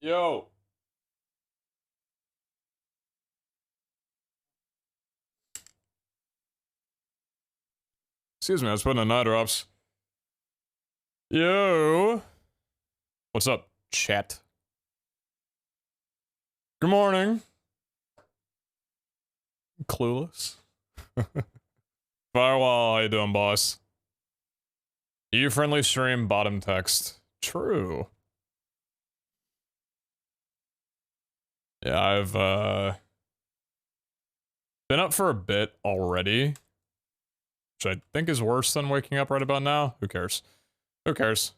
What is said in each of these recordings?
Yo. Excuse me, I was putting in night drops. Yo. What's up, chat? Good morning. Clueless. Firewall, how you doing, boss? EU-friendly stream, bottom text. True. Yeah, I've, been up for a bit already, which I think is worse than waking up right about now. Who cares? Who cares?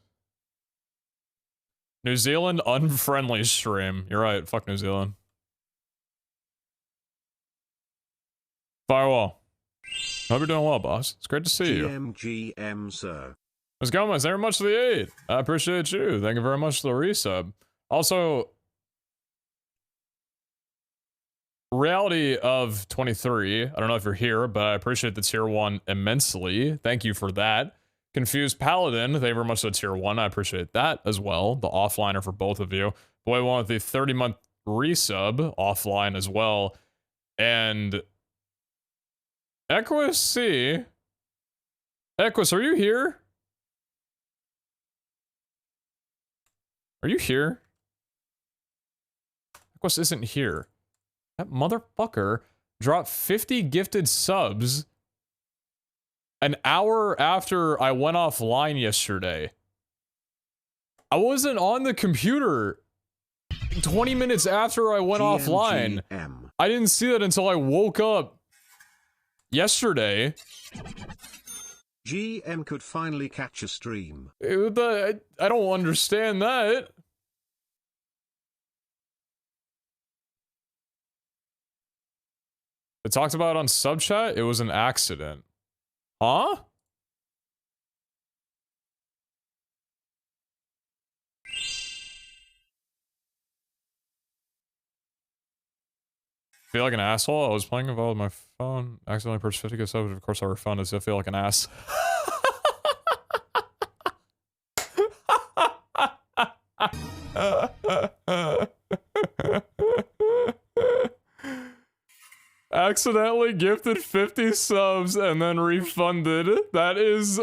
New Zealand unfriendly stream. You're right, fuck New Zealand. Firewall. Hope you're doing well, boss. It's great to see you. GM, sir. Let's go, man. Thank you very much for the aid. I appreciate you. Thank you very much for the resub. Also, reality of 23. I don't know if you're here, but I appreciate the tier 1 immensely. Thank you for that. Confused Paladin, thank you very much for the tier 1. I appreciate that as well. The offliner for both of you. Boy, one with the 30-month resub offline as well. And Equus C. Equus, are you here? Are you here? Equus isn't here. That motherfucker dropped 50 gifted subs an hour after I went offline yesterday. I wasn't on the computer 20 minutes after I went offline. I didn't see that until I woke up yesterday. GM could finally catch a stream. I don't understand that. It talked about on sub chat, it was an accident. Huh? Feel like an asshole? I was playing a with my phone, accidentally purchased 50 gift subs, of course I refunded, so I feel like an ass. Accidentally gifted 50 subs and then refunded. That is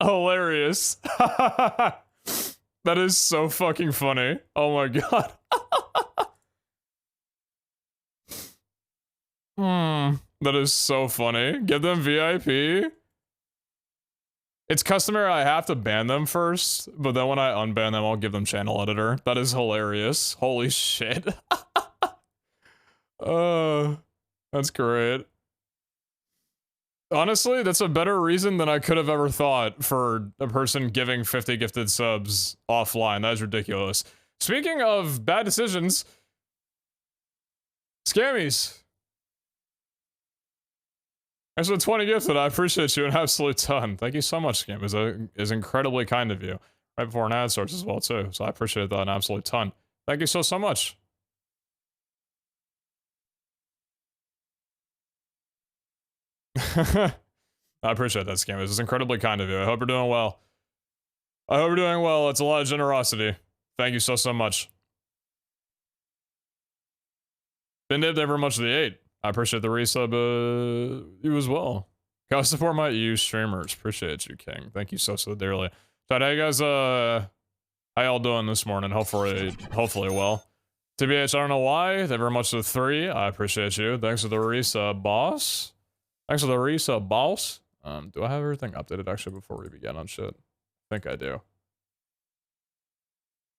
hilarious. That is so fucking funny. Oh my god. That is so funny. Give them VIP. It's customary I have to ban them first, but then when I unban them, I'll give them channel editor. That is hilarious. Holy shit. That's great. Honestly, that's a better reason than I could have ever thought for a person giving 50 gifted subs offline. That is ridiculous. Speaking of bad decisions, Scammies. Thanks for 20 gifted. I appreciate you an absolute ton. Thank you so much, Scammies. That is incredibly kind of you. Right before an ad starts as well, too. So I appreciate that an absolute ton. Thank you so much. I appreciate that, Scammers. It's incredibly kind of you. I hope you're doing well. I hope you're doing well. It's a lot of generosity. Thank you so much. Been thank you very much for the 8. I appreciate the resub, you as well. Gotta support my EU streamers. Appreciate you, King. Thank you so dearly. So, how you guys, how y'all doing this morning? Hopefully well. TBH, I don't know why. Thank you very much for the 3. I appreciate you. Thanks for the resub, boss. Thanks for the resub, boss. Do I have everything updated actually before we begin on shit? I think I do.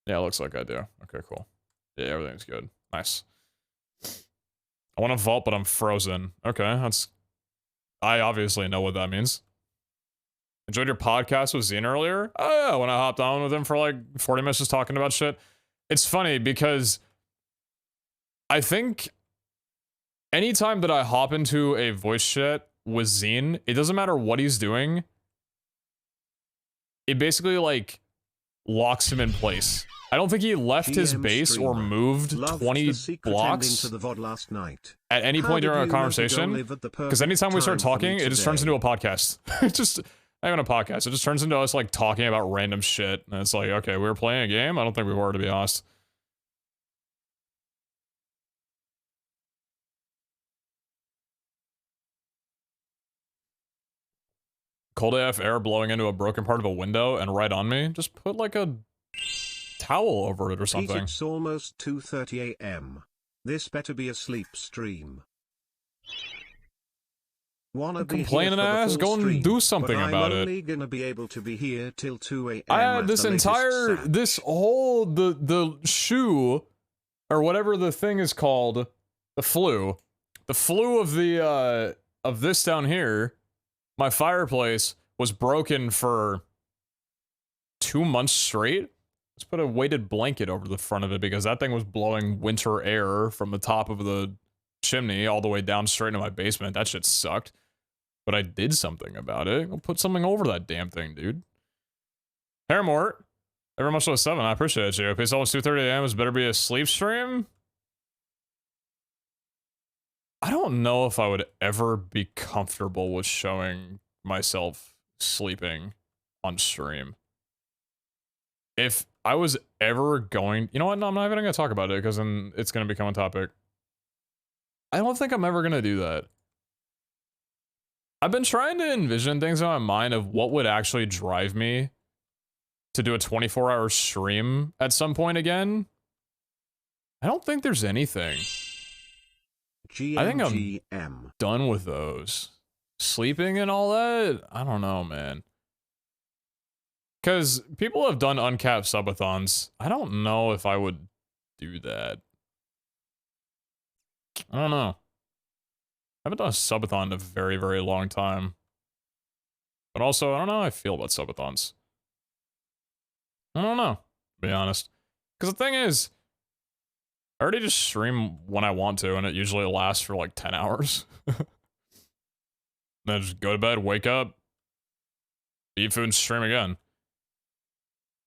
Yeah, it looks like I do. Okay, cool. Yeah, everything's good. Nice. I want to vault, but I'm frozen. Okay, that's... I obviously know what that means. Enjoyed your podcast with Zine earlier? Oh, yeah, when I hopped on with him for like 40 minutes just talking about shit. It's funny because I think anytime that I hop into a voice chat with Zine, it doesn't matter what he's doing. It basically, like, locks him in place. I don't think he left his base or moved 20 blocks to the VOD last night. At any point during our conversation. Because anytime we start talking, it just turns into a podcast. It's just, not even a podcast. It just turns into us, like, talking about random shit. And it's like, okay, we were playing a game? I don't think we were, to be honest. Cold AF air blowing into a broken part of a window and right on me. Just put like a towel over it or Pete, something. it's almost 2:30 a.m. This better be a sleep stream. Wanna be Complaining here for the ass, full go and stream, do something but about I'm it. only gonna be able to be here till 2 a.m. I had at this the latest, entire, Sag. this whole, the shoe, or whatever the thing is called, the flue of the, of this down here, my fireplace was broken for 2 months straight. Let's put a weighted blanket over the front of it because that thing was blowing winter air from the top of the chimney all the way down straight into my basement. That shit sucked. But I did something about it. I'll put something over that damn thing, dude. Hairmort, very much so 7. I appreciate you. It's almost 2:30 a.m. This better be a sleep stream. I don't know if I would ever be comfortable with showing myself sleeping on stream. If I was ever going, you know what? No, I'm not even gonna talk about it because then it's gonna become a topic. I don't think I'm ever gonna do that. I've been trying to envision things in my mind of what would actually drive me to do a 24-hour stream at some point again. I don't think there's anything. GMT. I think I'm done with those. Sleeping and all that? I don't know, man. Because people have done uncapped subathons. I don't know if I would do that. I don't know. I haven't done a subathon in a very, very long time. But also, I don't know how I feel about subathons. I don't know, to be honest. Because the thing is, I already just stream when I want to, and it usually lasts for like 10 hours. Then just go to bed, wake up, eat food, and stream again.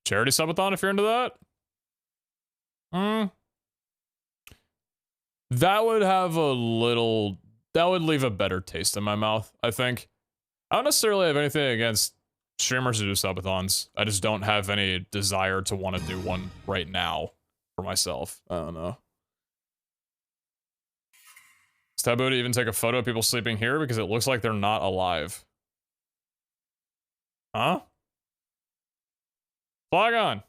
Charity subathon, if you're into that? That would have a little... That would leave a better taste in my mouth, I think. I don't necessarily have anything against streamers who do subathons. I just don't have any desire to want to do one right now for myself. I don't know. It's taboo to even take a photo of people sleeping here because it looks like they're not alive. Huh? Flag on.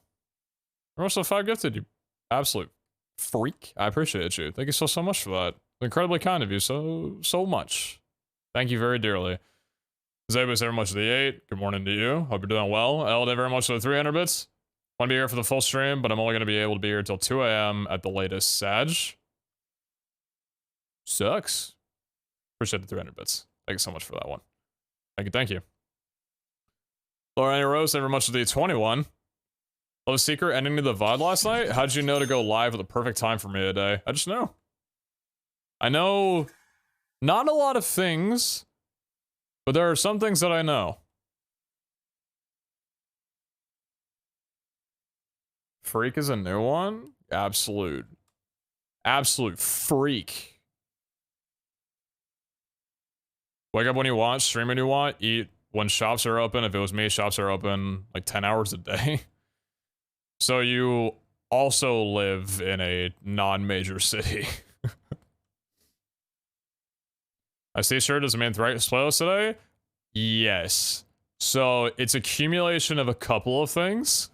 Also 5 gifted, you absolute freak. I appreciate you. Thank you so much for that. Incredibly kind of you, so much. Thank you very dearly. Zabus, very much to the 8. Good morning to you. Hope you're doing well. Elda, very much to the 300 bits. Want to be here for the full stream, but I'm only going to be able to be here till 2 a.m. at the latest. Sag. Sucks. Appreciate the 300 bits. Thank you so much for that one. Thank you. Laura Rose, very much to the 21. Hello, Secret, ending to the VOD last night? How did you know to go live at the perfect time for me today? I just know. I know not a lot of things, but there are some things that I know. Freak is a new one? Absolute freak. Wake up when you want, stream when you want, eat when shops are open. If it was me, shops are open like 10 hours a day. So you also live in a non-major city. I see shirt as a main threat playlist today? Yes. So it's accumulation of a couple of things.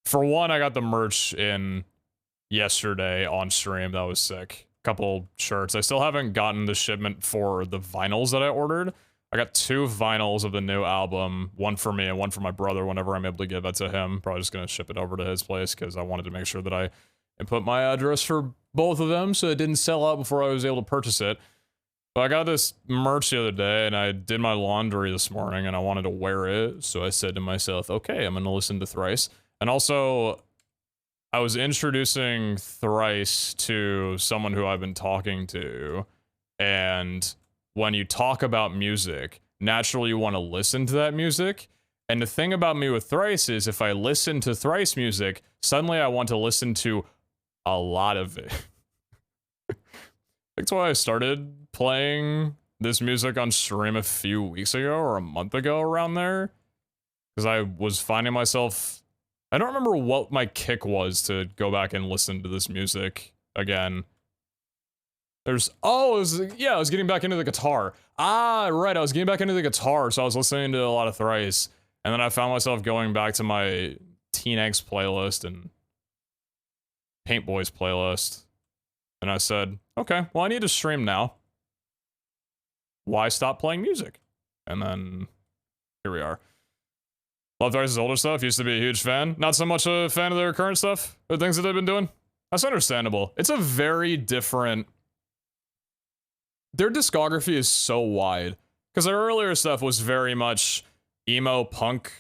For one, I got the merch in yesterday on stream. That was sick. Couple shirts. I still haven't gotten the shipment for the vinyls that I ordered. I got 2 vinyls of the new album, one for me and one for my brother whenever I'm able to give that to him. Probably just gonna ship it over to his place because I wanted to make sure that I input my address for both of them so it didn't sell out before I was able to purchase it. But I got this merch the other day and I did my laundry this morning and I wanted to wear it. So I said to myself, okay, I'm gonna listen to Thrice. And also, I was introducing Thrice to someone who I've been talking to, and when you talk about music, naturally you want to listen to that music. And the thing about me with Thrice is if I listen to Thrice music, suddenly I want to listen to a lot of it. That's why I started playing this music on stream a few weeks ago or a month ago around there. Because I was finding myself... I don't remember what my kick was to go back and listen to this music again. Oh, I was getting back into the guitar. Ah, right, I was getting back into the guitar, so I was listening to a lot of Thrice. And then I found myself going back to my Teen Angst playlist and Paint Boys playlist. And I said, okay, well, I need to stream now. Why stop playing music? And then here we are. Love Thrice's older stuff, used to be a huge fan. Not so much a fan of their current stuff, the things that they've been doing. That's understandable. It's a very different... Their discography is so wide. Because their earlier stuff was very much emo punk.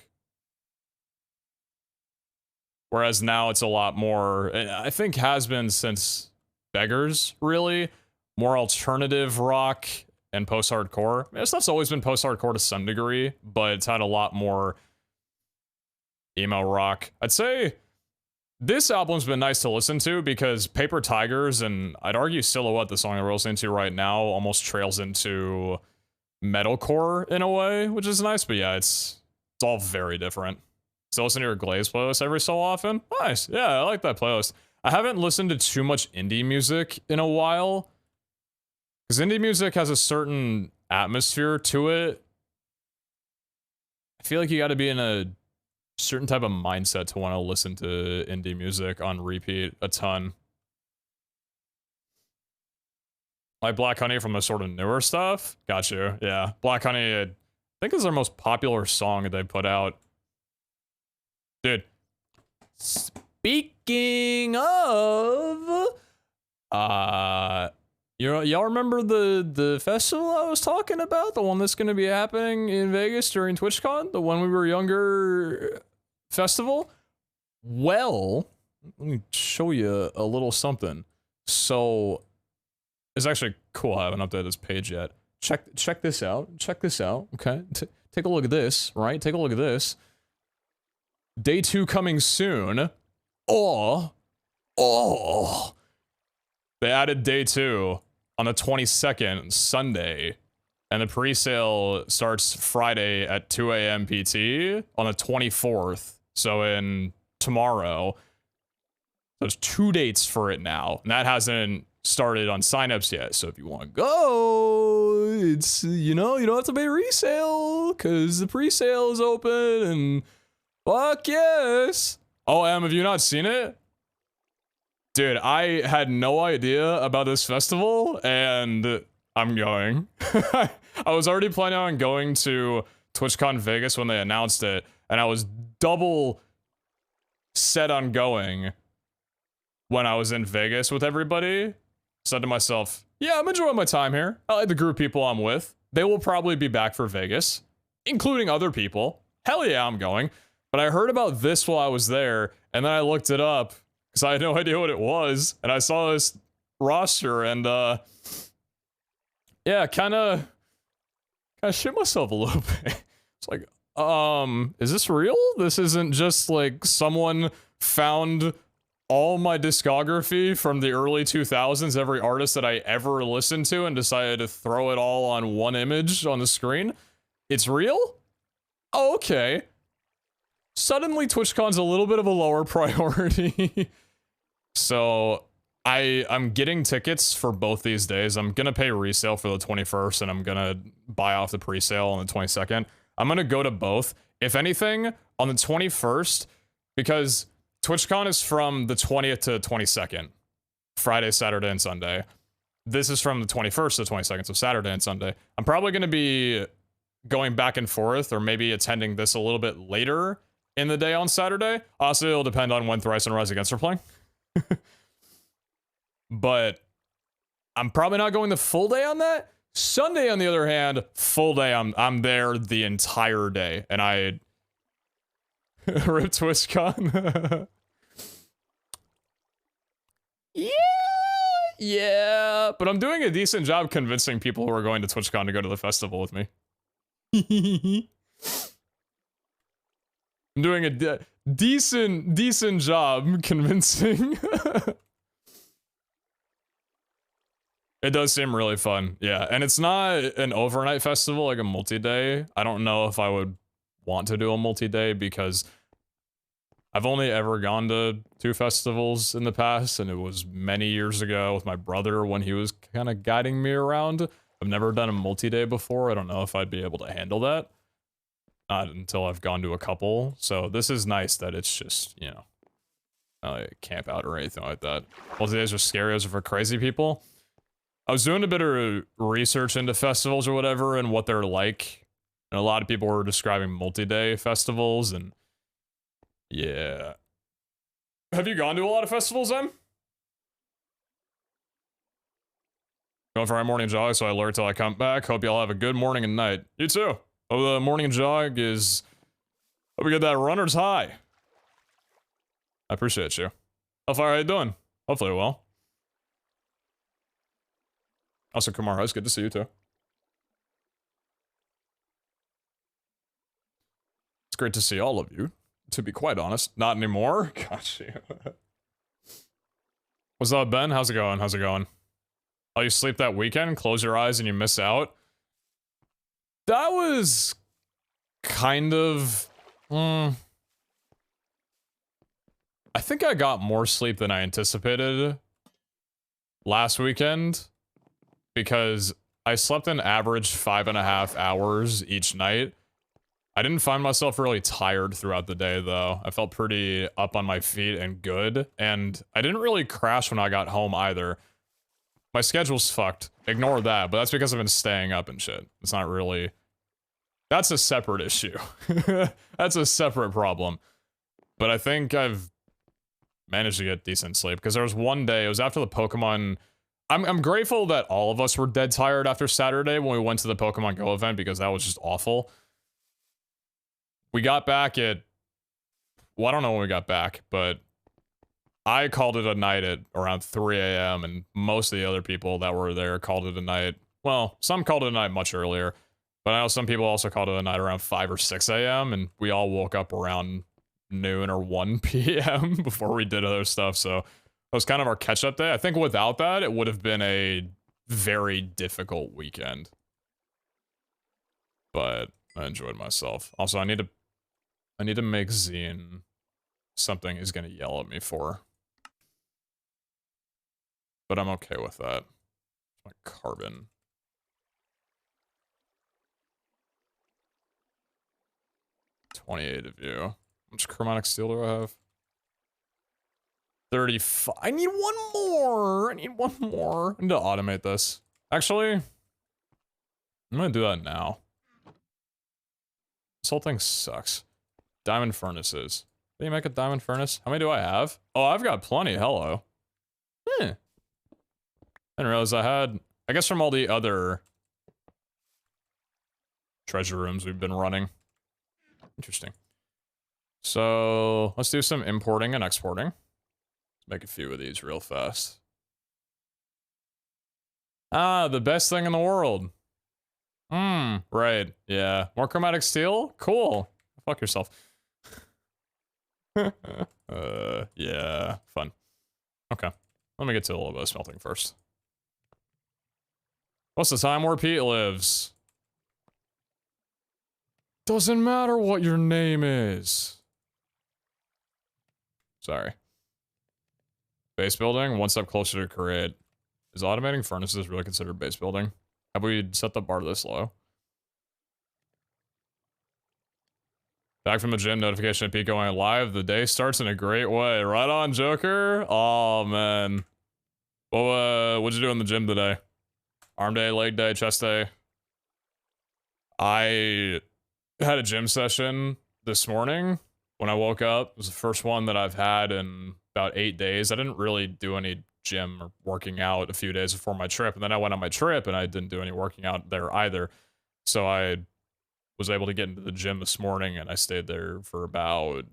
Whereas now it's a lot more, I think has been since Beggars, really. More alternative rock and post-hardcore. This stuff's always been post-hardcore to some degree, but it's had a lot more emo rock. I'd say this album's been nice to listen to because Paper Tigers and I'd argue Silhouette, the song that we're listening to right now, almost trails into metalcore in a way, which is nice. But yeah, it's all very different. Still listen to your Glaze playlist every so often. Nice. Yeah, I like that playlist. I haven't listened to too much indie music in a while because indie music has a certain atmosphere to it. I feel like you got to be in a certain type of mindset to want to listen to indie music on repeat a ton. Like Black Honey from the sort of newer stuff. Got you. Yeah. Black Honey, I think is their most popular song that they put out. Dude. Speaking of, y'all remember the festival I was talking about? The one that's going to be happening in Vegas during TwitchCon? The one we were younger festival? Well, let me show you a little something. So, it's actually cool. I haven't updated this page yet. Check this out. Check this out. Okay. Take a look at this, right? Take a look at this. Day 2 coming soon. Oh. They added day 2 on the 22nd, Sunday. And the pre-sale starts Friday at 2 a.m. PT on the 24th. So in tomorrow. There's 2 dates for it now. And that hasn't started on signups yet. So if you want to go, it's, you don't have to pay resale because the pre-sale is open and fuck yes. Oh, have you not seen it? Dude, I had no idea about this festival and I'm going. I was already planning on going to TwitchCon Vegas when they announced it and I was double set on going when I was in Vegas with everybody. Said to myself, yeah, I'm enjoying my time here. I like the group of people I'm with. They will probably be back for Vegas, including other people. Hell yeah, I'm going. But I heard about this while I was there, and then I looked it up because I had no idea what it was, and I saw this roster, and yeah, kind of shit myself a little bit. It's like, is this real? This isn't just like someone found all my discography from the early 2000s, every artist that I ever listened to, and decided to throw it all on one image on the screen. It's real? Oh, okay. Suddenly TwitchCon's a little bit of a lower priority. So I'm getting tickets for both these days. I'm gonna pay resale for the 21st and I'm gonna buy off the pre-sale on the 22nd. I'm gonna go to both. If anything, on the 21st, because TwitchCon is from the 20th to 22nd. Friday, Saturday, and Sunday. This is from the 21st to 22nd, so Saturday and Sunday. I'm probably going to be going back and forth, or maybe attending this a little bit later in the day on Saturday. Honestly, it'll depend on when Thrice and Rise Against are playing. But I'm probably not going the full day on that. Sunday, on the other hand, full day, I'm there the entire day, and I rip TwitchCon. Yeah, but I'm doing a decent job convincing people who are going to TwitchCon to go to the festival with me. I'm doing a decent job convincing. It does seem really fun, yeah, and it's not an overnight festival like a multi-day. I don't know if I would want to do a multi-day because I've only ever gone to 2 festivals in the past, and it was many years ago with my brother when he was kind of guiding me around. I've never done a multi-day before. I don't know if I'd be able to handle that. Not until I've gone to a couple. So this is nice that it's just, you know, not like camp out or anything like that. Multi-days are scary. Those are for crazy people. I was doing a bit of research into festivals or whatever and what they're like. And a lot of people were describing multi-day festivals and yeah. Have you gone to a lot of festivals, Em? Going for my morning jog, so I lurk till I come back. Hope y'all have a good morning and night. You too. Hope the morning jog is... Hope we get that runner's high. I appreciate you. How far are you doing? Hopefully well. Also, Kumar, it's good to see you too. It's great to see all of you, to be quite honest. Not anymore. Got you. What's up, Ben? How's it going? How's it going? Oh, you sleep that weekend, close your eyes, and you miss out? That was kind of... I think I got more sleep than I anticipated last weekend because I slept an average 5.5 hours each night. I didn't find myself really tired throughout the day, though. I felt pretty up on my feet and good, and I didn't really crash when I got home either. My schedule's fucked. Ignore that, but that's because I've been staying up and shit. It's not really... That's a separate issue. That's a separate problem. But I think I've managed to get decent sleep, because there was one day, it was after the Pokemon... I'm grateful that all of us were dead tired after Saturday when we went to the Pokemon Go event, because that was just awful. We got back at... Well, I don't know when we got back, but... I called it a night at around 3 a.m. and most of the other people that were there called it a night. Well, some called it a night much earlier, but I know some people also called it a night around 5 or 6 a.m. and we all woke up around noon or 1 p.m. before we did other stuff, so it was kind of our catch-up day. I think without that, it would have been a very difficult weekend. But I enjoyed myself. Also, I need to make Zine something he's gonna yell at me for. But I'm okay with that. My carbon. $28 of you. How much chromatic steel do I have? 35. I need one more. I need one more. I need to automate this. Actually, I'm gonna do that now. This whole thing sucks. Diamond furnaces. Did you make a diamond furnace? How many do I have? Oh, I've got plenty. Hello. I didn't realize I had... I guess from all the other treasure rooms we've been running. Interesting. So, let's do some importing and exporting. Let's make a few of these real fast. Ah, the best thing in the world. Right. Yeah. More chromatic steel? Cool. Fuck yourself. Yeah. Fun. Okay. Let me get to a little bit of smelting first. What's the time where Pete lives? Doesn't matter what your name is. Sorry. Base building, one step closer to create. Is automating furnaces really considered base building? Have we set the bar this low? Back from the gym, notification of Pete going live. The day starts in a great way. Right on, Joker. Oh, man. Well, what'd you do in the gym today? Arm day, leg day, chest day. I had a gym session this morning when I woke up. It was the first one that I've had in about 8 days. I didn't really do any gym or working out a few days before my trip, and then I went on my trip and I didn't do any working out there either. So I was able to get into the gym this morning and I stayed there for about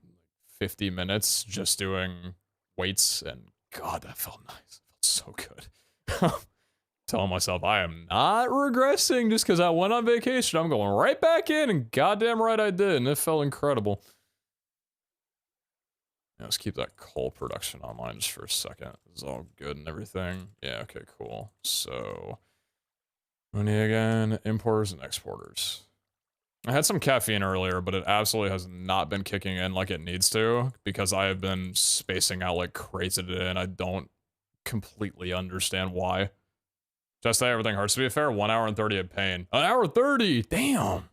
50 minutes just doing weights, and God, that felt nice. It felt so good. Telling myself I am not regressing just because I went on vacation. I'm going right back in, and goddamn right I did, and it felt incredible. Yeah, let's keep that coal production online just for a second. It's all good and everything. Yeah, okay, cool. So, money again, importers and exporters. I had some caffeine earlier, but it absolutely has not been kicking in like it needs to because I have been spacing out like crazy today, and I don't completely understand why. Just that everything hurts to be fair. 1 hour and 30 of pain. An hour 30! Damn!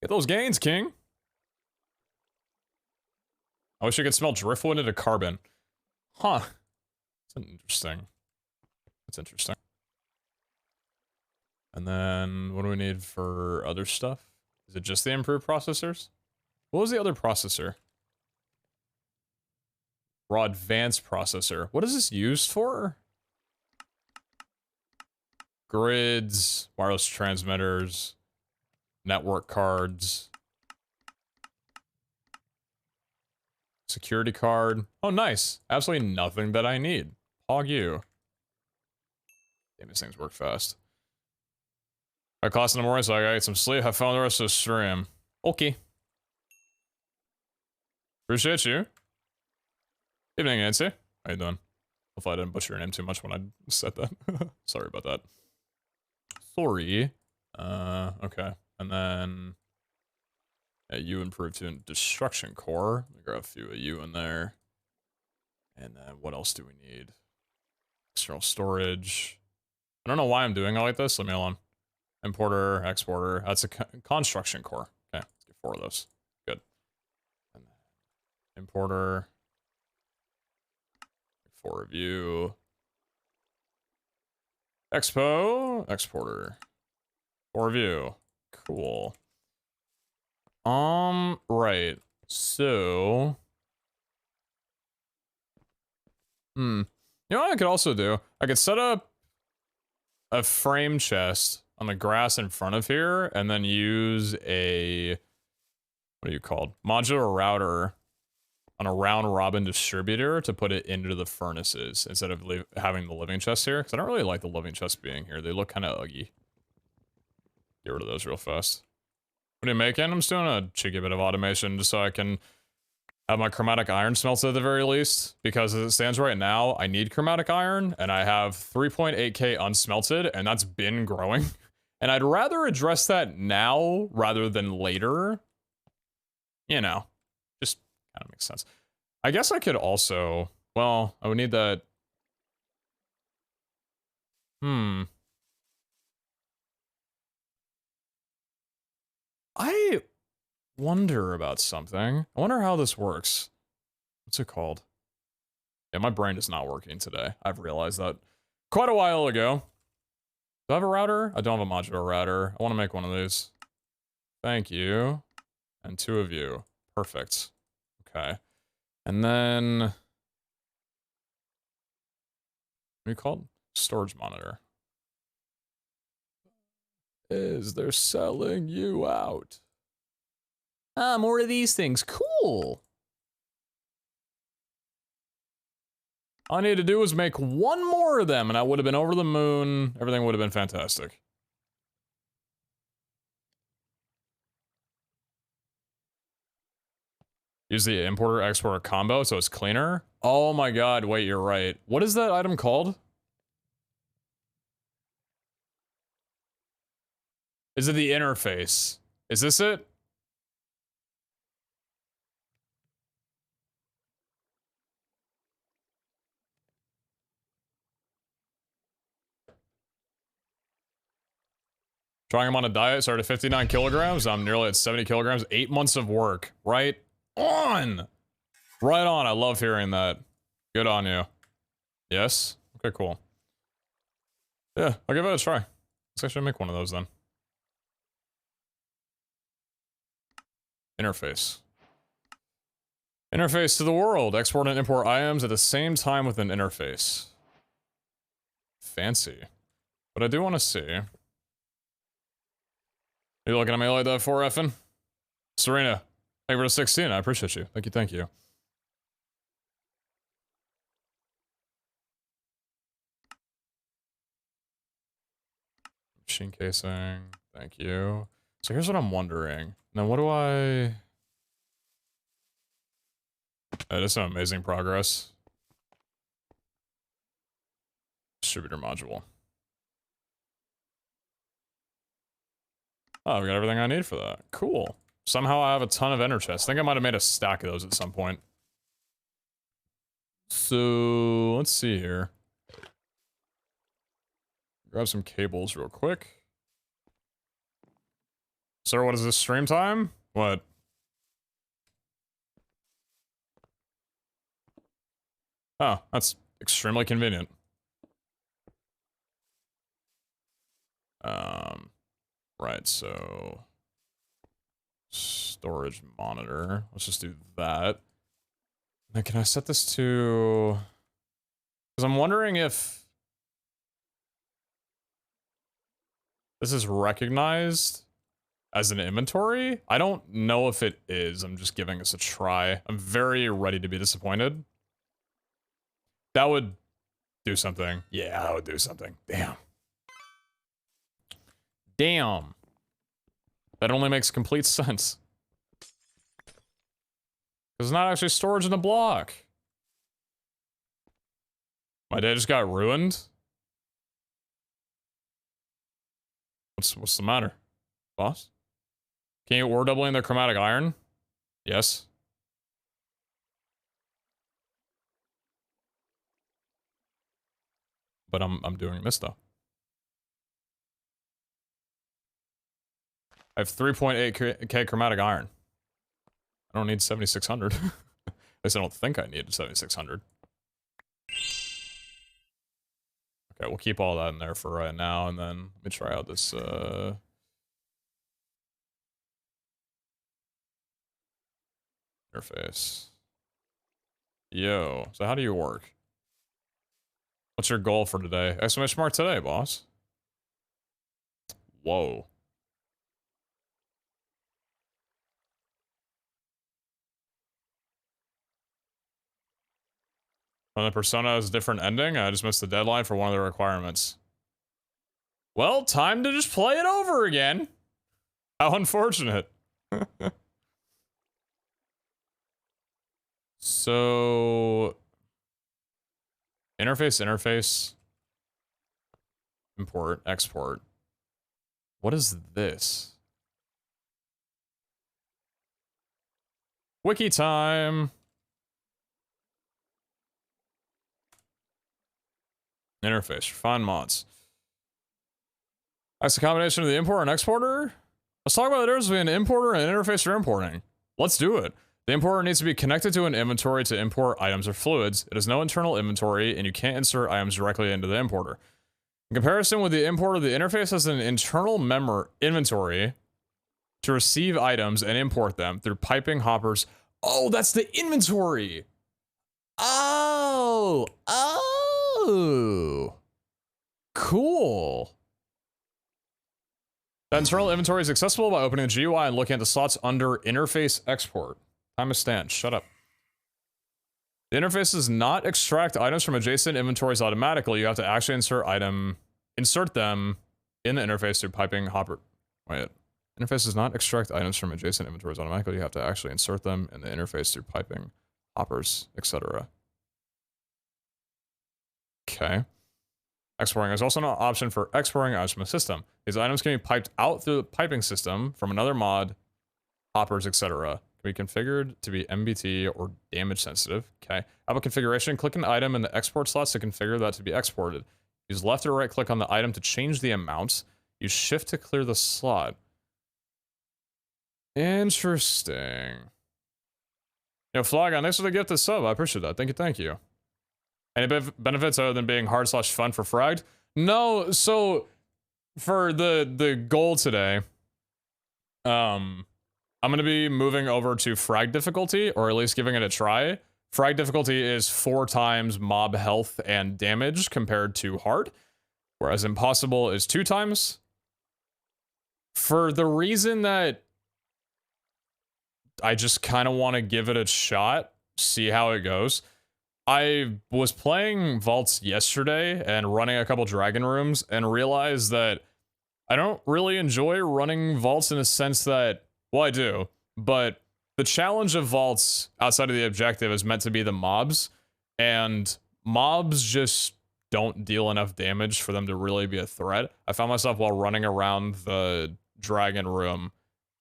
Get those gains, King. I wish you could smell driftwood into carbon. Huh. That's interesting. That's interesting. And then, what do we need for other stuff? Is it just the improved processors? What was the other processor? Raw advanced processor. What is this used for? Grids, wireless transmitters, network cards, security card. Oh, nice. Absolutely nothing that I need. Hog you. Damn, these things work fast. I class in the morning, so I gotta get some sleep. Have fun the rest of the stream. Okay. Appreciate you. Evening, Nancy. How you doing? Hopefully I didn't butcher your name too much when I said that. Sorry about that. Sorry. Okay. And then... yeah, you improved to destruction core. Let me grab a few of you in there. And then what else do we need? External storage. I don't know why I'm doing it like this. Leave me alone. Importer, exporter. That's a construction core. Okay, let's get 4 of those. Good. And then importer. 4 of you. Expo. Exporter. 4 of you. Cool. Right. So. You know what I could also do? I could set up a frame chest on the grass in front of here, and then use a, what are you called? Modular router on a round robin distributor to put it into the furnaces instead of having the living chest here. Because I don't really like the living chests being here. They look kind of ugly. Get rid of those real fast. What are you making? I'm just doing a cheeky bit of automation just so I can have my chromatic iron smelted at the very least. Because as it stands right now, I need chromatic iron, and I have 3.8k unsmelted, and that's been growing. And I'd rather address that now rather than later. You know, just kind of makes sense. I guess I could also, well, I would need that. I wonder about something. I wonder how this works. What's it called? Yeah, my brain is not working today. I've realized that quite a while ago. Do I have a router? I don't have a modular router. I want to make one of these. Thank you. And 2 of you. Perfect. Okay. And then... what are you called? Storage monitor. They're selling you out. Ah, more of these things. Cool. All I needed to do was make 1 more of them, and I would have been over the moon. Everything would have been fantastic. Use the importer-exporter combo so it's cleaner. Oh my god, wait, you're right. What is that item called? Is it the interface? Is this it? Trying him on a diet, started at 59 kilograms. I'm nearly at 70 kilograms. 8 months of work. Right on! Right on. I love hearing that. Good on you. Yes? Okay, cool. Yeah, I'll give it a try. Let's actually make one of those then. Interface. Interface to the world. Export and import items at the same time with an interface. Fancy. But I do want to see. Are you looking at me like that for effing? Serena, thank you for the 16. I appreciate you. Thank you, thank you. Machine casing. Thank you. So here's what I'm wondering. Now, what do I... That is some amazing progress. Distributor module. Oh, I've got everything I need for that. Cool. Somehow I have a ton of ender chests. I think I might have made a stack of those at some point. So, let's see here. Grab some cables real quick. Sir, what is this stream time? What? Oh, that's extremely convenient. Right, so storage monitor. Let's just do that. Now, can I set this to... Because I'm wondering if this is recognized as an inventory. I don't know if it is. I'm just giving this a try. I'm very ready to be disappointed. That would do something. Yeah, that would do something. Damn. Damn. That only makes complete sense. There's not actually storage in the block. My day just got ruined. What's the matter, boss? Can you ore doubling the chromatic iron? Yes. But I'm doing this though. I have 3.8k chromatic iron. I don't need 7600. At least I don't think I need 7600. Okay, we'll keep all that in there for right now, and then let me try out this interface. Yo, so how do you work? What's your goal for today? Exclamation mark today, boss. Whoa. When the persona has a different ending, I just missed the deadline for one of the requirements. Well, time to just play it over again. How unfortunate. So... Interface. Import, export. What is this? Wiki time. Interface, find mods. That's a combination of the importer and exporter? Let's talk about the difference between an importer and an interface for importing. Let's do it. The importer needs to be connected to an inventory to import items or fluids. It has no internal inventory, and you can't insert items directly into the importer. In comparison with the importer, the interface has an internal inventory to receive items and import them through piping hoppers. Oh, that's the inventory! Oh! Cool. The internal inventory is accessible by opening the GUI and looking at the slots under interface export. Time to stand. Shut up. The interface does not extract items from adjacent inventories automatically. You have to actually insert them in the interface through piping hopper. Wait. Interface does not extract items from adjacent inventories automatically. You have to actually insert them in the interface through piping hoppers, etc. Okay. Exporting is also an option for exporting items from a system. These items can be piped out through the piping system from another mod, hoppers, etc. Can be configured to be MBT or damage sensitive. Okay. About configuration, click an item in the export slots to configure that to be exported. Use left or right click on the item to change the amount. Use shift to clear the slot. Interesting. Yo, Flagon, thanks for the gift of sub. I appreciate that. Thank you. Any benefits other than being hard/fun for fragged? No, so for the goal today, I'm gonna be moving over to frag difficulty, or at least giving it a try. Frag difficulty is 4 times mob health and damage compared to hard, whereas impossible is 2 times. For the reason that I just kind of want to give it a shot, see how it goes. I was playing vaults yesterday and running a couple dragon rooms and realized that I don't really enjoy running vaults in a sense that, well, I do, but the challenge of vaults outside of the objective is meant to be the mobs, and mobs just don't deal enough damage for them to really be a threat. I found myself while running around the dragon room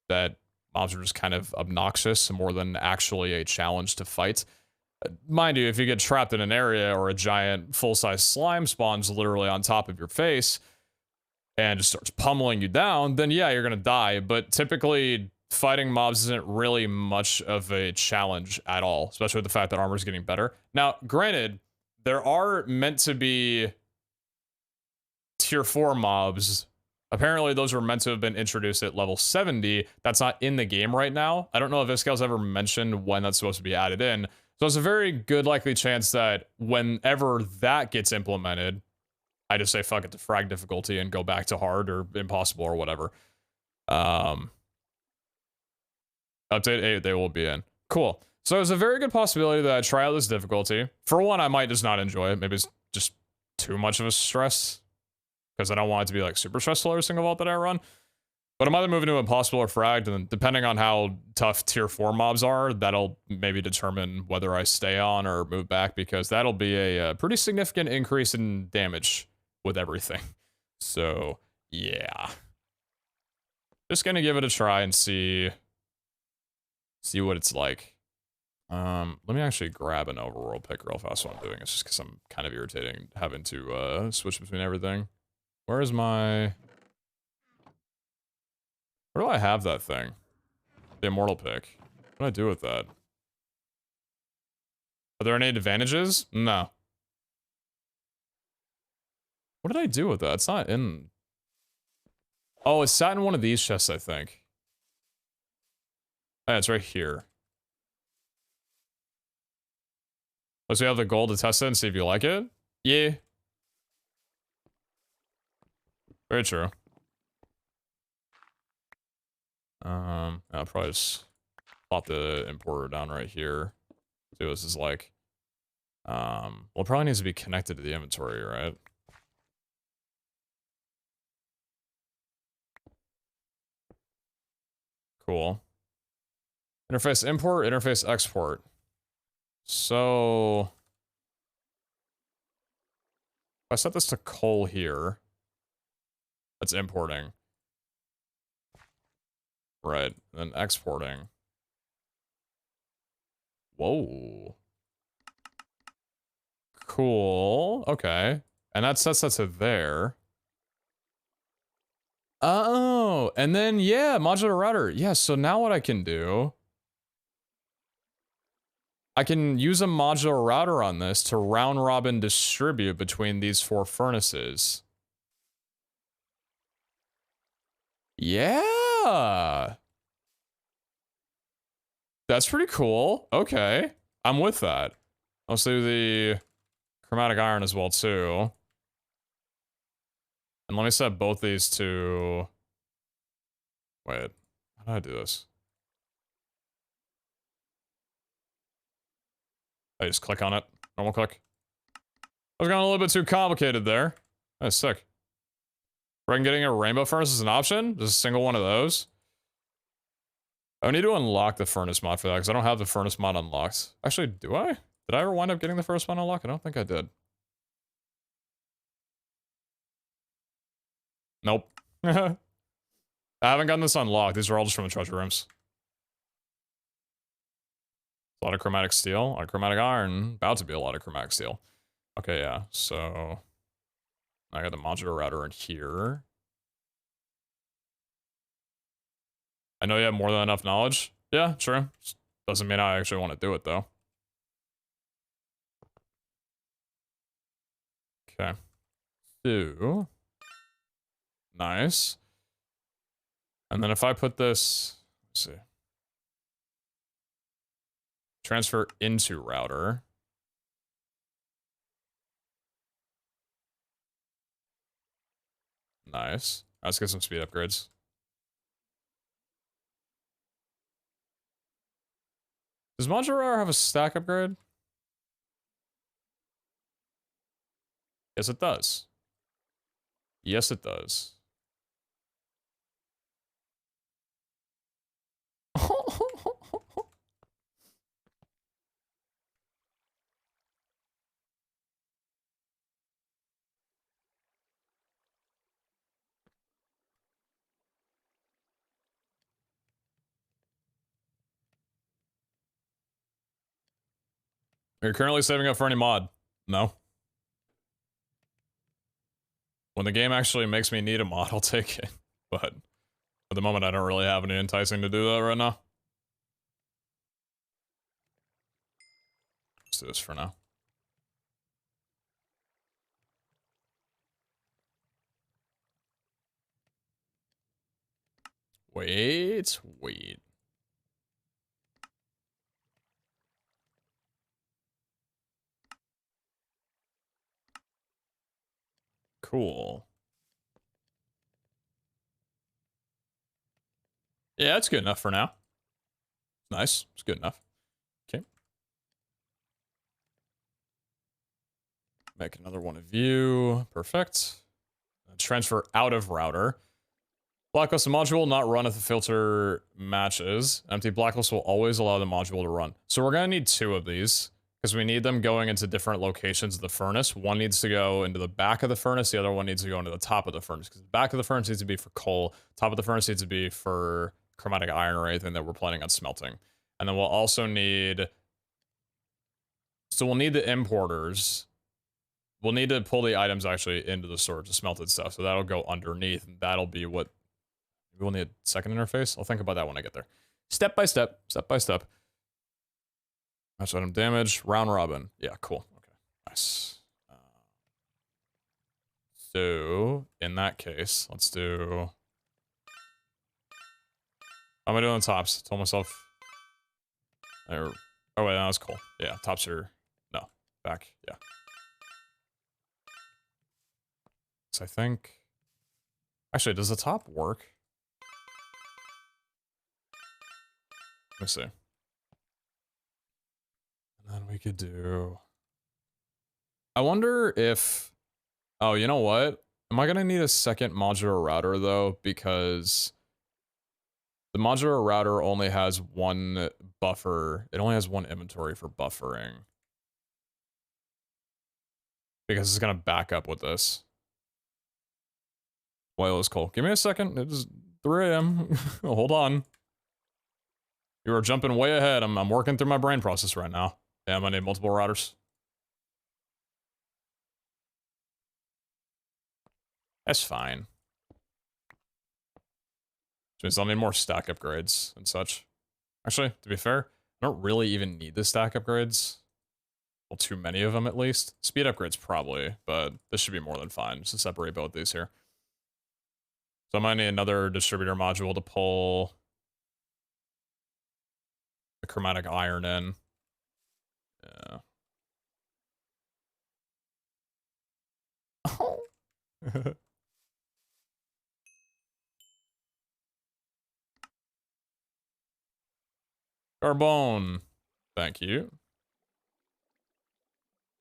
that mobs are just kind of obnoxious more than actually a challenge to fight. Mind you, if you get trapped in an area or a giant full-size slime spawns literally on top of your face, and just starts pummeling you down, then yeah, you're gonna die. But typically, fighting mobs isn't really much of a challenge at all, especially with the fact that armor's getting better. Now, granted, there are meant to be tier 4 mobs. Apparently, those were meant to have been introduced at level 70. That's not in the game right now. I don't know if Viscal's ever mentioned when that's supposed to be added in. So it's a very good likely chance that whenever that gets implemented, I just say fuck it to frag difficulty and go back to hard or impossible or whatever. Update 8, they will be in. Cool. So there's a very good possibility that I try out this difficulty. For one, I might just not enjoy it. Maybe it's just too much of a stress, because I don't want it to be like super stressful every single vault that I run. But I'm either moving to impossible or fragged, and depending on how tough tier 4 mobs are, that'll maybe determine whether I stay on or move back, because that'll be a pretty significant increase in damage with everything. So, yeah. Just gonna give it a try and see what it's like. Let me actually grab an overworld pick real fast while I'm doing it, just because I'm kind of irritating having to switch between everything. Where is my... Where do I have that thing? The immortal pick. What do I do with that? Are there any advantages? No. What did I do with that? It's not in... Oh, it sat in one of these chests, I think. Oh, it's right here. Let's see, have the gold to test it and see if you like it? Yeah. Very true. I'll probably just plop the importer down right here. See what this is like. Well, it probably needs to be connected to the inventory, right? Cool. Interface import, interface export. So... if I set this to coal here, that's importing. Right, then exporting. Whoa. Cool, okay. And that sets that to there. Oh, and then, yeah, modular router. Yeah, so now what I can do... I can use a modular router on this to round robin distribute between these 4 furnaces. Yeah! That's pretty cool. Okay. I'm with that. Let's do the chromatic iron as well, too. And let me set both these to... Wait. How do I do this? I just click on it. Normal click. I was going a little bit too complicated there. That's sick. Reckon getting a rainbow furnace is an option? Just a single one of those? I need to unlock the furnace mod for that, because I don't have the furnace mod unlocked. Actually, do I? Did I ever wind up getting the first one unlocked? I don't think I did. Nope. I haven't gotten this unlocked. These are all just from the treasure rooms. A lot of chromatic steel, a lot of chromatic iron. About to be a lot of chromatic steel. Okay, yeah, so... I got the modular router in here. I know you have more than enough knowledge. Yeah, sure. Doesn't mean I actually want to do it, though. Okay. So... nice. And then if I put this... let's see. Transfer into router. Nice. Let's get some speed upgrades. Does modular have a stack upgrade? Yes, it does. Yes, it does. Are you currently saving up for any mod? No. When the game actually makes me need a mod, I'll take it. But at the moment, I don't really have any enticing to do that right now. Let's do this for now. Wait. Cool. Yeah, that's good enough for now. Nice. It's good enough. Okay. Make another one of you. Perfect. Transfer out of router. Blacklist the module will not run if the filter matches. Empty blacklist will always allow the module to run. So we're going to need 2 of these because we need them going into different locations of the furnace. One needs to go into the back of the furnace. The other one needs to go into the top of the furnace because the back of the furnace needs to be for coal. Top of the furnace needs to be for chromatic iron or anything that we're planning on smelting. And then we'll also need... So we'll need the importers. We'll need to pull the items actually into the storage, the smelted stuff. So that'll go underneath and that'll be what... We'll need a second interface. I'll think about that when I get there. Step by step. Match item damage. Round robin. Yeah, cool. Okay, nice. So, in that case, let's do... How am I doing on tops? Told myself... Oh wait, that was cool. Yeah, tops are... No, back. Yeah. So I think... Actually, does the top work? Let me see. And then we could do... I wonder if... Oh, you know what? Am I gonna need a second modular router, though? Because... The modular router only has 1 buffer. It only has 1 inventory for buffering. Because it's gonna back up with this. Wireless coal. Give me a second. It's 3 AM. Hold on. You are jumping way ahead. I'm working through my brain process right now. Damn, I need multiple routers. That's fine. Which means I'll need more stack upgrades and such. Actually, to be fair, I don't really even need the stack upgrades. Well, too many of them at least. Speed upgrades probably, but this should be more than fine just to separate both these here. So I might need another distributor module to pull the chromatic iron in. Yeah. Carbone. Thank you.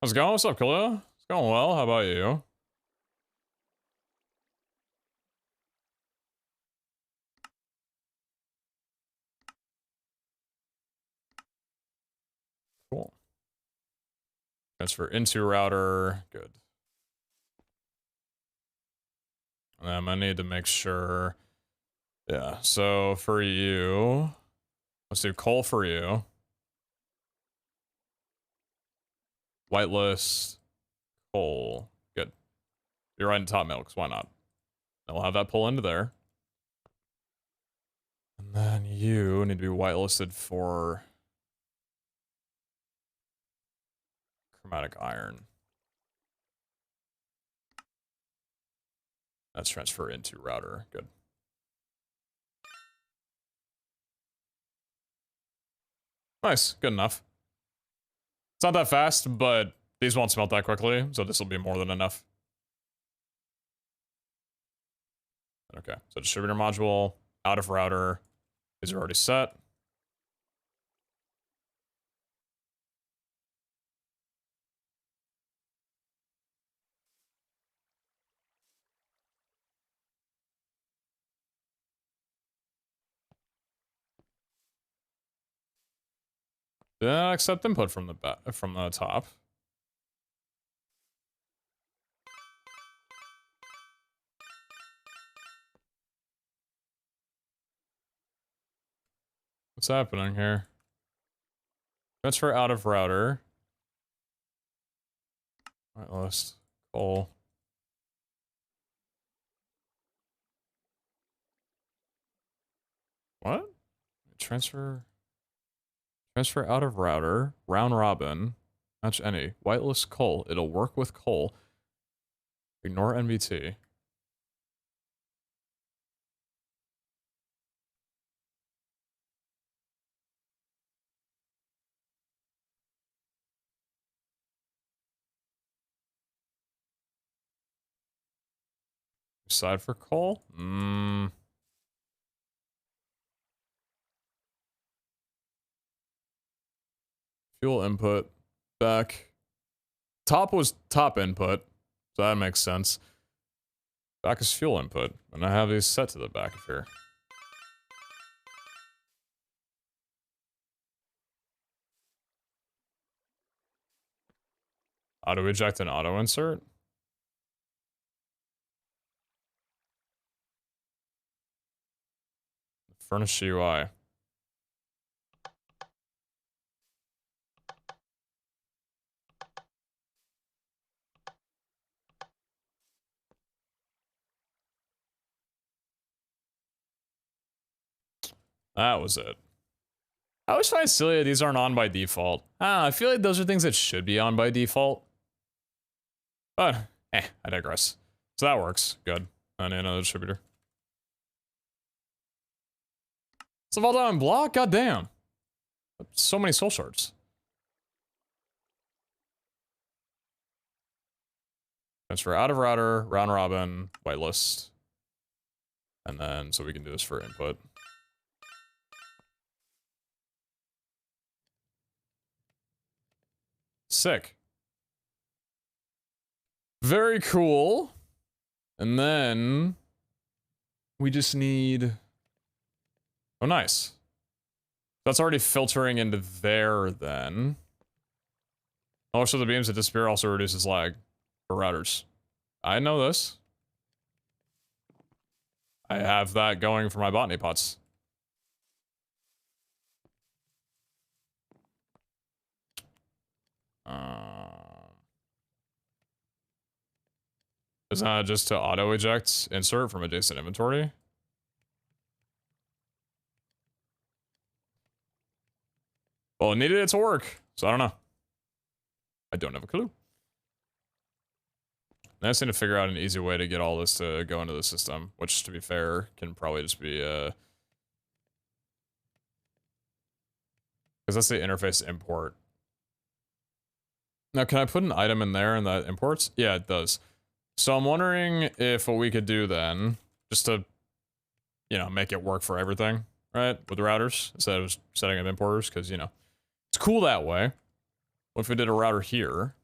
How's it going? What's up, Khalil? It's going well. How about you? Cool. Transfer into router. Good. And I'm gonna need to make sure. Yeah, so for you, let's do coal for you. Whitelist, coal. Good. You're right in top middle, because why not? And we'll have that pull into there. And then you need to be whitelisted for chromatic iron. That's transfer into router. Good. Nice. Good enough. It's not that fast, but these won't smelt that quickly, so this will be more than enough. Okay, so distributor module, out of router. These are already set. Yeah, accept input from the top. What's happening here? Transfer out of router. Whitelist. Coal. What? Transfer out of router, round robin, match any. Whitelist coal. It'll work with coal. Ignore NBT. Decide for coal? Fuel input. Back. Top was top input. So that makes sense. Back is fuel input. And I have these set to the back of here. Auto eject and auto insert. Furnace UI. That was it. I always find silly that these aren't on by default. I feel like those are things that should be on by default. But, I digress. So that works. Good. I need another distributor. It's a vault on block? God damn. So many soul shards. Transfer out of router, round robin, whitelist. And then, so we can do this for input. Sick. Very cool. And then we just need... Oh, nice. That's already filtering into there then. Most of the beams that disappear also reduces lag for routers. I know this. I have that going for my botany pots. Is that just to auto eject insert from adjacent inventory? Well, it needed it to work, so I don't know. I don't have a clue. I just need to figure out an easy way to get all this to go into the system, which, to be fair, can probably just be, because that's the interface import. Now, can I put an item in there and that imports? Yeah, it does. So I'm wondering if what we could do then, just to, you know, make it work for everything, right? With routers, instead of setting up importers, because, you know, it's cool that way. What if we did a router here?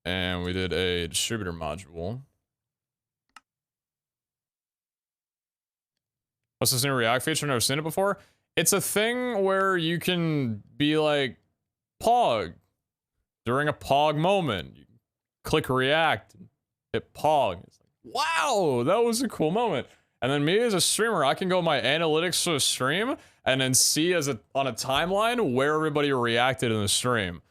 And we did a distributor module. What's this new React feature? I've never seen it before. It's a thing where you can be like, Pog. During a Pog moment, you click React, hit Pog. It's like, wow, that was a cool moment. And then me as a streamer, I can go my analytics for the stream and then see as on a timeline where everybody reacted in the stream.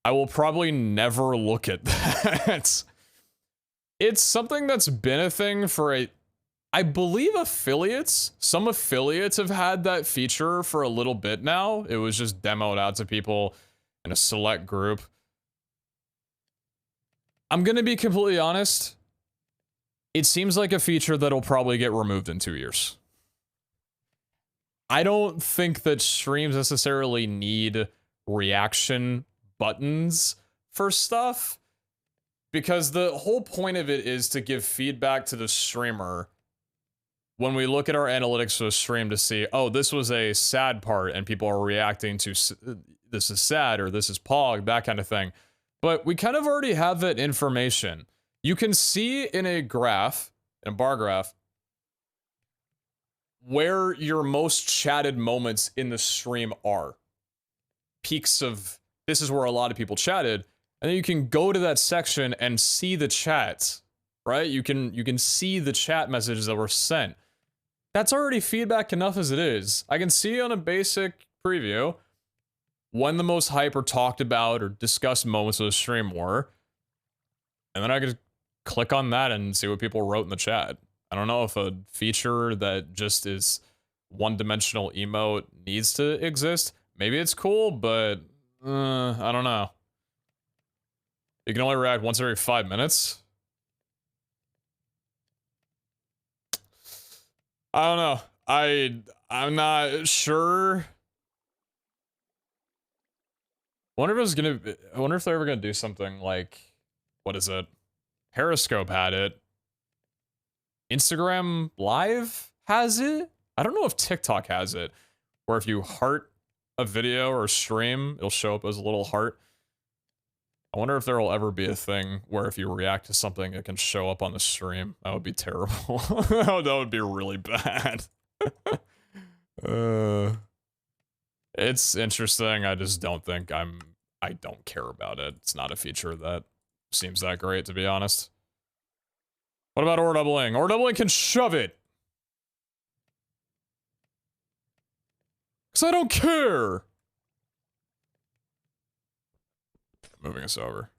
I will probably never look at that. It's something that's been a thing for I believe some affiliates have had that feature for a little bit now. It was just demoed out to people in a select group. I'm gonna be completely honest. It seems like a feature that'll probably get removed in 2 years. I don't think that streams necessarily need reaction buttons for stuff, because the whole point of it is to give feedback to the streamer when we look at our analytics for the stream to see, oh, this was a sad part and people are reacting to this is sad or this is pog, that kind of thing. But we kind of already have that information. You can see in a graph, in a bar graph, where your most chatted moments in the stream are. Peaks of, this is where a lot of people chatted, and then you can go to that section and see the chats, right? You can see the chat messages that were sent. That's already feedback enough as it is. I can see on a basic preview when the most hype or talked about or discussed moments of the stream were, and then I could click on that and see what people wrote in the chat. I don't know if a feature that just is one-dimensional emote needs to exist. Maybe it's cool, but I don't know. You can only react once every 5 minutes. I don't know. I'm not sure. I wonder if they're ever gonna do something like, what is it? Periscope had it. Instagram Live has it. I don't know if TikTok has it, where if you heart a video or a stream, it'll show up as a little heart. I wonder if there will ever be a thing where if you react to something, it can show up on the stream. That would be terrible. That would be really bad. It's interesting. I just don't think I don't care about it. It's not a feature that seems that great, to be honest. What about ore doubling? Ore doubling can shove it. Because I don't care. Moving us over.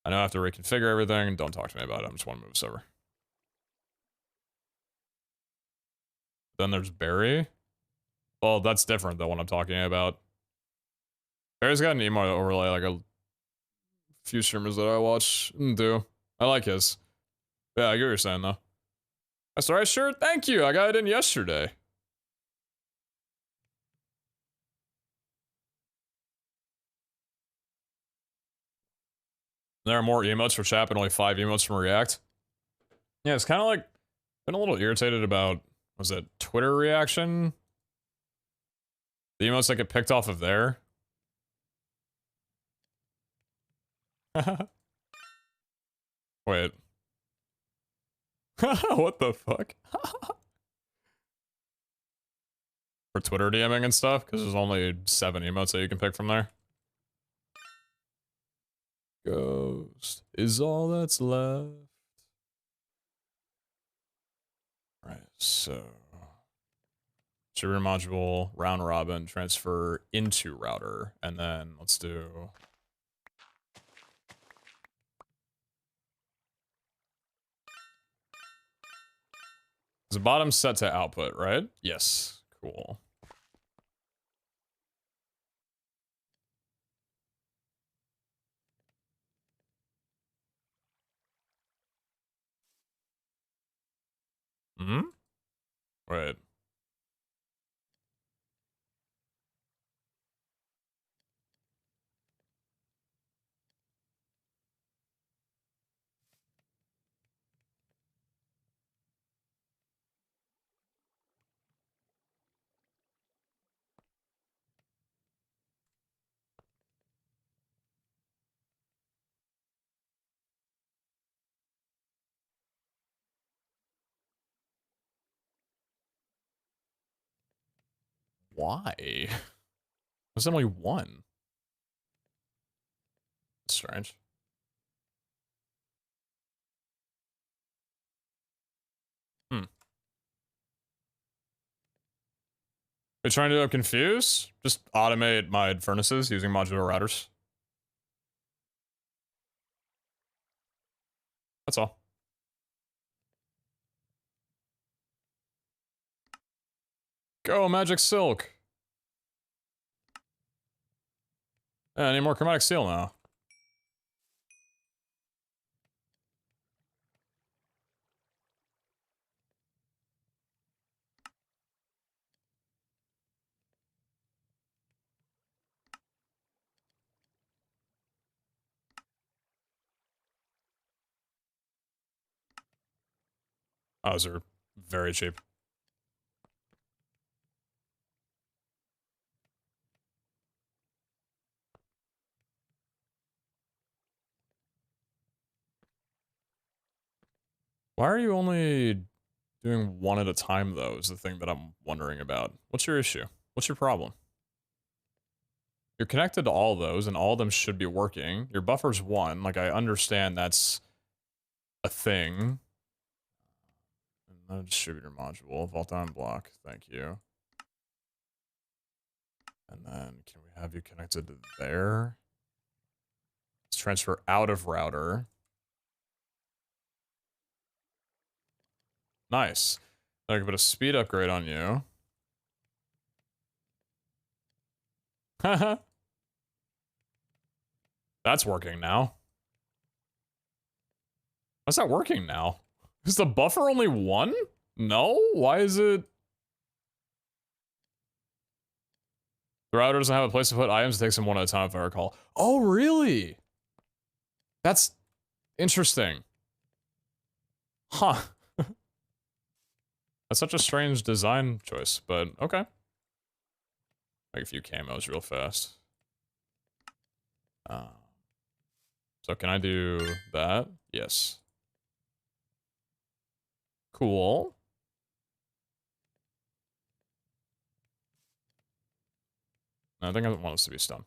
I know I have to reconfigure everything. Don't talk to me about it. I just want to move us over. Then there's Barry. Well, that's different than what I'm talking about. Barry's got an emo overlay like a few streamers that I watch do. I like his. Yeah, I get what you're saying, though. That's the right shirt? Thank you. I got it in yesterday. There are more emotes for chat, but only 5 emotes from React. Yeah, it's kind of like, been a little irritated about, was it Twitter reaction? The emotes that get picked off of there. Wait. What the fuck? For Twitter DMing and stuff, because there's only 7 emotes that you can pick from there. Ghost is all that's left. Right, so distributor module, round robin, transfer into router, and then let's do is the bottom set to output, right? Yes. Cool. Hmm? Wait. Why? There's only 1. That's strange. Hmm. Are you trying to confuse? Just automate my furnaces using modular routers. That's all. Go, Magic Silk! I need more chromatic steel now. Oh, those are very cheap. Why are you only doing 1 at a time, though, is the thing that I'm wondering about. What's your issue? What's your problem? You're connected to all those, and all of them should be working. Your buffer's 1. Like, I understand that's a thing. And the distributor module, vault on block. Thank you. And then can we have you connected to there? Let's transfer out of router. Nice. I can put a speed upgrade on you. Haha. That's working now. How's that working now? Is the buffer only 1? No? Why is it? The router doesn't have a place to put items. It takes them one at a time if I recall. Oh, really? That's interesting. Huh. That's such a strange design choice, but okay. Make a few camos real fast. So can I do that? Yes. Cool. I think I want this to be stun.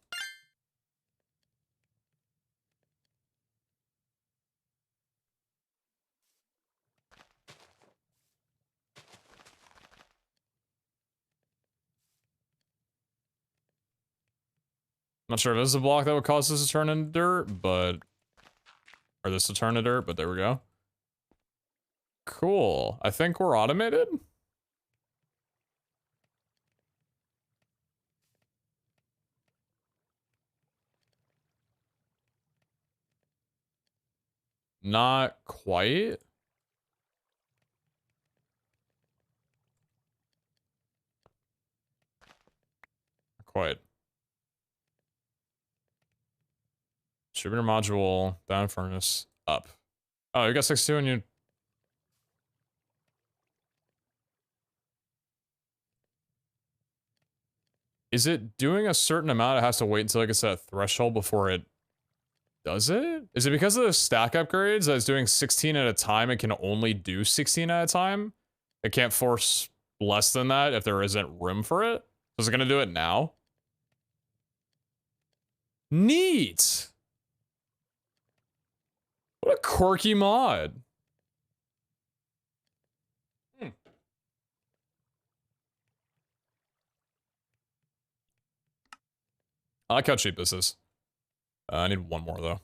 Not sure if this is a block that would cause this to turn into dirt, but... Or this to turn to dirt, but there we go. Cool. I think we're automated? Not quite. Not quite. Distributor module, down furnace, up. Oh, you got 62 and you... Is it doing a certain amount? It has to wait until it gets that threshold before it does it? Is it because of the stack upgrades that it's doing 16 at a time and can only do 16 at a time? It can't force less than that if there isn't room for it? So is it gonna do it now? Neat! What a quirky mod. I like how cheap this is. I need one more, though.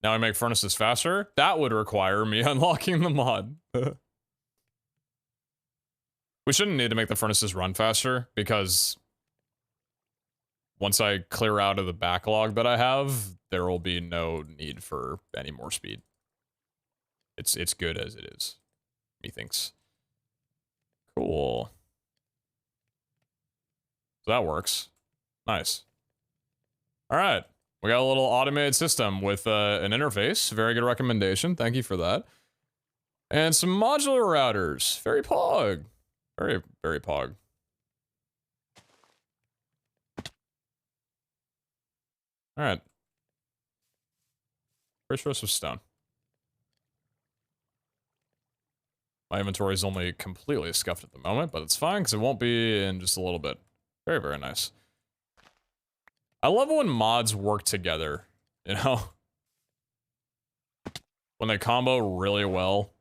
Now I make furnaces faster? That would require me unlocking the mod. We shouldn't need to make the furnaces run faster, because once I clear out of the backlog that I have, there will be no need for any more speed. It's good as it is, methinks. Cool. So that works. Nice. All right. We got a little automated system with an interface. Very good recommendation. Thank you for that. And some modular routers. Very pog. Very, very pog. All right. Pretty sure this was stone. My inventory is only completely scuffed at the moment, but it's fine because it won't be in just a little bit. Very, very nice. I love when mods work together, you know? When they combo really well.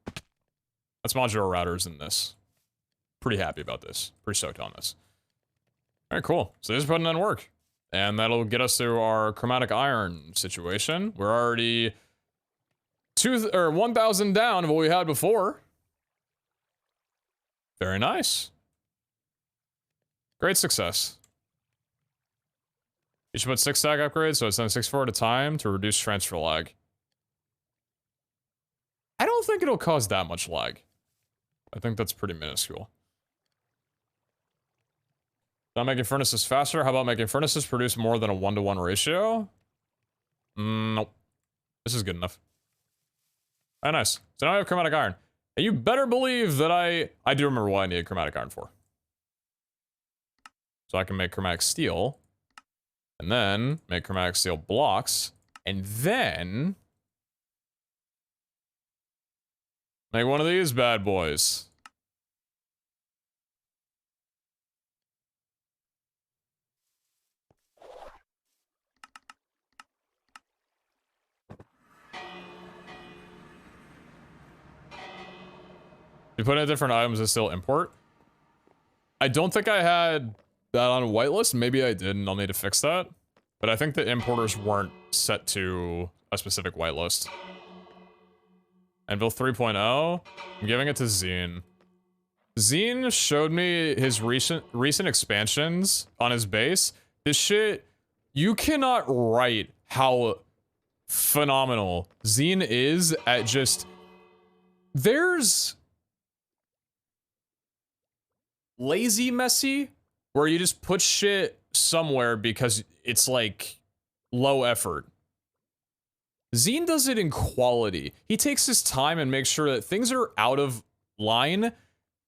That's modular routers in this. Pretty happy about this. Pretty stoked on this. Alright, cool. So this is putting in work. And that'll get us through our chromatic iron situation. We're already 1,000 down of what we had before. Very nice. Great success. You should put 6 stack upgrades, so it's done 6-4 at a time to reduce transfer lag. I don't think it'll cause that much lag. I think that's pretty minuscule. Not making furnaces faster? How about making furnaces produce more than a 1-to-1 ratio? Nope. This is good enough. Oh, nice. So now I have chromatic iron. And you better believe that I do remember what I needed chromatic iron for. So I can make chromatic steel. And then make chromatic steel blocks. And then make one of these bad boys. You put in different items and still import. I don't think I had that on whitelist. Maybe I did, and I'll need to fix that. But I think the importers weren't set to a specific whitelist. Anvil 3.0. I'm giving it to Zine. Zine showed me his recent expansions on his base. This shit, you cannot write how phenomenal Zine is at just... There's... lazy messy, where you just put shit somewhere because it's like low effort. Zine does it in quality. He takes his time and makes sure that things are out of line,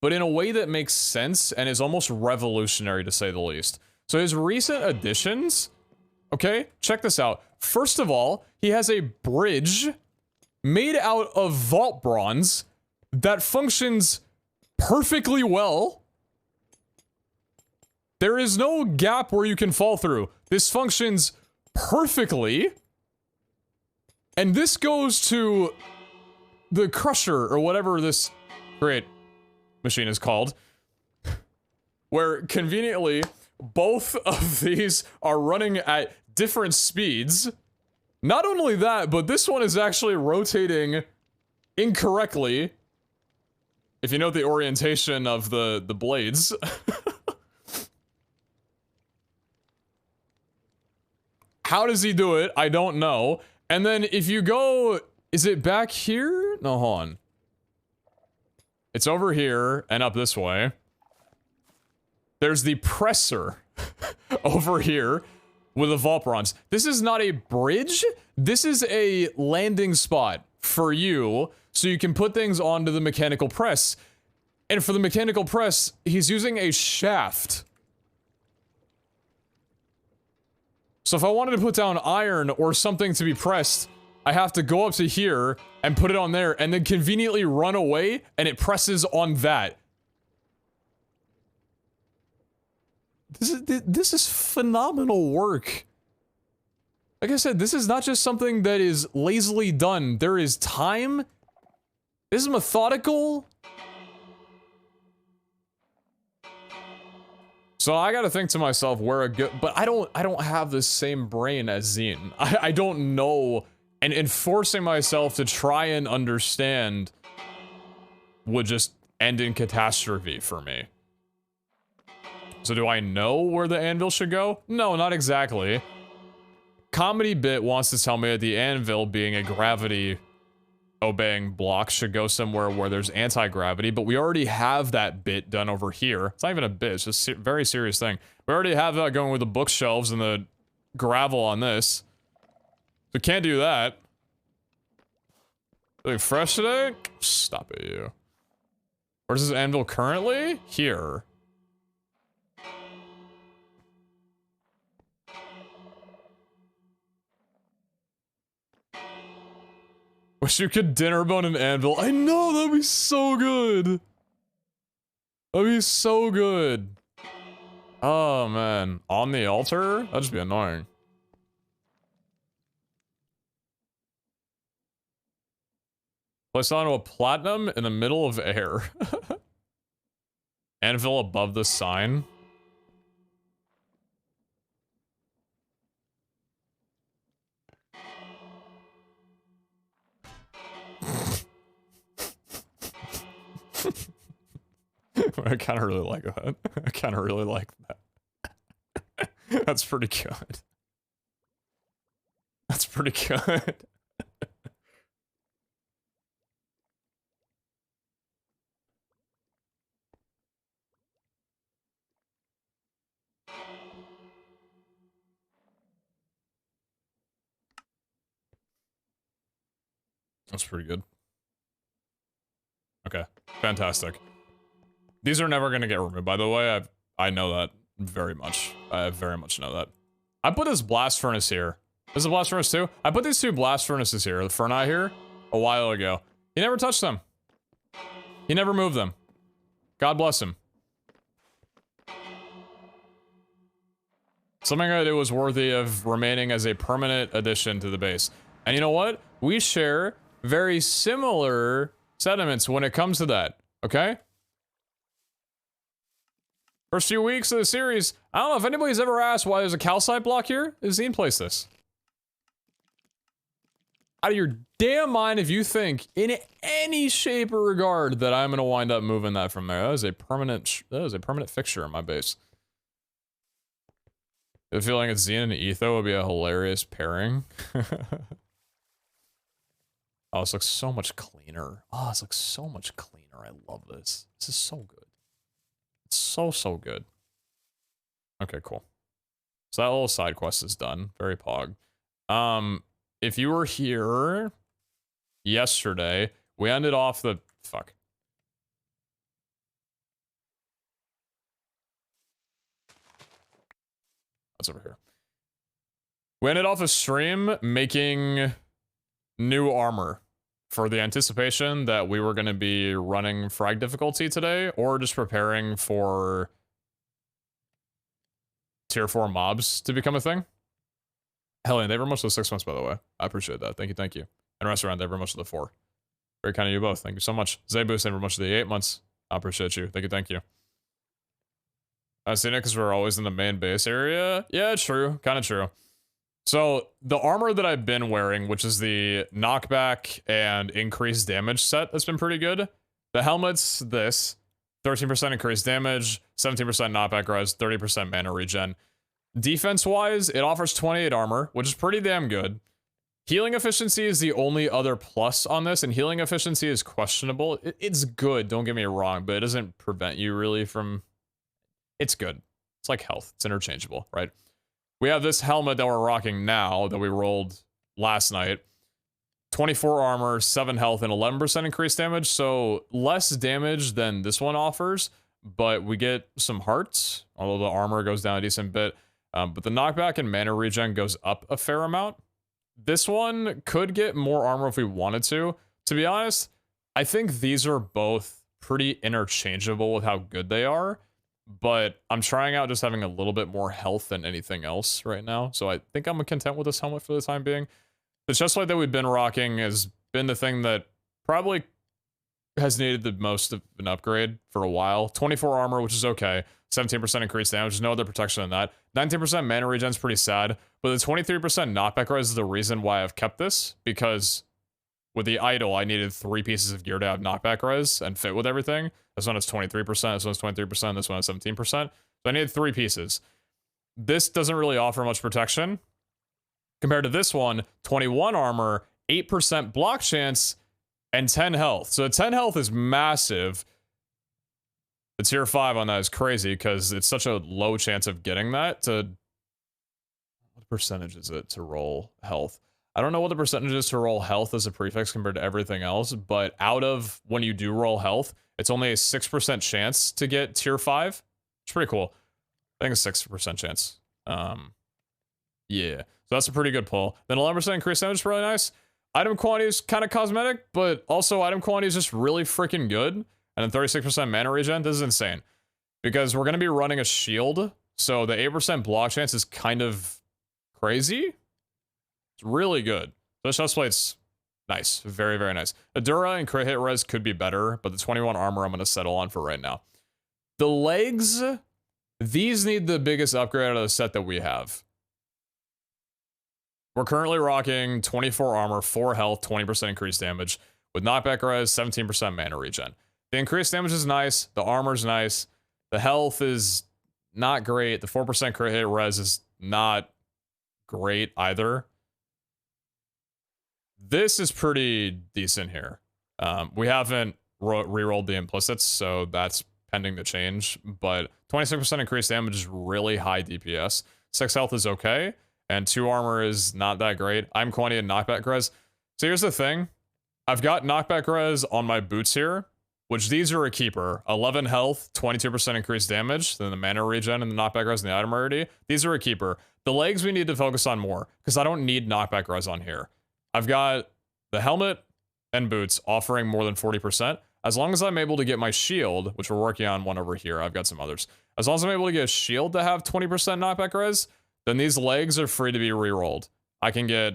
but in a way that makes sense and is almost revolutionary, to say the least. So his recent additions, okay, check this out. First of all, he has a bridge made out of vault bronze that functions perfectly well. There is no gap where you can fall through. This functions perfectly. And this goes to the crusher, or whatever this great machine is called, where conveniently both of these are running at different speeds. Not only that, but this one is actually rotating incorrectly, if you know the orientation of the blades. How does he do it? I don't know. And then if you go, is it back here? No, hold on. It's over here and up this way. There's the presser over here with the vault bronze. This is not a bridge. This is a landing spot for you, so you can put things onto the mechanical press. And for the mechanical press, he's using a shaft. So if I wanted to put down iron or something to be pressed, I have to go up to here and put it on there and then conveniently run away and it presses on that. This is phenomenal work. Like I said, this is not just something that is lazily done. There is time. This is methodical. So I gotta think to myself where a good, but I don't have the same brain as Zine. I don't know, and forcing myself to try and understand would just end in catastrophe for me. So do I know where the anvil should go? No, not exactly. Comedy Bit wants to tell me that the anvil, being a gravity obeying block, should go somewhere where there's anti-gravity, but we already have that bit done over here. It's not even a bit, it's just a very serious thing. We already have that going with the bookshelves and the gravel on this. We can't do that. Like fresh today? Stop it, you. Where's this anvil currently? Here. Wish you could dinner bone an anvil. I know, that'd be so good. That'd be so good. Oh man, on the altar? That'd just be annoying. Place onto a platinum in the middle of air. Anvil above the sign. I kind of really like that. I kind of really like that. That's pretty good. That's pretty good. That's pretty good. Okay, fantastic. These are never gonna get removed, by the way. I know that very much. I very much know that. I put this blast furnace here. This is a blast furnace too? I put these two blast furnaces here, the Ferni here, a while ago. He never touched them. He never moved them. God bless him. Something I did was worthy of remaining as a permanent addition to the base. And you know what? We share very similar sentiments when it comes to that. Okay? First few weeks of the series, I don't know if anybody's ever asked why there's a calcite block here. Zine place this. Out of your damn mind if you think in any shape or regard that I'm gonna wind up moving that from there. That is a permanent fixture in my base. I feel like it's Zine and Etho would be a hilarious pairing. Oh, this looks so much cleaner. Oh, this looks so much cleaner. I love this. This is so good. It's so, so good. Okay, cool. So that little side quest is done. Very pog. If you were here yesterday, we ended off the... Fuck. That's over here. We ended off a stream making new armor for the anticipation that we were going to be running frag difficulty today, or just preparing for tier 4 mobs to become a thing. Hellion, they very much the 6 months, by the way. I appreciate that. Thank you, thank you. And Restaurant, they very much the 4. Very kind of you both. Thank you so much. Zebu, they very much the 8 months. I appreciate you. Thank you, thank you. I've seen it because we're always in the main base area. Yeah, true. Kind of true. So, the armor that I've been wearing, which is the knockback and increased damage set, that's been pretty good. The helmet's this. 13% increased damage, 17% knockback res, 30% mana regen. Defense-wise, it offers 28 armor, which is pretty damn good. Healing efficiency is the only other plus on this, and healing efficiency is questionable. It's good, don't get me wrong, but it doesn't prevent you really from... It's good. It's like health. It's interchangeable, right? We have this helmet that we're rocking now that we rolled last night. 24 armor, 7 health, and 11% increased damage, so less damage than this one offers, but we get some hearts, although the armor goes down a decent bit. But the knockback and mana regen goes up a fair amount. This one could get more armor if we wanted to. To be honest, I think these are both pretty interchangeable with how good they are. But I'm trying out just having a little bit more health than anything else right now. So I think I'm content with this helmet for the time being. The chestplate that we've been rocking has been the thing that probably has needed the most of an upgrade for a while. 24 armor, which is okay. 17% increased damage. There's no other protection than that. 19% mana regen is pretty sad. But the 23% knockback res is the reason why I've kept this. Because with the idol, I needed 3 pieces of gear to have knockback res and fit with everything. This one is 23%, this one's 23%, this one is 17%. So I needed 3 pieces. This doesn't really offer much protection. Compared to this one, 21 armor, 8% block chance, and 10 health. So 10 health is massive. The tier 5 on that is crazy because it's such a low chance of getting that to... What percentage is it to roll health? I don't know what the percentage is to roll health as a prefix compared to everything else, but out of when you do roll health, it's only a 6% chance to get tier 5. It's pretty cool. I think it's 6% chance. Yeah. So that's a pretty good pull. Then 11% increased damage is really nice. Item quantity is kind of cosmetic, but also item quantity is just really freaking good. And then 36% mana regen. This is insane. Because we're going to be running a shield, so the 8% block chance is kind of crazy. It's really good. So this chestplate's nice. Very, very nice. Adura and crit hit res could be better, but the 21 armor I'm going to settle on for right now. The legs, these need the biggest upgrade out of the set that we have. We're currently rocking 24 armor, 4 health, 20% increased damage, with knockback res, 17% mana regen. The increased damage is nice, the armor's nice, the health is not great, the 4% crit hit res is not great either. This is pretty decent here. We haven't rerolled the implicits, so that's pending to change, but 26% increased damage is really high DPS. 6 health is okay, and 2 armor is not that great. I'm quantity and knockback res. So here's the thing. I've got knockback res on my boots here, which these are a keeper. 11 health, 22% increased damage, then the mana regen and the knockback res and the item rarity. These are a keeper. The legs we need to focus on more, because I don't need knockback res on here. I've got the helmet and boots offering more than 40%. As long as I'm able to get my shield, which we're working on one over here, I've got some others. As long as I'm able to get a shield to have 20% knockback res, then these legs are free to be rerolled. I can get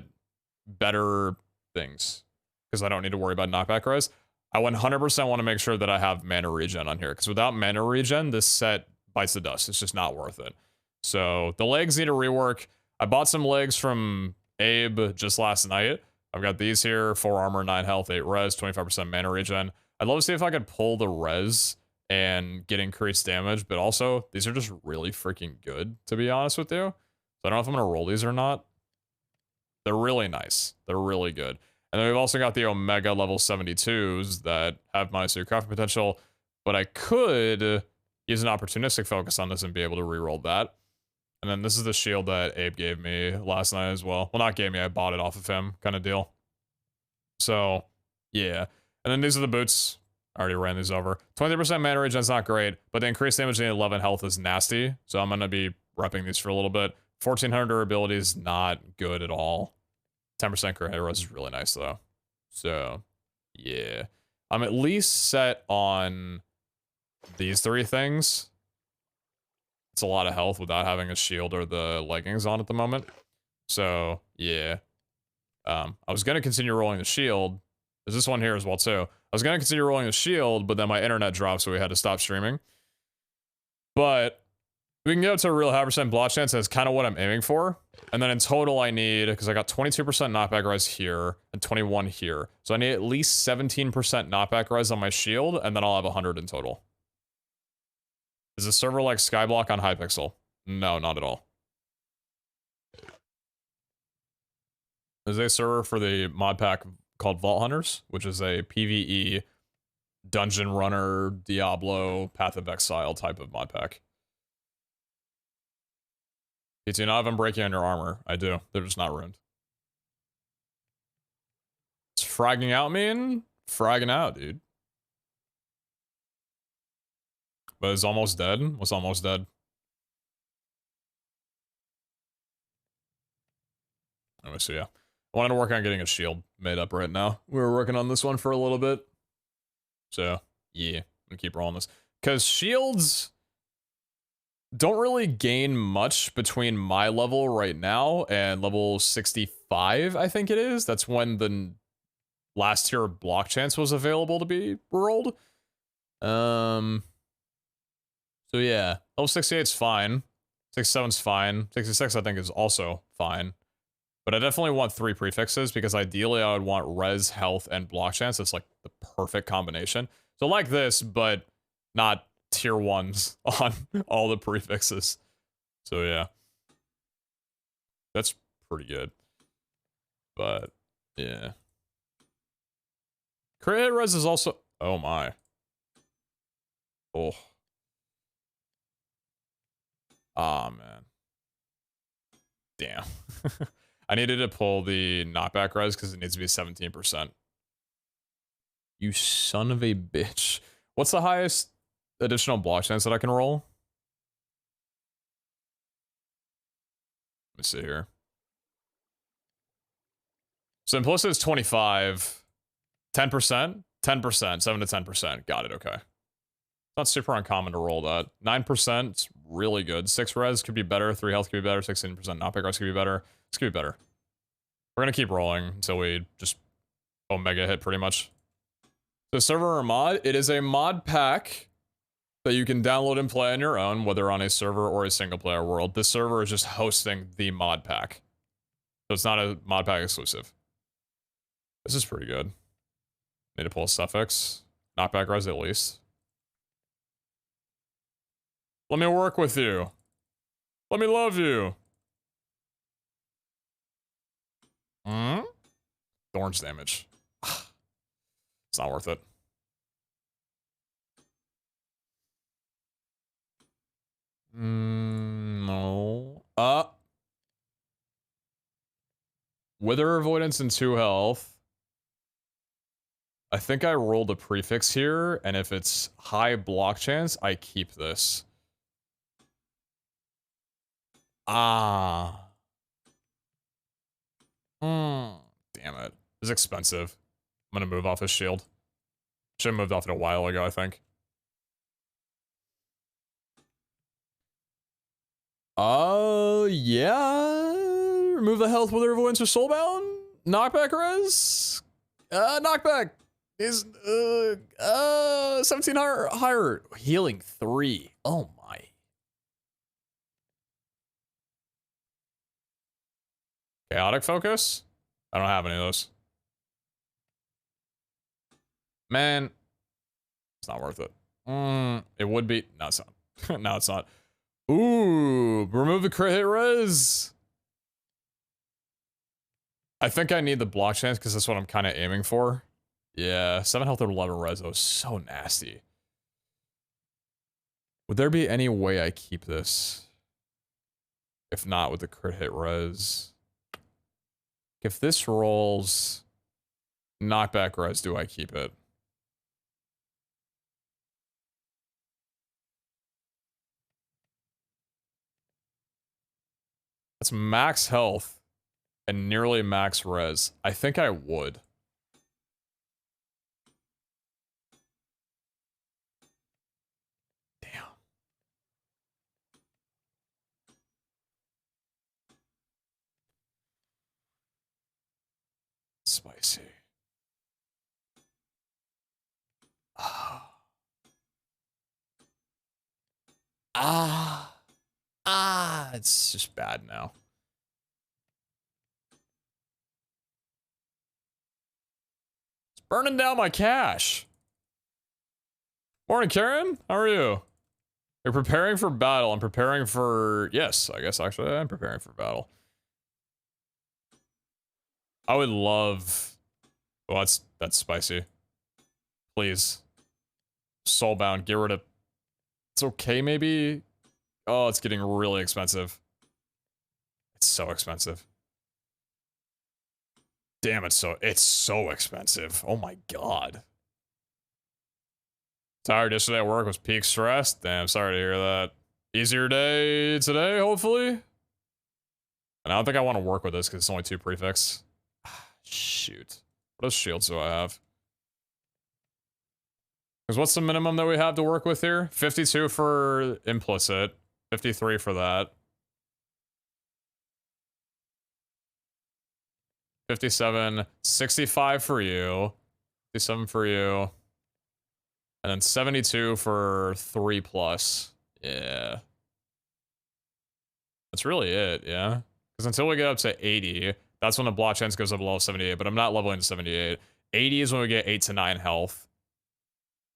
better things because I don't need to worry about knockback res. I 100% want to make sure that I have mana regen on here, because without mana regen, this set bites the dust. It's just not worth it. So the legs need a rework. I bought some legs from Abe just last night. I've got these here, 4 armor, 9 health, 8 res, 25% mana regen. I'd love to see if I could pull the res and get increased damage, but also, these are just really freaking good, to be honest with you. So I don't know if I'm going to roll these or not. They're really nice. They're really good. And then we've also got the Omega level 72s that have minus 2 crafting potential, but I could use an opportunistic focus on this and be able to reroll that. And then this is the shield that Abe gave me last night as well. Well, not gave me, I bought it off of him, kind of deal. So, yeah. And then these are the boots. I already ran these over. 20% mana regen is not great, but the increased damage and 11 health is nasty. So I'm going to be repping these for a little bit. 1400 durability is not good at all. 10% crit hit res is really nice though. So, yeah. I'm at least set on these 3 things. It's a lot of health without having a shield or the leggings on at the moment. So, yeah. I was going to continue rolling the shield. There's this one here as well too. I was going to continue rolling the shield, but then my internet dropped, so we had to stop streaming. But we can go to a real high percent block chance. That's kind of what I'm aiming for. And then in total, I need, because I got 22% knockback res here and 21 here. So I need at least 17% knockback res on my shield, and then I'll have 100 in total. Is the server like Skyblock on Hypixel? No, not at all. There's a server for the mod pack called Vault Hunters, which is a PvE dungeon runner, Diablo, Path of Exile type of mod pack. You do not have them breaking on your armor. I do. They're just not ruined. It's fragging out mean? Fragging out, dude. But it's almost dead? What's almost dead? Let me see, yeah. I wanted to work on getting a shield made up right now. We were working on this one for a little bit. So, yeah. I'm gonna keep rolling this. Because shields don't really gain much between my level right now and level 65, I think it is. That's when the last tier of block chance was available to be rolled. So yeah, level 68 is fine. 67 is fine. 66 I think is also fine. But I definitely want 3 prefixes because ideally I would want res, health, and block chance. That's like the perfect combination. So like this, but not tier 1s on all the prefixes. So yeah. That's pretty good. But yeah. Crit hit res is also, oh my. Oh. Ah, man. Damn. I needed to pull the knockback res because it needs to be 17%. You son of a bitch. What's the highest additional block chance that I can roll? Let me see here. So implicit is 25. 10%? 10%. 7 to 10%. Got it, okay. Not super uncommon to roll that. 9%, it's really good. 6 res could be better. 3 health could be better. 16% knockback res could be better. This could be better. We're gonna keep rolling until we just Omega hit pretty much. The server or mod, it is a mod pack that you can download and play on your own, whether on a server or a single player world. This server is just hosting the mod pack. So it's not a mod pack exclusive. This is pretty good. Need to pull a suffix. Knockback res at least. Let me work with you. Let me love you. Thorns damage. It's not worth it. No. Wither avoidance and 2 health. I think I rolled a prefix here, and if it's high block chance, I keep this. Ah. Damn it. It's expensive. I'm gonna move off his shield. Should have moved off it a while ago, I think. Yeah. Remove the health, wither avoidance, or soulbound. Knockback res. Knockback. is 17 higher. Healing 3. Oh my. Chaotic focus? I don't have any of those. Man, it's not worth it. It would be. No, it's not. No, it's not. Ooh, remove the crit hit res. I think I need the block chance because that's what I'm kind of aiming for. Yeah, 7 health or 11 res, though, is so nasty. Would there be any way I keep this? If not with the crit hit res. If this rolls knockback res, do I keep it? That's max health and nearly max res. I think I would. Damn. Spicy. Ah. It's just bad now. It's burning down my cash. Morning, Karen. How are you? You're preparing for battle. I'm preparing for... Yes, I guess actually I'm preparing for battle. I would love... Oh, that's spicy. Please. Soulbound, get rid of... It's okay, maybe? Oh, it's getting really expensive. It's so expensive. Damn, it's so expensive. Oh my god. Tired yesterday at work, was peak stressed. Damn, sorry to hear that. Easier day today, hopefully? And I don't think I want to work with this because it's only 2 prefix. Shoot. What other shields do I have? Because what's the minimum that we have to work with here? 52 for implicit. 53 for that. 57. 65 for you. 57 for you. And then 72 for 3 plus. Yeah. That's really it, yeah? Because until we get up to 80, that's when the block chance goes up below 78, but I'm not leveling to 78. 80 is when we get 8 to 9 health.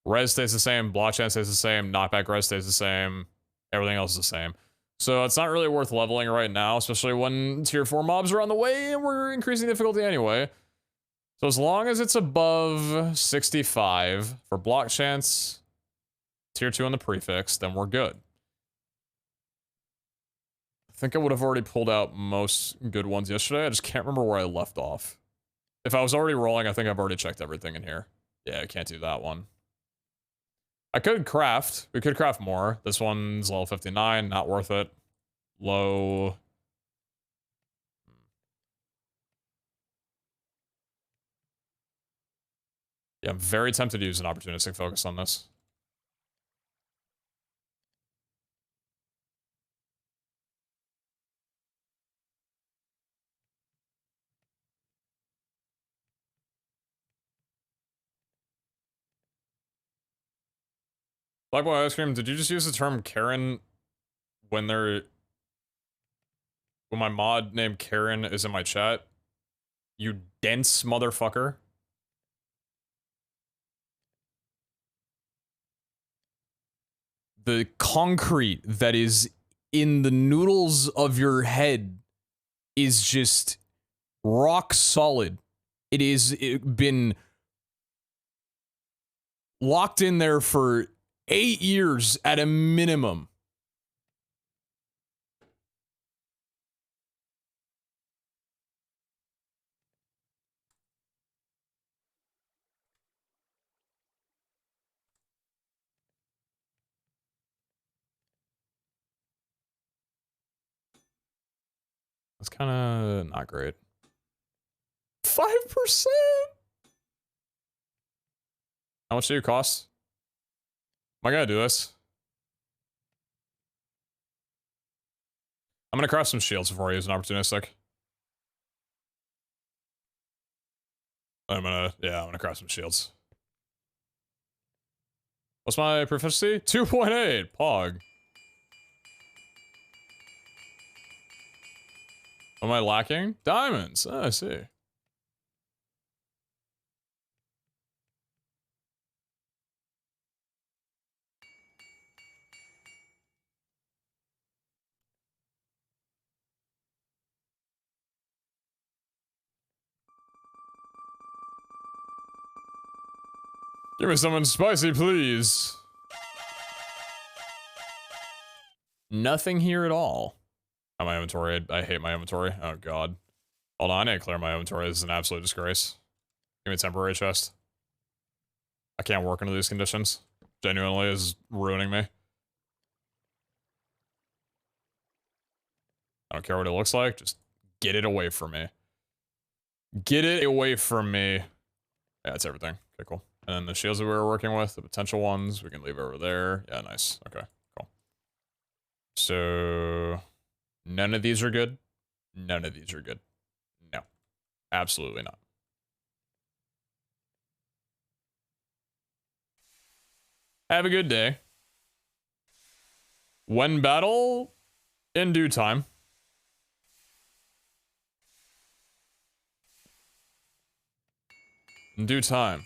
Res stays the same, block chance stays the same, knockback res stays the same, everything else is the same. So it's not really worth leveling right now, especially when tier 4 mobs are on the way and we're increasing difficulty anyway. So as long as it's above 65 for block chance, tier 2 on the prefix, then we're good. I think I would have already pulled out most good ones yesterday. I just can't remember where I left off. If I was already rolling, I think I've already checked everything in here. Yeah, I can't do that one. I could craft. We could craft more. This one's level 59, not worth it. Low. Yeah, I'm very tempted to use an opportunistic focus on this. Black Boy Ice Cream, did you just use the term Karen when my mod named Karen is in my chat? You dense motherfucker. The concrete that is in the noodles of your head is just rock solid. It is been locked in there for 8 years at a minimum. That's kind of not great. 5%? How much do you cost? Am I gonna do this? I'm gonna craft some shields before I use an opportunistic. I'm gonna craft some shields. What's my proficiency? 2.8. Pog. What am I lacking? Diamonds. Oh, I see. Give me something spicy, please. Nothing here at all. Oh, my inventory. I hate my inventory. Oh, God. Hold on, I need to clear my inventory. This is an absolute disgrace. Give me a temporary chest. I can't work under these conditions. Genuinely is ruining me. I don't care what it looks like. Just get it away from me. Get it away from me. Yeah, that's everything. Okay, cool. And then the shields that we were working with, the potential ones, we can leave over there. Yeah, nice. Okay, cool. So, none of these are good. None of these are good. No. Absolutely not. Have a good day. When battle, in due time. In due time.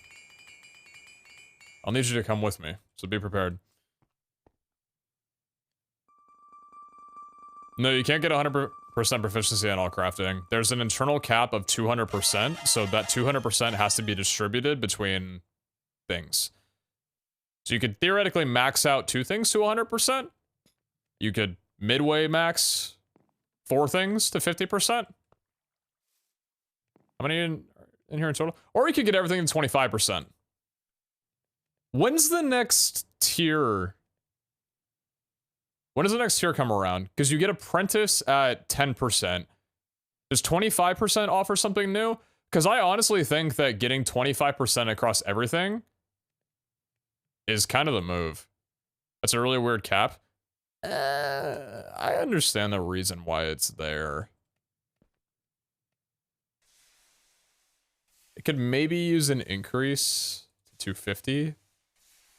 I'll need you to come with me, so be prepared. No, you can't get 100% proficiency on all crafting. There's an internal cap of 200%, so that 200% has to be distributed between things. So you could theoretically max out 2 things to 100%. You could midway max 4 things to 50%. How many in here in total? Or you could get everything to 25%. When's the next tier? When does the next tier come around? Because you get apprentice at 10%. Does 25% offer something new? Because I honestly think that getting 25% across everything is kind of the move. That's a really weird cap. I understand the reason why it's there. It could maybe use an increase to 250,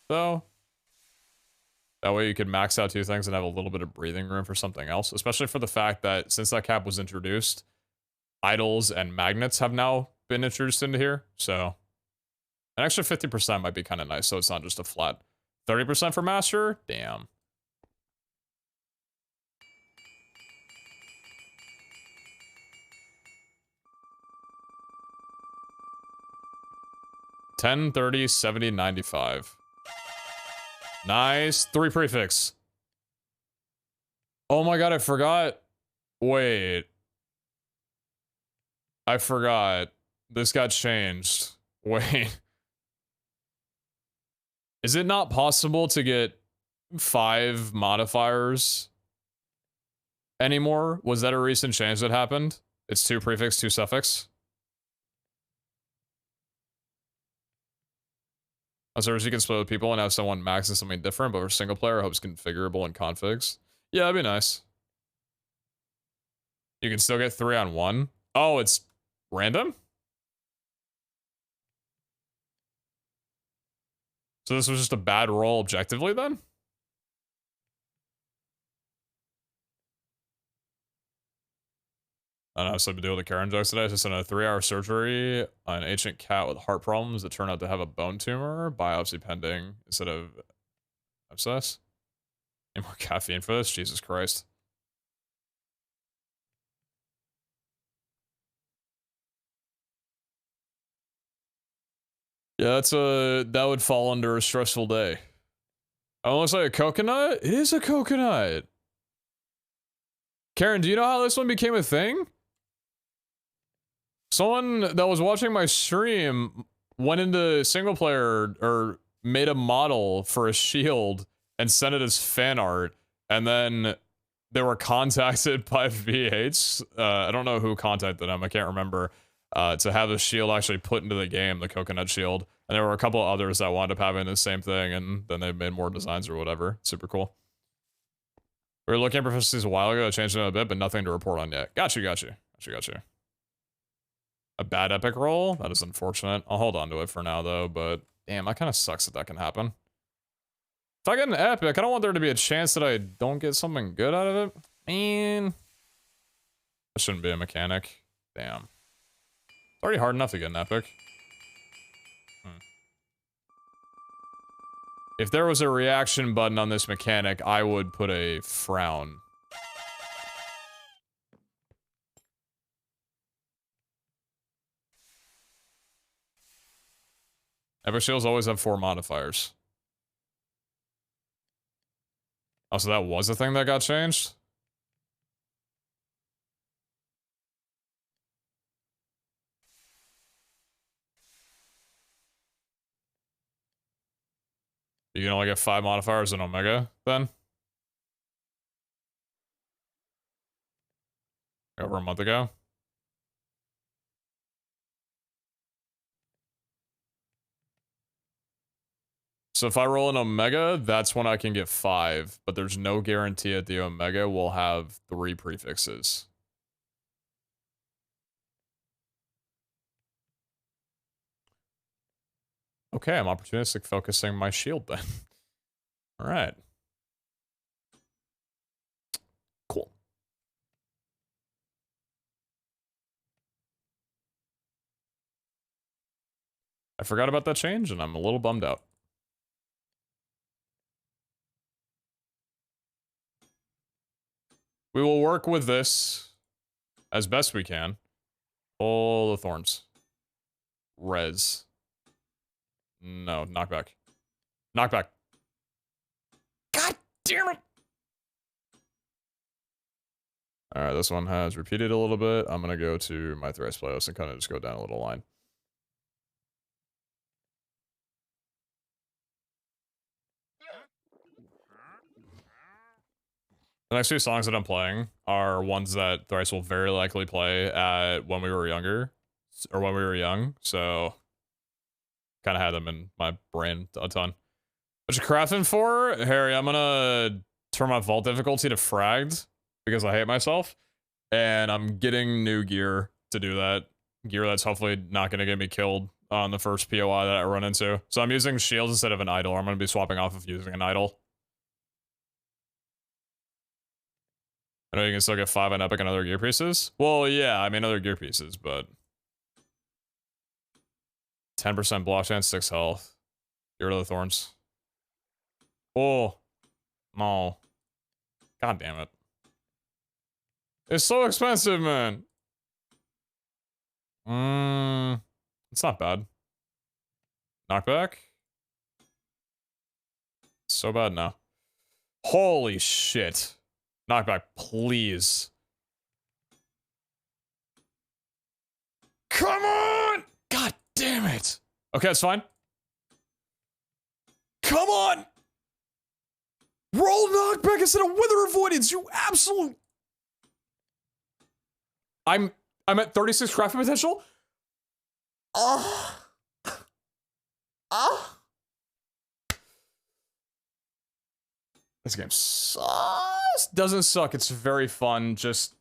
though. That way you could max out 2 things and have a little bit of breathing room for something else, especially for the fact that since that cap was introduced, idols and magnets have now been introduced into here, so an extra 50% might be kind of nice, so it's not just a flat 30% for master. Damn. $10, $30, $70, $95. Nice. 3 prefix. Oh my god, I forgot. Wait. I forgot. This got changed. Wait. Is it not possible to get 5 modifiers anymore? Was that a recent change that happened? It's 2 prefix, 2 suffix. On servers, you can split with people and have someone max in something different, but for single player, I hope it's configurable in configs. Yeah, that'd be nice. You can still get 3 on 1. Oh, it's random? So this was just a bad roll objectively then? I don't know, something to do with the Karen jokes today. I just did a 3-hour surgery on an ancient cat with heart problems that turned out to have a bone tumor. Biopsy pending instead of abscess. Any more caffeine for this? Jesus Christ. Yeah, that would fall under a stressful day. Oh, it looks like a coconut? It is a coconut. Karen, do you know how this one became a thing? Someone that was watching my stream went into single player or made a model for a shield and sent it as fan art, and then they were contacted by VH. I don't know who contacted them. I can't remember. To have the shield actually put into the game, the coconut shield, and there were a couple of others that wound up having the same thing, and then they made more designs or whatever. Super cool. We were looking at proficiencies a while ago. I changed them a bit, but nothing to report on yet. Got you. A bad epic roll? That is unfortunate. I'll hold on to it for now, though, but damn, that kind of sucks that that can happen. If I get an epic, I don't want there to be a chance that I don't get something good out of it. Man. That shouldn't be a mechanic. Damn. It's already hard enough to get an epic. If there was a reaction button on this mechanic, I would put a frown. Epic shields always have 4 modifiers. Oh, so that was a thing that got changed? You can only get 5 modifiers in Omega, then? Over a month ago? So if I roll an Omega, that's when I can get 5, but there's no guarantee that the Omega will have 3 prefixes. Okay, I'm opportunistic focusing my shield then. Alright. Cool. I forgot about that change, and I'm a little bummed out. We will work with this as best we can. All the thorns. Res. No, knockback. Knockback. God damn it! Alright, this one has repeated a little bit. I'm gonna go to my thrice playlist and kind of just go down a little line. The next few songs that I'm playing are ones that Thrice will very likely play at when we were younger, or when we were young, so kind of had them in my brain a ton. What you crafting for? Harry, I'm gonna turn my vault difficulty to fragged, because I hate myself, and I'm getting new gear to do that. Gear that's hopefully not gonna get me killed on the first POI that I run into. So I'm using shields instead of an idol. I'm gonna be swapping off of using an idol. I know you can still get 5 on epic and other gear pieces. Well, yeah, I mean other gear pieces, but 10% block chance, 6 health. Get rid of the thorns. Oh, no. God damn it. It's so expensive, man. It's not bad. Knockback? So bad now. Holy shit. Knockback, please. Come on! God damn it. Okay, that's fine. Come on! Roll knockback instead of wither avoidance, you absolute... I'm at 36 crafting potential? This game sucks. Doesn't suck, it's very fun, just...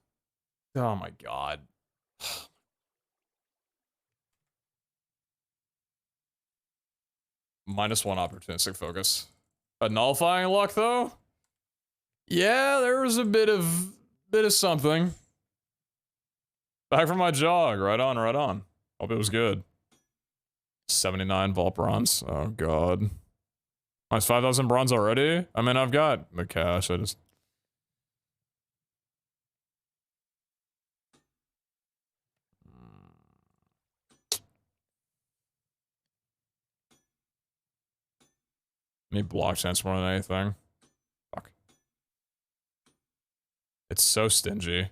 Oh my god. -1 opportunistic focus. A nullifying luck, though? Yeah, there was a bit of something. Back from my jog. Right on, right on. Hope it was good. 79 vault bronze. Oh god. Nice, 5,000 bronze already? I mean, I've got the cash, I just... Need block chance more than anything. Fuck. It's so stingy.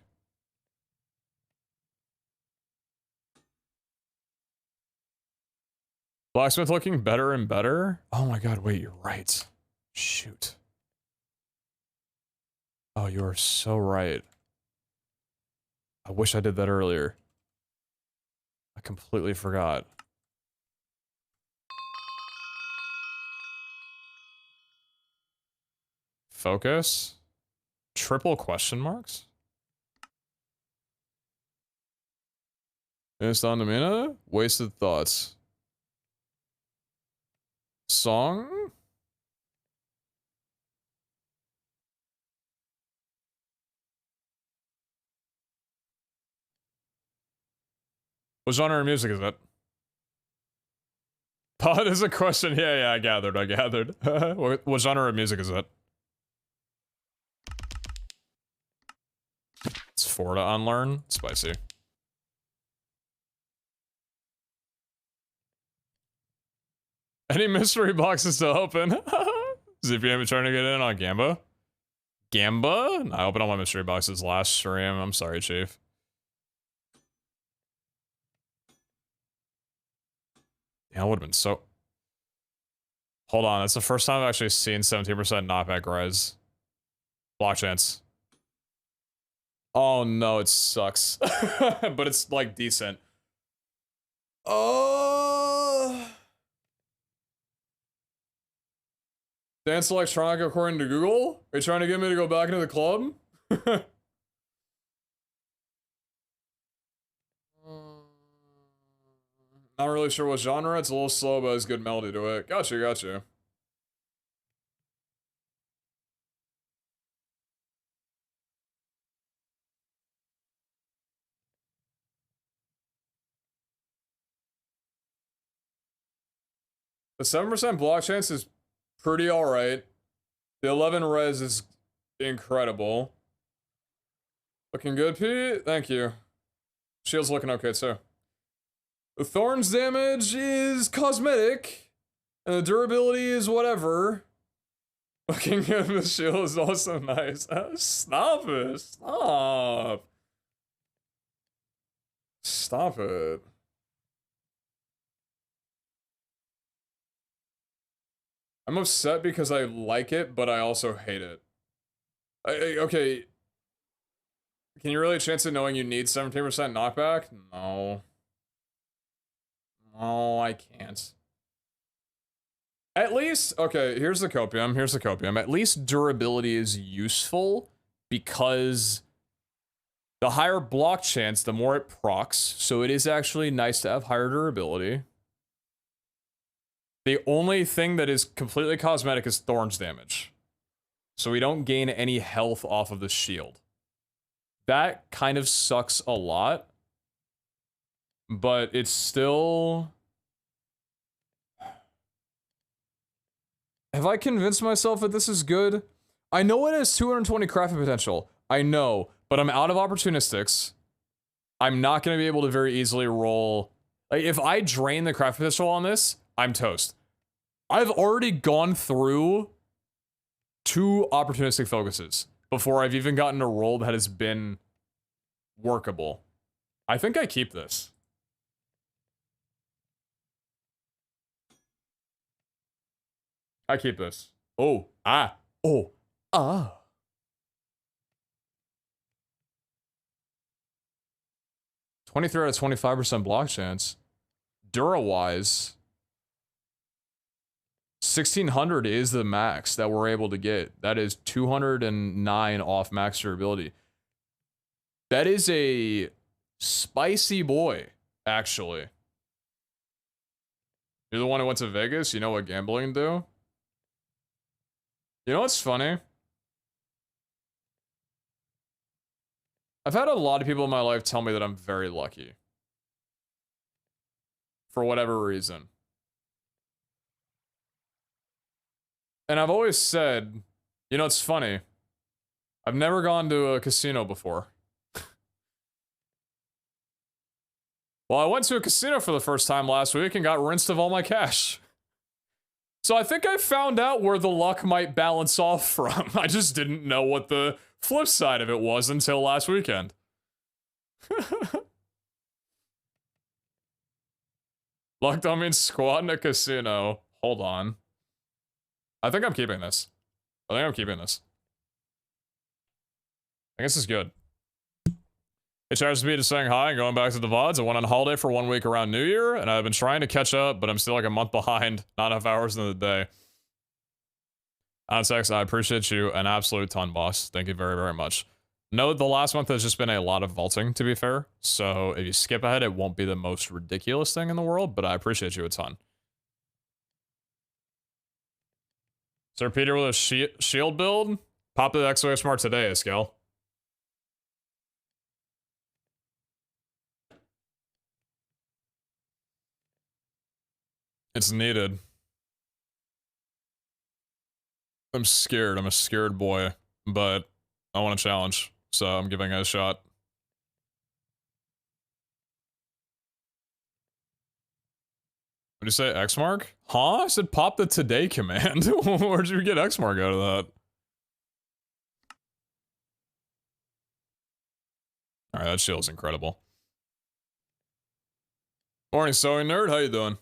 Blacksmith looking better and better? Oh my god, wait, you're right. Shoot. Oh, you are so right. I wish I did that earlier. I completely forgot. Focus? Triple question marks? Stamina? Wasted thoughts. Song? What genre of music is it? Pod is a question. Yeah, I gathered. What genre of music is it? It's 4 to unlearn. Spicy. Any mystery boxes to open? ZPM trying to get in on Gamba? Gamba? I opened all my mystery boxes last stream. I'm sorry, Chief. Yeah, that would have been so... Hold on, that's the first time I've actually seen 17% knockback res. Block chance. Oh no, it sucks. But it's like decent. Oh... Dance electronic according to Google? Are you trying to get me to go back into the club? Not really sure what genre. It's a little slow, but it's good melody to it. Gotcha. The 7% block chance is pretty alright. The 11 res is incredible. Looking good, Pete? Thank you. Shield's looking okay, too. The Thorns damage is cosmetic, and the durability is whatever. Looking good, the shield is also nice. Stop it. Stop it. I'm upset because I like it, but I also hate it. Okay. Can you really chance it knowing you need 17% knockback? No. No, I can't. At least, okay, here's the copium. At least durability is useful because the higher block chance, the more it procs. So it is actually nice to have higher durability. The only thing that is completely cosmetic is Thorns damage. So we don't gain any health off of the shield. That kind of sucks a lot. But it's still... Have I convinced myself that this is good? I know it has 220 crafting potential. I know, but I'm out of opportunistics. I'm not going to be able to very easily roll... Like, if I drain the crafting potential on this, I'm toast. I've already gone through 2 opportunistic focuses before I've even gotten a roll that has been workable. I think I keep this. I keep this. 23 out of 25% block chance. Dura-wise, 1600 is the max that we're able to get. That is 209 off max durability. That is a spicy boy, actually. You're the one who went to Vegas? You know what gambling do? You know what's funny? I've had a lot of people in my life tell me that I'm very lucky. For whatever reason. And I've always said, you know, it's funny. I've never gone to a casino before. Well, I went to a casino for the first time last week and got rinsed of all my cash. So I think I found out where the luck might balance off from. I just didn't know what the flip side of it was until last weekend. Luck don't mean squat in a casino. Hold on. I think I'm keeping this. I think this is good. It charges me to saying hi and going back to the VODs. I went on holiday for 1 week around New Year, and I've been trying to catch up, but I'm still like a month behind. Not enough hours in the day. Onsex, I appreciate you an absolute ton, boss. Thank you very, very much. No, the last month has just been a lot of vaulting, to be fair. So if you skip ahead, it won't be the most ridiculous thing in the world, but I appreciate you a ton. Sir Peter with a shield build? Pop the XOA Smart today, Escal. It's needed. I'm scared. I'm a scared boy, but I want a challenge, so I'm giving it a shot. What did you say, X mark? Huh? I said pop the today command. Where'd you get X mark out of that? Alright, that shield's incredible. Morning, Sewing Nerd. How you doing?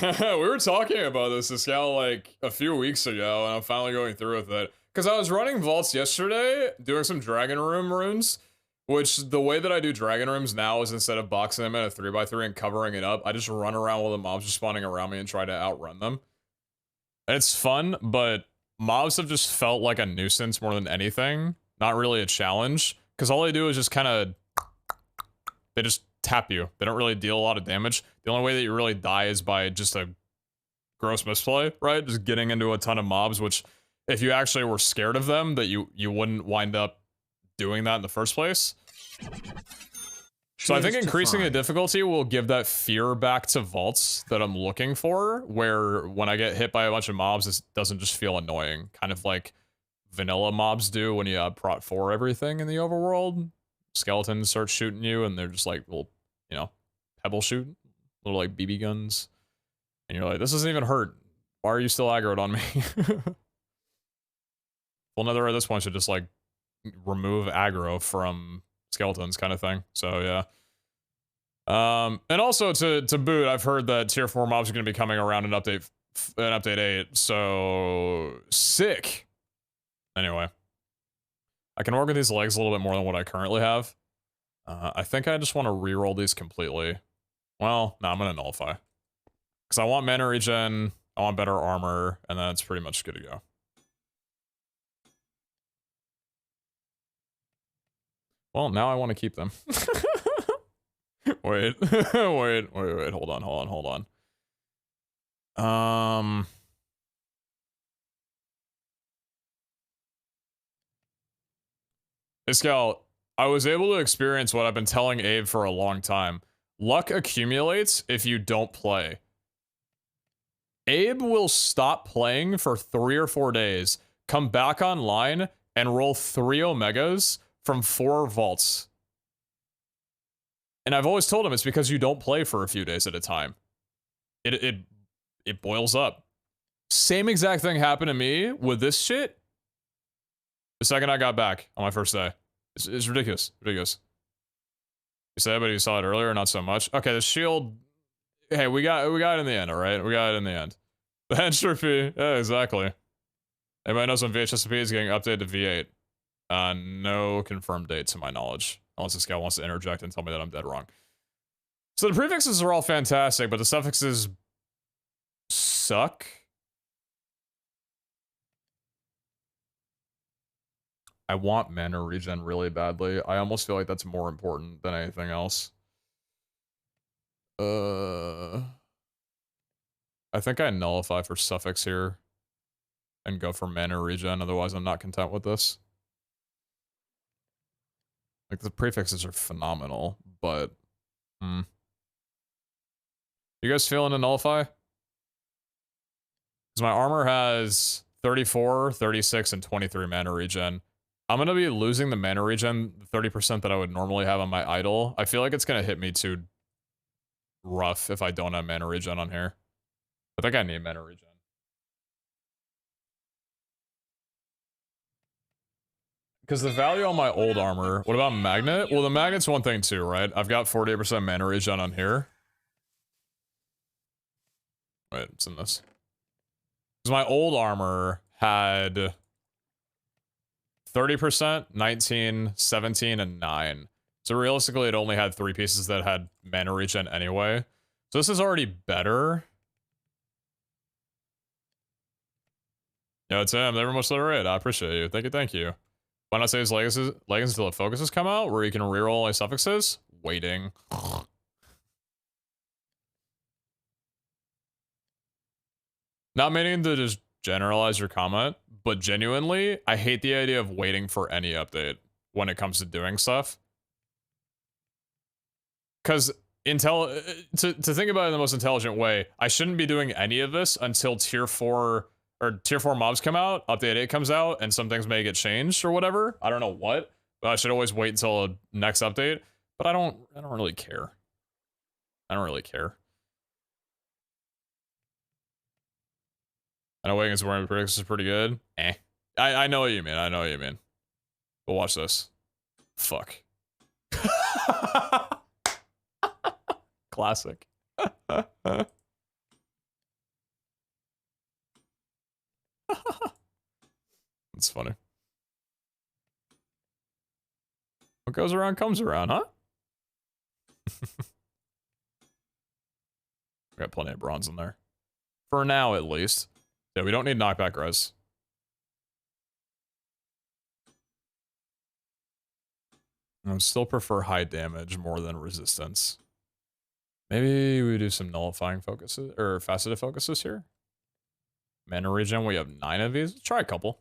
We were talking about this gal like a few weeks ago, and I'm finally going through with it. Because I was running vaults yesterday, doing some Dragon Room runes, which the way that I do Dragon Rooms now is instead of boxing them in a 3x3 and covering it up, I just run around while the mobs are spawning around me and try to outrun them. And it's fun, but mobs have just felt like a nuisance more than anything. Not really a challenge. Because all they do is just kind of... They just tap you. They don't really deal a lot of damage. The only way that you really die is by just a gross misplay, right? Just getting into a ton of mobs, which if you actually were scared of them, that you wouldn't wind up doing that in the first place. So I think increasing the difficulty will give that fear back to vaults that I'm looking for, where when I get hit by a bunch of mobs, it doesn't just feel annoying. Kind of like vanilla mobs do when you prot 4 everything in the overworld. Skeletons start shooting you, and they're just like little, you know, pebble shoot, little like BB guns. And you're like, this doesn't even hurt. Why are you still aggroed on me? Well, Nether at this point should just like remove aggro from skeletons kind of thing. So yeah. And also to boot, I've heard that tier 4 mobs are going to be coming around in update 8. So sick. Anyway, I can work with these legs a little bit more than what I currently have. I think I just want to reroll these completely. Well, no, I'm going to nullify. Because I want mana regen, I want better armor, and then it's pretty much good to go. Well, now I want to keep them. Wait, wait, hold on. Iscal, I was able to experience what I've been telling Abe for a long time. Luck accumulates if you don't play. Abe will stop playing for 3 or 4 days, come back online, and roll 3 Omegas from 4 vaults. And I've always told him it's because you don't play for a few days at a time. It boils up. Same exact thing happened to me with this shit the second I got back on my first day. It's ridiculous. Ridiculous. You said, but you saw it earlier, not so much. Okay, the shield. Hey, we got it in the end, alright? We got it in the end. The entropy. Yeah, exactly. Anybody knows when VHSP is getting updated to V8? No confirmed date to my knowledge. Unless this guy wants to interject and tell me that I'm dead wrong. So the prefixes are all fantastic, but the suffixes suck. I want mana regen really badly. I almost feel like that's more important than anything else. I think I nullify for suffix here and go for mana regen, otherwise I'm not content with this. Like, the prefixes are phenomenal, but... You guys feeling to nullify? Because my armor has 34, 36, and 23 mana regen. I'm going to be losing the mana regen, 30% that I would normally have on my idol. I feel like it's going to hit me too rough if I don't have mana regen on here. I think I need mana regen. Because the value on my old armor... What about magnet? Well, the magnet's one thing too, right? I've got 48% mana regen on here. Wait, it's in this. Because my old armor had 30%, 19, 17, and 9. So realistically, it only had 3 pieces that had mana regen anyway. So this is already better. Yo, Tim, never much the right. I appreciate you. Thank you. Why not say his legacies until the focuses come out, where you can reroll all his suffixes? Waiting. Not meaning to just generalize your comment, but genuinely, I hate the idea of waiting for any update when it comes to doing stuff. Because to think about it in the most intelligent way, I shouldn't be doing any of this until tier 4 or tier 4 mobs come out, update 8 comes out, and some things may get changed or whatever. I don't know what, but I should always wait until the next update. But I don't really care. I don't really care. I know Wiggins wearing predictions is pretty good. Eh. I know what you mean. I know what you mean. But watch this. Fuck. Classic. That's funny. What goes around comes around, huh? We got plenty of bronze in there. For now, at least. Yeah, we don't need knockback res. I would still prefer high damage more than resistance. Maybe we do some nullifying focuses, or faceted focuses here. Mana regen, we have 9 of these. Let's try a couple.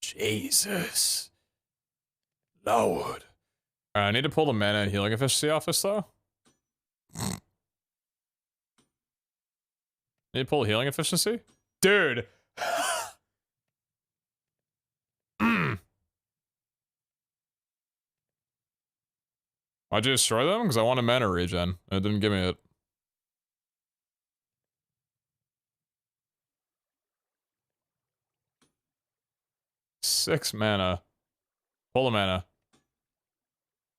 Jesus. Lord. I need to pull the mana and healing efficiency off this, though. Need to pull healing efficiency? Dude! Why'd you destroy them? Because I want a mana regen. And it didn't give me it. Six mana. Pull the mana.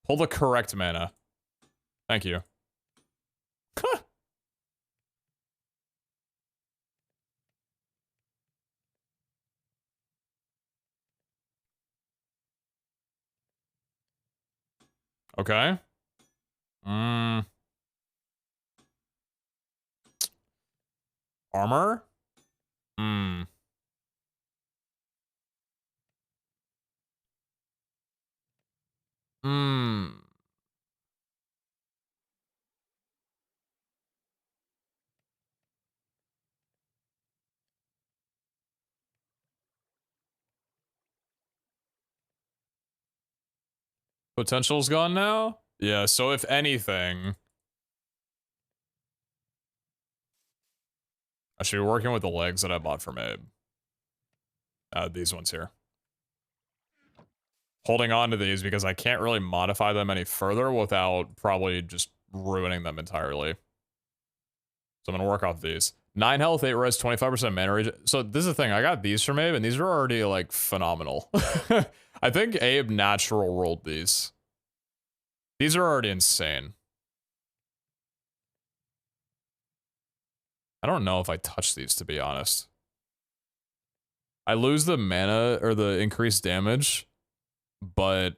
Pull the correct mana. Thank you. Okay. Armor? Potential's gone now? Yeah, so if anything, I should be working with the legs that I bought from Abe. These ones here. Holding on to these because I can't really modify them any further without probably just ruining them entirely. So I'm gonna work off these. 9 health, 8 res, 25% mana regen. So this is the thing, I got these from Abe and these are already like phenomenal. I think Abe natural rolled these. These are already insane. I don't know if I touch these, to be honest. I lose the mana or the increased damage, but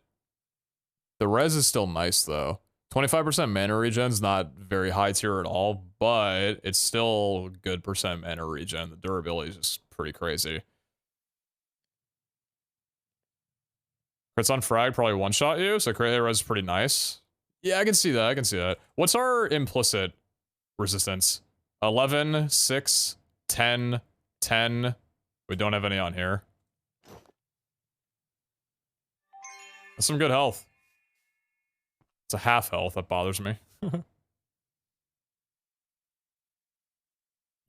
the res is still nice though. 25% mana regen's not very high tier at all, but it's still good percent mana regen. The durability is just pretty crazy. Crits on frag probably one-shot you, so crit res is pretty nice. Yeah, I can see that, I can see that. What's our implicit resistance? 11, 6, 10, 10. We don't have any on here. That's some good health. It's a half health, that bothers me.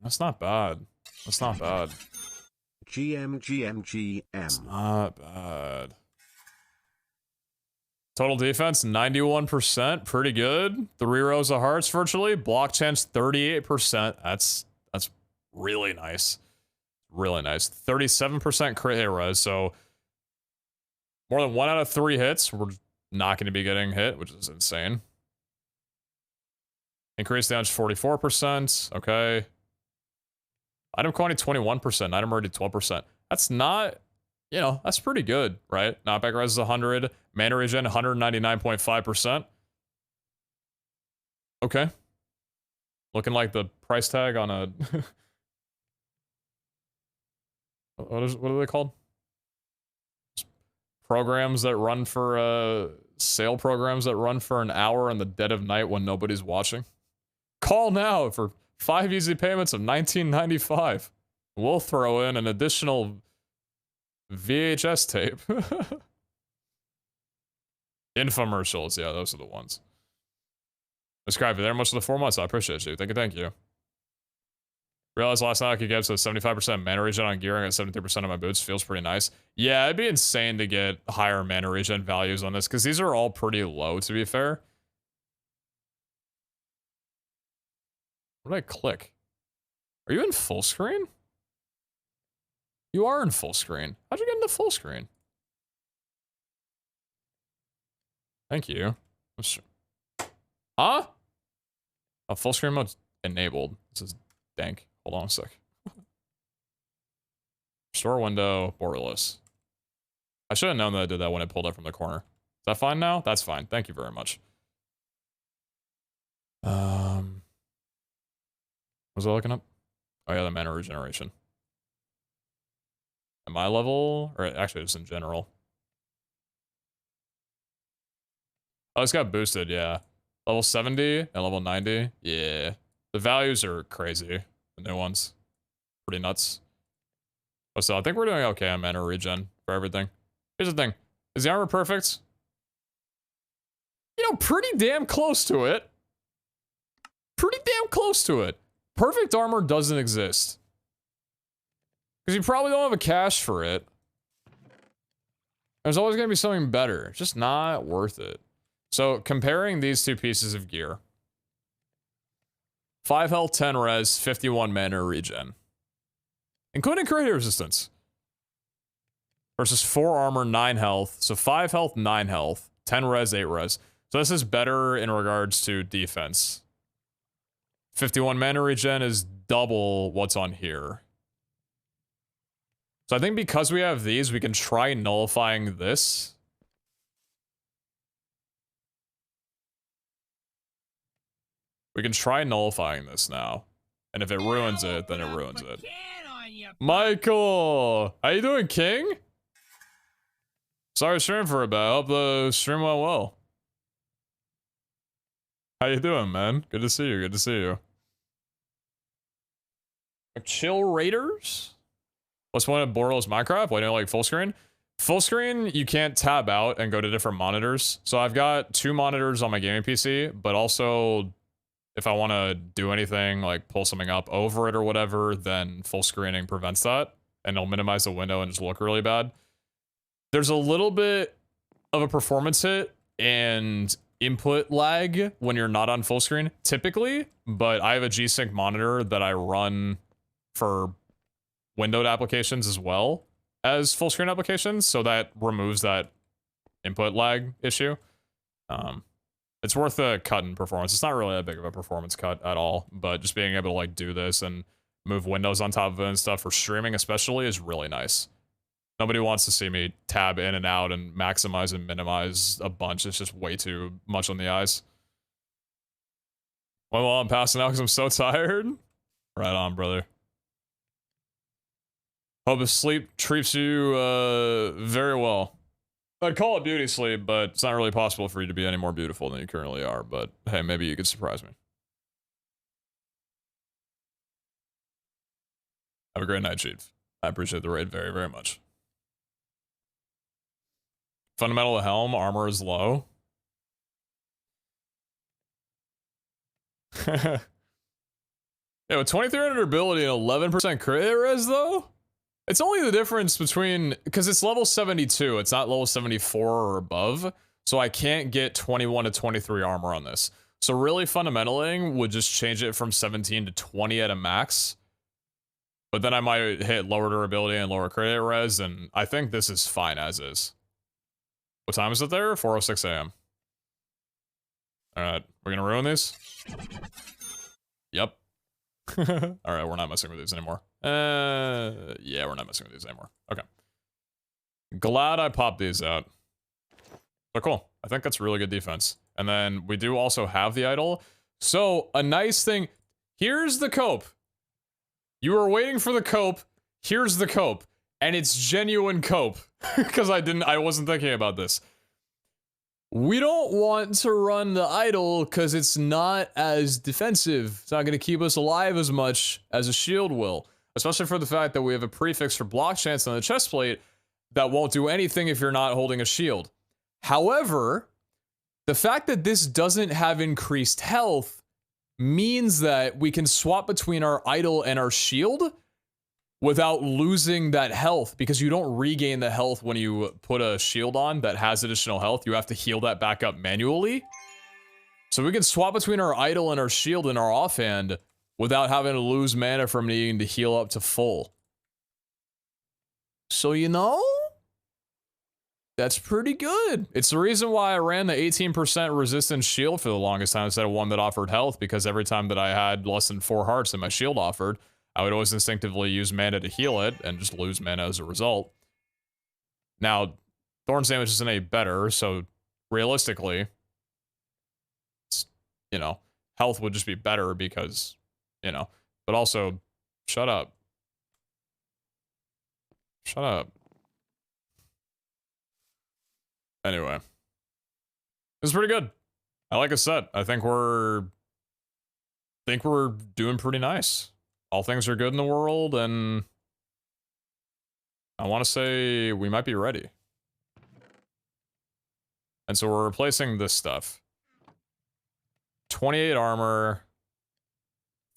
That's not bad. That's not bad. GM. It's not bad. Total defense, 91%. Pretty good. 3 rows of hearts virtually. Block chance, 38%. That's really nice. Really nice. 37% crit hit res, so more than 1 out of 3 hits, we're not going to be getting hit, which is insane. Increased damage 44%. Okay. Item quantity 21%. Item rarity 12%. That's not, you know, that's pretty good, right? Knockback res is 100. Mana regen 199.5%. Okay. Looking like the price tag on a... what are they called? Programs that run for, sale programs that run for an hour in the dead of night when nobody's watching. Call now for 5 easy payments of $19.95. We'll throw in an additional VHS tape. Infomercials, yeah, those are the ones. Describe it there much of the 4 months. I appreciate you. Thank you. Realized last night I could get up to 75% mana regen on gear and get 73% of my boots. Feels pretty nice. Yeah, it'd be insane to get higher mana regen values on this because these are all pretty low, to be fair. What did I click? Are you in full screen? You are in full screen. How'd you get into full screen? Thank you. Huh? Oh, full screen mode's enabled. This is dank. Hold on a sec. Store window, borderless. I should have known that I did that when it pulled up from the corner. Is that fine now? That's fine. Thank you very much. What was I looking up? Oh yeah, the mana regeneration. At my level, or actually just in general. Oh, it's got boosted, yeah. Level 70 and level 90. Yeah. The values are crazy. The new ones. Pretty nuts. Oh, so I think we're doing okay on mana regen for everything. Here's the thing. Is the armor perfect? You know, pretty damn close to it. Pretty damn close to it. Perfect armor doesn't exist. Because you probably don't have a cache for it. There's always going to be something better. It's just not worth it. So, comparing these two pieces of gear. 5 health, 10 res, 51 mana regen. Including crit resistance. Versus 4 armor, 9 health. So 5 health, 9 health. 10 res, 8 res. So this is better in regards to defense. 51 mana regen is double what's on here. So I think because we have these, we can try nullifying this. We can try nullifying this now. And if it ruins it, then it ruins it. Michael! How you doing, King? Sorry streaming for a bit. I hope the stream went well. How you doing, man? Good to see you, good to see you. Chill Raiders? What's one of borderless Minecraft? Why don't you like full screen? Full screen, you can't tab out and go to different monitors. So I've got 2 monitors on my gaming PC, but also if I want to do anything, like pull something up over it or whatever, then full screening prevents that. And it'll minimize the window and just look really bad. There's a little bit of a performance hit and input lag when you're not on full screen, typically. But I have a G-Sync monitor that I run for windowed applications as well as full screen applications, so that removes that input lag issue. It's worth a cut in performance. It's not really that big of a performance cut at all, but just being able to like do this and move windows on top of it and stuff for streaming especially is really nice. Nobody wants to see me tab in and out and maximize and minimize a bunch. It's just way too much on the eyes. Well, I'm passing out because I'm so tired. Right on, brother. Hope the sleep treats you very well. I'd call it beauty sleep, but it's not really possible for you to be any more beautiful than you currently are. But hey, maybe you could surprise me. Have a great night, Chief. I appreciate the raid very, very much. Fundamental helm, armor is low. Yeah, with 2300 ability and 11% crit res though? It's only the difference between, because it's level 72, it's not level 74 or above, so I can't get 21 to 23 armor on this. So really fundamentally would just change it from 17 to 20 at a max. But then I might hit lower durability and lower crit res, and I think this is fine as is. What time is it there? 4:06 a.m. Alright, we're gonna ruin these? Yep. Alright, we're not messing with these anymore. Yeah, we're not messing with these anymore. Okay. Glad I popped these out. So cool. I think that's really good defense. And then we do also have the idol. So, a nice thing. Here's the cope. You were waiting for the cope. Here's the cope. And it's genuine cope. Because I wasn't thinking about this. We don't want to run the idol because it's not as defensive. It's not going to keep us alive as much as a shield will. Especially for the fact that we have a prefix for block chance on the chest plate that won't do anything if you're not holding a shield. However, The fact that this doesn't have increased health means that we can swap between our idol and our shield without losing that health, because you don't regain the health when you put a shield on that has additional health. You have to heal that back up manually. So we can swap between our idol and our shield in our offhand without having to lose mana from needing to heal up to full. So, you know, that's pretty good. It's the reason why I ran the 18% resistance shield for the longest time instead of one that offered health, because every time that I had less than 4 hearts and my shield offered, I would always instinctively use mana to heal it and just lose mana as a result. Now, Thorn's damage isn't any better, so realistically, it's, you know, health would just be better because, you know, but also, shut up. Shut up. Anyway. This is pretty good. I like a set. I think we're doing pretty nice. All things are good in the world, and I want to say we might be ready. And so we're replacing this stuff. 28 armor,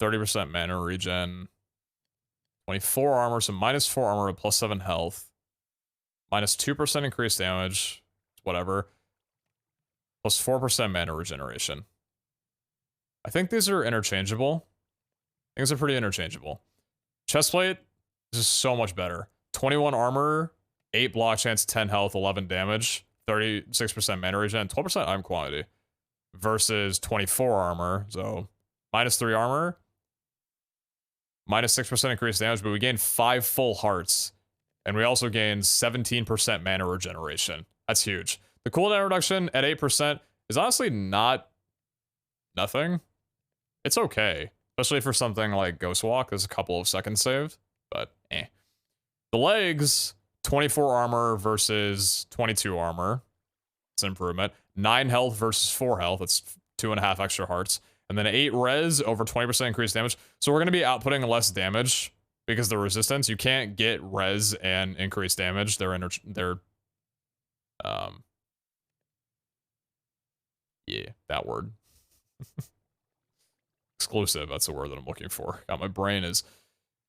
30% mana regen, 24 armor, so -4 armor, +7 health, -2% increased damage, whatever, +4% mana regeneration. I think these are interchangeable. Things are pretty interchangeable. Chestplate is just so much better. 21 armor, 8 block chance, 10 health, 11 damage, 36% mana regen, 12% item quantity. Versus 24 armor, so -3 armor, -6% increased damage, but we gain 5 full hearts. And we also gain 17% mana regeneration. That's huge. The cooldown reduction at 8% is honestly not nothing. It's okay. Especially for something like Ghost Walk, there's a couple of seconds saved, but eh. The legs, 24 armor versus 22 armor. It's an improvement. 9 health versus 4 health. That's 2.5 extra hearts. And then 8 res over 20% increased damage. So we're going to be outputting less damage because of the resistance. You can't get res and increased damage. Yeah, that word. Exclusive, that's the word that I'm looking for. God, my brain is...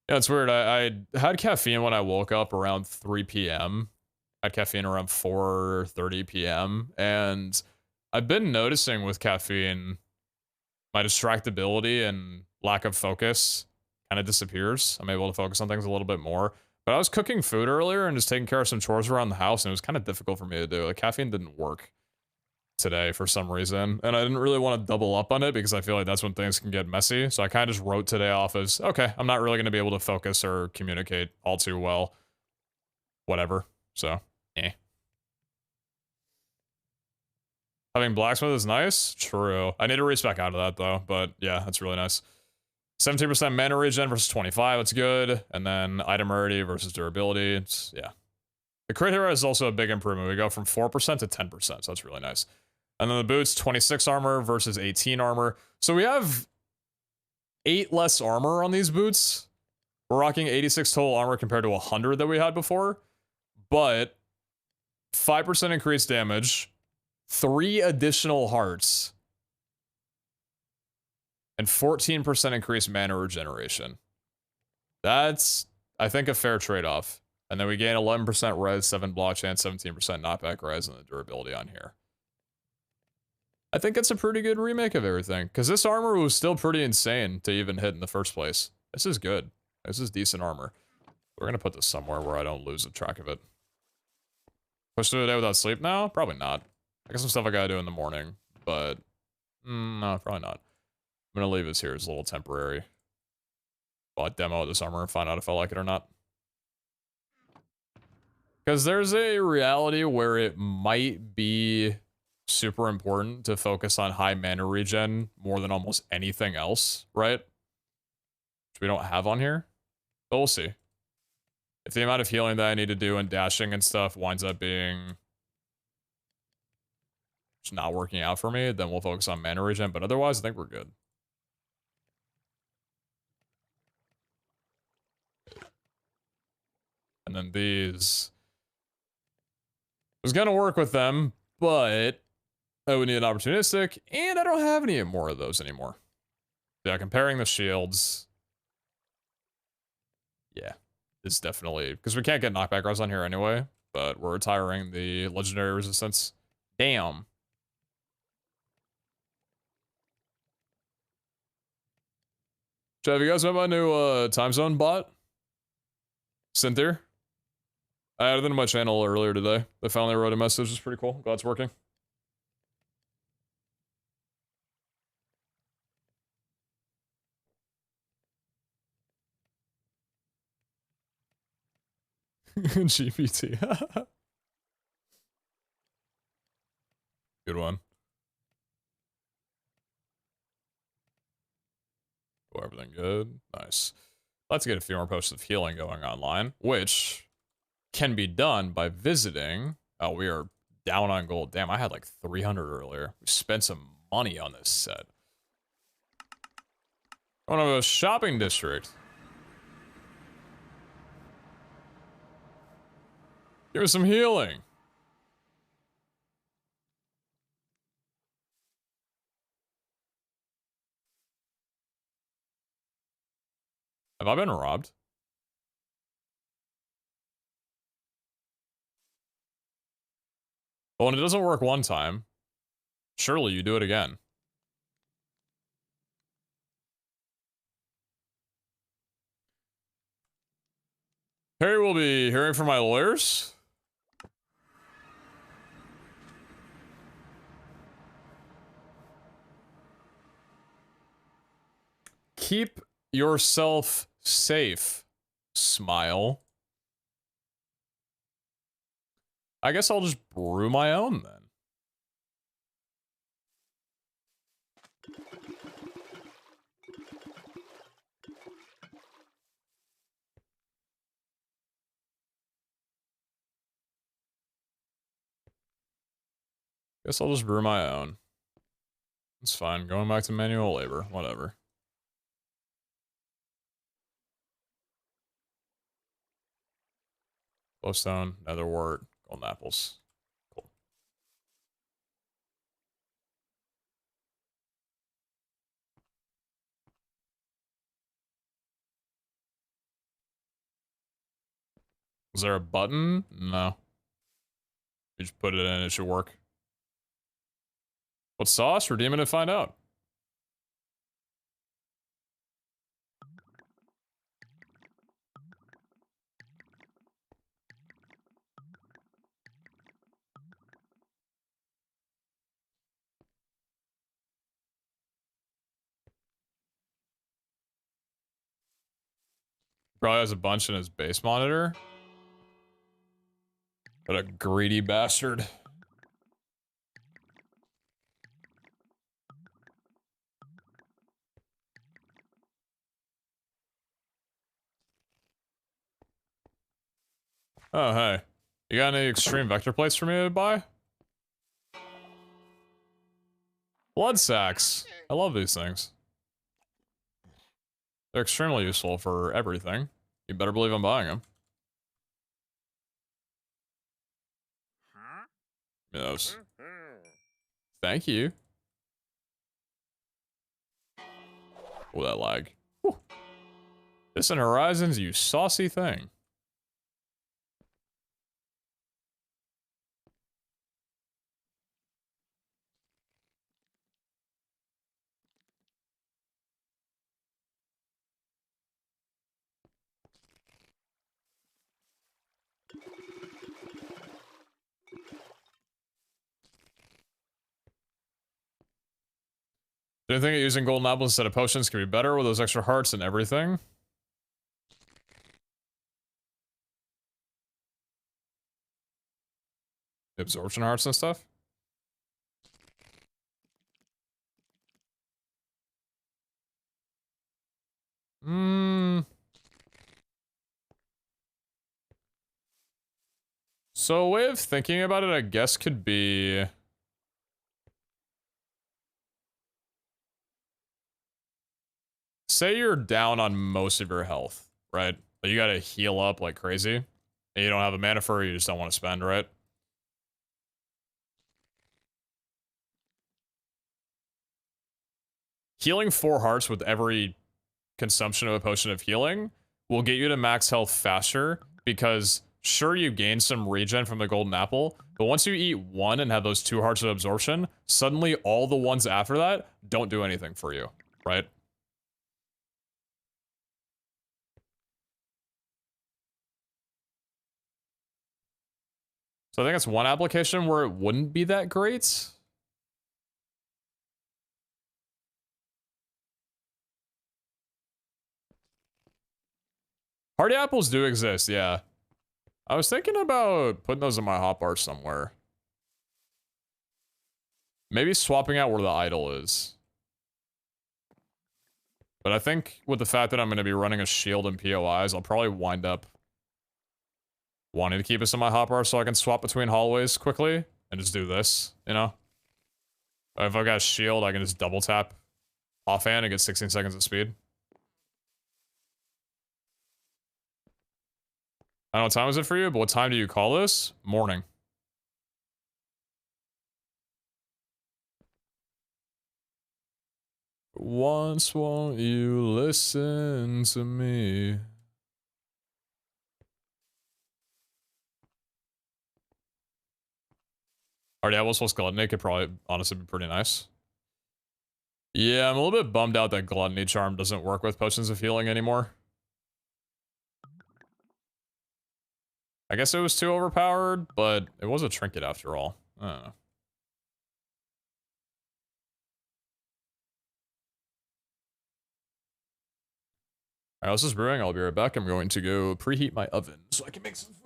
Yeah, it's weird. I had caffeine when I woke up around 3 p.m. I had caffeine around 4:30 p.m. And I've been noticing with caffeine, my distractibility and lack of focus kind of disappears. I'm able to focus on things a little bit more. But I was cooking food earlier and just taking care of some chores around the house, and it was kind of difficult for me to do. Like, caffeine didn't work today for some reason, and I didn't really want to double up on it because I feel like that's when things can get messy. So I kind of just wrote today off as, okay, I'm not really going to be able to focus or communicate all too well. Whatever. So, eh. Having blacksmith is nice. True. I need to respec out of that though, but yeah, that's really nice. 17% mana regen versus 25. That's good. And then item rarity versus durability. It's, yeah. The crit hero is also a big improvement. We go from 4% to 10%, so that's really nice. And then the boots, 26 armor versus 18 armor. So we have 8 less armor on these boots. We're rocking 86 total armor compared to 100 that we had before. But 5% increased damage, 3 additional hearts, and 14% increased mana regeneration. That's, I think, a fair trade-off. And then we gain 11% res, 7 block chance, 17% knockback res, and the durability on here. I think it's a pretty good remake of everything, because this armor was still pretty insane to even hit in the first place. This is good. This is decent armor. We're going to put this somewhere where I don't lose the track of it. Push through the day without sleep now? Probably not. I got some stuff I gotta do in the morning, but no, probably not. I'm gonna leave this here as a little temporary while I demo this armor and find out if I like it or not. Because there's a reality where it might be super important to focus on high mana regen more than almost anything else, right? Which we don't have on here, but we'll see. If the amount of healing that I need to do and dashing and stuff winds up being just not working out for me, then we'll focus on mana regen, but otherwise I think we're good. And then these... I was gonna work with them, but Oh, we need an opportunistic, and I don't have any more of those anymore. Yeah, comparing the shields. Yeah, it's definitely, because we can't get knockback res on here anyway, but we're retiring the legendary resistance. Damn. So have you guys met my new time zone bot? Cynthia? I added them to my channel earlier today. They finally wrote a message. It's pretty cool. Glad it's working. GPT. Good one. Oh, everything good. Nice. Let's get a few more posts of healing going online, which can be done by visiting. Oh, we are down on gold. Damn, I had like 300 earlier. We spent some money on this set. I want to a shopping district. Give us some healing. Have I been robbed? Well, when it doesn't work one time, surely you do it again. Harry will be hearing from my lawyers. Keep yourself safe. Smile. I guess I'll just brew my own then. Guess I'll just brew my own. It's fine. Going back to manual labor. Whatever. Glowstone, netherwort, golden apples. Cool. Is there a button? No. You just put it in, it should work. What sauce? Redeem it and find out. Probably has a bunch in his base monitor. What a greedy bastard. Oh, hey. You got any extreme vector plates for me to buy? Blood sacks. I love these things. They're extremely useful for everything. You better believe I'm buying them. Yes. Thank you. Oh, that lag. Whew. Distant Horizons, you saucy thing. Do you think that using golden apples instead of potions could be better with those extra hearts and everything? Absorption hearts and stuff? Hmm. So a way of thinking about it, I guess, could be... Say you're down on most of your health, right? But you gotta heal up like crazy. And you don't have a mana for it, you just don't want to spend, right? healing 4 hearts with every consumption of a potion of healing will get you to max health faster, because sure, you gain some regen from the golden apple, but once you eat 1 and have those 2 hearts of absorption, suddenly all the ones after that don't do anything for you, right? So I think it's one application where it wouldn't be that great. Party apples do exist, yeah. I was thinking about putting those in my hotbar somewhere. Maybe swapping out where the idol is. But I think with the fact that I'm going to be running a shield and POIs, I'll probably wind up wanting to keep this in my hotbar so I can swap between hallways quickly and just do this, you know? If I've got a shield, I can just double tap offhand and get 16 seconds of speed. I don't know what time is it for you, but what time do you call this? Morning. Once won't you listen to me? Alright, yeah, plus Gluttony could probably honestly be pretty nice. Yeah, I'm a little bit bummed out that Gluttony Charm doesn't work with potions of healing anymore. I guess it was too overpowered, but it was a trinket after all. I don't know. Alright, this is brewing. I'll be right back. I'm going to go preheat my oven so I can make some food.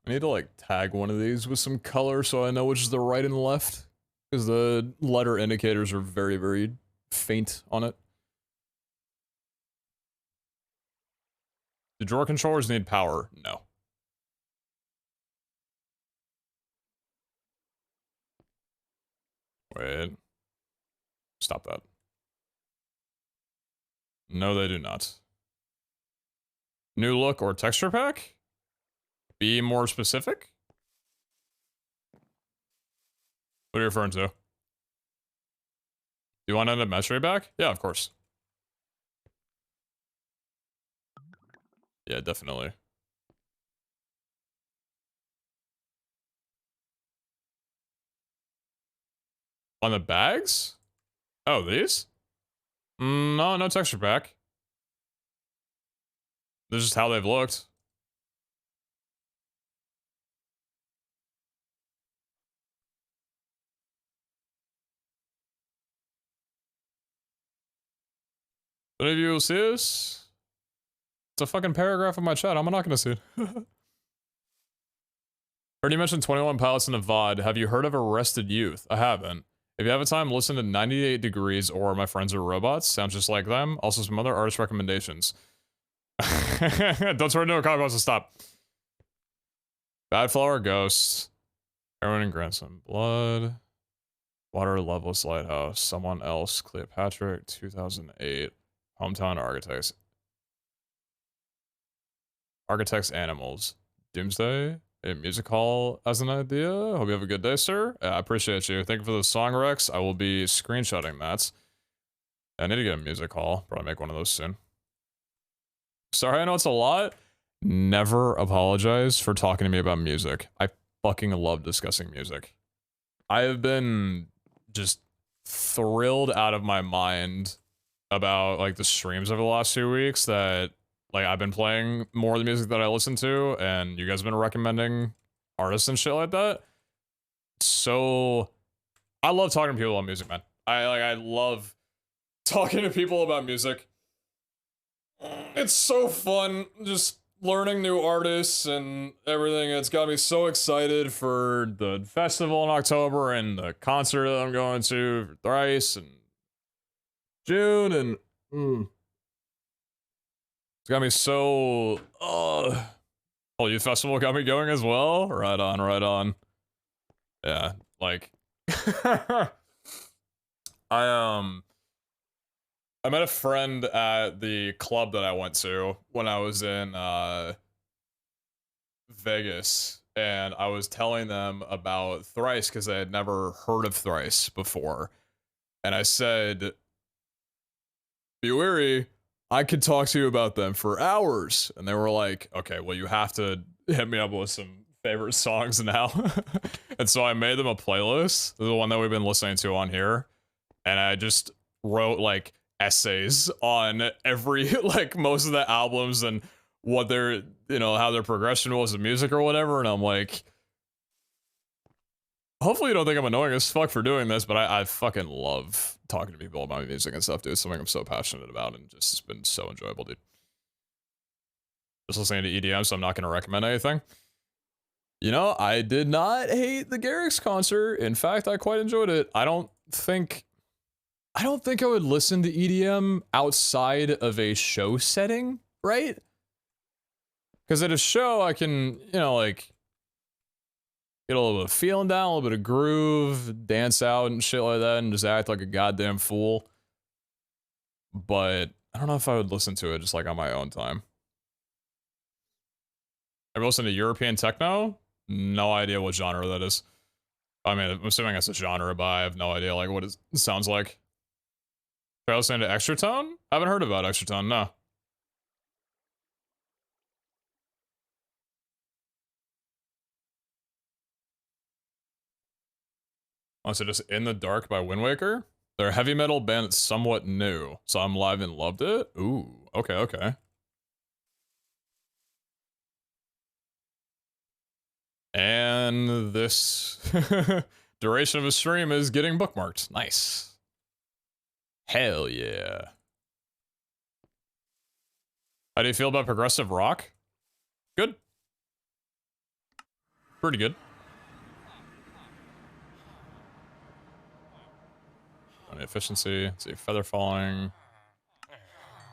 I need to like tag one of these with some color so I know which is the right and left, because the letter indicators are very, very faint on it. Do drawer controllers need power? No. Wait. Stop that. No, they do not. New look or texture pack? Be more specific? What are you referring to? Do you want an mesh back? Yeah, of course. Yeah, definitely. On the bags? Oh, these? No, no texture pack. This is just how they've looked. Any of you will see this? It's a fucking paragraph in my chat. I'm not gonna see it. Heard you mentioned 21 Pilots in a VOD. Have you heard of Arrested Youth? I haven't. If you have a time, listen to 98 Degrees or My Friends Are Robots. Sounds just like them. Also, some other artist recommendations. Don't turn into a comic book to stop. Bad Flower Ghosts. Heroin and Grandson. Blood. Water Loveless Lighthouse. Someone Else. Cleopatra. 2008. Hometown Architects. Architects Animals. Doomsday. A music hall as an idea. Hope you have a good day, sir. I appreciate you. Thank you for the song, Rex. I will be screenshotting that. I need to get a music hall. Probably make one of those soon. Sorry, I know it's a lot. Never apologize for talking to me about music. I fucking love discussing music. I have been just thrilled out of my mind about like the streams over the last 2 weeks that like I've been playing more of the music that I listen to, and you guys have been recommending artists and shit like that. So I love talking to people about music, man. I love talking to people about music. It's so fun just learning new artists and everything. It's got me so excited for the festival in October and the concert that I'm going to for Thrice and June, and it's got me so oh, youth festival got me going as well. Right on, right on. Yeah, like I met a friend at the club that I went to when I was in Vegas, and I was telling them about Thrice because I had never heard of Thrice before. And I said, be wary, I could talk to you about them for hours. And they were like, okay, well, you have to hit me up with some favorite songs now. And so I made them a playlist, the one that we've been listening to on here. And I just wrote like essays on every, like most of the albums and what their, you know, how their progression was in music or whatever. And I'm like, hopefully you don't think I'm annoying as fuck for doing this, but I fucking love talking to people about music and stuff, dude. It's something I'm so passionate about, and just it's been so enjoyable, dude. Just listening to EDM, so I'm not going to recommend anything. You know, I did not hate the Garrix concert. In fact, I quite enjoyed it. I don't think I would listen to EDM outside of a show setting, right? Because at a show, I can, you know, like, get a little bit of feeling down, a little bit of groove, dance out and shit like that, and just act like a goddamn fool. But I don't know if I would listen to it just like on my own time. Ever listen to European techno? No idea what genre that is. I mean, I'm assuming it's a genre, but I have no idea like what it sounds like. Try listening to Extratone? I haven't heard about Extratone, no. Oh, so just In the Dark by Wind Waker? They're a heavy metal band that's somewhat new. Saw them live and loved it? Ooh, okay, okay. And this duration of a stream is getting bookmarked. Nice. Hell yeah. How do you feel about progressive rock? Good. Pretty good. Efficiency. Let's see, Feather Falling.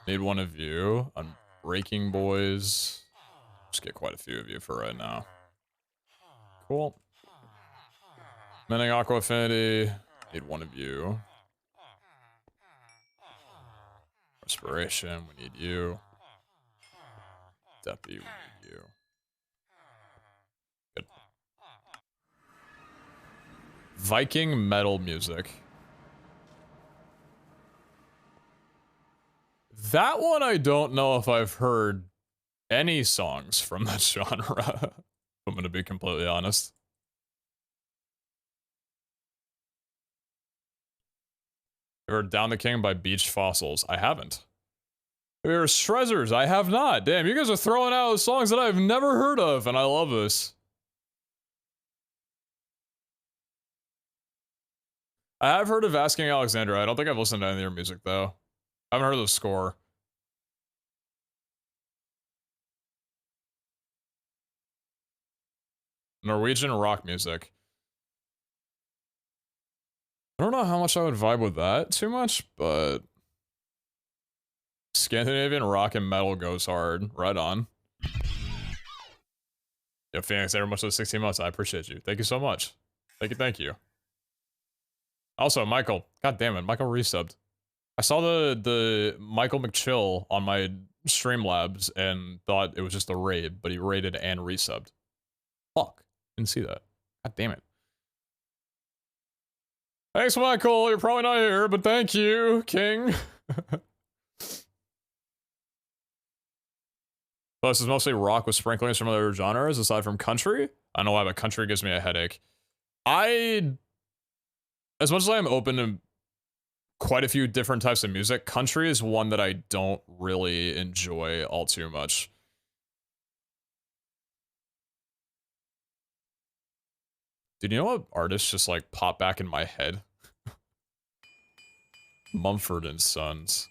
Need one of you. Unbreaking Boys. Just get quite a few of you for right now. Cool. Mending Aqua Affinity. Need one of you. Respiration. We need you. Deputy. We need you. Good. Viking metal music. That one I don't know if I've heard any songs from that genre, if I'm gonna be completely honest. Ever Down the King by Beached Fossils? I haven't. Have you ever Strezzers? I have not. Damn, you guys are throwing out songs that I've never heard of, and I love this. I have heard of Asking Alexandra. I don't think I've listened to any of their music, though. I haven't heard of the score. Norwegian rock music. I don't know how much I would vibe with that too much, but Scandinavian rock and metal goes hard. Right on. Yo, Phoenix, very much for the 16 months. I appreciate you. Thank you so much. Thank you, thank you. Also, Michael. God damn it, Michael resubbed. I saw the Michael McChill on my Streamlabs and thought it was just a raid, but he raided and resubbed. Fuck. Didn't see that. God damn it. Thanks, Michael. You're probably not here, but thank you, King. Plus, it's mostly rock with sprinklings from other genres aside from country. I don't know why, but country gives me a headache. As much as I am open to quite a few different types of music, country is one that I don't really enjoy all too much. Dude, you know what artists just like pop back in my head? Mumford and Sons.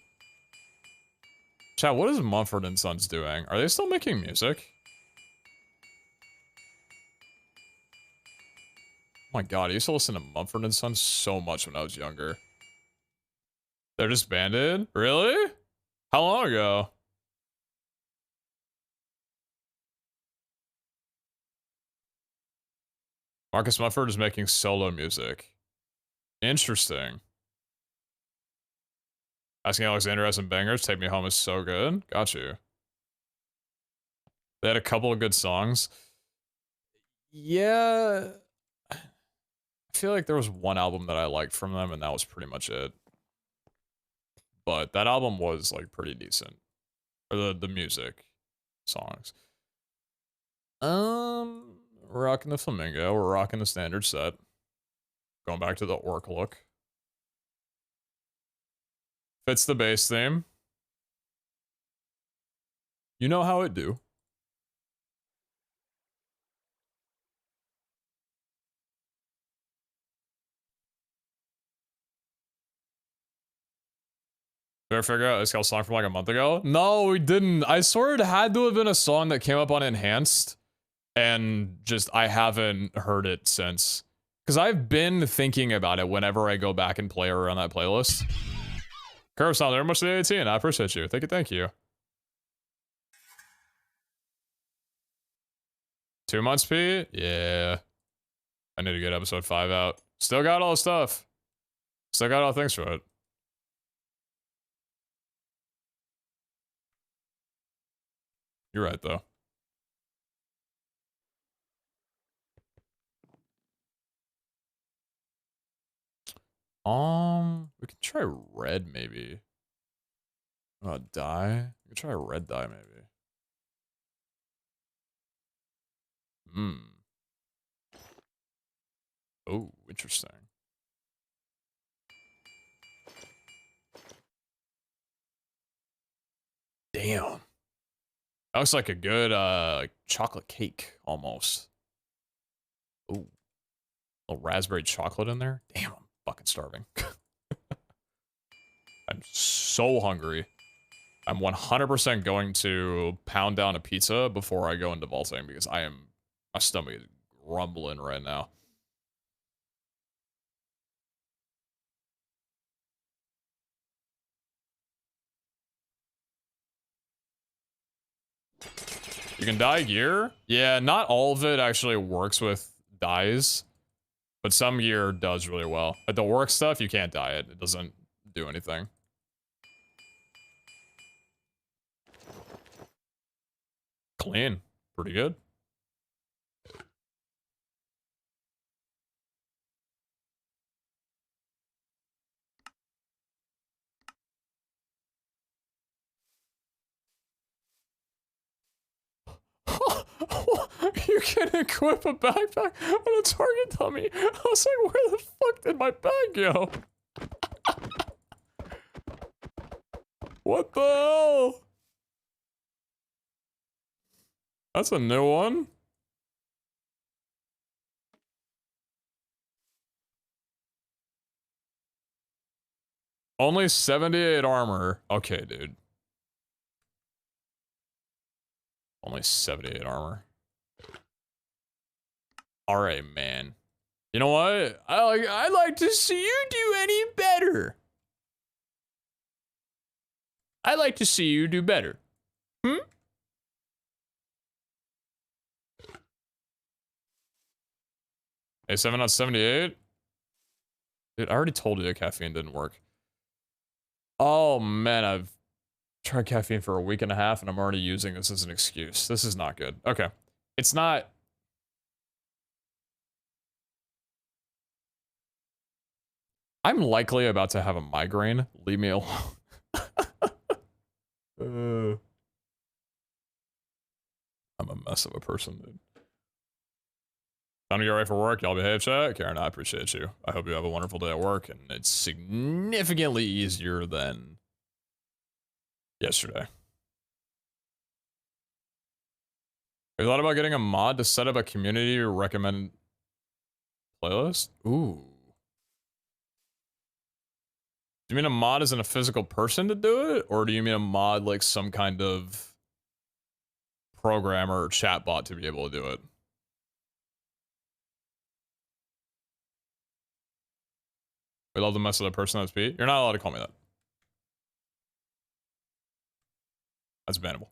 Chat, what is Mumford and Sons doing? Are they still making music? Oh my god, I used to listen to Mumford and Sons so much when I was younger. They're disbanded? Really? How long ago? Marcus Mumford is making solo music. Interesting. Asking Alexander has some bangers. Take Me Home is so good. Got you. They had a couple of good songs. Yeah. I feel like there was one album that I liked from them, and that was pretty much it. But that album was like pretty decent. Or the music songs. We're rocking the flamingo. We're rocking the standard set. Going back to the orc look. Fits the bass theme. You know how it do. Did I figure out this guy's song from like a month ago? No, we didn't. I swear it had to have been a song that came up on Enhanced. And just, I haven't heard it since. Because I've been thinking about it whenever I go back and play around that playlist. Curve sound, very much the 18. I appreciate you. Thank you, thank you. 2 months, Pete? Yeah. I need to get episode 5 out. Still got all the stuff. Still got all the things for it. You're right, though. We could try red, maybe. Dye? We could try red dye, maybe. Oh, interesting. Damn. That looks like a good, like chocolate cake, almost. Ooh. A little raspberry chocolate in there? Damn, I'm fucking starving. I'm so hungry. I'm 100% going to pound down a pizza before I go into vaulting because my stomach is rumbling right now. You can dye gear? Yeah, not all of it actually works with dyes, but some gear does really well. Like the work stuff, you can't dye it. It doesn't do anything. Clean. Pretty good. You can equip a backpack on a target dummy. I was like, where the fuck did my bag go? What the hell? That's a new one. Only 78 armor. Okay, dude. Only 78 armor. All right, man. You know what? I'd like to see you do any better. I'd like to see you do better. Hmm? Hey, 7 out of 78? Dude, I already told you that caffeine didn't work. Oh, man, I've tried caffeine for a week and a half, and I'm already using this as an excuse. This is not good. Okay. It's not... I'm likely about to have a migraine. Leave me alone. I'm a mess of a person, dude. Time to get ready for work. Y'all behave, chat. Karen, I appreciate you. I hope you have a wonderful day at work, and it's significantly easier than yesterday. Have you thought about getting a mod to set up a community recommend playlist? Ooh. Do you mean a mod isn't a physical person to do it? Or do you mean a mod like some kind of programmer or chatbot to be able to do it? We love the mess of the person that's Pete. You're not allowed to call me that. That's bannable.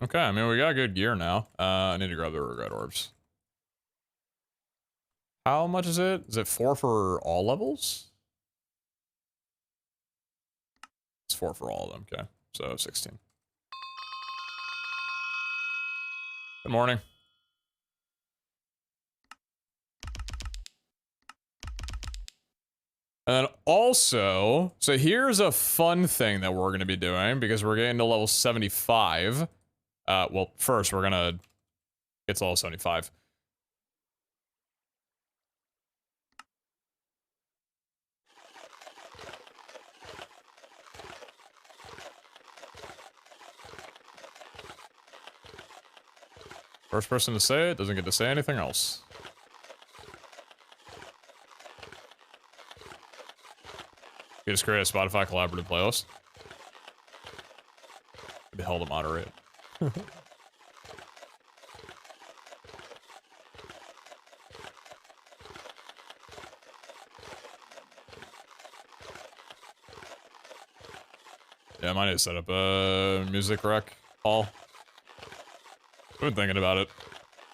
Okay, I mean, we got good gear now. I need to grab the regret orbs. How much is it? Is it 4 for all levels? It's 4 for all of them, okay. So 16. Good morning. And also, so here's a fun thing that we're going to be doing because we're getting to level 75. Well, first we're going to get to level 75. First person to say it doesn't get to say anything else. You just create a Spotify collaborative playlist. It'd be hell to moderate. Yeah, I might need to set up a music rec hall. I've been thinking about it.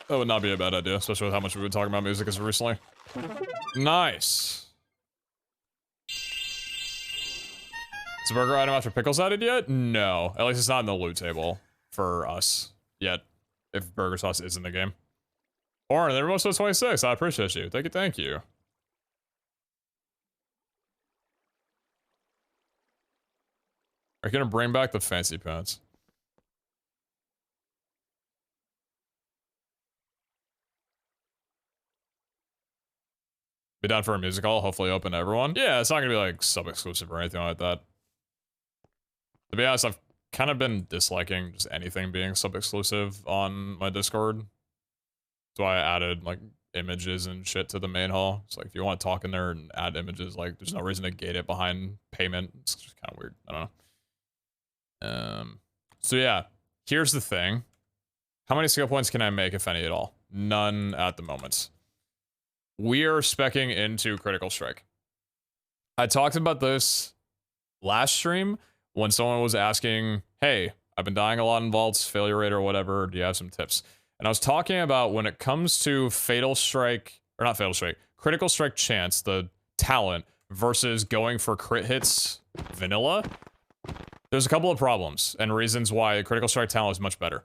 That would not be a bad idea, especially with how much we've been talking about music as recently. Nice. Is the burger item after pickles added yet? No. At least it's not in the loot table for us yet. If burger sauce is in the game. Orin, they're most of 26. I appreciate you. Thank you, thank you. Are you gonna bring back the fancy pants? Be down for a music hall, hopefully open to everyone. Yeah, it's not gonna be like sub-exclusive or anything like that. To be honest, I've kind of been disliking just anything being sub-exclusive on my Discord. That's why I added like images and shit to the main hall. It's like if you want to talk in there and add images, like there's no reason to gate it behind payment. It's just kind of weird. I don't know. So yeah, here's the thing. How many skill points can I make, if any at all? None at the moment. We are speccing into Critical Strike. I talked about this last stream when someone was asking, hey, I've been dying a lot in vaults, failure rate or whatever, do you have some tips? And I was talking about when it comes to Fatal Strike, or not Fatal Strike, Critical Strike chance, the talent, versus going for crit hits vanilla, there's a couple of problems and reasons why Critical Strike talent is much better.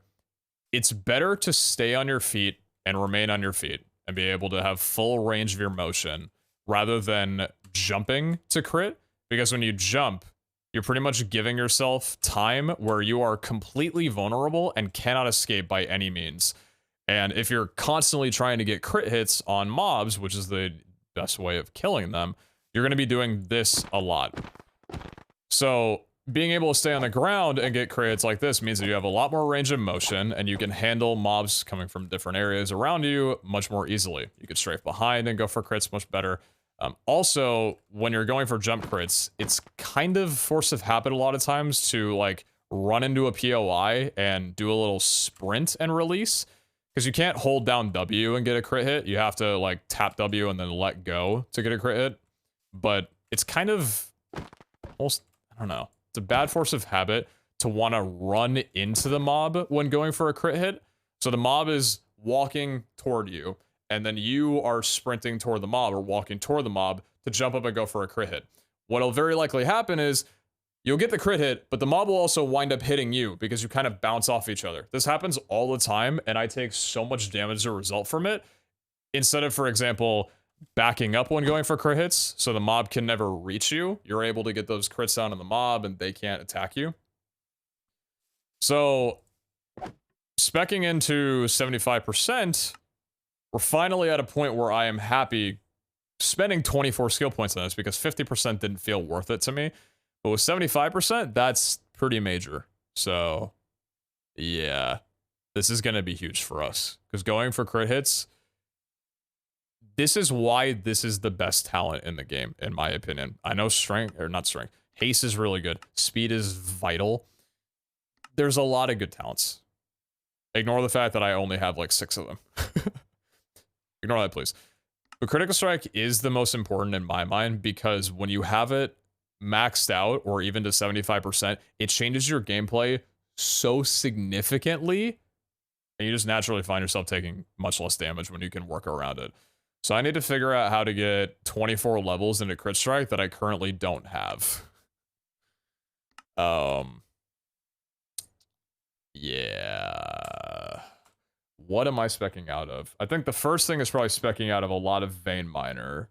It's better to stay on your feet and remain on your feet and be able to have full range of your motion rather than jumping to crit, because when you jump, you're pretty much giving yourself time where you are completely vulnerable and cannot escape by any means. And if you're constantly trying to get crit hits on mobs, which is the best way of killing them, you're going to be doing this a lot. So being able to stay on the ground and get crits like this means that you have a lot more range of motion and you can handle mobs coming from different areas around you much more easily. You could strafe behind and go for crits much better. Also, when you're going for jump crits, it's kind of force of habit a lot of times to like run into a POI and do a little sprint and release. Because you can't hold down W and get a crit hit. You have to like tap W and then let go to get a crit hit. But it's kind of almost, I don't know. It's a bad force of habit to want to run into the mob when going for a crit hit. So the mob is walking toward you, and then you are sprinting toward the mob or walking toward the mob to jump up and go for a crit hit. What'll very likely happen is you'll get the crit hit, but the mob will also wind up hitting you because you kind of bounce off each other. This happens all the time, and I take so much damage as a result from it. Instead of, for example, backing up when going for crit hits, so the mob can never reach you, you're able to get those crits down on the mob, and they can't attack you. So, speccing into 75%, we're finally at a point where I am happy spending 24 skill points on this because 50% didn't feel worth it to me. But with 75%, that's pretty major. So, yeah, this is going to be huge for us. Because going for crit hits, this is why this is the best talent in the game, in my opinion. I know strength, or not strength, haste is really good. Speed is vital. There's a lot of good talents. Ignore the fact that I only have like 6 of them. Ignore that, please. But Critical Strike is the most important in my mind because when you have it maxed out or even to 75%, it changes your gameplay so significantly, and you just naturally find yourself taking much less damage when you can work around it. So I need to figure out how to get 24 levels into Crit Strike that I currently don't have. Yeah. What am I speccing out of? I think the first thing is probably speccing out of a lot of Vein Miner.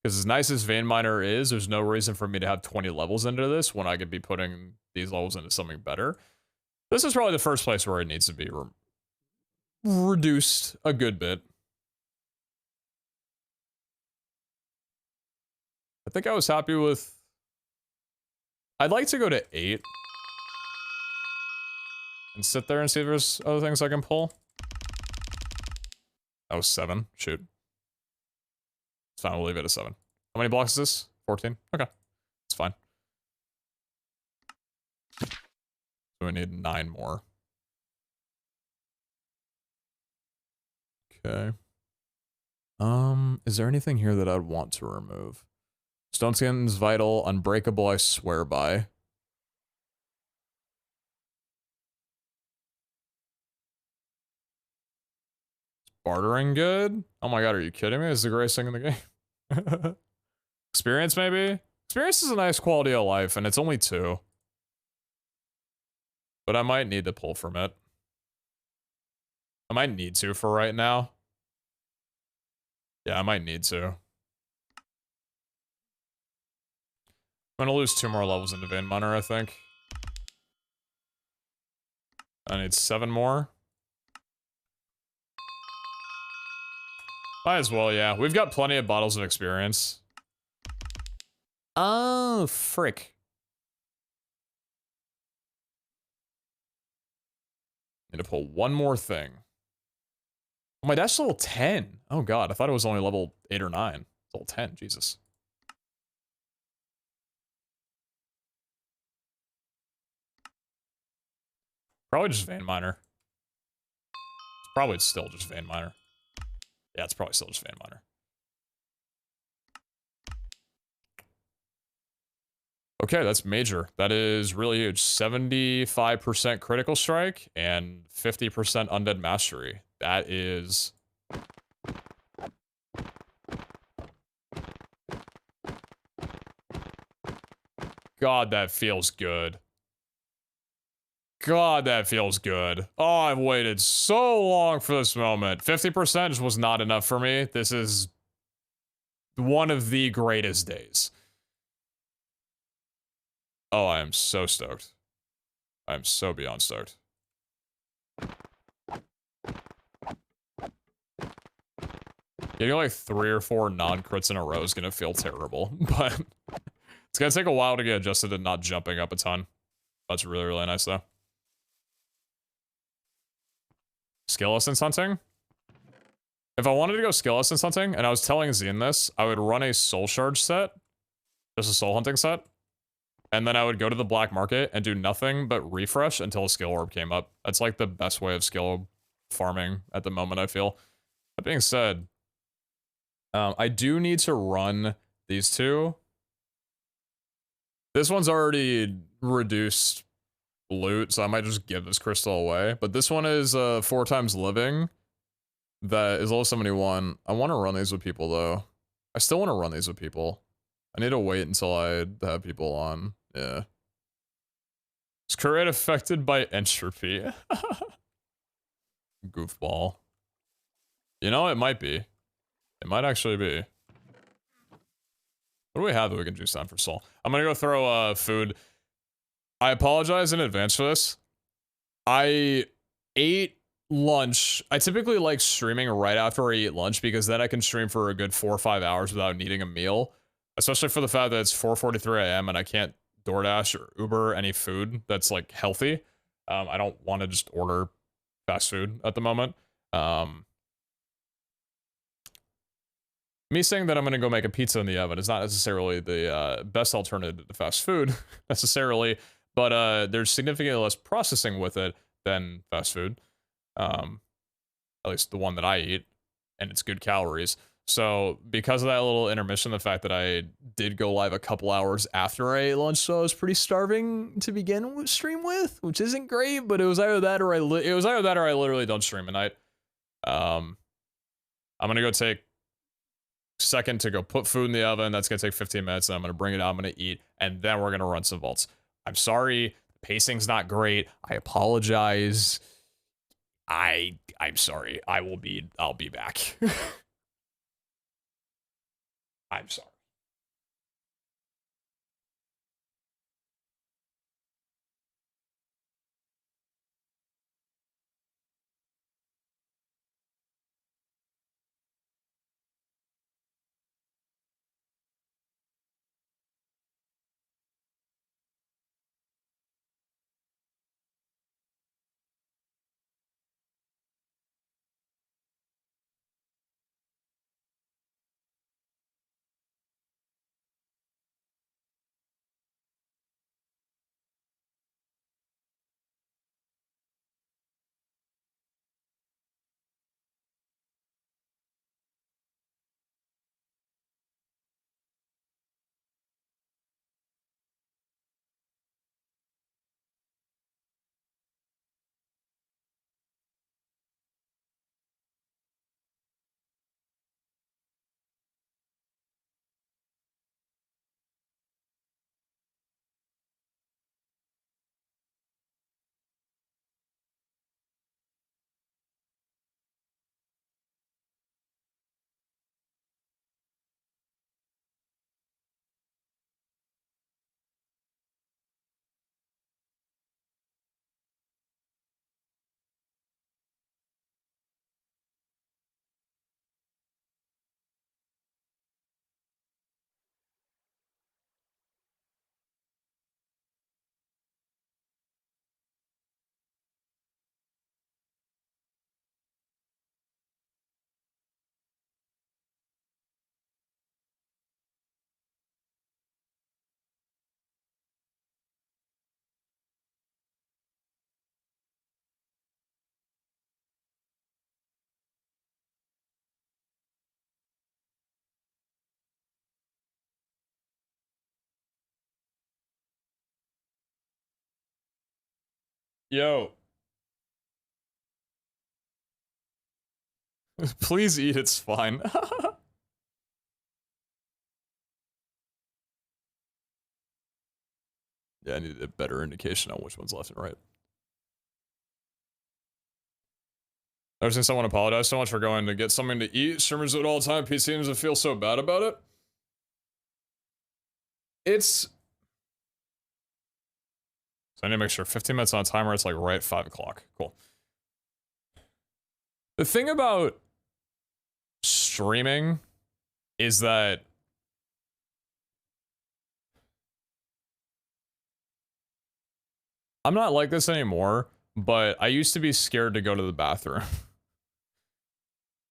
Because as nice as Vein Miner is, there's no reason for me to have 20 levels into this when I could be putting these levels into something better. This is probably the first place where it needs to be reduced a good bit. I think I was happy with... I'd like to go to 8. And sit there and see if there's other things I can pull. That was 7. Shoot. It's fine, we'll leave it at 7. How many blocks is this? 14? Okay. It's fine. So we need 9 more. Okay. Is there anything here that I'd want to remove? Stone Skin's vital, unbreakable, I swear by. Bartering good? Oh my god, are you kidding me? This is the greatest thing in the game. Experience, maybe? Experience is a nice quality of life, and it's only 2. But I might need to pull from it. I might need to for right now. Yeah, I might need to. I'm gonna lose 2 more levels into Vein Miner, I think. I need 7 more. Might as well, yeah. We've got plenty of bottles of experience. Oh, frick. Need to pull 1 more thing. Oh, my dash level 10. Oh god, I thought it was only level 8 or 9. It's level 10, Jesus. Probably just Vein Miner. It's probably still just Vein Miner. Yeah, it's probably still just Vein Miner. Okay, that's major. That is really huge. 75% critical strike and 50% undead mastery. That is... God, that feels good. God, that feels good. Oh, I've waited so long for this moment. 50% just was not enough for me. This is one of the greatest days. Oh, I am so stoked. I am so beyond stoked. Getting like 3 or 4 non-crits in a row is gonna feel terrible, but it's gonna take a while to get adjusted to not jumping up a ton. That's really, really nice though. Skill essence hunting? If I wanted to go skill essence hunting, and I was telling Zine this, I would run a soul charge set, just a soul hunting set, and then I would go to the black market and do nothing but refresh until a skill orb came up. That's like the best way of skill farming at the moment, I feel. That being said, I do need to run these two. This one's already reduced loot, so I might just give this crystal away. But this one is 4 times living. That is level 71. I want to run these with people, though. I still want to run these with people. I need to wait until I have people on. Yeah. Is Curate affected by entropy? Goofball. You know, it might be. It might actually be. What do we have that we can juice down for soul? I'm gonna go throw food. I apologize in advance for this. I ate lunch. I typically like streaming right after I eat lunch because then I can stream for a good 4 or 5 hours without needing a meal. Especially for the fact that it's 4:43 a.m. and I can't DoorDash or Uber any food that's like healthy. I don't want to just order fast food at the moment. Me saying that I'm going to go make a pizza in the oven is not necessarily the best alternative to fast food, necessarily, but there's significantly less processing with it than fast food. At least the one that I eat, and it's good calories. So because of that little intermission, the fact that I did go live a couple hours after I ate lunch, so I was pretty starving to begin with stream with, which isn't great, but it was either that or I literally don't stream at night. I'm gonna go take a second to go put food in the oven. That's gonna take 15 minutes, and I'm gonna bring it out, I'm gonna eat, and then we're gonna run some vaults. I'm sorry, pacing's not great. I apologize. I'm sorry. I'll be back. I'm sorry. Yo. Please eat, it's fine. Yeah, I need a better indication on which one's left and right. Ever since someone apologized so much for going to get something to eat, streamers do it all the time. Pete seems to feel so bad about it. It's... So I need to make sure 15 minutes on a timer, it's like right at 5 o'clock. Cool. The thing about streaming is that I'm not like this anymore, but I used to be scared to go to the bathroom.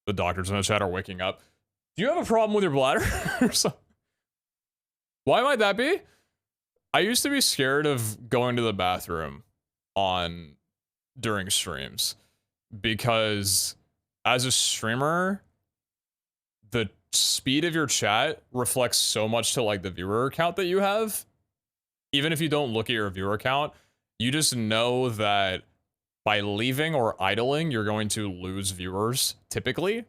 The doctors in the chat are waking up. Do you have a problem with your bladder? Why might that be? I used to be scared of going to the bathroom during streams because as a streamer, the speed of your chat reflects so much to like the viewer count that you have. Even if you don't look at your viewer count, you just know that by leaving or idling, you're going to lose viewers typically.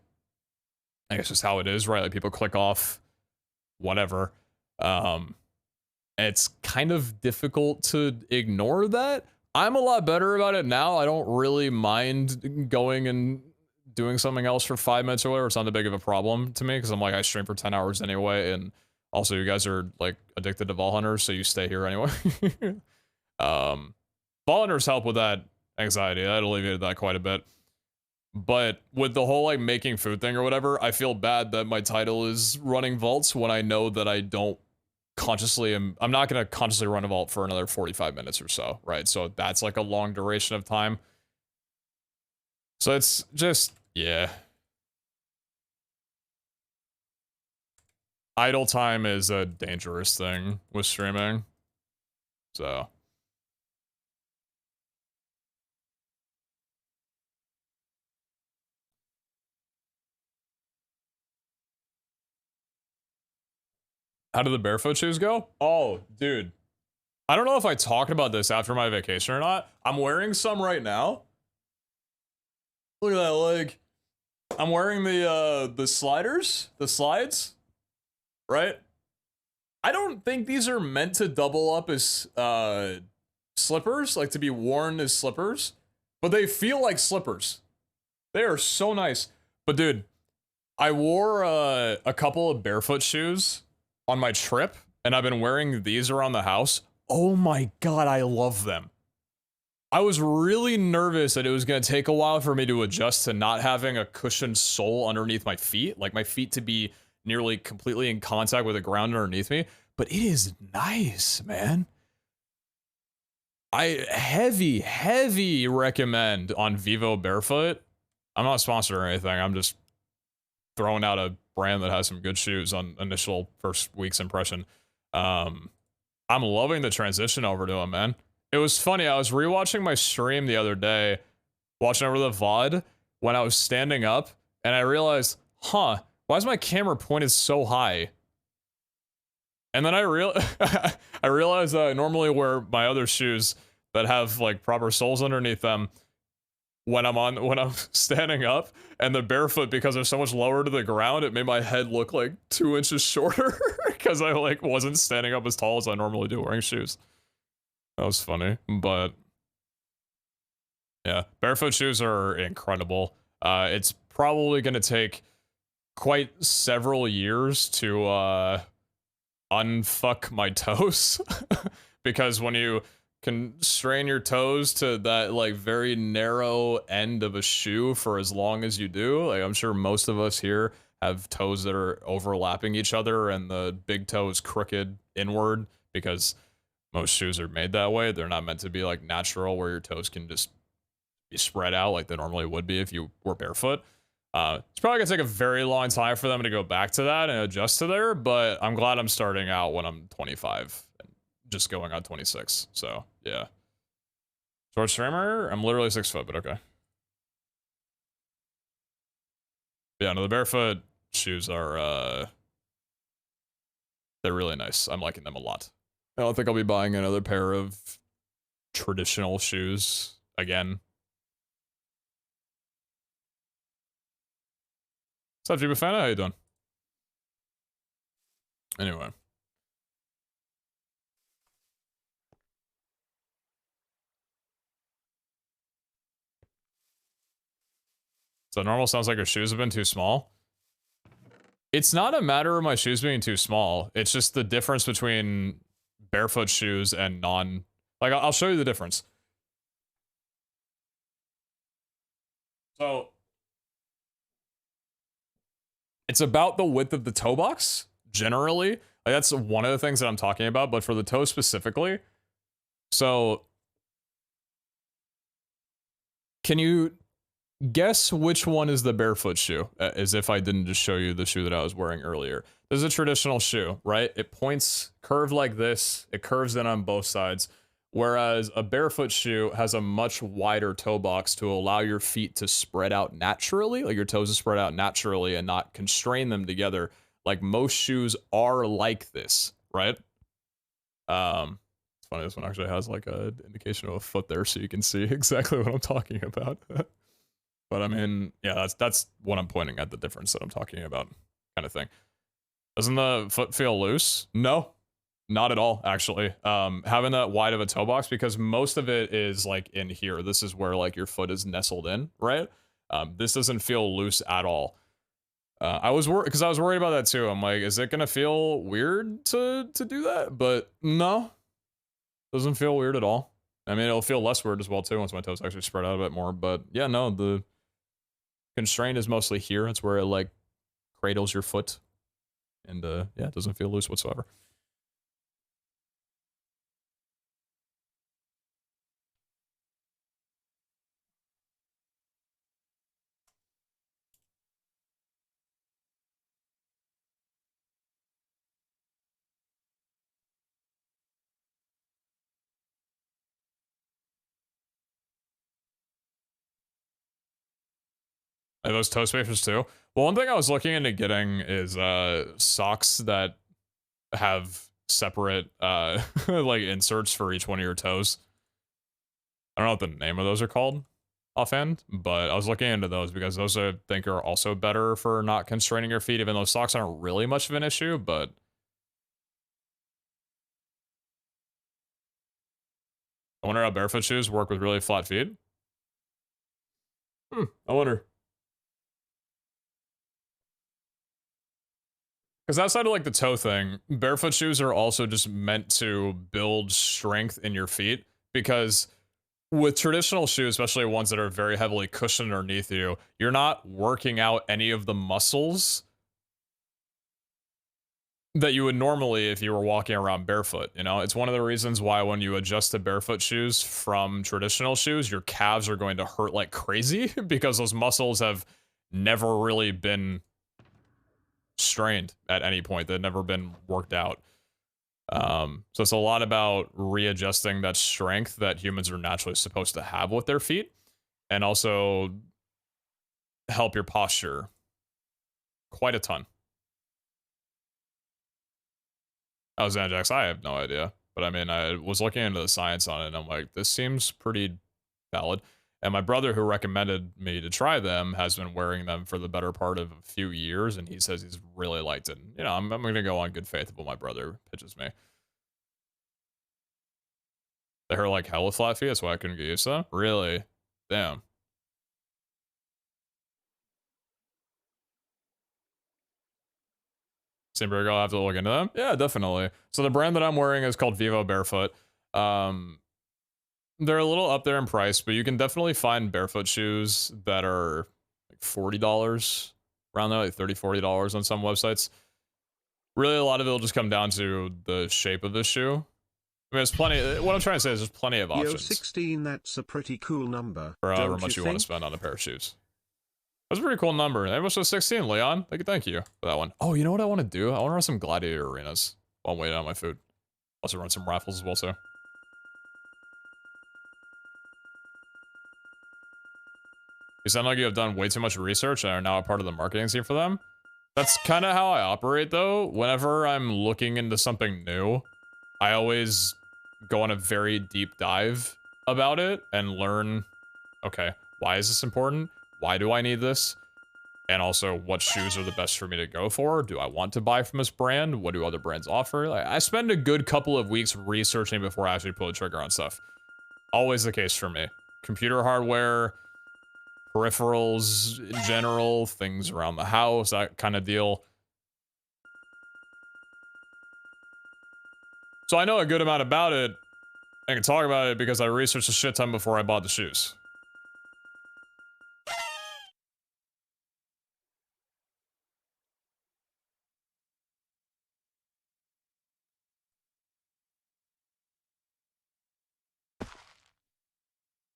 I guess just how it is, right? Like people click off, whatever. It's kind of difficult to ignore that. I'm a lot better about it now. I don't really mind going and doing something else for 5 minutes or whatever. It's not that big of a problem to me because I'm like, I stream for 10 hours anyway. And also you guys are like addicted to Vol Hunters, so you stay here anyway. Vol Hunters help with that anxiety. That alleviated that quite a bit. But with the whole like making food thing or whatever, I feel bad that my title is running vaults when I know that I don't I'm not going to consciously run a vault for another 45 minutes or so, right? So that's like a long duration of time. So it's just, yeah. Idle time is a dangerous thing with streaming. So. How did the barefoot shoes go? Oh, dude. I don't know if I talked about this after my vacation or not. I'm wearing some right now. Look at that leg. I'm wearing the slides, right? I don't think these are meant to double up as slippers, like to be worn as slippers, but they feel like slippers. They are so nice. But dude, I wore a couple of barefoot shoes on my trip, and I've been wearing these around the house. Oh my god, I love them. I was really nervous that it was going to take a while for me to adjust to not having a cushioned sole underneath my feet, like my feet to be nearly completely in contact with the ground underneath me, but it is nice, man. I heavy recommend on Vivo Barefoot. I'm not sponsored or anything, I'm just throwing out a brand that has some good shoes on initial first week's impression. I'm loving the transition over to them, man. It was funny, I was rewatching my stream the other day, watching over the VOD, when I was standing up, and I realized, huh, why is my camera pointed so high? And then I realized that I normally wear my other shoes that have like proper soles underneath them when I'm standing up, and the barefoot, because they're so much lower to the ground, it made my head look like 2 inches shorter because I like wasn't standing up as tall as I normally do wearing shoes. That was funny, but yeah, barefoot shoes are incredible. It's probably going to take quite several years to unfuck my toes because when you can strain your toes to that like very narrow end of a shoe for as long as you do, like I'm sure most of us here have toes that are overlapping each other and the big toe is crooked inward because most shoes are made that way. They're not meant to be like natural where your toes can just be spread out like they normally would be if you were barefoot. It's probably gonna take a very long time for them to go back to that and adjust to there, but I'm glad I'm starting out when I'm 25 and just going on 26. So yeah. Short streamer, I'm literally 6 foot, but okay. Yeah, no, the barefoot shoes are they're really nice. I'm liking them a lot. I don't think I'll be buying another pair of traditional shoes again. What's up, Jibafana? How you doing? Anyway. So normal sounds like your shoes have been too small. It's not a matter of my shoes being too small. It's just the difference between barefoot shoes and non... Like, I'll show you the difference. So, it's about the width of the toe box, generally. Like, that's one of the things that I'm talking about, but for the toe specifically. So, can you Guess which one is the barefoot shoe, as if I didn't just show you the shoe that I was wearing earlier. This is a traditional shoe, right? It points curved like this, it curves in on both sides, whereas a barefoot shoe has a much wider toe box to allow your feet to spread out naturally, like your toes to spread out naturally and not constrain them together, like most shoes are like this, right? It's funny, this one actually has like a indication of a foot there so you can see exactly what I'm talking about. But I mean, yeah, that's what I'm pointing at, the difference that I'm talking about, kind of thing. Doesn't the foot feel loose? No, not at all, actually. Having that wide of a toe box, because most of it is like in here. This is where like your foot is nestled in, right? This doesn't feel loose at all. I was worried because I was worried about that too. I'm like, is it gonna feel weird to do that? But no, doesn't feel weird at all. I mean, it'll feel less weird as well too once my toes actually spread out a bit more. But yeah, no, the constraint is mostly here. It's where it like cradles your foot, and yeah, it doesn't feel loose whatsoever. And those toe spacers too. Well, one thing I was looking into getting is socks that have separate like inserts for each one of your toes. I don't know what the name of those are called offhand, but I was looking into those because those I think are also better for not constraining your feet, even though socks aren't really much of an issue, but I wonder how barefoot shoes work with really flat feet. I wonder. Because outside of like the toe thing, barefoot shoes are also just meant to build strength in your feet. Because with traditional shoes, especially ones that are very heavily cushioned underneath you, you're not working out any of the muscles that you would normally if you were walking around barefoot. You know, it's one of the reasons why when you adjust to barefoot shoes from traditional shoes, your calves are going to hurt like crazy because those muscles have never really been strained at any point. They've never been worked out. So it's a lot about readjusting that strength that humans are naturally supposed to have with their feet, and also help your posture quite a ton. Oh, Xanajax, I have no idea. But I mean, I was looking into the science on it, and I'm like, this seems pretty valid. And my brother, who recommended me to try them, has been wearing them for the better part of a few years, and he says he's really liked it. And, you know, I'm going to go on good faith of what my brother pitches me. They hurt like hell with flat feet, that's why I couldn't get used to them? Really? Damn. Simberg, I'll have to look into them. Yeah, definitely. So the brand that I'm wearing is called Vivo Barefoot. They're a little up there in price, but you can definitely find barefoot shoes that are like $40 around there, like $30, $40 on some websites. Really, a lot of it will just come down to the shape of the shoe. I mean, there's plenty. What I'm trying to say is there's plenty of options. Yo, 16, that's a pretty cool number. For however much you want to spend on a pair of shoes. That's a pretty cool number. That was 16, Leon. Thank you for that one. Oh, you know what I want to do? I want to run some gladiator arenas while I'm waiting on my food. Also run some raffles as well, so. You sound like you have done way too much research and are now a part of the marketing team for them. That's kind of how I operate, though. Whenever I'm looking into something new, I always go on a very deep dive about it and learn, okay, why is this important? Why do I need this? And also, what shoes are the best for me to go for? Do I want to buy from this brand? What do other brands offer? Like, I spend a good couple of weeks researching before I actually pull the trigger on stuff. Always the case for me. Computer hardware, peripherals in general, things around the house, that kind of deal. So I know a good amount about it. I can talk about it because I researched a shit ton before I bought the shoes.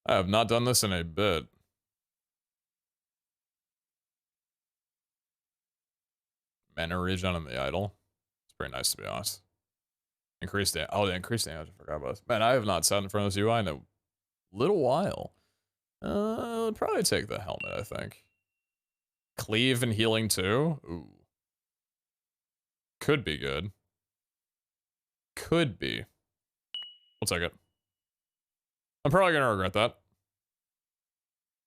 I have not done this in a bit. mana regen on the idol. It's pretty nice to be honest. Increased damage. Oh, the increased damage. I forgot about this. Man, I have not sat in front of this UI in a little while. I'll probably take the helmet, I think. Cleave and healing too? Ooh. Could be good. Could be. We'll take it. I'm probably gonna regret that.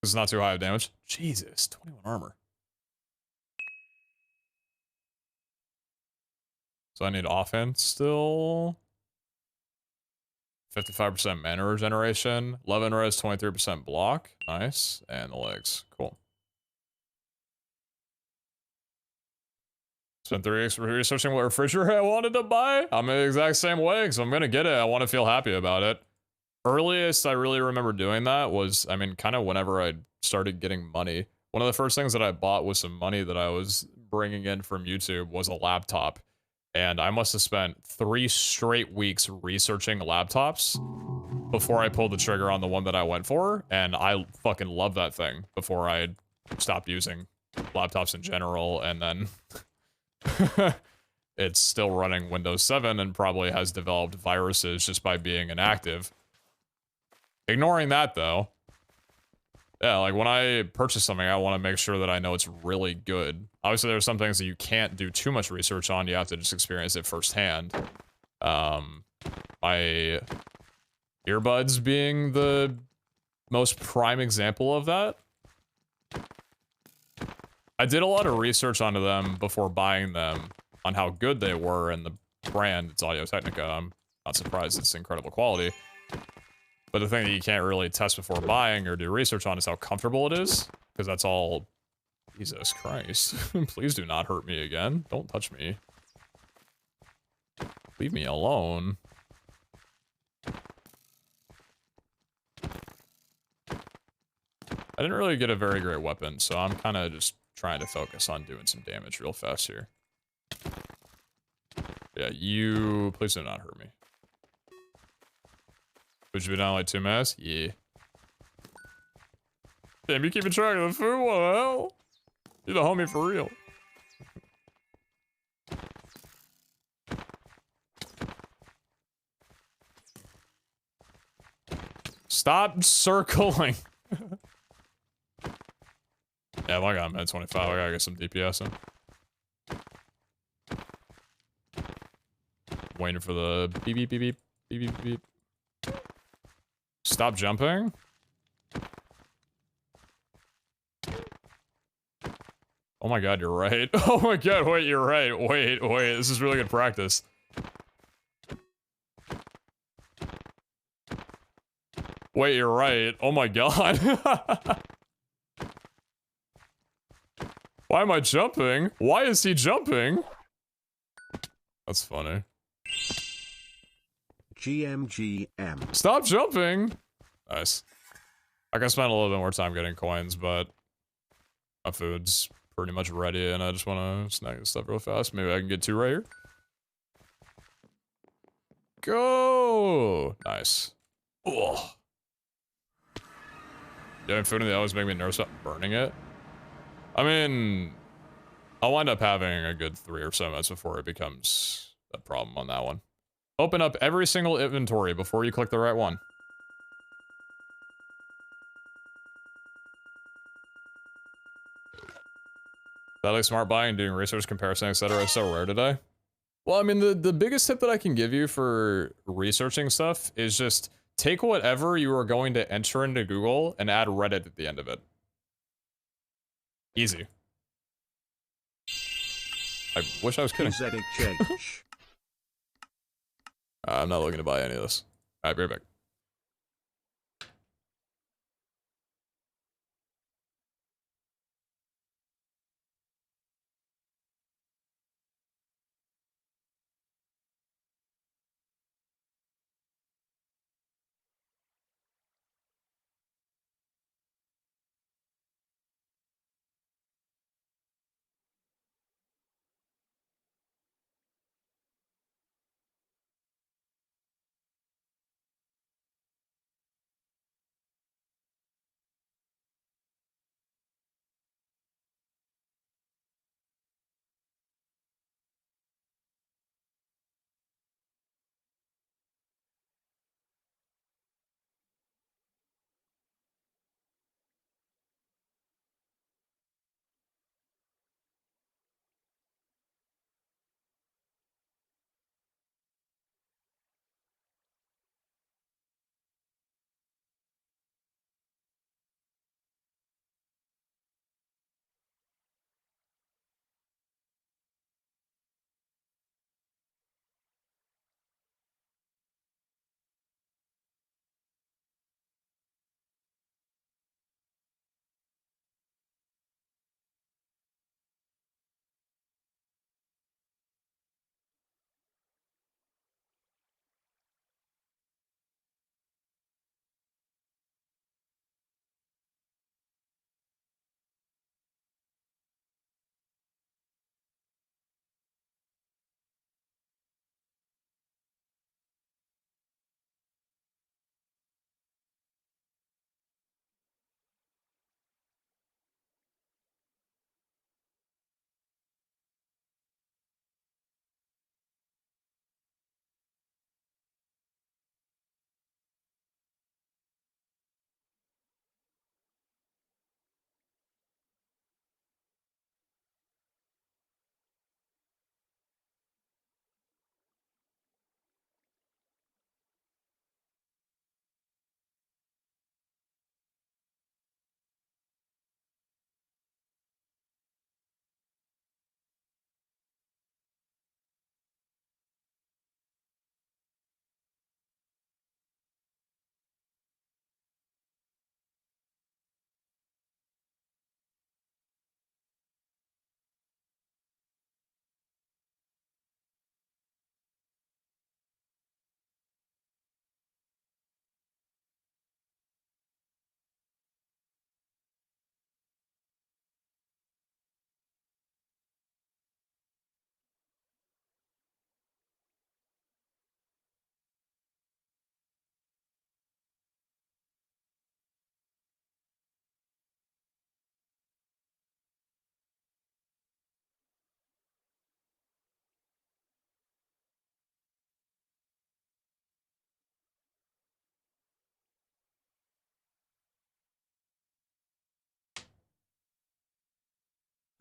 It's not too high of damage. Jesus, 21 armor. So I need offense still. 55% mana regeneration. 11 res, 23% block. Nice. And the legs. Cool. Spent 3 weeks researching what refrigerator I wanted to buy. I'm in the exact same way, because I'm going to get it. I want to feel happy about it. Earliest I really remember doing that was, I mean, kind of whenever I started getting money. One of the first things that I bought with some money that I was bringing in from YouTube was a laptop. And I must have spent 3 straight weeks researching laptops before I pulled the trigger on the one that I went for. And I fucking love that thing before I stopped using laptops in general. And then it's still running Windows 7 and probably has developed viruses just by being inactive. Ignoring that though, yeah, like when I purchase something, I want to make sure that I know it's really good. Obviously, there are some things that you can't do too much research on. You have to just experience it firsthand. My earbuds being the most prime example of that. I did a lot of research onto them before buying them on how good they were, and the brand, it's Audio-Technica. I'm not surprised it's incredible quality. But the thing that you can't really test before buying or do research on is how comfortable it is, because that's all... Jesus Christ. Please do not hurt me again. Don't touch me. Leave me alone. I didn't really get a very great weapon, so I'm kind of just trying to focus on doing some damage real fast here. Yeah, you... Please do not hurt me. Would you be down like 2 minutes? Yeah. Damn, you keeping track of the food? What the hell? You're the homie for real. Stop circling. Yeah, well, I got him at 25. I gotta get some DPS in. Waiting for the beep beep beep beep beep beep beep. Stop jumping? Oh my god, you're right. Oh my god, wait, you're right. Wait, this is really good practice. Wait, you're right. Oh my god. Why am I jumping? Why is he jumping? That's funny. GMGM. Stop jumping! Nice. I can spend a little bit more time getting coins, but my food's pretty much ready and I just want to snag this stuff real fast. Maybe I can get 2 right here. Go! Nice. Ugh. Getting food in the always make me nervous about burning it. I mean, I'll wind up having a good 3 or so minutes before it becomes a problem on that one. Open up every single inventory before you click the right one. That like smart buying, doing research, comparison, etc. is so rare today. Well, I mean, the biggest tip that I can give you for researching stuff is just take whatever you are going to enter into Google and add Reddit at the end of it. Easy. I wish I was kidding. I'm not looking to buy any of this. Alright, be right back.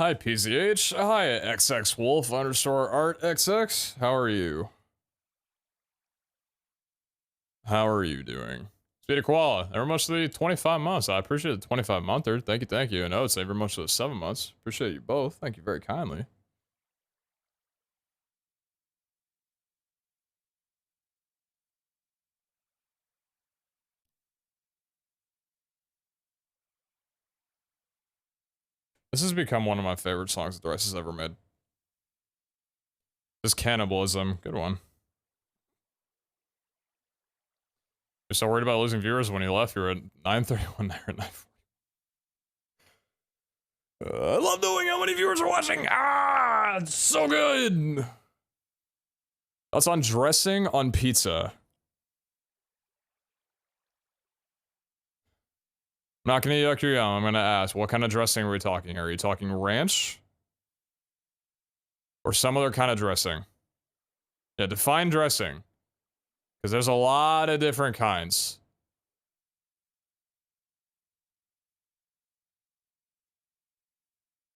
Hi, PZH. Hi, XXWolf underscore art XX. How are you? How are you doing? Speed Koala, ever much to the 25 months. I appreciate the 25 monther. Thank you, thank you. And Oats, ever much to the 7 months. Appreciate you both. Thank you very kindly. This has become one of my favorite songs that Thrice has ever made. This cannibalism, good one. You're so worried about losing viewers when you left. You were at 9:31 there at 9:40. I love knowing how many viewers are watching. Ah, it's so good. That's on dressing on pizza. I'm not gonna yuck your yum. I'm gonna ask, what kind of dressing are we talking? Are you talking ranch? Or some other kind of dressing? Yeah, define dressing. Because there's a lot of different kinds.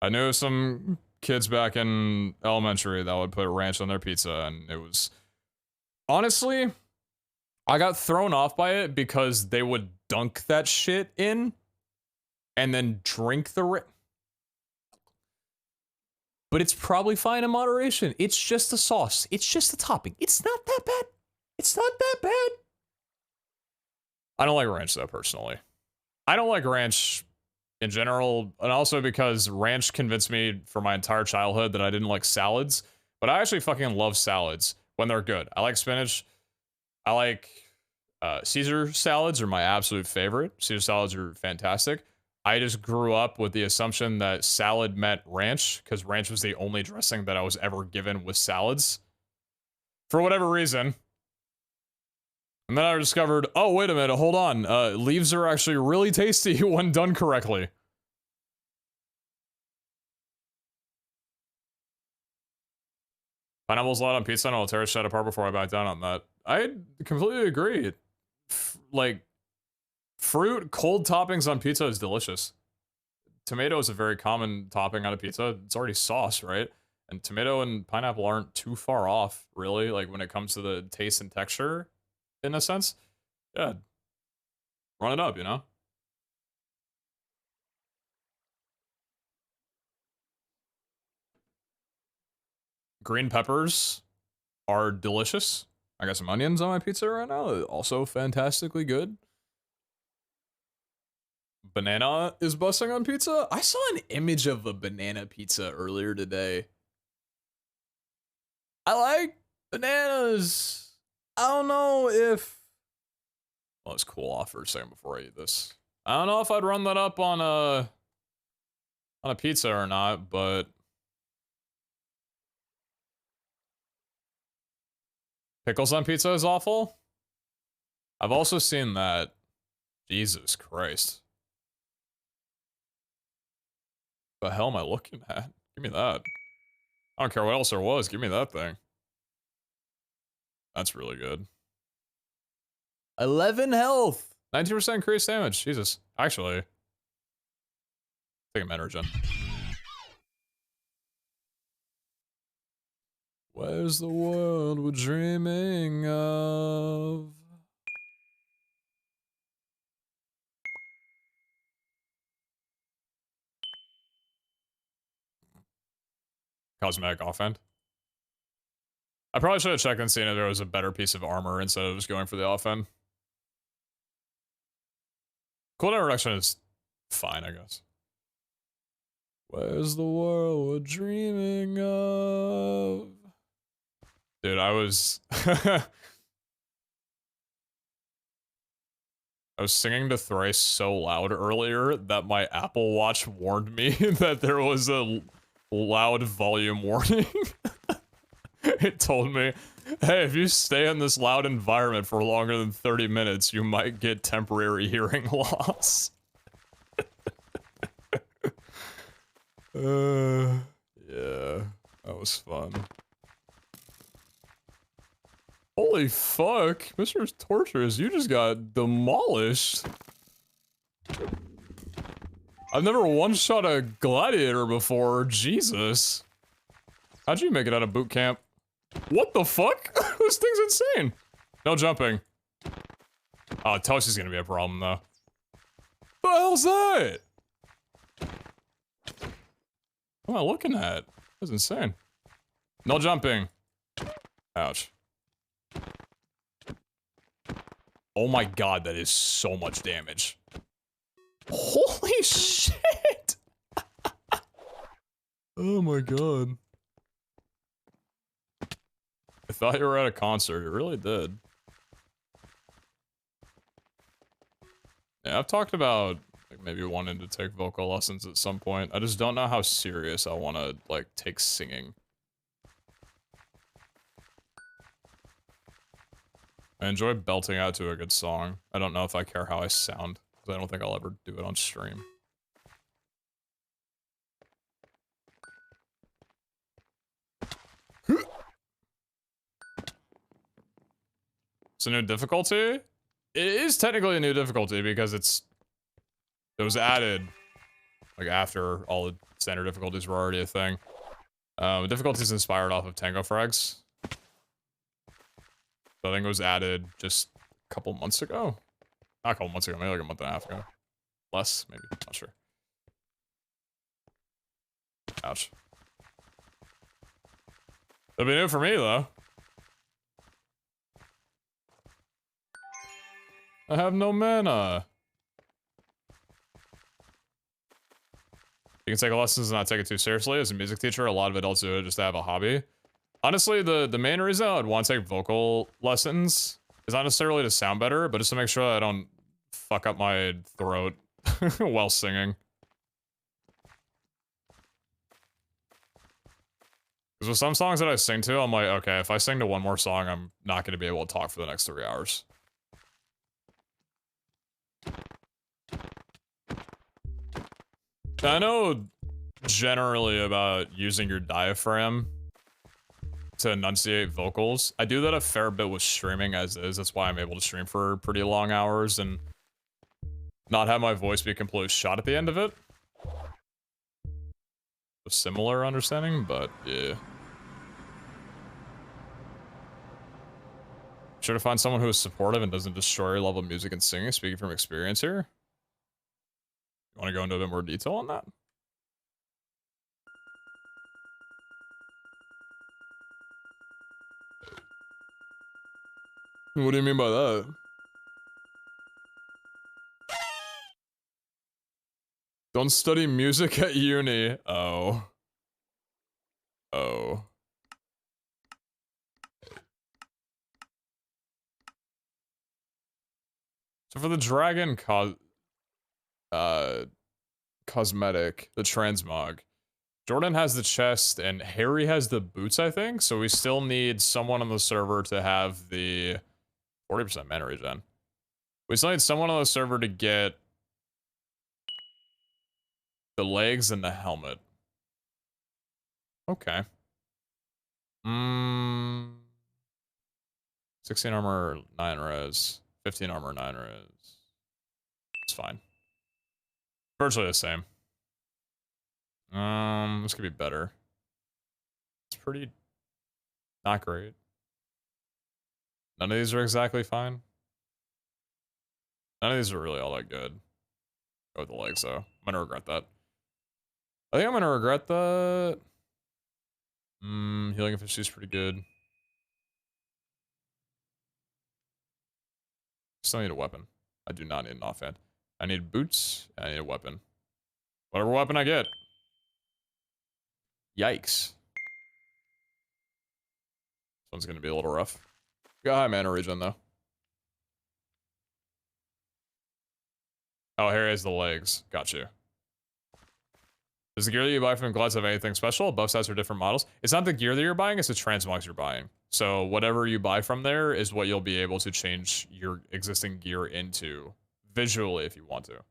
I knew some kids back in elementary that would put ranch on their pizza, and it was... Honestly, I got thrown off by it because they would dunk that shit in and then drink the but it's probably fine in moderation. It's just a sauce. It's just a topping. It's not that bad. It's not that bad. I don't like ranch, though, personally. I don't like ranch in general, and also because ranch convinced me for my entire childhood that I didn't like salads, but I actually fucking love salads when they're good. I like spinach. I like Caesar salads are my absolute favorite. Caesar salads are fantastic. I just grew up with the assumption that salad meant ranch, because ranch was the only dressing that I was ever given with salads. For whatever reason. And then I discovered, oh, wait a minute, hold on. Leaves are actually really tasty when done correctly. Pineapples allowed on pizza, and I'll tear a shit apart before I back down on that. I completely agree. Like, fruit, cold toppings on pizza is delicious. Tomato is a very common topping on a pizza. It's already sauce, right? And tomato and pineapple aren't too far off, really, like when it comes to the taste and texture, in a sense. Yeah. Run it up, you know? Green peppers are delicious. I got some onions on my pizza right now. Also fantastically good. Banana is busting on pizza. I saw an image of a banana pizza earlier today. I like bananas. I don't know if... Well, let's cool off for a second before I eat this. I don't know if I'd run that up on a pizza or not, but... Pickles on pizza is awful? I've also seen that. Jesus Christ. The hell am I looking at? Give me that. I don't care what else there was, give me that thing. That's really good. 11 health! 19% increased damage, Jesus. Actually. Take a Menergen. Where's the world we're dreaming of? Cosmetic offhand. I probably should have checked and seen if there was a better piece of armor instead of just going for the offhand. Cooldown reduction is fine, I guess. Where's the world we're dreaming of? Dude, I was... I was singing to Thrice so loud earlier that my Apple Watch warned me that there was a loud volume warning. It told me, hey, if you stay in this loud environment for longer than 30 minutes, you might get temporary hearing loss. Yeah, that was fun. Holy fuck, Mr. Torturous, you just got demolished. I've never one-shot a gladiator before. Jesus. How'd you make it out of boot camp? What the fuck? This thing's insane. No jumping. Oh, Toshi's gonna be a problem, though. What the hell's that? What am I looking at? That's insane. No jumping. Ouch. Oh my god, that is so much damage. Holy shit! Oh my god. I thought you were at a concert. It really did. Yeah, I've talked about like maybe wanting to take vocal lessons at some point. I just don't know how serious I want to like take singing. I enjoy belting out to a good song. I don't know if I care how I sound, because I don't think I'll ever do it on stream. It's a new difficulty? It is technically a new difficulty because it was added like after all the standard difficulties were already a thing. The difficulty is inspired off of Tango Frags. So I think it was added just a couple months ago. Not a couple months ago, maybe like a month and a half ago. Less, maybe, not sure. Ouch. It'll be new for me though. I have no mana. You can take lessons and not take it too seriously. As a music teacher, a lot of adults do it just to have a hobby. Honestly, the main reason I'd want to take vocal lessons is not necessarily to sound better, but just to make sure that I don't fuck up my throat while singing. Because with some songs that I sing to, I'm like, okay, if I sing to one more song, I'm not going to be able to talk for the next 3 hours. I know generally about using your diaphragm to enunciate vocals. I do that a fair bit with streaming as is. That's why I'm able to stream for pretty long hours and not have my voice be completely shot at the end of it. A similar understanding, but yeah. Sure to find someone who is supportive and doesn't destroy your level of music and singing, speaking from experience here. You want to go into a bit more detail on that? What do you mean by that? Don't study music at uni. Oh. Oh. So for the dragon cosmetic, the transmog, Jordan has the chest and Harry has the boots, I think. So we still need someone on the server to have the 40% mana regen. We still need someone on the server to get the legs and the helmet. Okay. 16 armor, 9 res. 15 armor, 9 res. It's fine. Virtually the same. This could be better. It's pretty not great. None of these are exactly fine. None of these are really all that good. Go with the legs though. I'm gonna regret that. I think I'm gonna regret that. Healing efficiency is pretty good. Still need a weapon. I do not need an offhand. I need boots. I need a weapon. Whatever weapon I get. Yikes. This one's gonna be a little rough. Got high mana regen though. Oh, here is the legs. Got you. Does the gear that you buy from Glads have anything special? Buff stats are different models. It's not the gear that you're buying, it's the transmogs you're buying. So whatever you buy from there is what you'll be able to change your existing gear into visually if you want to.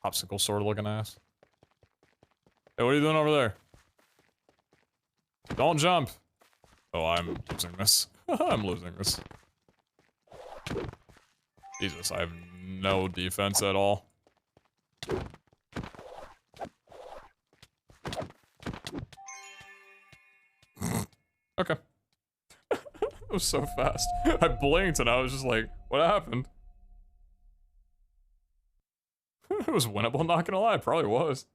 Popsicle sword looking ass. Hey, what are you doing over there? Don't jump. Oh, I'm losing this. I'm losing this. Jesus, I have no defense at all. Okay. It was so fast. I blinked and I was just like, what happened? It was winnable, not gonna lie, it probably was.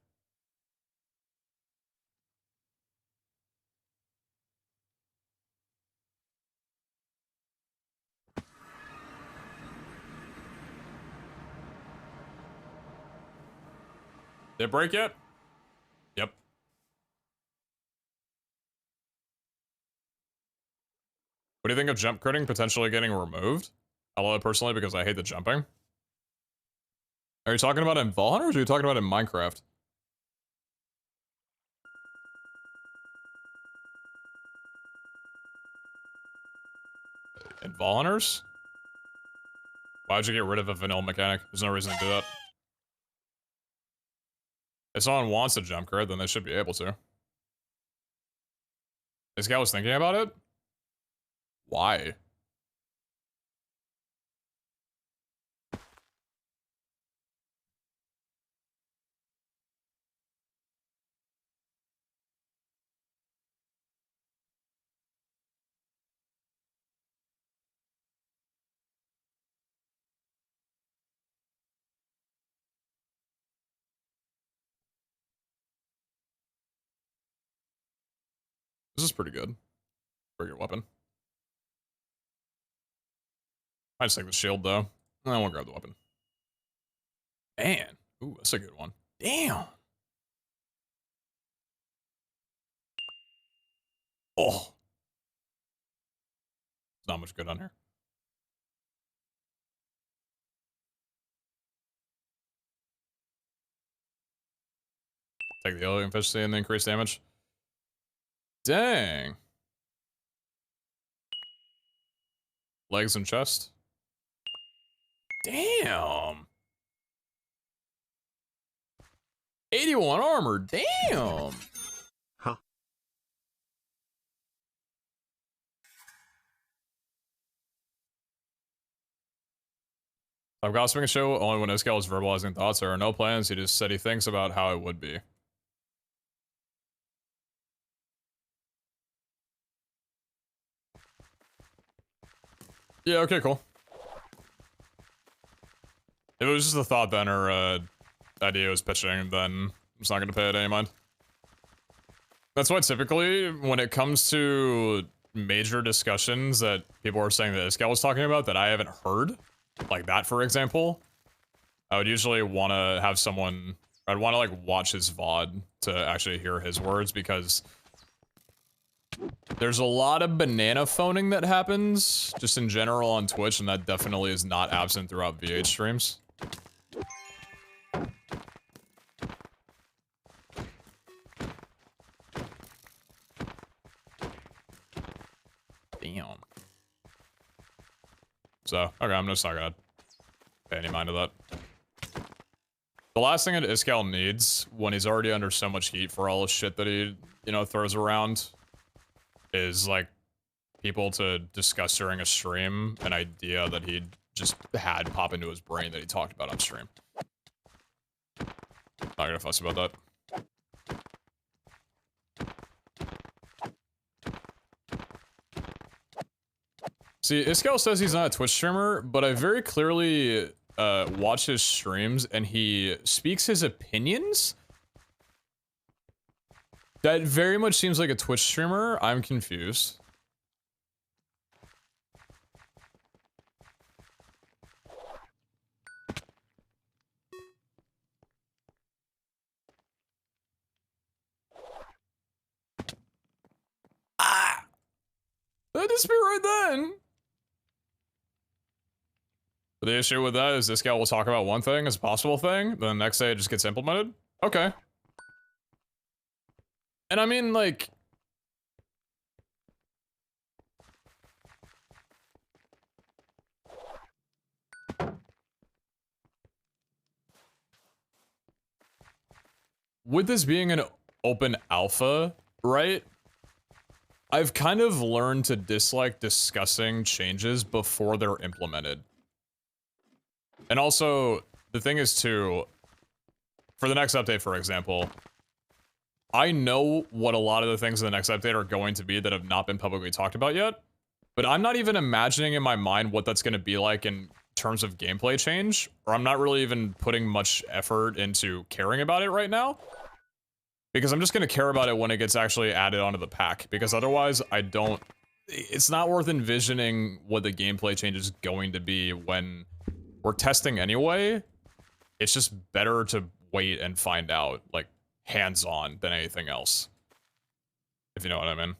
Did it break yet? Yep. What do you think of jump critting potentially getting removed? I love it personally because I hate the jumping. Are you talking about in Valheim or are you talking about in Minecraft? In Valheimers? Why'd you get rid of a vanilla mechanic? There's no reason to do that. If someone wants to jump crit, then they should be able to. This guy was thinking about it? Why? This is pretty good for your weapon. I just take the shield though. I won't grab the weapon. Man. Ooh, that's a good one. Damn. Oh. There's not much good on here. Take the alien efficiency and the increased damage. Dang. Legs and chest. Damn. 81 armor. Damn. Huh. I've got a show only when Iskall is verbalizing thoughts. There are no plans. He just said he thinks about how it would be. Yeah, okay, cool. If it was just a thought then, or idea was pitching, then I'm just not gonna pay it any mind. That's why typically, when it comes to major discussions that people are saying that Iskall was talking about that I haven't heard, like that for example, I would usually want to have someone, I'd want to like watch his VOD to actually hear his words, because there's a lot of banana phoning that happens just in general on Twitch, and that definitely is not absent throughout VH streams. Damn. So, okay, I'm just not gonna pay any mind to that. The last thing that Iskall needs, when he's already under so much heat for all the shit that he, you know, throws around, is, like, people to discuss during a stream an idea that he just had pop into his brain that he talked about on stream. Not gonna fuss about that. See, Iskall says he's not a Twitch streamer, but I very clearly watch his streams and he speaks his opinions. That very much seems like a Twitch streamer. I'm confused. Ah! That just be right then. The issue with that is this guy will talk about one thing as a possible thing, then the next day it just gets implemented. Okay. And I mean, like... with this being an open alpha, right? I've kind of learned to dislike discussing changes before they're implemented. And also, the thing is too, for the next update, for example, I know what a lot of the things in the next update are going to be that have not been publicly talked about yet, but I'm not even imagining in my mind what that's going to be like in terms of gameplay change, or I'm not really even putting much effort into caring about it right now. Because I'm just going to care about it when it gets actually added onto the pack, because otherwise I don't... It's not worth envisioning what the gameplay change is going to be when we're testing anyway. It's just better to wait and find out, like, hands-on than anything else. If you know what I mean.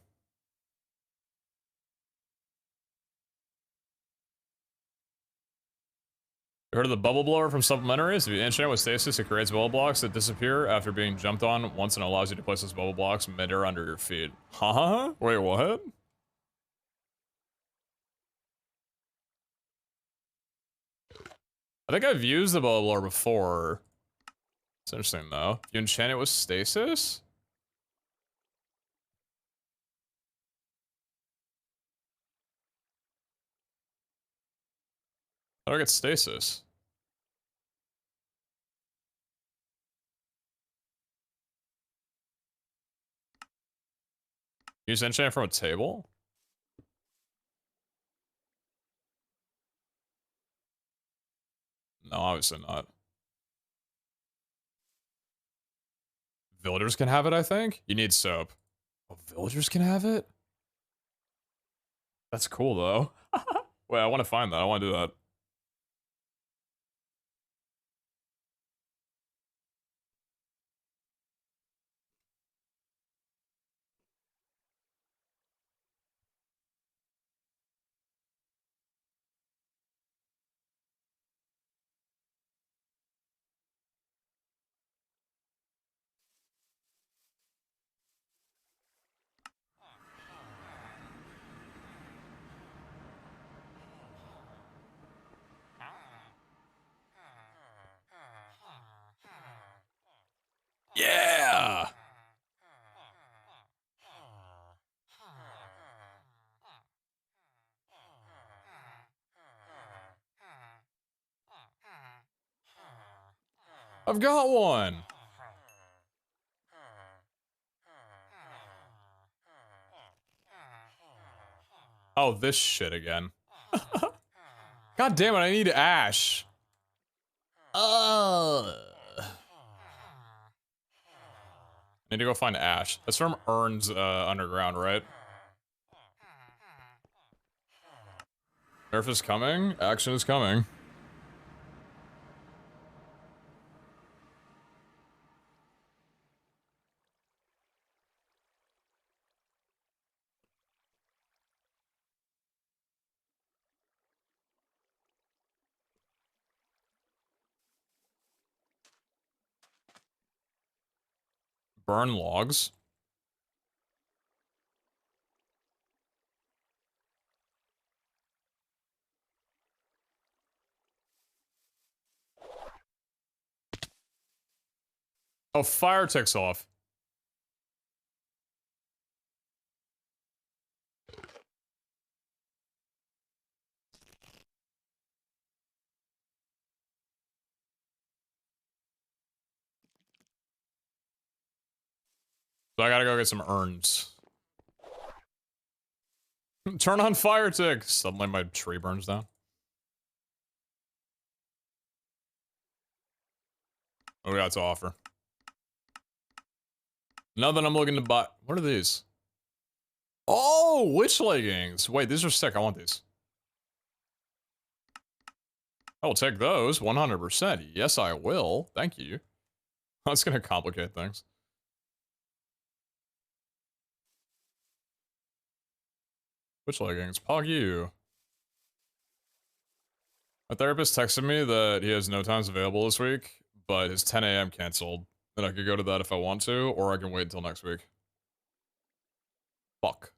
You heard of the bubble blower from supplementaries? If you enchant with stasis, it creates bubble blocks that disappear after being jumped on once and allows you to place those bubble blocks mid-air under your feet. Huh? Wait, what? I think I've used the bubble blower before. It's interesting though. You enchant it with stasis? How do I get stasis? Use enchant from a table? No, obviously not. Villagers can have it, I think? You need soap. Oh, villagers can have it? That's cool though. Wait, I want to find that. I want to do that. Yeah! I've got one! Oh, this shit again. God damn it, I need ash. Need to go find ash. That's from Urn's underground, right? Nerf is coming. Action is coming. Burn logs. Oh, fire ticks off. So I gotta go get some urns. Turn on fire tick! Suddenly my tree burns down. What do we got to offer? Nothing I'm looking to buy. What are these? Oh, witch leggings. Wait, these are sick. I want these. I will take those 100%. Yes, I will. Thank you. That's gonna complicate things. Witch leggings. Pog you. My therapist texted me that he has no times available this week, but his 10 a.m. canceled. And I could go to that if I want to, or I can wait until next week. Fuck.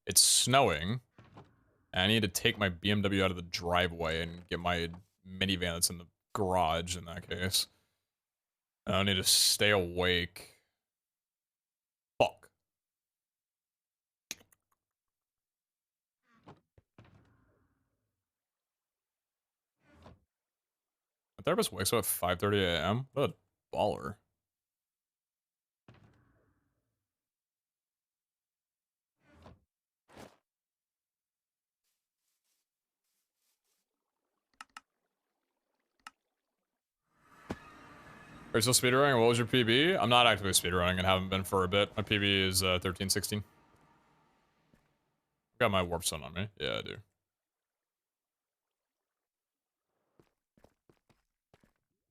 It's snowing. And I need to take my BMW out of the driveway and get my minivan that's in the garage in that case. And I need to stay awake. Fuck. My therapist wakes up at 5:30 a.m. What a baller. Are you still speedrunning? What was your PB? I'm not actively speedrunning and haven't been for a bit. My PB is 1316. Got my warp stone on me. Yeah, I do.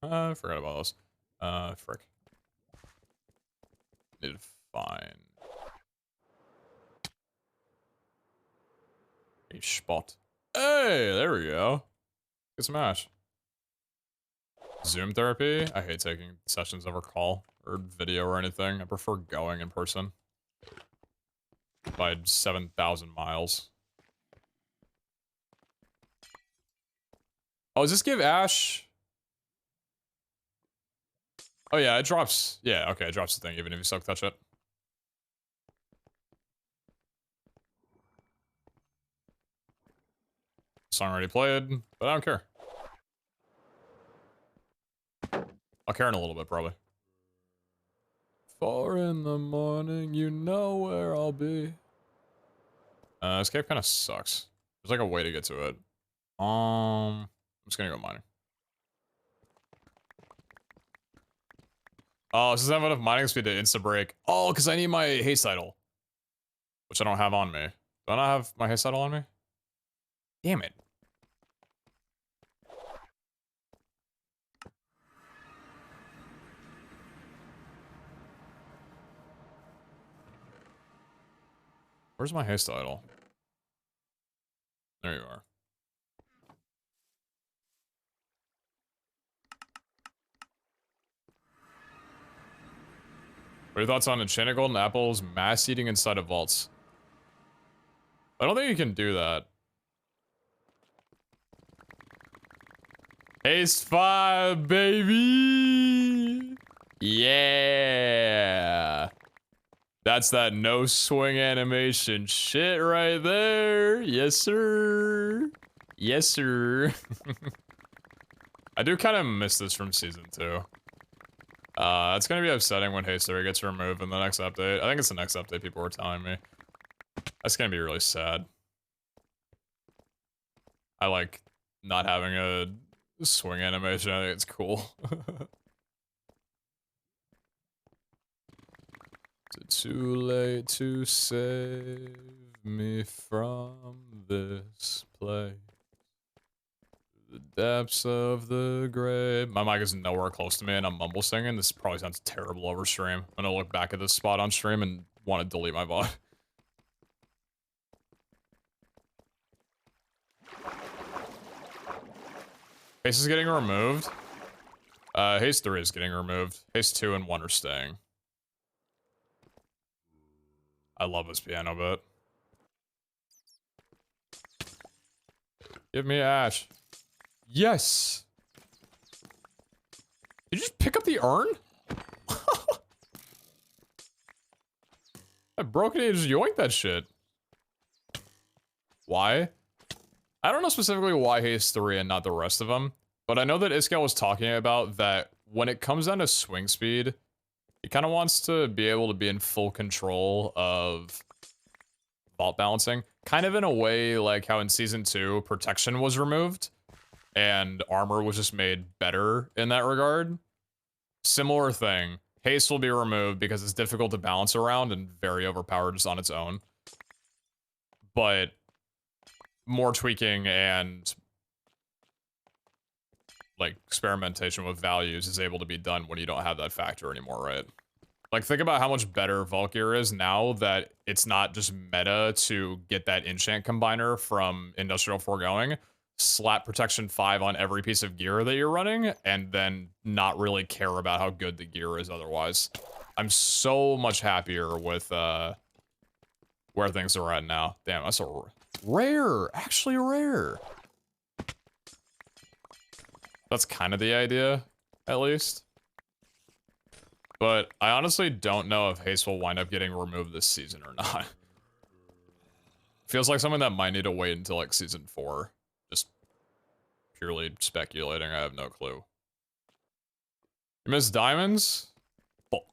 I forgot about those. Frick. Need to find a spot. Hey, there we go. Get some ash. Zoom therapy? I hate taking sessions over call or video or anything. I prefer going in person. By 7,000 miles. Oh, does this give ash? Oh yeah, it drops. Yeah, okay, it drops the thing even if you suck touch it. Song already played, but I don't care. I'll care in a little bit, probably. 4 in the morning, you know where I'll be. This cave kind of sucks. There's like a way to get to it. I'm just gonna go mining. Oh, this doesn't have enough mining speed to insta-break. Oh, because I need my haste idol. Which I don't have on me. Do I not have my haste idol on me? Damn it. Where's my haste idol? There you are. What are your thoughts on enchanted golden apples mass eating inside of vaults? I don't think you can do that. Haste 5, baby! Yeah! That's that no swing animation shit right there. Yes, sir. Yes, sir. I do kind of miss this from season 2. It's gonna be upsetting when Haste 3 gets removed in the next update. I think it's the next update people were telling me. That's gonna be really sad. I like not having a swing animation. I think it's cool. Too late to save me from this place. The depths of the grave. My mic is nowhere close to me and I'm mumble singing. This probably sounds terrible over stream. I'm gonna look back at this spot on stream and want to delete my VOD. Haste is getting removed. Haste 3 is getting removed. Haste 2 and 1 are staying. I love this piano bit. Give me ash. Yes! Did you just pick up the urn? I broke it and just yoinked that shit. Why? I don't know specifically why Haste 3 and not the rest of them, but I know that Iskall was talking about that when it comes down to swing speed, he kind of wants to be able to be in full control of vault balancing. Kind of in a way like how in Season 2, protection was removed, and armor was just made better in that regard. Similar thing. Haste will be removed because it's difficult to balance around and very overpowered just on its own. But more tweaking and like experimentation with values is able to be done when you don't have that factor anymore, right? Like think about how much better Vault gear is now that it's not just meta to get that enchant combiner from Industrial Foregoing, slap protection 5 on every piece of gear that you're running, and then not really care about how good the gear is otherwise. I'm so much happier with where things are at now. Damn, that's a rare, actually rare. That's kind of the idea, at least. But I honestly don't know if Haste will wind up getting removed this season or not. Feels like something that might need to wait until like season 4. Just purely speculating, I have no clue. You miss diamonds? Full.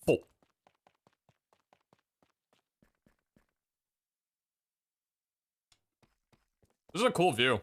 Full. This is a cool view.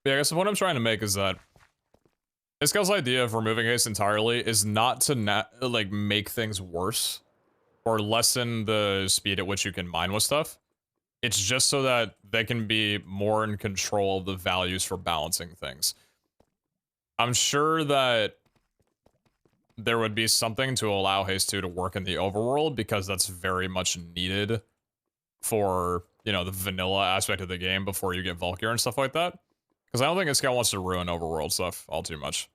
Yeah, I guess the point I'm trying to make is that this guy's idea of removing haste entirely is not to like make things worse or lessen the speed at which you can mine with stuff. It's just so that they can be more in control of the values for balancing things. I'm sure that there would be something to allow haste 2 to work in the overworld because that's very much needed for, you know, the vanilla aspect of the game before you get Valkyr and stuff like that. Because I don't think this guy wants to ruin overworld stuff all too much.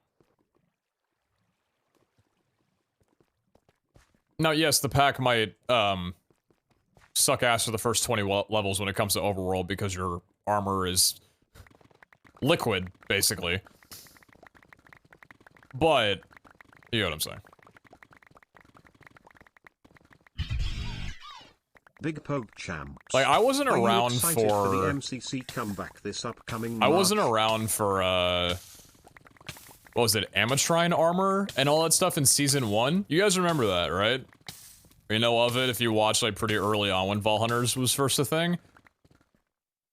Now, yes, the pack might suck ass for the first 20 levels when it comes to overworld because your armor is liquid, basically. But, you know what I'm saying. Big Poke Champs. Like, I wasn't Are around you excited for the MCC comeback this upcoming I March? wasn't around for, what was it, Amatrine armor and all that stuff in Season 1? You guys remember that, right? You know of it if you watched, like, pretty early on when Vault Hunters was first a thing.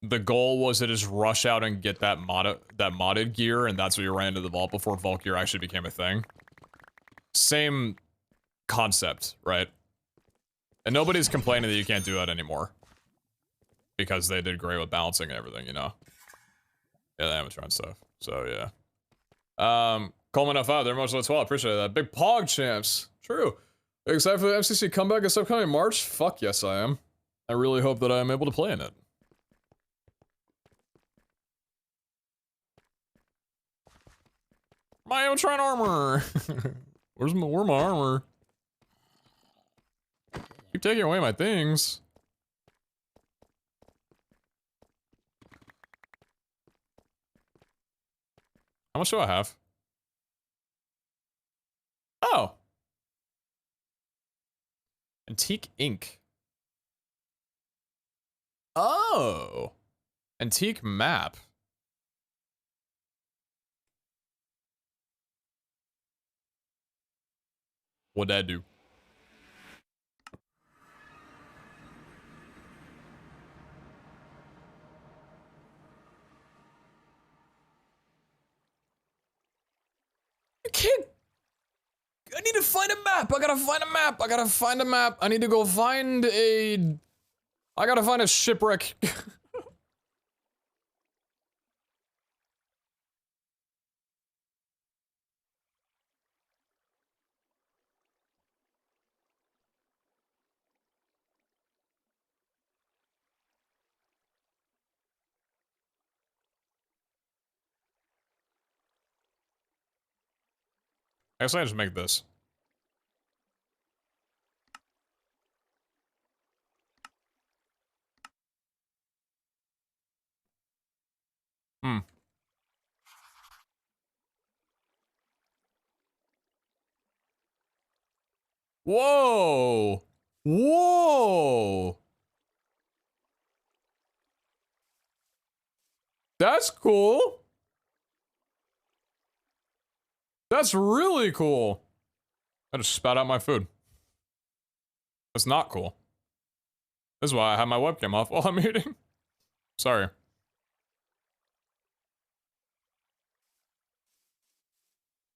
The goal was to just rush out and get that modded gear, and that's what you ran into the vault before vault gear actually became a thing. Same concept, right? And nobody's complaining that you can't do that anymore. Because they did great with balancing and everything, you know? Yeah, the Amatron stuff. So, yeah. Coleman F5, they're much less well. Appreciate that. Big Pog champs. True. Excited for the MCC comeback this upcoming March? Fuck yes, I am. I really hope that I am able to play in it. My Amatron armor! Where's my armor? Keep taking away my things. How much do I have? Oh. Antique ink. Oh. Antique map. What'd that do? You can't. I need to find a map. I gotta find a map. I gotta find a map. I need to go find a. I gotta find a shipwreck. I guess I just make this. Hmm. Whoa! Whoa! That's cool. That's really cool. I just spat out my food. That's not cool. This is why I have my webcam off while I'm eating. Sorry.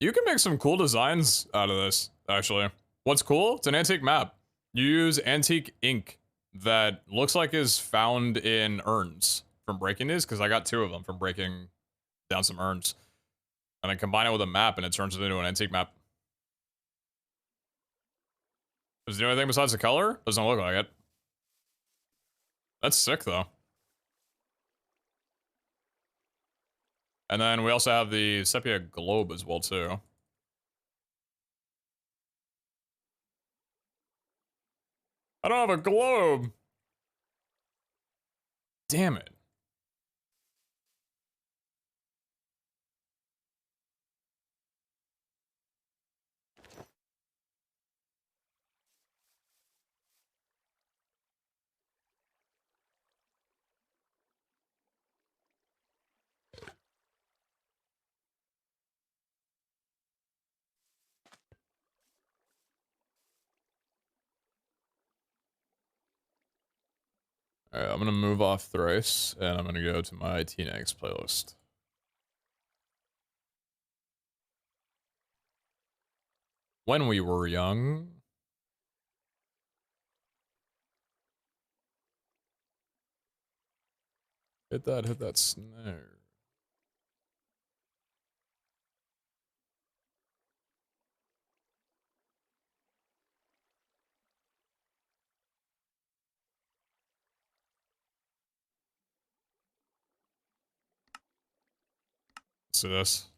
You can make some cool designs out of this, actually. What's cool? It's an antique map. You use antique ink that looks like is found in urns from breaking these, because I got 2 of them from breaking down some urns. And then combine it with a map and it turns it into an antique map. Does it do anything besides the color? Doesn't look like it. That's sick, though. And then we also have the sepia globe as well, too. I don't have a globe! damn it. Alright, I'm gonna move off Thrice, and I'm gonna go to my Teenags playlist. When we were young. Hit that snare. Let's do this.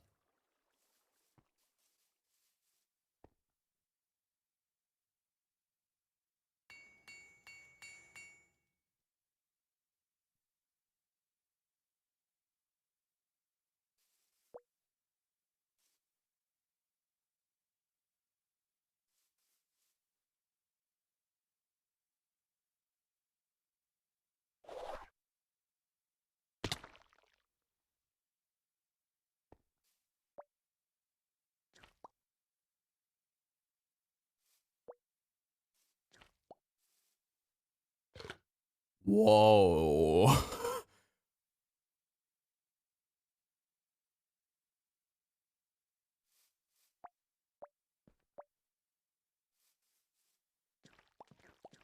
Whoa.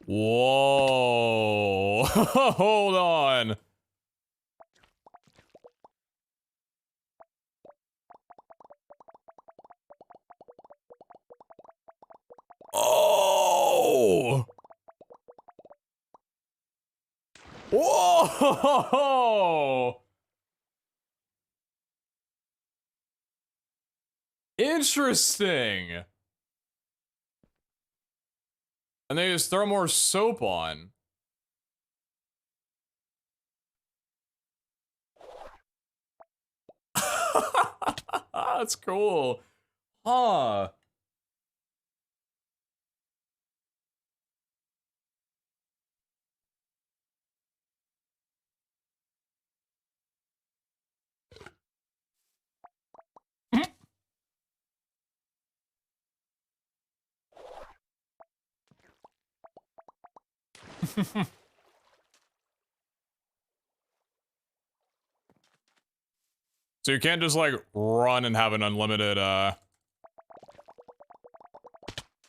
Whoa. Hold on. Oh. Whoa. Interesting. And they just throw more soap on. That's cool. Huh. So you can't just like run and have an unlimited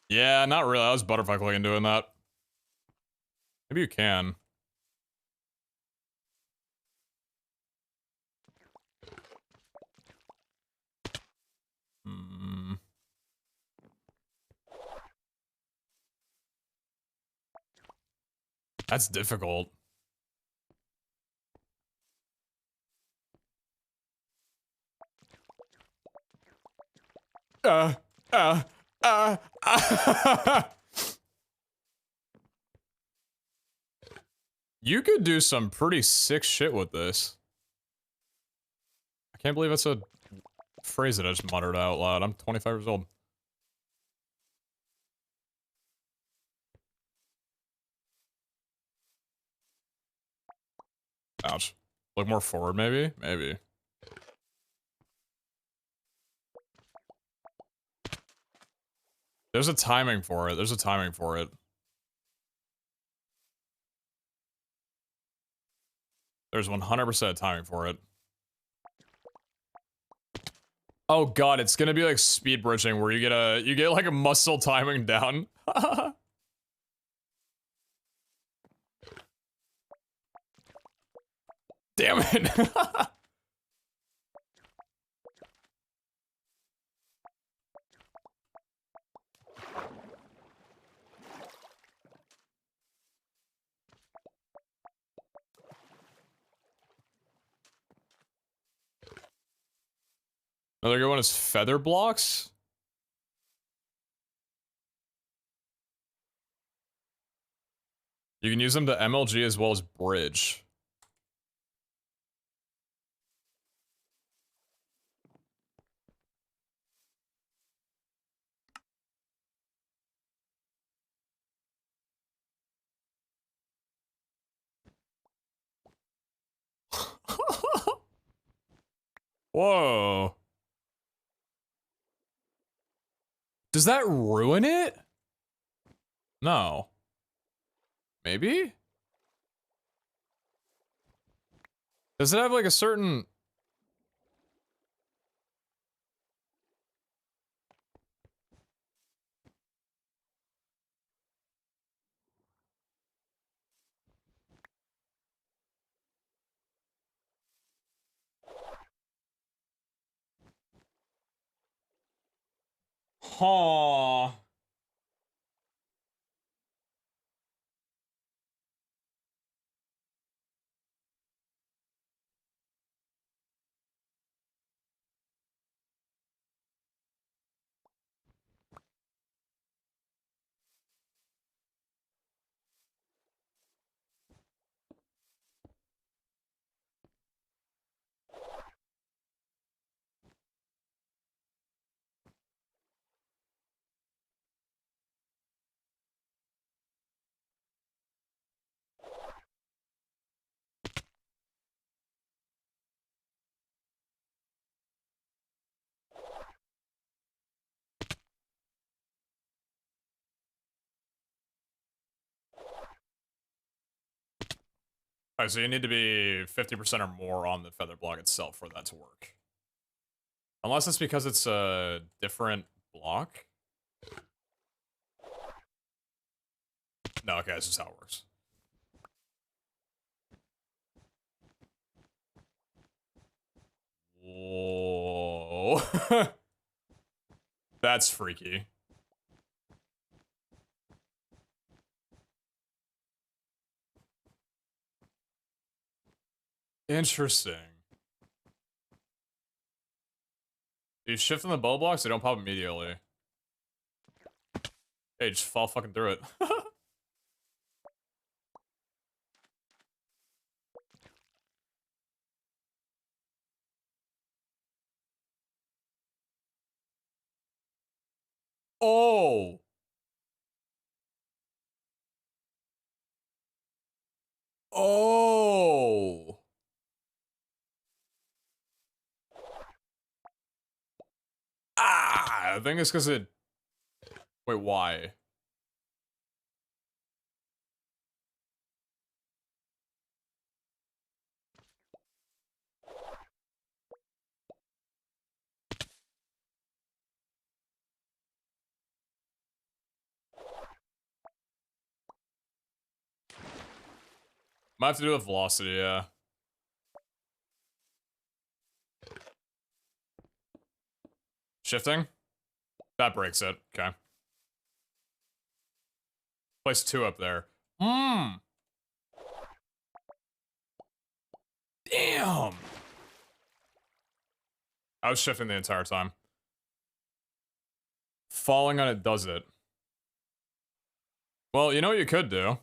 yeah, not really. I was butterfly clicking doing that. Maybe you can. Hmm. That's difficult. Uh, uh, uh. You could do some pretty sick shit with this. I can't believe that's a phrase that I just muttered out loud. I'm 25 years old. Ouch. Look more forward, maybe? Maybe. There's a timing for it. There's a timing for it. There's 100% timing for it. Oh god, it's gonna be like speed bridging where you get like a muscle timing down. Damn it. Another good one is feather blocks. You can use them to MLG as well as bridge. Whoa. Does that ruin it? No. Maybe? Does it have like a certain... Huh. Alright, so you need to be 50% or more on the feather block itself for that to work. Unless it's because it's a different block. No, okay, this is how it works. Whoa. That's freaky. Interesting. You shift on the bow blocks, they don't pop immediately. Hey, just fall fucking through it. Oh! Oh! Ah! I think it's because it... Wait, why? Might have to do with velocity, yeah. Shifting? That breaks it. Okay. Place 2 up there. Mmm! Damn! I was shifting the entire time. Falling on it does it. Well, you know what you could do?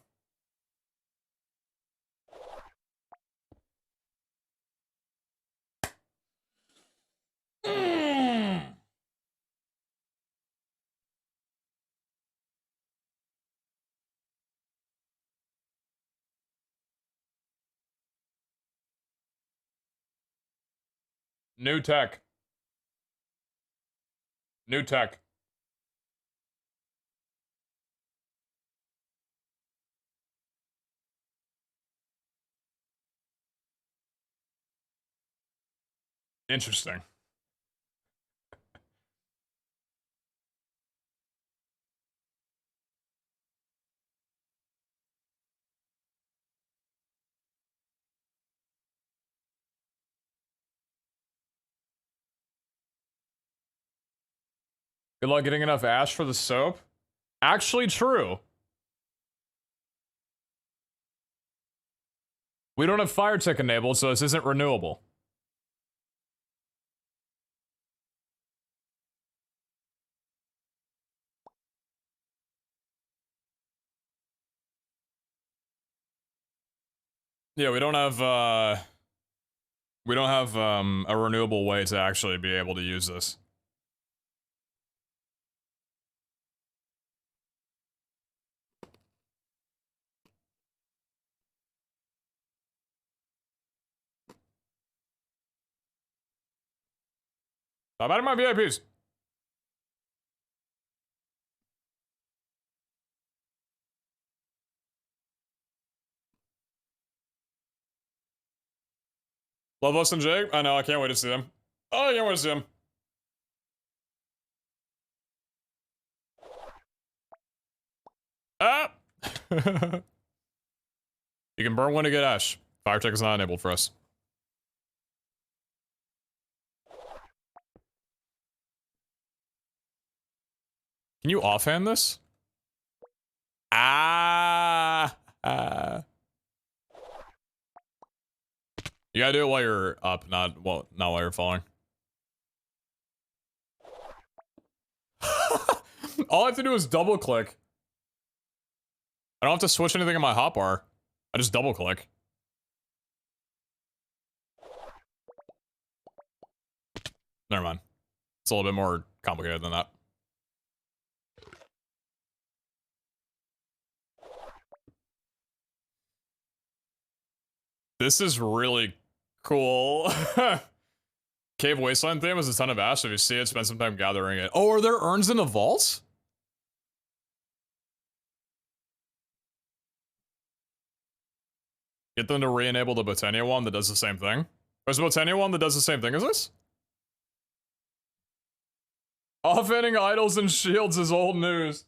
Mm. New tech. New tech. Interesting. Good luck getting enough ash for the soap. Actually true. We don't have fire tech enabled, so this isn't renewable. Yeah, we don't have a renewable way to actually be able to use this. Stop adding my VIPs. Love us and Jake. I know. I can't wait to see them. Oh, I can't wait to see them. Ah! You can burn one to get Ash. Fire check is not enabled for us. Can you offhand this? Ah! You gotta do it while you're up, not while you're falling. All I have to do is double click. I don't have to switch anything in my hotbar. I just double click. Never mind. It's a little bit more complicated than that. This is really cool. Cave Wasteland theme is a ton of ash. If you see it, spend some time gathering it. Oh, are there urns in the vaults? Get them to re-enable the Botania one that does the same thing. There's a Botania one that does the same thing as this? Offending idols and shields is old news.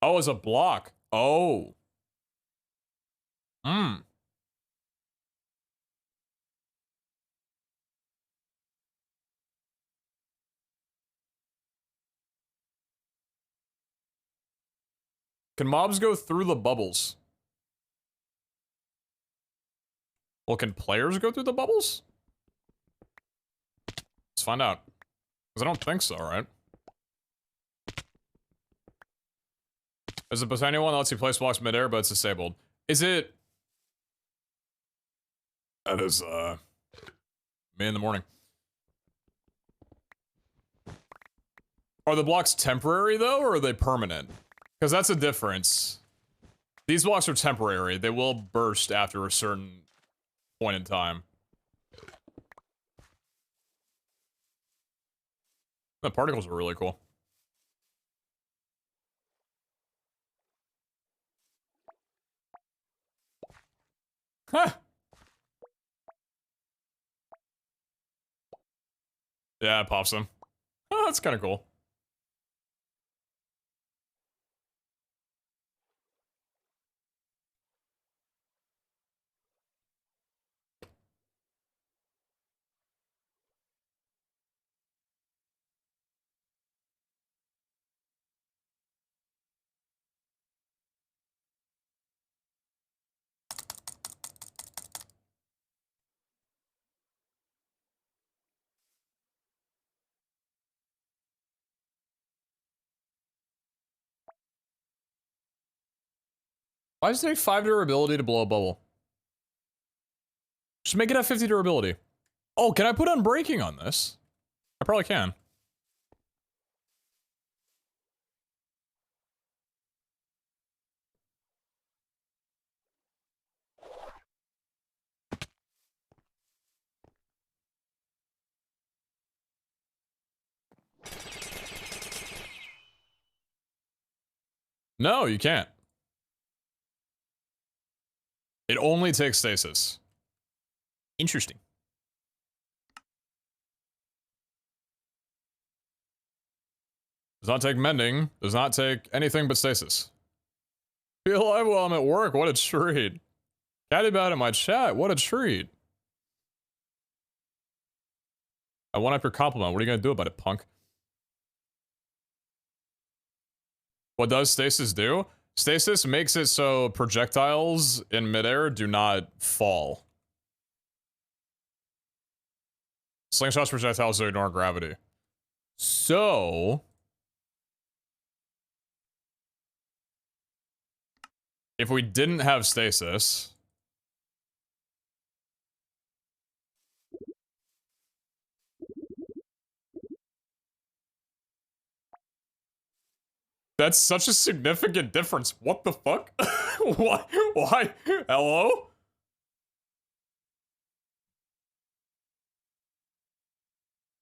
Oh, it's a block. Oh. Hmm. Can mobs go through the bubbles? Well, can players go through the bubbles? Let's find out. Because I don't think so, right? There's a Botania one that lets you place blocks midair, but it's disabled. Is it... That is, me in the morning. Are the blocks temporary, though, or are they permanent? Because that's a difference. These blocks are temporary. They will burst after a certain point in time. The particles are really cool. Huh. Yeah, it pops them. Oh, that's kind of cool. Why does it take 5 durability to blow a bubble? Just make it have 50 durability. Oh, can I put unbreaking on this? I probably can. No, you can't. It only takes stasis. Interesting. Does not take mending. Does not take anything but stasis. Feel alive while I'm at work. What a treat. Chatty about it in my chat. What a treat. I want up your compliment. What are you gonna do about it, punk? What does stasis do? Stasis makes it so projectiles in midair do not fall. Slingshots projectiles to ignore gravity. So... if we didn't have stasis... That's such a significant difference. What the fuck? What? Why? Hello?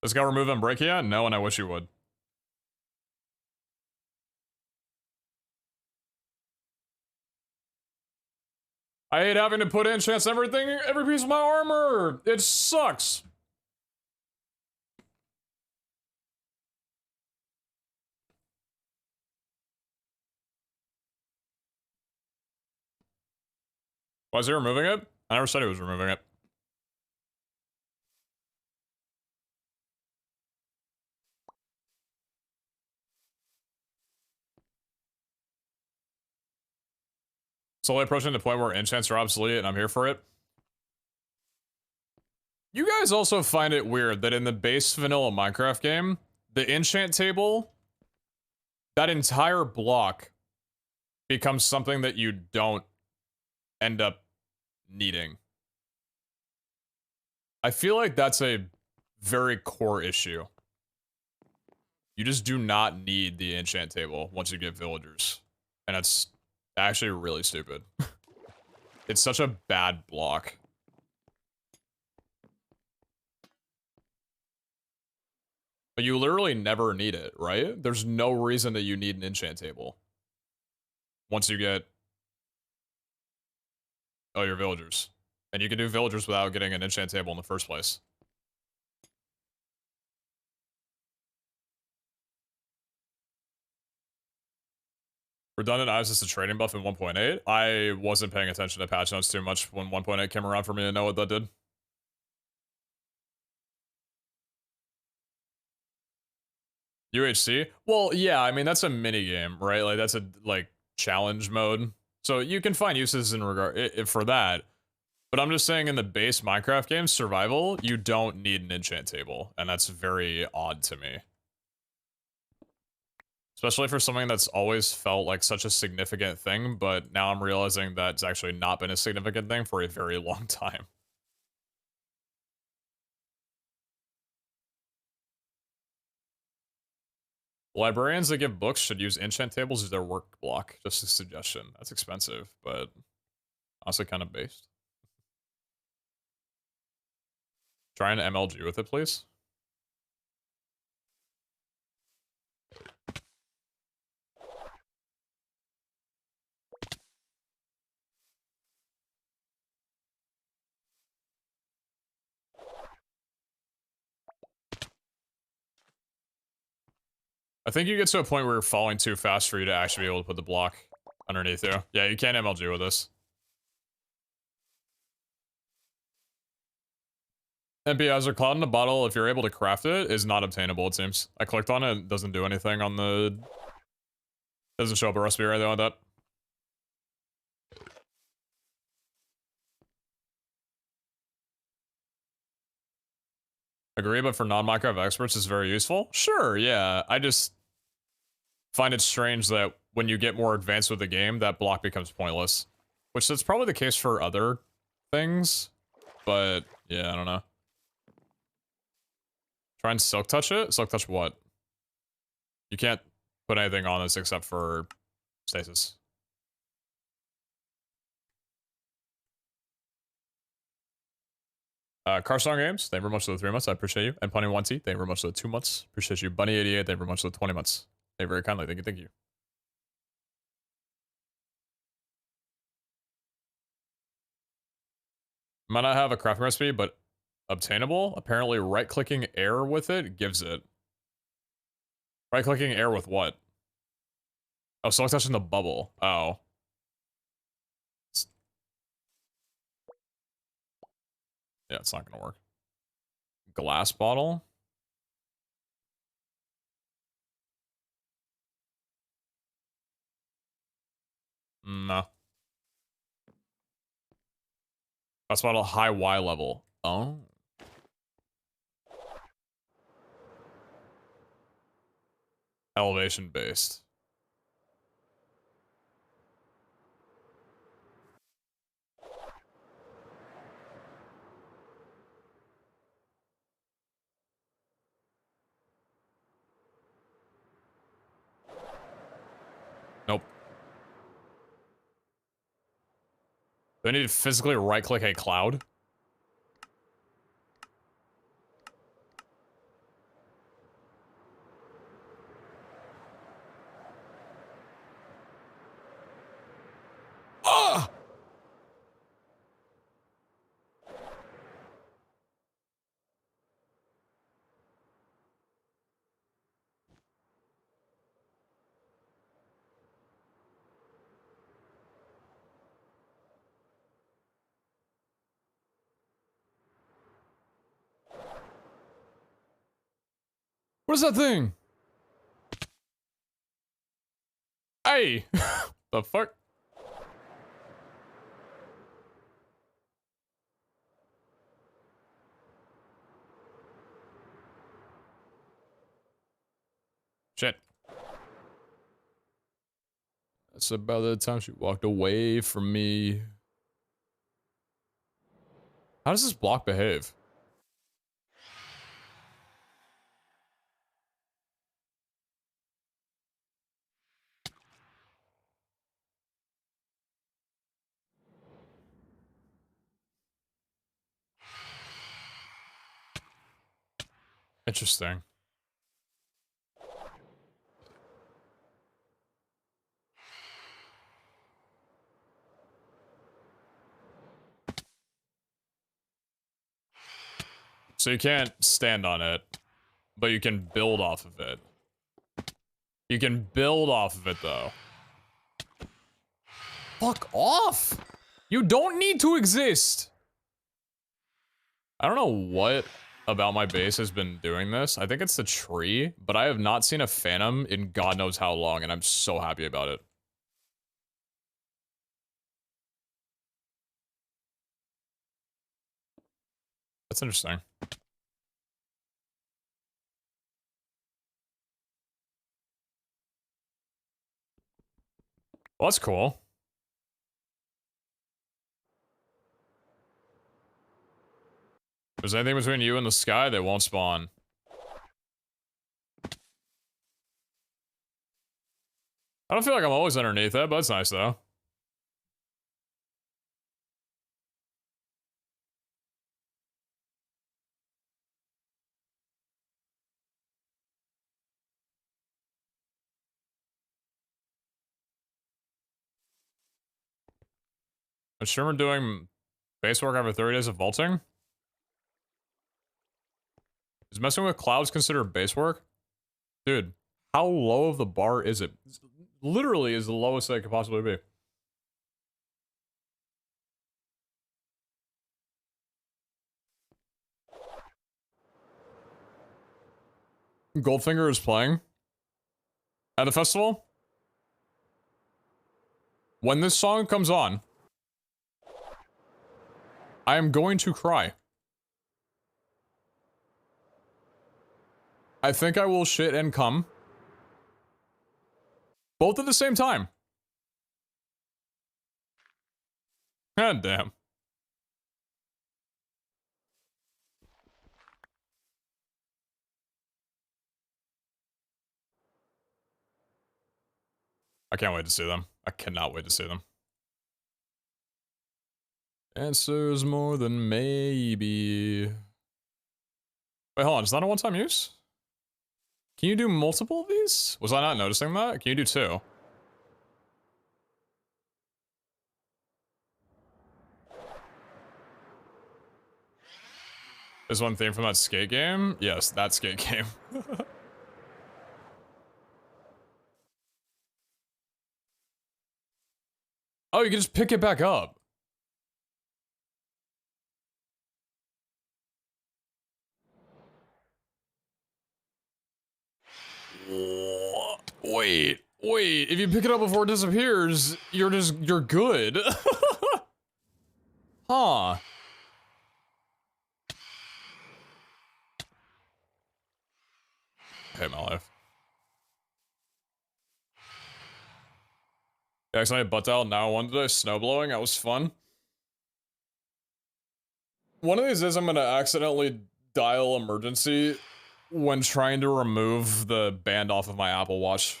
This guy remove Unbreakia? No, and I wish you would. I hate having to put enchants everything, every piece of my armor. It sucks. Why is he removing it? I never said he was removing it. Slowly approaching the point where enchants are obsolete and I'm here for it. You guys also find it weird that in the base vanilla Minecraft game, the enchant table, that entire block becomes something that you don't end up needing. I feel like that's a very core issue. You just do not need the enchant table once you get villagers. And it's actually really stupid. It's such a bad block. But you literally never need it, right? There's no reason that you need an enchant table. Once you get... oh, your villagers. And you can do villagers without getting an enchant table in the first place. Redundant items is a trading buff in 1.8. I wasn't paying attention to patch notes too much when 1.8 came around for me to know what that did. UHC? Well, yeah, I mean, that's a mini game, right? Like, that's a, like, challenge mode. So you can find uses in regard for that. But I'm just saying in the base Minecraft game, survival, you don't need an enchant table. And that's very odd to me. Especially for something that's always felt like such a significant thing, but now I'm realizing that it's actually not been a significant thing for a very long time. Librarians that give books should use enchant tables as their work block. Just a suggestion. That's expensive, but also kind of based. Try an MLG with it, please. I think you get to a point where you're falling too fast for you to actually be able to put the block underneath you. Yeah, you can't MLG with this. MP, as a cloud in a bottle, if you're able to craft it, is not obtainable, it seems. I clicked on it, it doesn't do anything on the... doesn't show up a recipe or anything like that. Agree, but for non-Minecraft experts, it's very useful? Sure, yeah. I just find it strange that when you get more advanced with the game, that block becomes pointless. Which that's probably the case for other things, but yeah, I don't know. Try and silk touch it? Silk touch what? You can't put anything on this except for stasis. Carsong Games, thank you very much for the 3 months. I appreciate you. And Punny One T, thank you very much for the 2 months. Appreciate you. Bunny88, thank you very much for the 20 months. Thank you very kindly. Thank you, thank you. Might not have a crafting recipe, but obtainable. Apparently, right-clicking air with it gives it. Right-clicking air with what? Oh, select touching the bubble. Oh. Yeah, it's not gonna work. Glass bottle? No. Glass bottle, high Y level. Oh. Elevation based. Nope. Do I need to physically right-click a cloud? Ah! What is that thing? Hey! The fuck? Shit. That's about the time she walked away from me. How does this block behave? Interesting. So you can't stand on it, but you can build off of it. You can build off of it, though. Fuck off! You don't need to exist! I don't know what about my base has been doing this. I think it's the tree, but I have not seen a phantom in God knows how long, and I'm so happy about it. That's interesting. Well, that's cool. If there's anything between you and the sky, they won't spawn. I don't feel like I'm always underneath it, but it's nice, though. Is Sherman doing base work after 30 days of vaulting? Is messing with clouds considered base work? Dude, how low of the bar is it? It's literally is the lowest that it could possibly be. Goldfinger is playing at the festival. When this song comes on, I am going to cry. I think I will shit and come. Both at the same time. God damn. I can't wait to see them. I cannot wait to see them. Answers more than maybe. Wait, hold on. Is that a one-time use? Can you do multiple of these? Was I not noticing that? Can you do two? There's one theme from that skate game? Yes, that skate game. Oh, you can just pick it back up. Wait. If you pick it up before it disappears, you're good. Huh. I hate my life. Yeah, I had butt out now one today, snow blowing, that was fun. One of these is I'm gonna accidentally dial emergency when trying to remove the band off of my Apple Watch.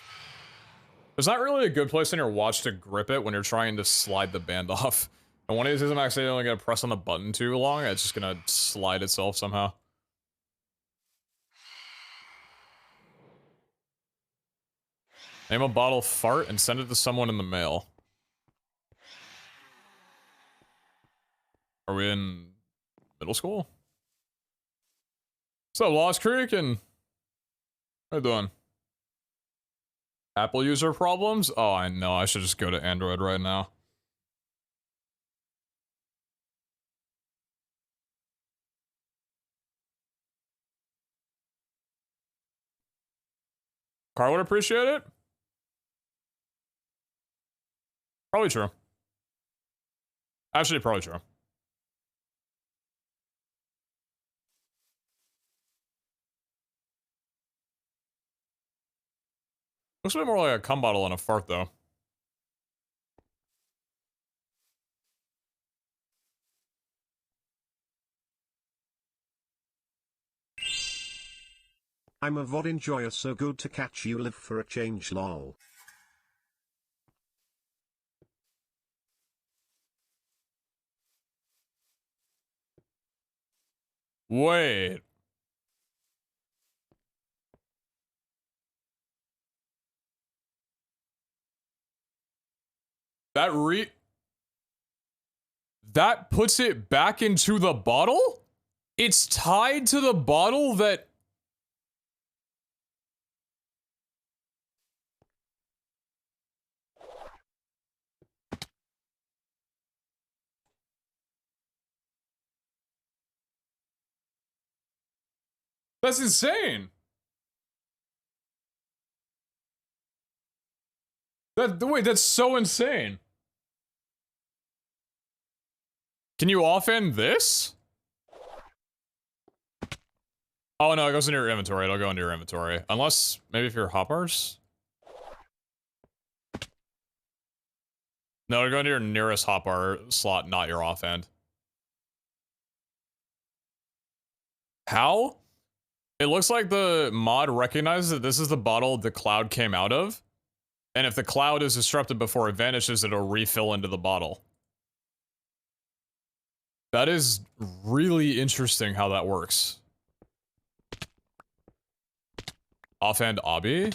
There's not really a good place on your watch to grip it when you're trying to slide the band off. And And one of these days I'm accidentally gonna press on the button too long, it's just gonna slide itself somehow. Name a bottle fart and send it to someone in the mail. Are we in middle school? What's up, Lost Creek? And how you doing? Apple user problems? Oh, I know. I should just go to Android right now. Carl would appreciate it? Probably true. Actually, probably true. Looks a bit more like a cum bottle and a fart, though. I'm a VOD enjoyer, so good to catch you live for a change, lol. Wait. That puts it back into the bottle? It's tied to the bottle that... That's insane. Wait, that's so insane. Can you offend this? Oh no, it goes into your inventory. It'll go into your inventory. Unless, maybe if you're hotbars? No, it'll go into your nearest hotbar slot, not your offhand. How? It looks like the mod recognizes that this is the bottle the cloud came out of. And if the cloud is disrupted before it vanishes, it'll refill into the bottle. That is really interesting how that works. Offhand obby?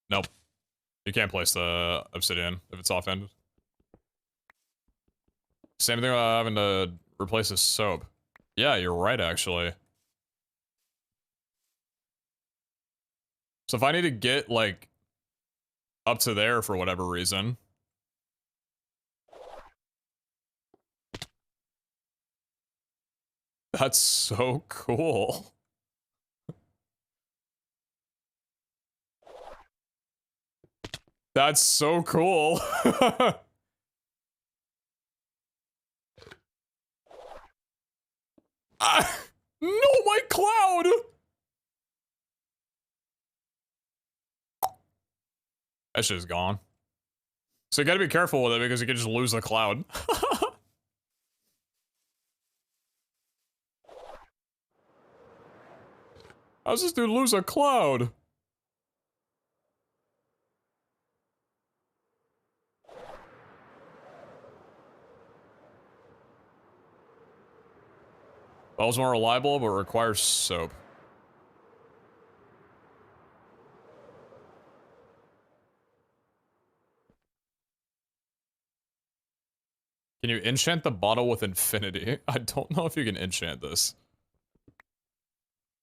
Nope. You can't place the obsidian if it's offhand. Same thing about having to replace a soap. Yeah, you're right, actually. So if I need to get, like, up to there for whatever reason... That's so cool. That's so cool. No, my cloud! That shit's gone. So you gotta be careful with it because you can just lose the cloud. How's this dude lose a cloud? Bell's more reliable, but requires soap. Can you enchant the bottle with infinity? I don't know if you can enchant this.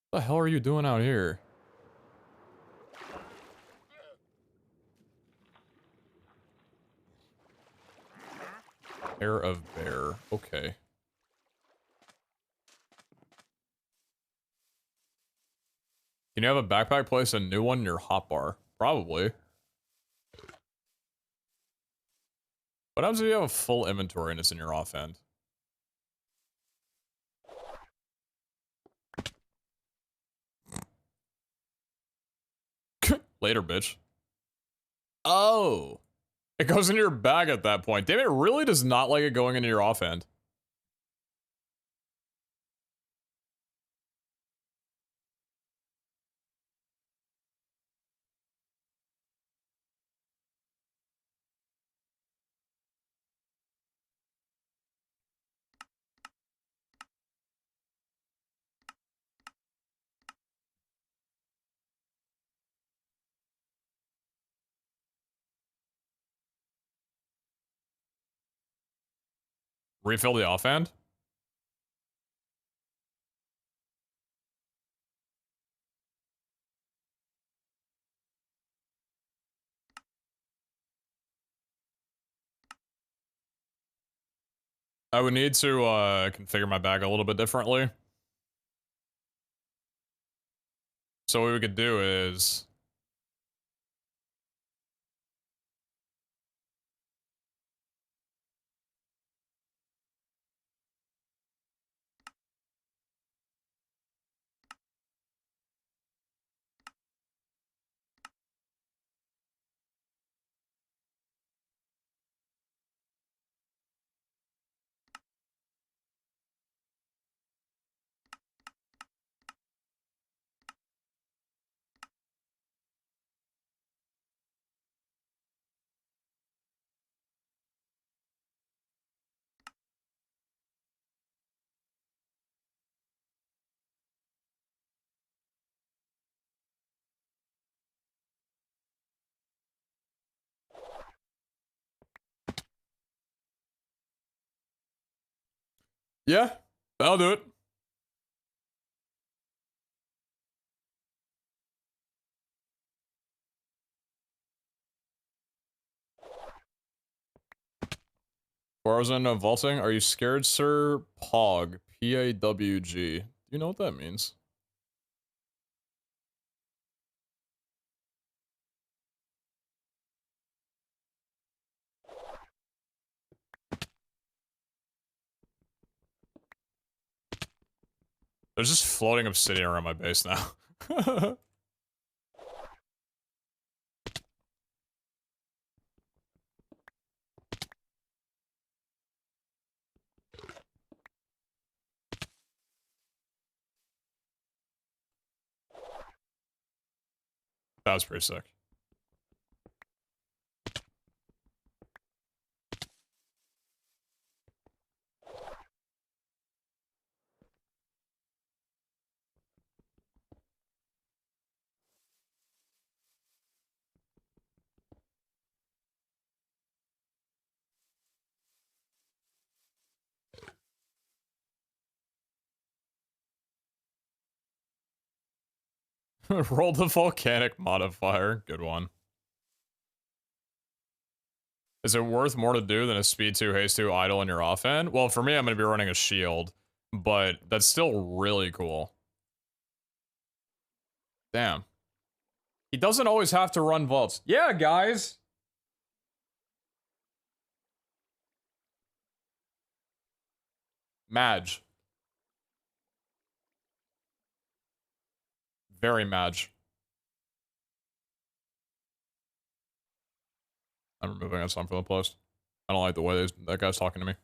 What the hell are you doing out here? Hair of bear. Okay. Can you have a backpack place a new one in your hotbar? Probably. What happens if you have a full inventory and it's in your offhand? Later, bitch. Oh. It goes into your bag at that point. Damn, it really does not like it going into your offhand. Refill the offhand? I would need to configure my bag a little bit differently. So what we could do is... Yeah, that'll do it. Warzone vaulting. Are you scared, sir? Pog. P-A-W-G. Do you know what that means? There's just floating obsidian around my base now. That was pretty sick. Roll the volcanic modifier. Good one. Is it worth more to do than a speed 2, haste 2 idle in your offhand? Well, for me, I'm going to be running a shield, but that's still really cool. Damn. He doesn't always have to run vaults. Yeah, guys. Madge. Very Madge. I'm removing that song from the post. I don't like the way that guy's talking to me.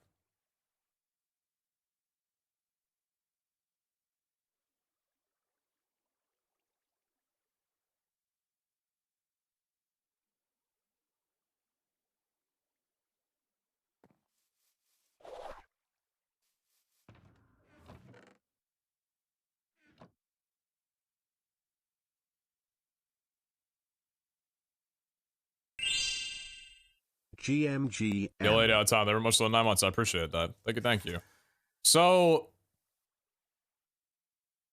GMG. You laid out time. They were most of the 9 months. I appreciate that. Thank you. Thank you. So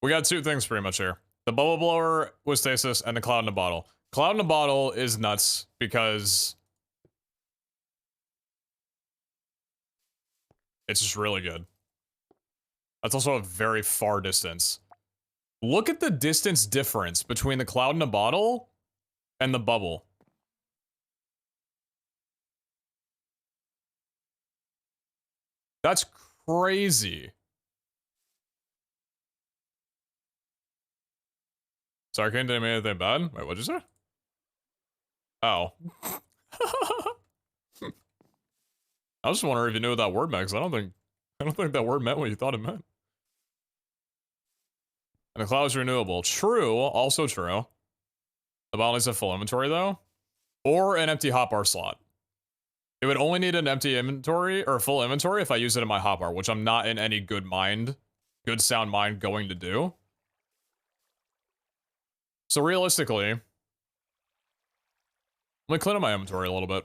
we got two things pretty much here. The bubble blower with stasis and the cloud in a bottle. Cloud in a bottle is nuts because it's just really good. That's also a very far distance. Look at the distance difference between the cloud in a bottle and the bubble. That's crazy. Sorry, can't do anything bad? Wait, what'd you say? Oh. I was just wondering if you knew what that word meant, because I don't think that word meant what you thought it meant. And the cloud is renewable. True, also true. The bottle needs a full inventory though. Or an empty hotbar slot. It would only need an empty inventory, or full inventory, if I use it in my hotbar, which I'm not in any good sound mind going to do. So realistically, let me clean up my inventory a little bit.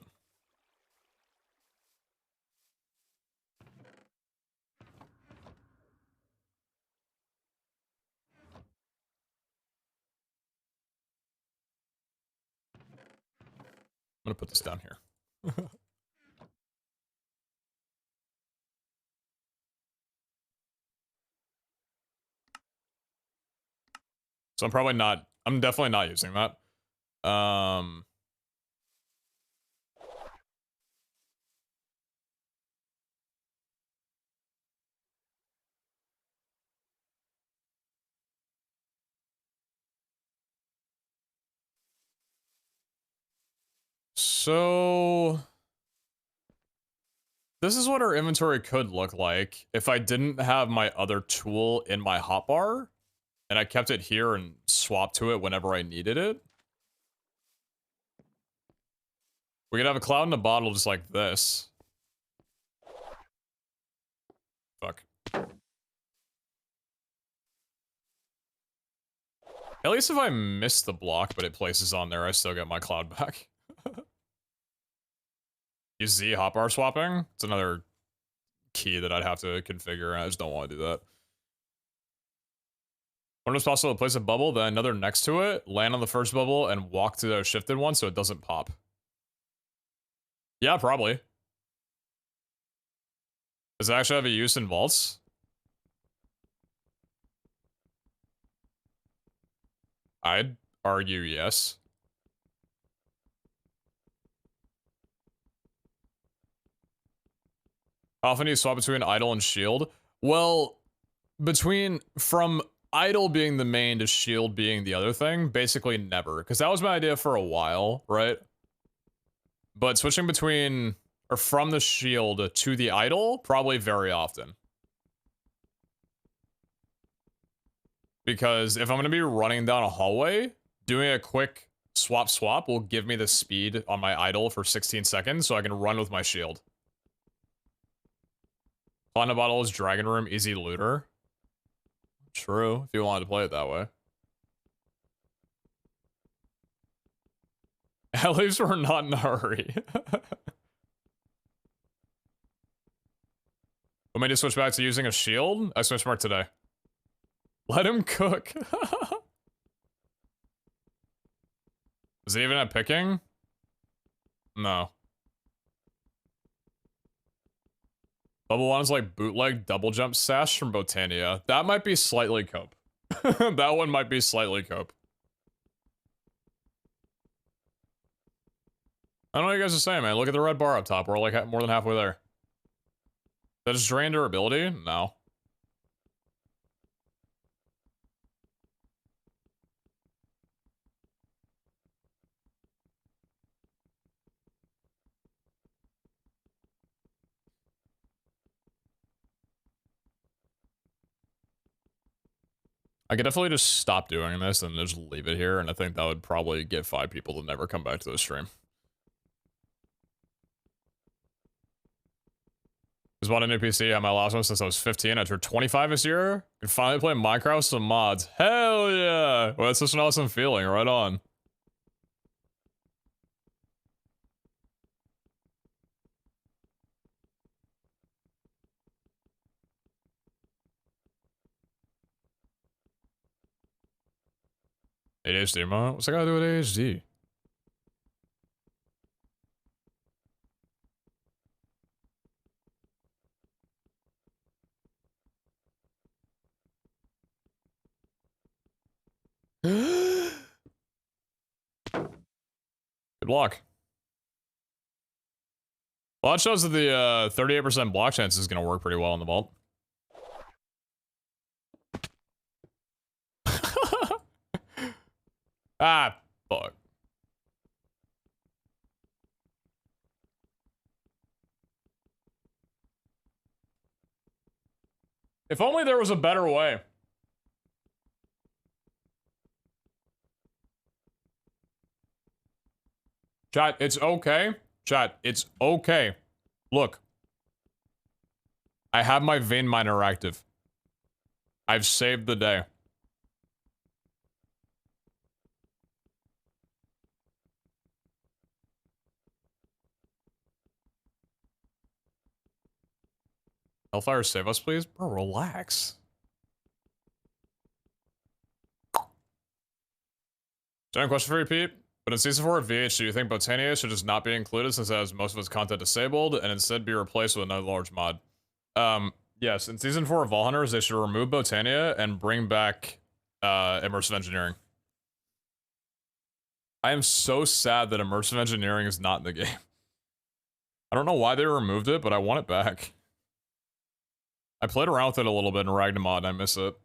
gonna put this down here. So I'm definitely not using that. So this is what our inventory could look like if I didn't have my other tool in my hotbar and I kept it here and swapped to it whenever I needed it. We could have a cloud in a bottle just like this. Fuck. At least if I miss the block, but it places on there, I still get my cloud back. Use Z hotbar swapping? It's another key that I'd have to configure, and I just don't want to do that. When it's possible to place a bubble, then another next to it, land on the first bubble, and walk to the shifted one so it doesn't pop. Yeah, probably. Does it actually have a use in vaults? I'd argue yes. How often do you swap between idle and shield? Well, from idle being the main to shield being the other thing, basically never. Because that was my idea for a while, right? But switching between, or from the shield to the idle, probably very often. Because if I'm going to be running down a hallway, doing a quick swap will give me the speed on my idle for 16 seconds so I can run with my shield. Cloud in a bottle is Dragon Room, easy looter. True, if you wanted to play it that way. At least we're not in a hurry. Want me to switch back to using a shield? I switched mark today. Let him cook. Is it even at picking? No. Level 1 is like bootleg double jump sash from Botania. That might be slightly cope. That one might be slightly cope. I don't know what you guys are saying, man. Look at the red bar up top. We're like more than halfway there. That just drain durability? No. I could definitely just stop doing this and just leave it here, and I think that would probably get 5 people to never come back to the stream. Just bought a new PC. I had my last one since I was 15. I turned 25 this year. Can finally play Minecraft with some mods. Hell yeah! Well, that's such an awesome feeling. Right on. ADHD, man. What's that got to do with ADHD? Good luck. Well, that shows that the 38% block chance is going to work pretty well in the vault. Ah, fuck. If only there was a better way. Chat, it's okay. Chat, it's okay. Look. I have my vein miner active. I've saved the day. Hellfire, save us, please? Bro, relax. Giant question for you, Pete. But in Season 4 of VH, do you think Botania should just not be included since it has most of its content disabled and instead be replaced with another large mod? Yes, in Season 4 of Vault Hunters, they should remove Botania and bring back Immersive Engineering. I am so sad that Immersive Engineering is not in the game. I don't know why they removed it, but I want it back. I played around with it a little bit in Ragnamod and I miss it.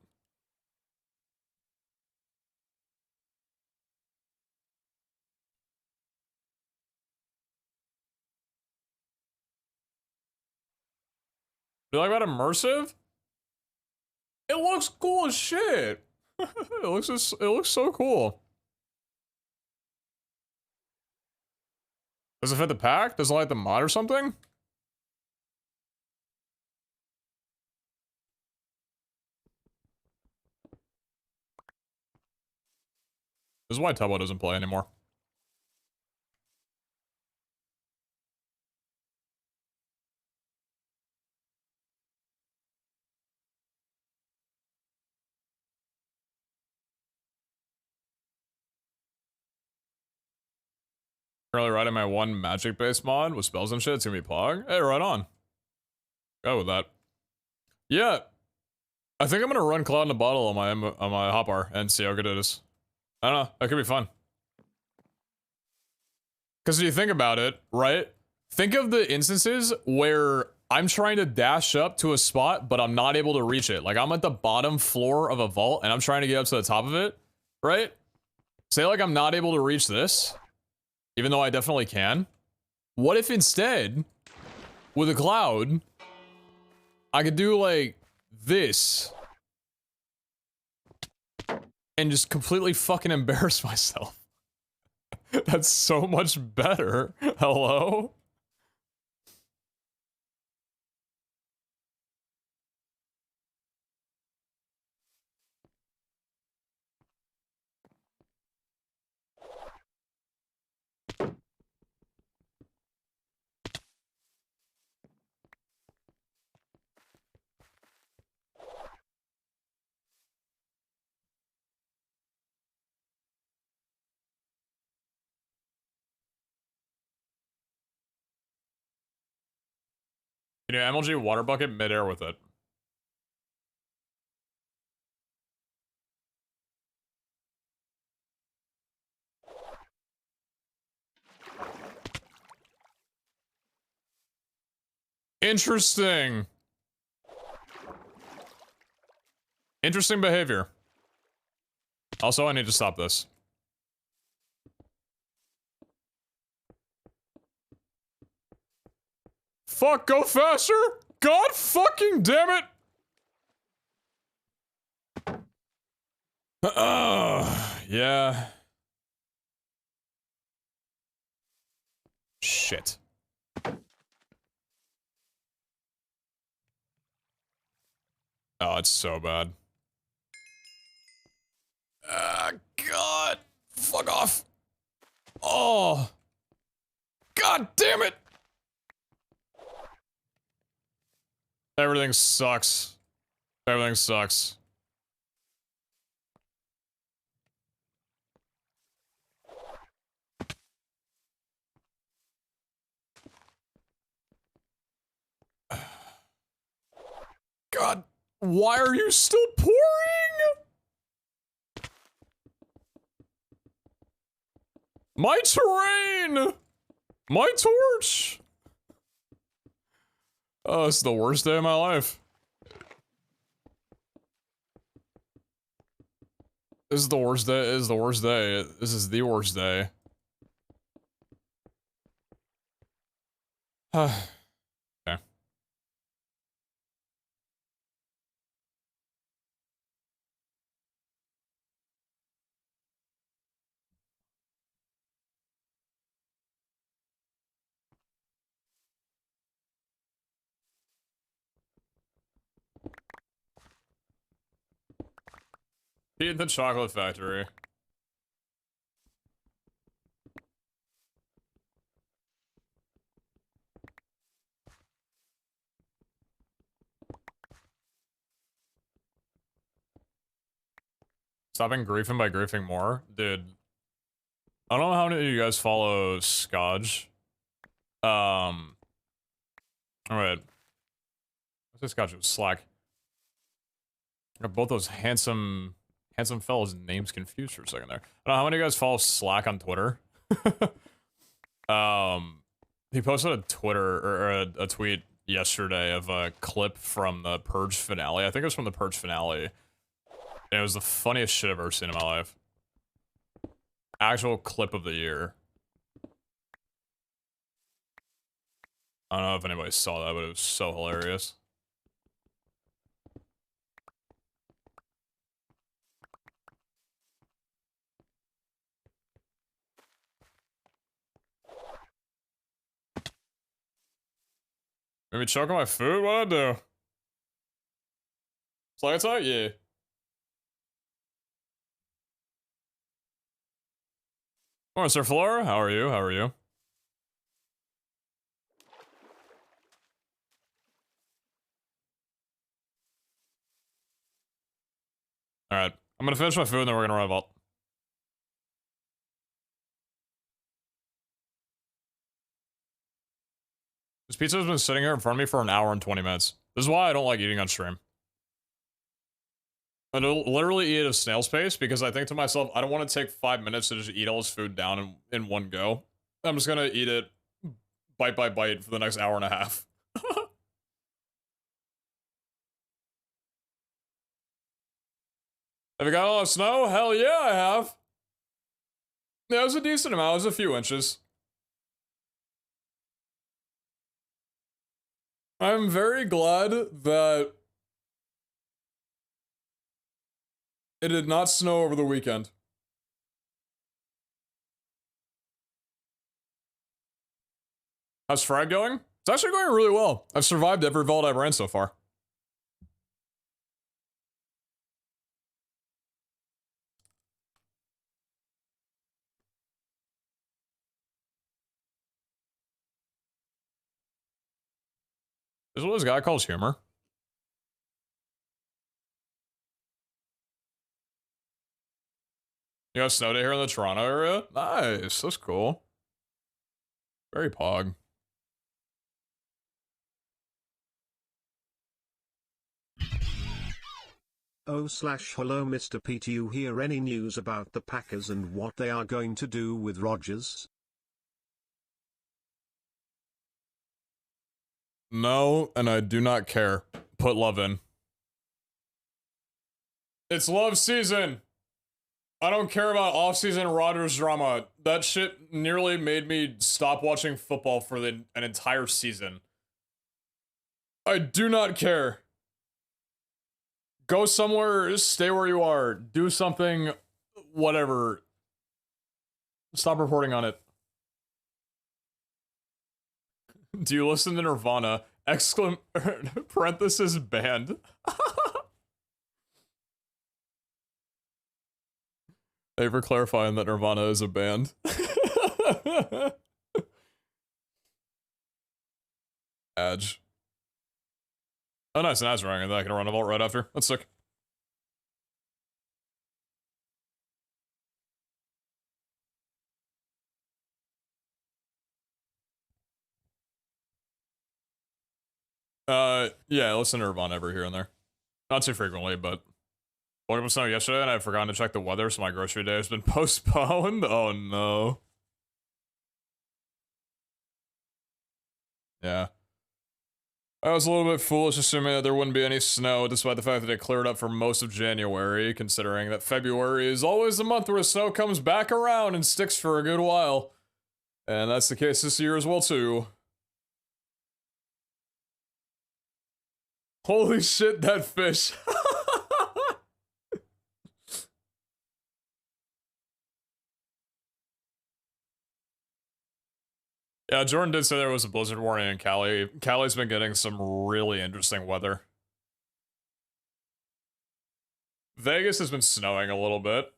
You like that immersive? It looks cool as shit. It looks so cool. Does it fit the pack? Does it like the mod or something? This is why Tubbo doesn't play anymore. Currently writing my one magic-based mod with spells and shit. It's gonna be Pog. Hey, right on. Go with that. Yeah. I think I'm gonna run Cloud in a bottle on my hotbar and see how good it is. I don't know. That could be fun. Because if you think about it, right? Think of the instances where I'm trying to dash up to a spot, but I'm not able to reach it. Like, I'm at the bottom floor of a vault, and I'm trying to get up to the top of it, right? Say, like, I'm not able to reach this, even though I definitely can. What if instead, with a cloud, I could do, like, this, and just completely fucking embarrass myself? That's so much better. Hello? You know, MLG water bucket midair with it. Interesting. Interesting behavior. Also, I need to stop this. Fuck, go faster! God fucking damn it! Yeah. Shit. Oh, it's so bad. God. Fuck off. Oh. God damn it! Everything sucks. Everything sucks. God, why are you still pouring? My terrain! My torch! Oh, this is the worst day of my life. This is the worst day. This is the worst day. This is the worst day. Okay. Pete the Chocolate Factory. Stopping griefing by griefing more? Dude. I don't know how many of you guys follow Scodge. Alright. What's this Scodge? Slack. I got both those handsome fellas' names confused for a second there. I don't know how many of you guys follow Slack on Twitter. He posted a Twitter or a tweet yesterday of a clip from the Purge finale. I think it was from the Purge finale. And it was the funniest shit I've ever seen in my life. Actual clip of the year. I don't know if anybody saw that, but it was so hilarious. Maybe choking my food? What'd I do? It's like, it's out, yeah. Morning, Sir Flora. How are you? How are you? Alright. I'm gonna finish my food and then we're gonna run a vault. This pizza's been sitting here in front of me for an hour and 20 minutes. This is why I don't like eating on stream. I literally eat at a snail's pace because I think to myself, I don't want to take 5 minutes to just eat all this food down in one go. I'm just gonna eat it bite by bite for the next hour and a half. Have you got a lot of snow? Hell yeah, I have. Yeah, it was a decent amount. It was a few inches. I'm very glad that it did not snow over the weekend. How's frag going? It's actually going really well. I've survived every vault I've ran so far. This is what this guy calls humor. You got a snow day here in the Toronto area? Nice, that's cool. Very pog. Hello Mr. Pete, you hear any news about the Packers and what they are going to do with Rodgers? No, and I do not care. Put love in. It's love season! I don't care about off-season Rodgers drama. That shit nearly made me stop watching football for an entire season. I do not care. Go somewhere, stay where you are, do something, whatever. Stop reporting on it. Do you listen to Nirvana? Parenthesis band. Thank you for clarifying that Nirvana is a band. Edge. Oh, nice, an ads running, and then I can run a vault right after. That's sick. Yeah, I listen to Nirvana every here and there. Not too frequently, but woke up with snow yesterday and I've forgotten to check the weather, so my grocery day has been postponed. Oh no. Yeah. I was a little bit foolish assuming that there wouldn't be any snow, despite the fact that it cleared up for most of January, considering that February is always the month where the snow comes back around and sticks for a good while. And that's the case this year as well, too. Holy shit, that fish. Yeah, Jordan did say there was a blizzard warning in Cali. Cali's been getting some really interesting weather. Vegas has been snowing a little bit.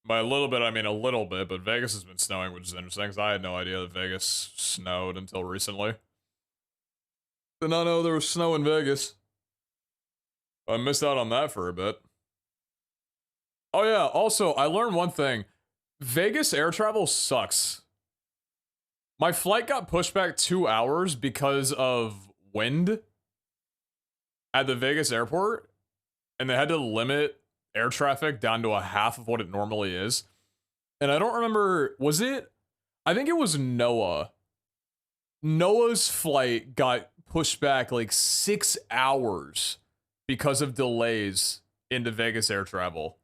By a little bit, I mean a little bit, but Vegas has been snowing, which is interesting, because I had no idea that Vegas snowed until recently. Did not know there was snow in Vegas. I missed out on that for a bit. Oh yeah, also, I learned one thing. Vegas air travel sucks. My flight got pushed back 2 hours because of wind at the Vegas airport, and they had to limit air traffic down to a half of what it normally is. And I don't remember, was it? I think it was Noah. Noah's flight got pushed back like 6 hours because of delays into Vegas air travel.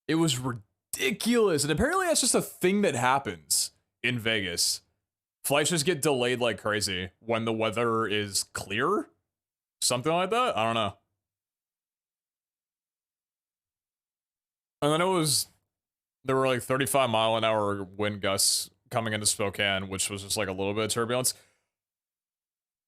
It was ridiculous. And apparently that's just a thing that happens in Vegas. Flights just get delayed like crazy when the weather is clear. Something like that? I don't know. And then there were like 35-mile-an-hour wind gusts coming into Spokane, which was just like a little bit of turbulence.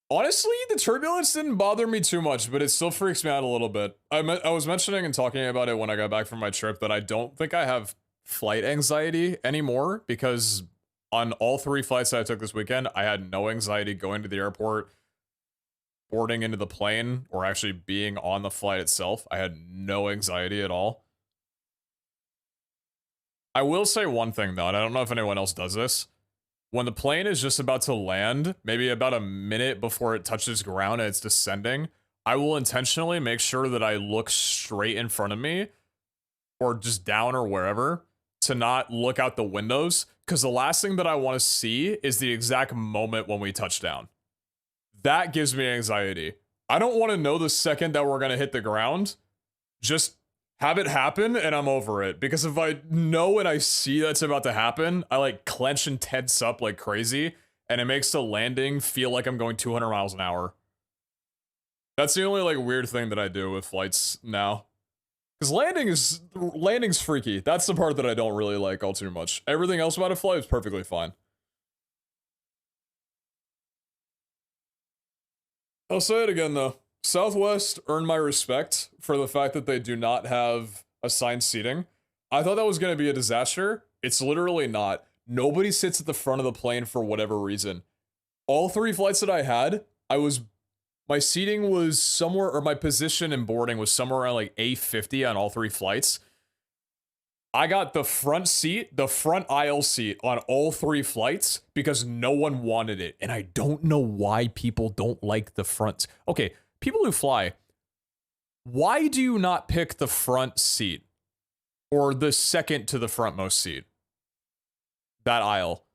Honestly, the turbulence didn't bother me too much, but it still freaks me out a little bit. I was mentioning and talking about it when I got back from my trip that I don't think I have flight anxiety anymore, because on all 3 flights that I took this weekend, I had no anxiety going to the airport, boarding into the plane, or actually being on the flight itself. I had no anxiety at all. I will say one thing though, and I don't know if anyone else does this. When the plane is just about to land, maybe about a minute before it touches ground and it's descending, I will intentionally make sure that I look straight in front of me, or just down or wherever, to not look out the windows, because the last thing that I want to see is the exact moment when we touch down. That gives me anxiety. I don't want to know the second that we're going to hit the ground. Just have it happen and I'm over it. Because if I know and I see that's about to happen, I like clench and tense up like crazy, and it makes the landing feel like I'm going 200 miles an hour. That's the only like weird thing that I do with flights now. Because landing's freaky. That's the part that I don't really like all too much. Everything else about a flight is perfectly fine. I'll say it again though. Southwest earned my respect for the fact that they do not have assigned seating. I thought that was going to be a disaster. It's literally not. Nobody sits at the front of the plane for whatever reason. All 3 flights that I had, my seating was somewhere, or my position in boarding was somewhere around like A50 on all 3 flights. I got the front seat, the front aisle seat on all 3 flights because no one wanted it. And I don't know why people don't like the front. Okay, people who fly, why do you not pick the front seat? Or the second to the frontmost seat? That aisle.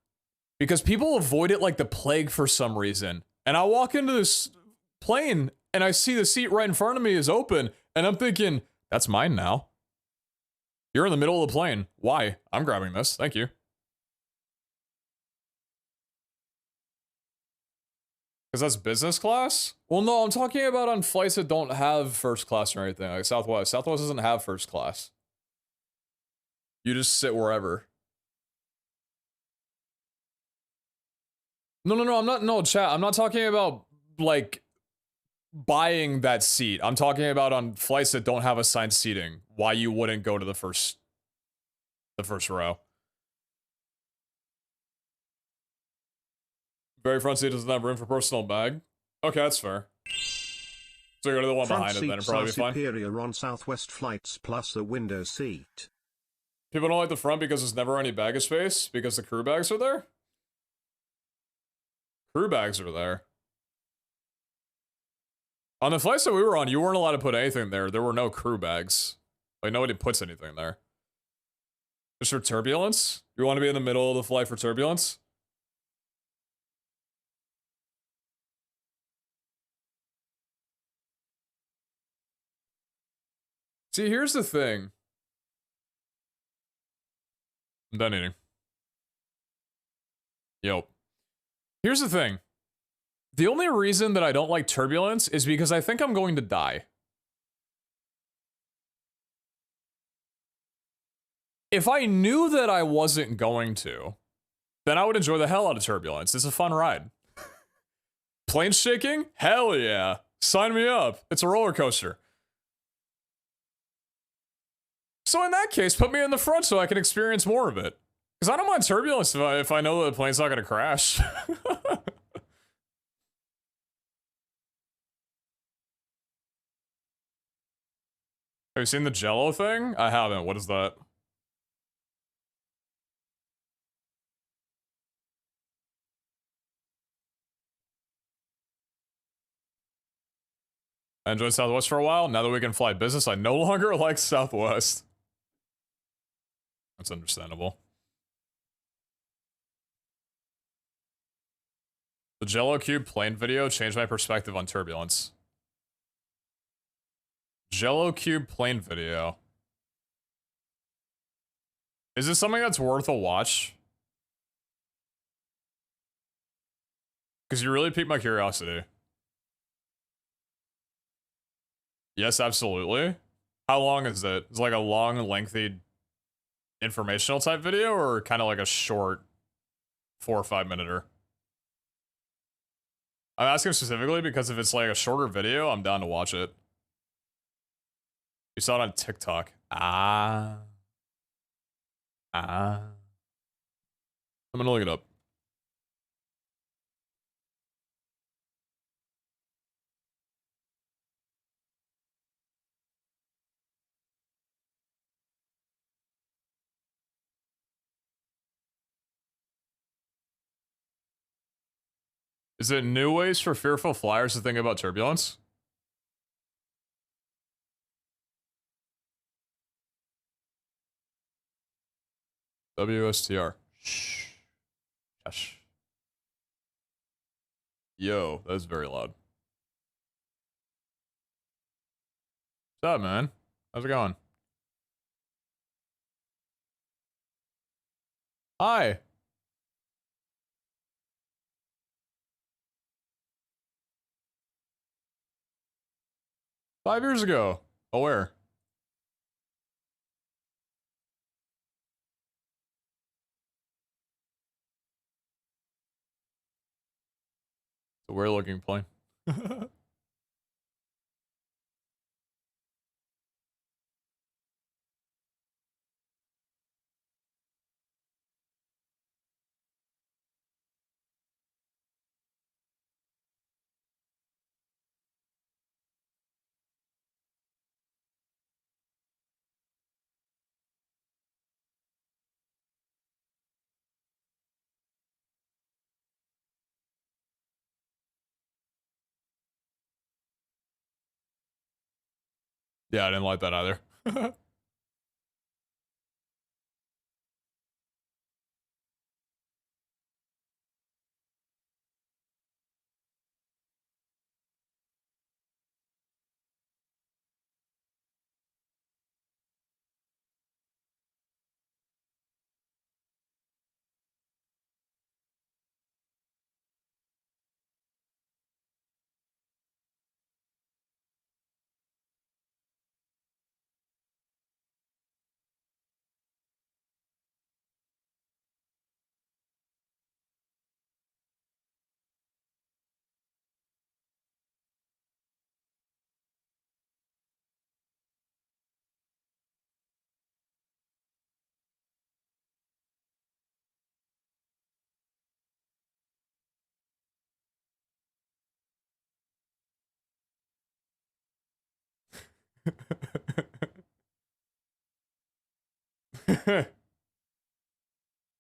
Because people avoid it like the plague for some reason. And I walk into this plane and I see the seat right in front of me is open, and I'm thinking, that's mine now. You're in the middle of the plane. Why? I'm grabbing this. Thank you. Because that's business class? Well, no, I'm talking about on flights that don't have first class or anything. Like Southwest. Southwest doesn't have first class. You just sit wherever. No, I'm not, no, chat. I'm not talking about, like, buying that seat. I'm talking about on flights that don't have assigned seating. Why you wouldn't go to the first row. Very front seat doesn't have room for personal bag. Okay, that's fair. So you go to the one Front behind it, then it'll probably be fine. superior on Southwest flights plus the window seat. People don't like the front because there's never any baggage space, because the crew bags are there? Crew bags are there. On the flights that we were on, you weren't allowed to put anything there. There were no crew bags. Like, nobody puts anything there. Just for turbulence? You want to be in the middle of the flight for turbulence? See, here's the thing. I'm done eating. Yo. Here's the thing. The only reason that I don't like turbulence is because I think I'm going to die. If I knew that I wasn't going to, then I would enjoy the hell out of turbulence. It's a fun ride. Plane shaking? Hell yeah. Sign me up. It's a roller coaster. So in that case, put me in the front so I can experience more of it. Because I don't mind turbulence if I know that the plane's not going to crash. Have you seen the Jello thing? I haven't. What is that? I enjoyed Southwest for a while. Now that we can fly business, I no longer like Southwest. That's understandable. The Jello Cube plane video changed my perspective on turbulence. Jello Cube plane video. Is this something that's worth a watch? Because you really piqued my curiosity. Yes, absolutely. How long is it? Is it like a long, lengthy informational type video or kind of like a short 4 or 5 minute? I'm asking specifically because if it's like a shorter video, I'm down to watch it. You saw it on TikTok. Ah. I'm gonna look it up. Is it new ways for fearful flyers to think about turbulence? WSTR. Shh. Shush. Yo, that's very loud. What's up, man? How's it going? Hi. Five years ago. Oh, where? It's a weird looking plane. Yeah, I didn't like that either.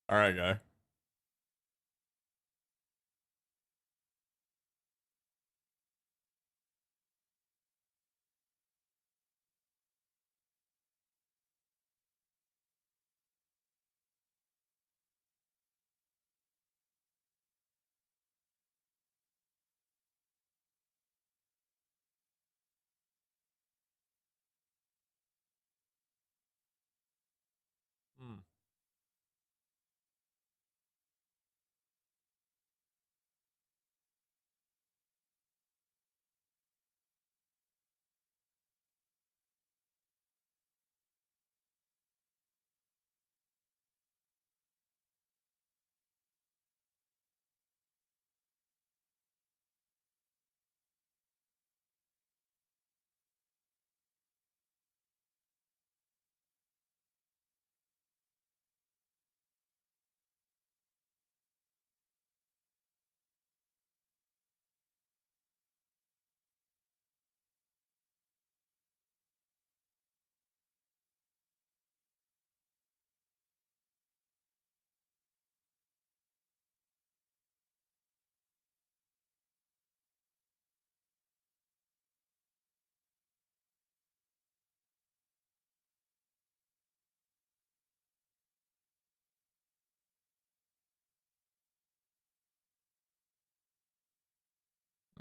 All right, guy. Hmm.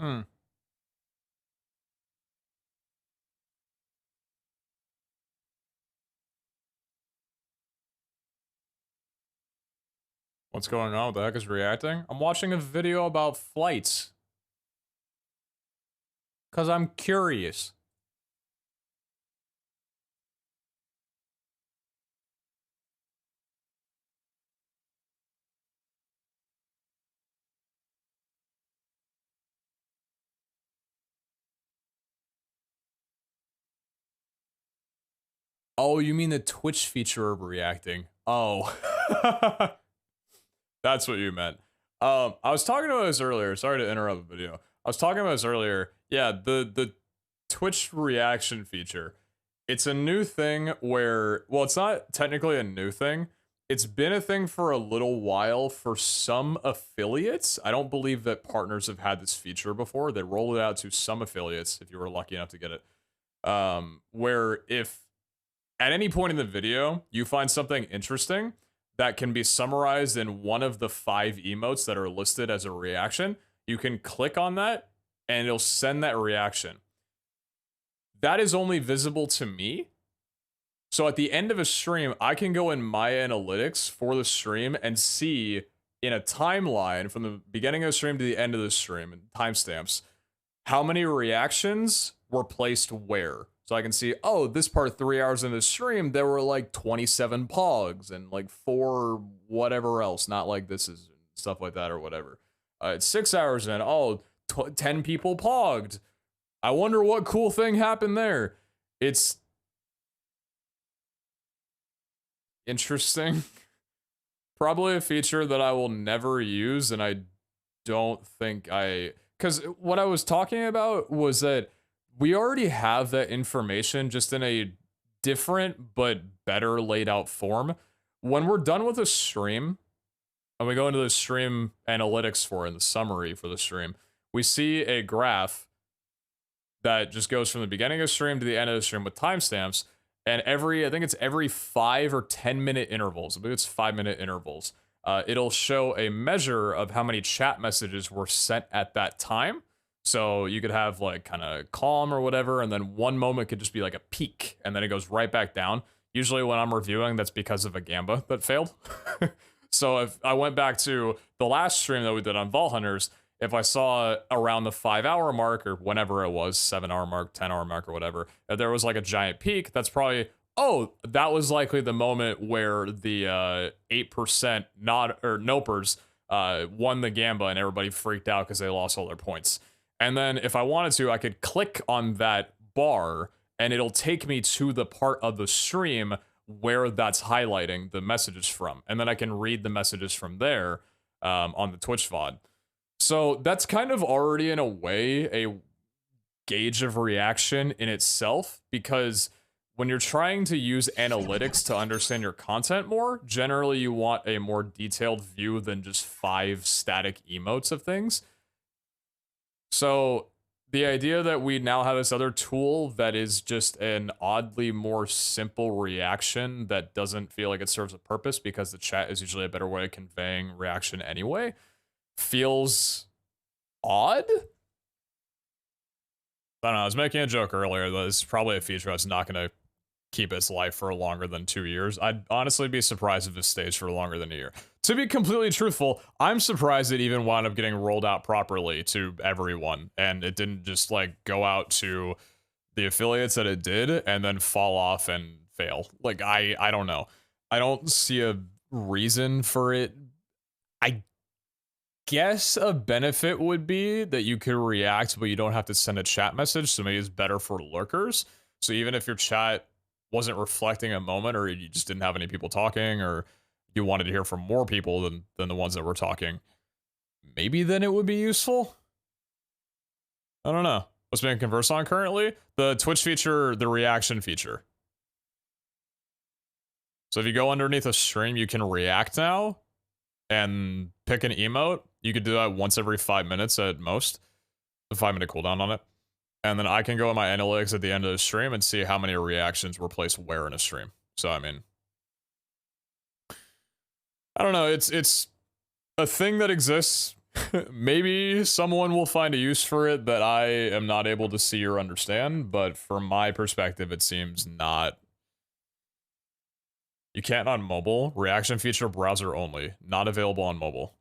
Hmm. What's going on? What the heck is reacting? I'm watching a video about flights. Because I'm curious. Oh, you mean the Twitch feature of reacting? Oh. That's what you meant. I was talking about this earlier. Sorry to interrupt the video. I was talking about this earlier. Yeah, the Twitch reaction feature. It's a new thing where, well, it's not technically a new thing. It's been a thing for a little while for some affiliates. I don't believe that partners have had this feature before. They rolled it out to some affiliates, if you were lucky enough to get it. Where if at any point in the video you find something interesting that can be summarized in one of the 5 emotes that are listed as a reaction, you can click on that and it'll send that reaction. That is only visible to me. So at the end of a stream, I can go in my analytics for the stream and see in a timeline from the beginning of the stream to the end of the stream and timestamps how many reactions were placed where. So I can see, oh, this part 3 hours in the stream, there were like 27 pogs and like 4 whatever else, not like this is stuff like that or whatever. It's 6 hours in, oh, 10 people pogged. I wonder what cool thing happened there. It's interesting. Probably a feature that I will never use, and I don't think because what I was talking about was that we already have that information just in a different but better laid out form. When we're done with a stream, and we go into the stream analytics for it, the summary for the stream, we see a graph that just goes from the beginning of the stream to the end of the stream with timestamps. And I think it's every 5 or 10 minute intervals. I believe it's 5-minute intervals. It'll show a measure of how many chat messages were sent at that time. So you could have like kind of calm or whatever, and then one moment could just be like a peak, and then it goes right back down. Usually when I'm reviewing, that's because of a Gamba that failed. So if I went back to the last stream that we did on Vault Hunters, if I saw around the 5-hour mark or whenever it was, 7-hour mark, 10-hour mark or whatever, if there was like a giant peak, that's probably, oh, that was likely the moment where the 8% nopers won the Gamba and everybody freaked out because they lost all their points. And then if I wanted to, I could click on that bar and it'll take me to the part of the stream where that's highlighting the messages from. And then I can read the messages from there on the Twitch VOD. So that's kind of already in a way a gauge of reaction in itself, because when you're trying to use analytics to understand your content more, generally you want a more detailed view than just 5 static emotes of things. So the idea that we now have this other tool that is just an oddly more simple reaction that doesn't feel like it serves a purpose because the chat is usually a better way of conveying reaction anyway, feels odd? I don't know, I was making a joke earlier that this is probably a feature that's not going to keep its life for longer than 2 years. I'd honestly be surprised if it stays for longer than a year. To be completely truthful, I'm surprised it even wound up getting rolled out properly to everyone, and it didn't just like go out to the affiliates that it did and then fall off and fail. Like, I don't know. I don't see a reason for it. I guess a benefit would be that you could react, but you don't have to send a chat message, so maybe it's better for lurkers. So even if your chat wasn't reflecting a moment, or you just didn't have any people talking, or you wanted to hear from more people than the ones that were talking, maybe then it would be useful? I don't know. What's being conversed on currently? The Twitch feature, the reaction feature. So if you go underneath a stream, you can react now and pick an emote. You could do that once every 5 minutes at most. A 5-minute cooldown on it. And then I can go in my analytics at the end of the stream and see how many reactions were placed where in a stream. So, I mean, I don't know. It's a thing that exists. Maybe someone will find a use for it that I am not able to see or understand, but from my perspective, it seems not. You can't on mobile. Reaction feature browser only. Not available on mobile.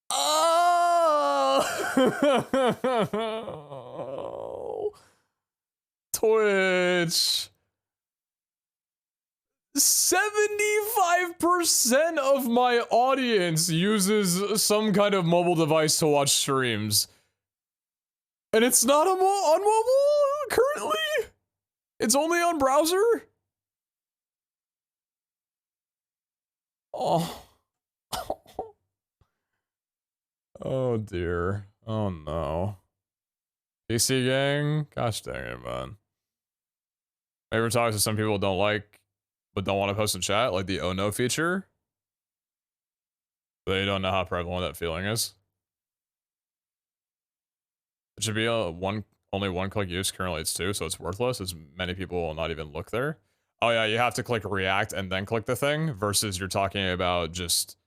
Oh! Twitch. 75% of my audience uses some kind of mobile device to watch streams. And it's not on mobile currently? It's only on browser? Oh. Oh dear. Oh no. PC gang? Gosh dang it, man. Maybe talks to some people don't like, but don't want to post in chat, like the oh no feature. They don't know how prevalent that feeling is. It should be a only one click use. Currently it's 2, so it's worthless, as many people will not even look there. Oh yeah, you have to click react and then click the thing, versus you're talking about just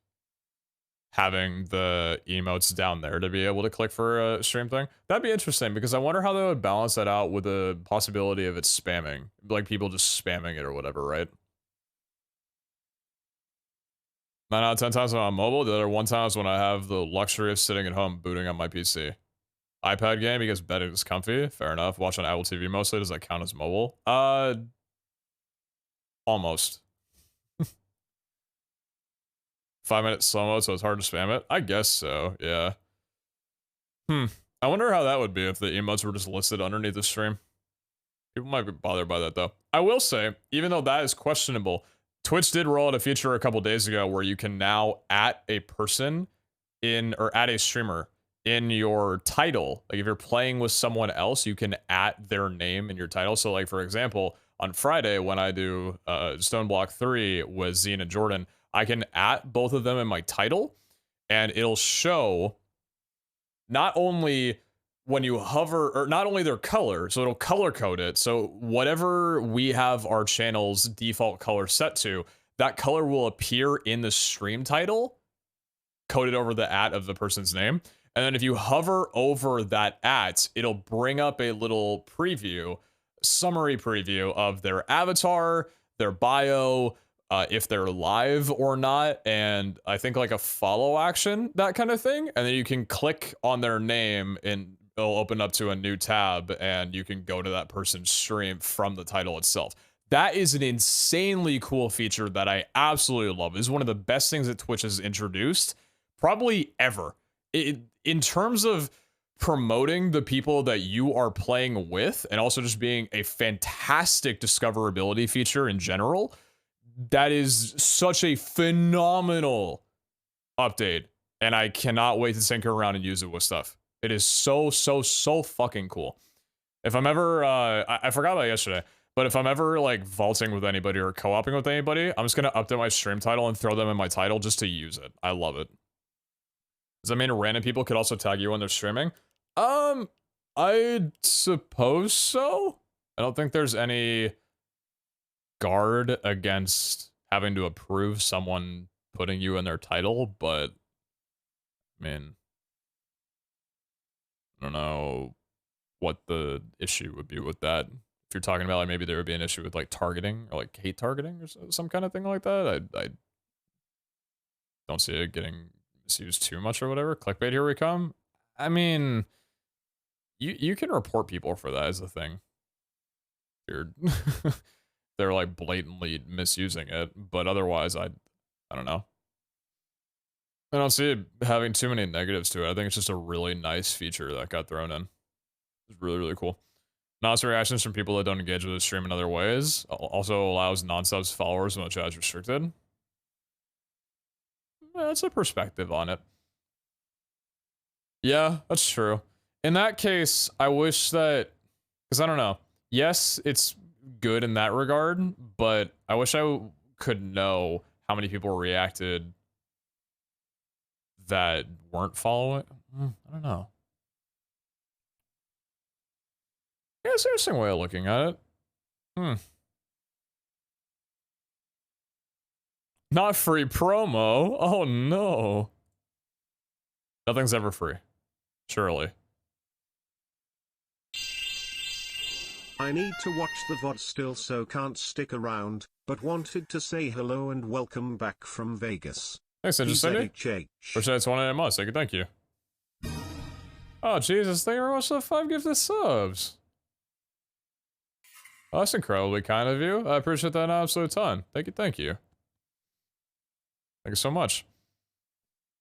having the emotes down there to be able to click for a stream thing. That'd be interesting, because I wonder how they would balance that out with the possibility of it spamming. Like people just spamming it or whatever, right? 9 out of 10 times when I'm on mobile, the other 1 time is when I have the luxury of sitting at home booting on my PC. iPad game because bed is comfy. Fair enough. Watch on Apple TV mostly. Does that count as mobile? Almost. 5-minute slow mo, so it's hard to spam it. I guess so. Yeah. I wonder how that would be if the emotes were just listed underneath the stream. People might be bothered by that though. I will say, even though that is questionable, Twitch did roll out a feature a couple days ago where you can now at a person in, or at a streamer in your title. Like if you're playing with someone else, you can at their name in your title. So like for example, on Friday when I do Stone Block 3 with Zine and Jordan, I can at both of them in my title, and it'll show not only when you hover, or not only their color, so it'll color code it. So whatever we have our channel's default color set to, that color will appear in the stream title, coded over the at of the person's name. And then if you hover over that at, it'll bring up a little preview, summary preview of their avatar, their bio, if they're live or not, and I think like a follow action, that kind of thing. And then you can click on their name and it'll open up to a new tab and you can go to that person's stream from the title itself. That is an insanely cool feature that I absolutely love. It's one of the best things that Twitch has introduced probably ever. In terms of promoting the people that you are playing with, and also just being a fantastic discoverability feature in general, that is such a phenomenal update, and I cannot wait to tinker around and use it with stuff. It is so fucking cool. If I'm ever, I forgot about yesterday, but if I'm ever like vaulting with anybody or co-oping with anybody, I'm just gonna update my stream title and throw them in my title just to use it. I love it. Does that mean random people could also tag you when they're streaming? I suppose so. I don't think there's any guard against having to approve someone putting you in their title, but I mean, I don't know what the issue would be with that. If you're talking about like maybe there would be an issue with like targeting or like hate targeting or some kind of thing like that, I don't see it getting misused too much or whatever. Clickbait, here we come. I mean, you can report people for that as a thing. Weird. They're like blatantly misusing it, but otherwise I don't know. I don't see it having too many negatives to it. I think it's just a really nice feature that got thrown in. It's really cool. Nonce reactions from people that don't engage with the stream in other ways. Also allows non-subs followers when the chat is restricted. That's a perspective on it. Yeah, that's true. In that case, I wish that, because I don't know. Yes, it's good in that regard, but I wish I could know how many people reacted that weren't following. I don't know. Yeah, it's an interesting way of looking at it. Hmm. Not free promo. Oh no. Nothing's ever free. Surely. I need to watch the VOD still, so can't stick around, but wanted to say hello and welcome back from Vegas. Thanks, interesting. PeteZahHutt. Appreciate it's 1 a.m. Thank you, thank you. Oh, Jesus, thank you very much for the 5 gifted subs. Oh, that's incredibly kind of you. I appreciate that an absolute ton. Thank you, thank you. Thank you so much.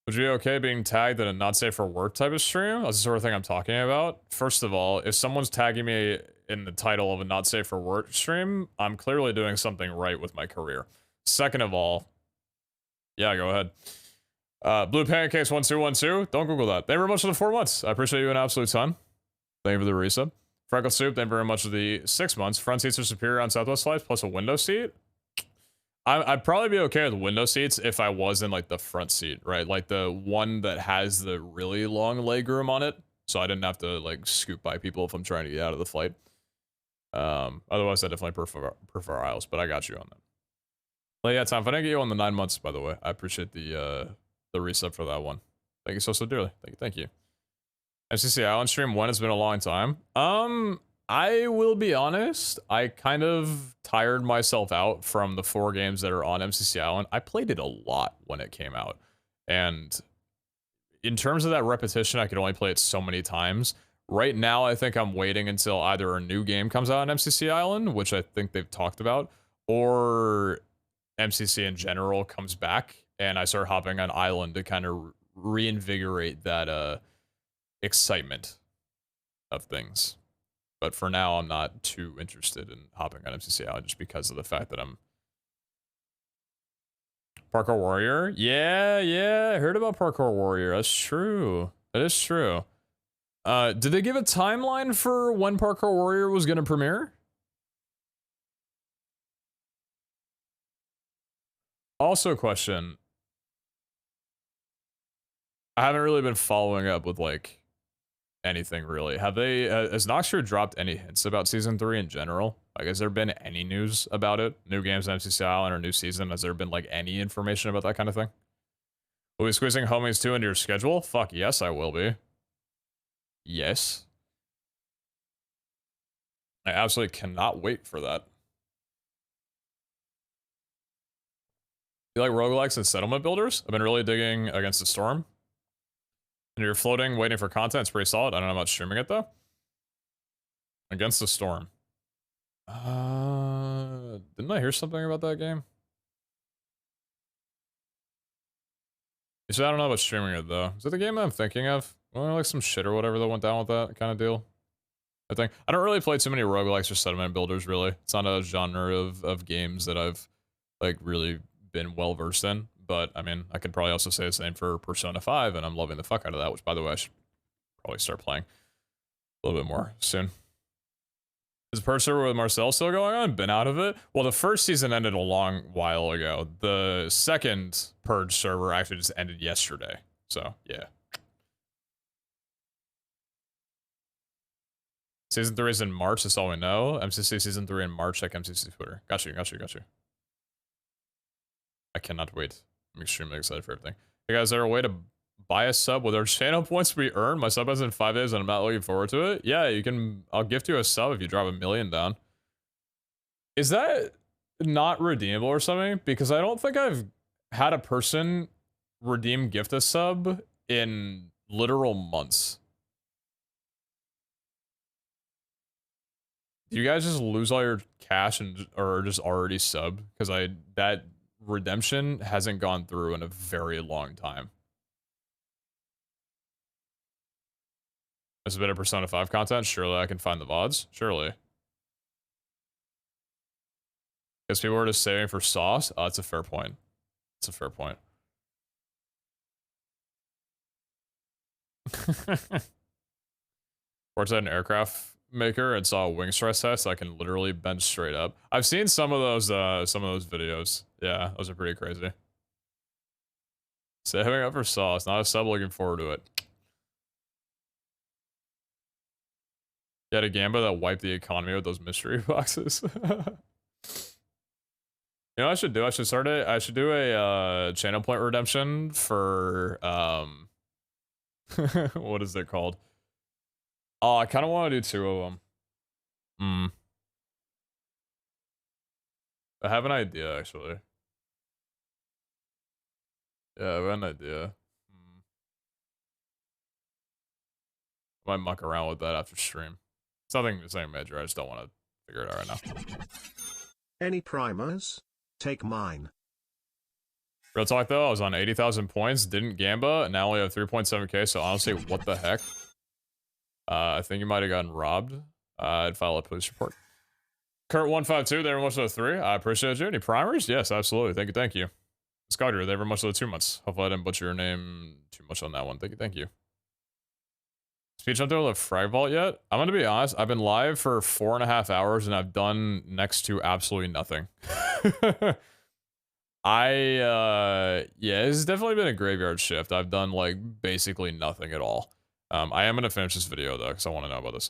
Would you be okay being tagged in a not safe for work type of stream? That's the sort of thing I'm talking about. First of all, if someone's tagging me in the title of a not safe for work stream, I'm clearly doing something right with my career. Second of all, yeah, go ahead. Blue Pancakes 1212, don't Google that. Thank you very much for the 4 months. I appreciate you an absolute ton. Thank you for the resub. Freckle Soup, thank you very much for the 6 months. Front seats are superior on Southwest flights, plus a window seat. I'd probably be okay with window seats if I was in like the front seat, right? Like the one that has the really long legroom on it, so I didn't have to like scoot by people if I'm trying to get out of the flight. Otherwise I definitely prefer aisles, but I got you on that. But yeah, Tom, if I didn't get you on the 9 months, by the way, I appreciate the resub for that one. Thank you so dearly. Thank you. MCC Island stream when? It's been a long time. I will be honest, I kind of tired myself out from the 4 games that are on MCC Island. I played it a lot when it came out. And in terms of that repetition, I could only play it so many times. Right now, I think I'm waiting until either a new game comes out on MCC Island, which I think they've talked about, or MCC in general comes back, and I start hopping on Island to kind of reinvigorate that excitement of things. But for now, I'm not too interested in hopping on MCC Island just because of the fact that I'm Parkour Warrior. Yeah, I heard about Parkour Warrior. That's true. That is true. Did they give a timeline for when Parkour Warrior was gonna premiere? Also, question. I haven't really been following up with like anything really. Has Noxer dropped any hints about season 3 in general? Like, has there been any news about it? New games on MCC Island or new season? Has there been like any information about that kind of thing? Will we be squeezing Homies 2 into your schedule? Fuck yes, I will be. Yes. I absolutely cannot wait for that. You like roguelikes and settlement builders? I've been really digging Against the Storm. And you're floating, waiting for content. It's pretty solid. I don't know about streaming it though. Against the Storm. Didn't I hear something about that game? You said I don't know about streaming it though. Is it the game that I'm thinking of? Well, like some shit or whatever that went down with that kind of deal. I think I don't really play too many roguelikes or settlement builders. Really, it's not a genre of games that I've like really been well versed in. But I mean, I could probably also say the same for Persona 5, and I'm loving the fuck out of that. Which, by the way, I should probably start playing a little bit more soon. Is Purge server with Marcel still going on? Been out of it? Well, the first season ended a long while ago. The second Purge server actually just ended yesterday. So, yeah. Season 3 is in March, that's all we know. MCC Season 3 in March, check MCC Twitter. Got you. I cannot wait. I'm extremely excited for everything. Hey guys, is there a way to buy a sub with our channel points we earn? My sub is in 5 days and I'm not looking forward to it. Yeah, you can. I'll gift you a sub if you drop 1 million down. Is that not redeemable or something? Because I don't think I've had a person redeem gift a sub in literal months. Do you guys just lose all your cash and or just already sub? Because that redemption hasn't gone through in a very long time. There's a bit of Persona 5 content. Surely I can find the VODs. Surely. Because people are just saving for sauce. Oh, that's a fair point. That's a fair point. Worked at an aircraft maker and saw a wing stress test. I can literally bench straight up. I've seen some of those videos. Yeah, those are pretty crazy. Saving up for sauce. Not a sub, looking forward to it. You had a Gamba that wiped the economy with those mystery boxes. You know what I should do? I should do a channel point redemption for what is it called? Oh, I kind of want to do 2 of them. Hmm. I have an idea actually. Yeah, I have an idea. Hmm. Might muck around with that after stream. It's nothing major. I just don't want to figure it out right now. Any primers? Take mine. Real talk though, I was on 80,000 points, didn't Gamba, and now only have 3.7k, so honestly, what the heck? I think you might have gotten robbed. I'd file a police report. Kurt152, they were much of the 3. I appreciate you. Any primers? Yes, absolutely. Thank you. Scouter, they were much of the 2 months. Hopefully I didn't butcher your name too much on that one. Thank you. Speech up there with a frag vault yet? I'm gonna be honest, I've been live for 4.5 hours and I've done next to absolutely nothing. Yeah, it's definitely been a graveyard shift. I've done like basically nothing at all. I am gonna finish this video though, because I want to know about this.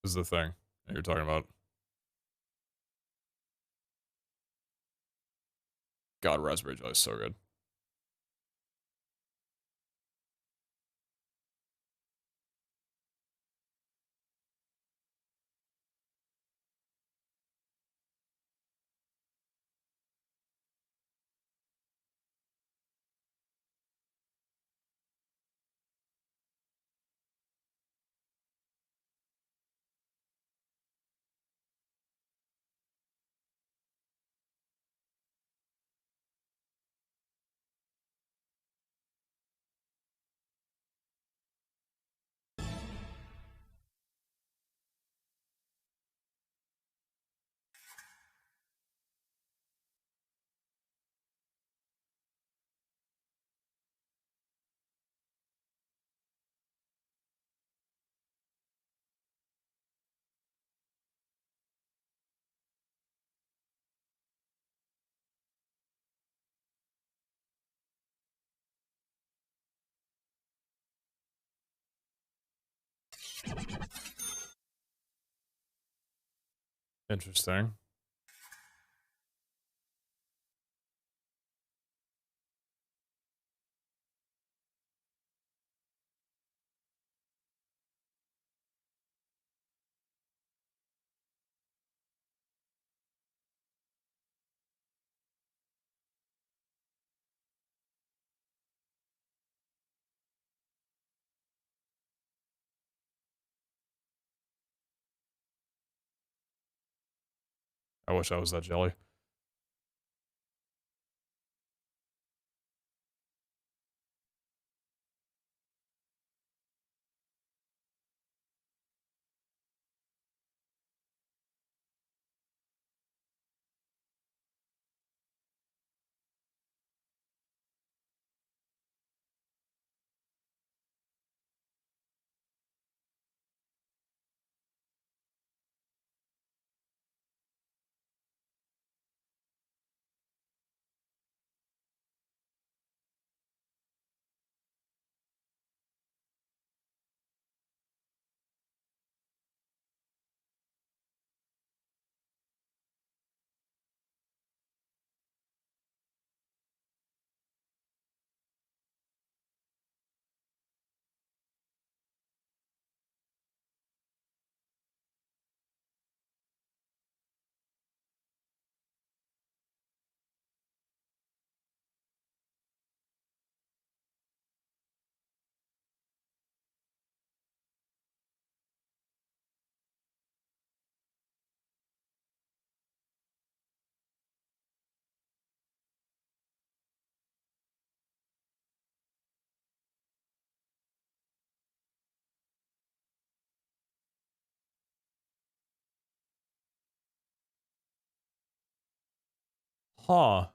This is the thing that you're talking about. God, raspberry jelly is so good. Interesting. I wish I was that jelly. Huh.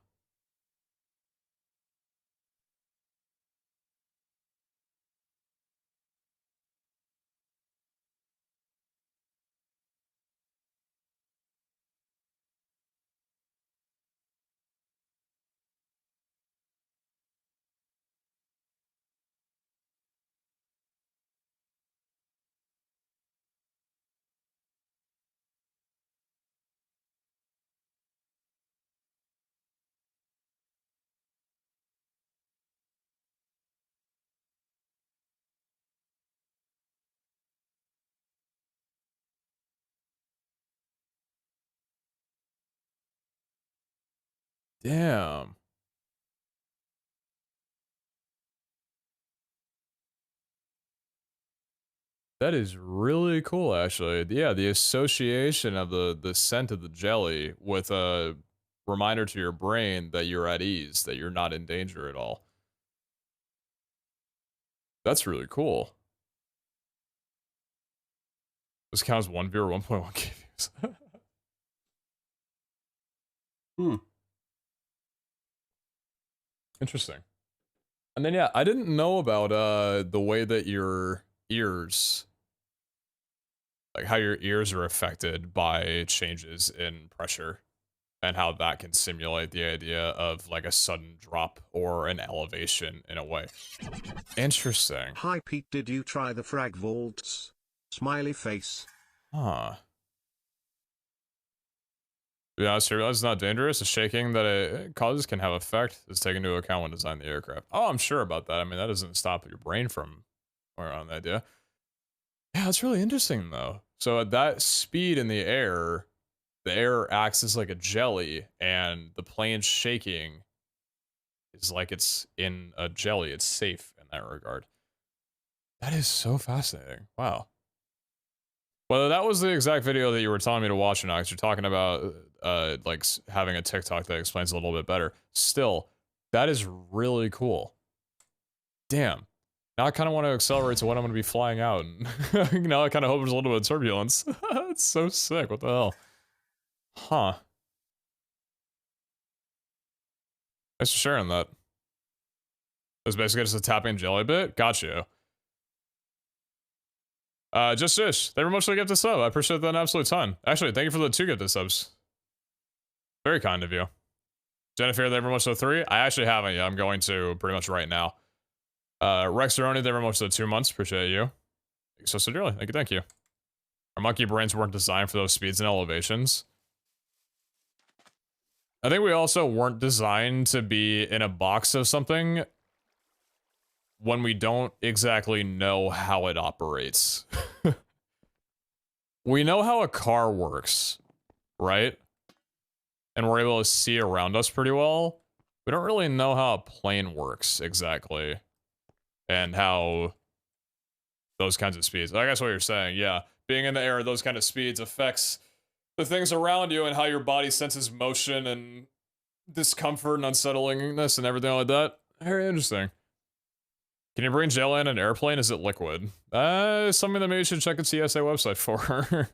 Damn. That is really cool, actually. Yeah, the association of the scent of the jelly with a reminder to your brain that you're at ease, that you're not in danger at all. That's really cool. This counts 1 view or 1.1k views. Interesting. And then yeah, I didn't know about the way that your ears, like how your ears are affected by changes in pressure and how that can simulate the idea of like a sudden drop or an elevation in a way. Interesting. Hi Pete, did you try the frag vaults? Smiley face. Huh. Yeah, so it's not dangerous. The shaking that it causes can have effect is taken into account when designing the aircraft. Oh, I'm sure about that. I mean, that doesn't stop your brain from going around the idea. Yeah, that's really interesting though. So at that speed in the air acts as like a jelly, and the plane's shaking is like it's in a jelly. It's safe in that regard. That is so fascinating. Wow. Whether that was the exact video that you were telling me to watch or not, because you're talking about like having a TikTok that explains a little bit better. Still, that is really cool. Damn. Now I kind of want to accelerate to when I'm going to be flying out. And now I kind of hope there's a little bit of turbulence. That's so sick. What the hell? Huh. Thanks for sharing that. It was basically just a tapping jelly bit. Got you. Just Ish, they were mostly gifted sub. I appreciate that an absolute ton. Actually, thank you for the 2 gifted subs. Very kind of you. Jennifer, they were much the 3. I actually haven't yet. I'm going to pretty much right now. Rex Aroni, they were much the 2 months. Appreciate you. Thank you so sincerely. Thank you, thank you. Our monkey brains weren't designed for those speeds and elevations. I think we also weren't designed to be in a box of something when we don't exactly know how it operates. We know how a car works, right? And we're able to see around us pretty well. We don't really know how a plane works exactly. And how those kinds of speeds. I guess what you're saying, yeah. Being in the air at those kind of speeds affects the things around you and how your body senses motion and discomfort and unsettlingness and everything like that. Very interesting. Can you bring gel in an airplane? Is it liquid? Something that maybe you should check the TSA website for.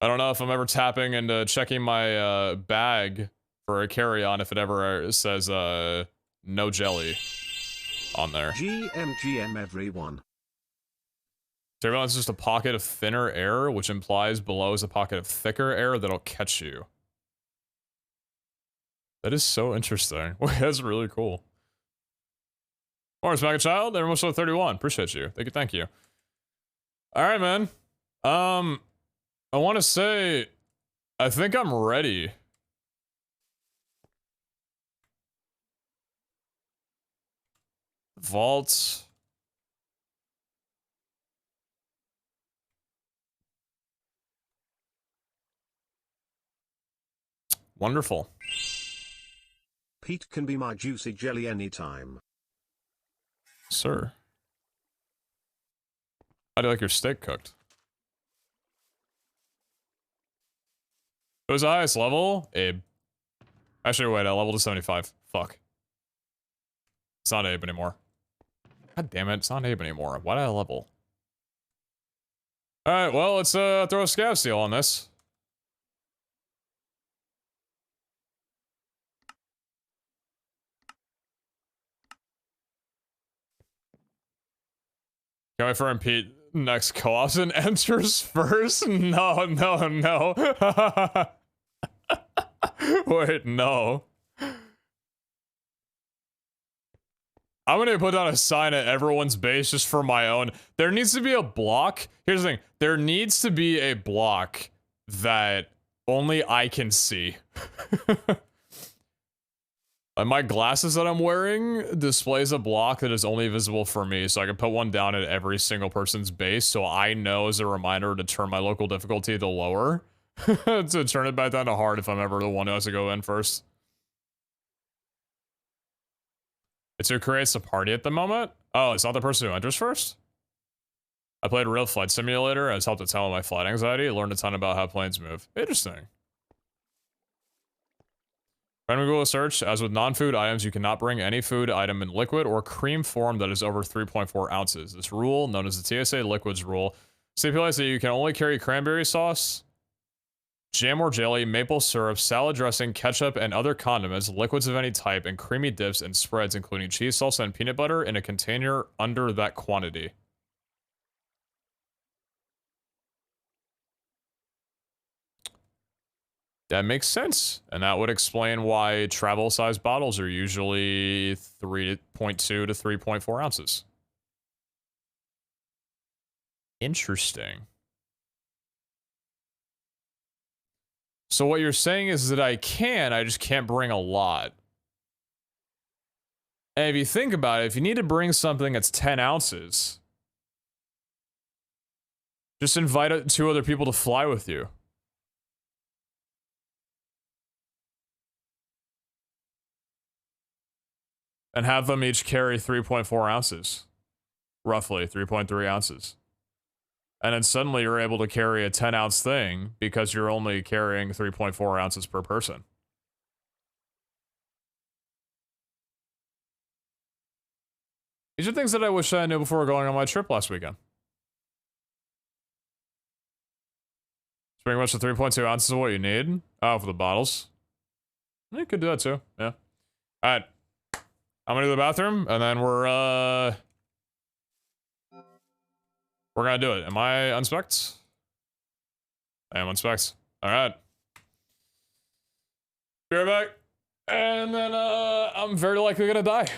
I don't know if I'm ever tapping and checking my bag for a carry-on if it ever says no jelly on there. GM everyone. Turbulence is just a pocket of thinner air, which implies below is a pocket of thicker air that'll catch you. That is so interesting. That's really cool. Morris Mega Child, they're almost 31. Appreciate you. Thank you, thank you. Alright, man. I wanna say I think I'm ready. Vaults. Wonderful. Pete can be my juicy jelly anytime. Sir. How do you like your steak cooked? It was the highest level? Abe. Actually, wait, I leveled to 75. Fuck. It's not Abe anymore. God damn it, it's not Abe anymore. Why did I level? Alright, well, let's throw a scav steal on this. Can my friend Pete next co-ops and enters first? No, no, no. Wait, no. I'm gonna put down a sign at everyone's base just for my own. There needs to be a block. Here's the thing. There needs to be a block that only I can see. And my glasses that I'm wearing displays a block that is only visible for me, so I can put one down at every single person's base, so I know as a reminder to turn my local difficulty to lower. To turn it back down to hard if I'm ever the one who has to go in first. It's who creates the party at the moment? Oh, it's not the person who enters first? I played Real Flight Simulator, and it's helped a ton with my flight anxiety. I learned a ton about how planes move. Interesting. Random Google search, as with non-food items, you cannot bring any food item in liquid or cream form that is over 3.4 ounces. This rule, known as the TSA Liquids Rule, stipulates that you can only carry cranberry sauce, jam or jelly, maple syrup, salad dressing, ketchup, and other condiments, liquids of any type, and creamy dips and spreads, including cheese, salsa, and peanut butter, in a container under that quantity. That makes sense. And that would explain why travel-sized bottles are usually 3.2 to 3.4 ounces. Interesting. So what you're saying is that I just can't bring a lot. And if you think about it, if you need to bring something that's 10 ounces, just invite 2 other people to fly with you. And have them each carry 3.4 ounces. Roughly 3.3 ounces. And then suddenly you're able to carry a 10-ounce thing because you're only carrying 3.4 ounces per person. These are things that I wish I knew before going on my trip last weekend. It's pretty much the 3.2 ounces of what you need. Oh, for the bottles. You could do that too, yeah. Alright. I'm gonna do the bathroom, and then we're gonna do it. Am I unspec'd? I am unspec'd. Alright. Be right back. And then, I'm very likely gonna die.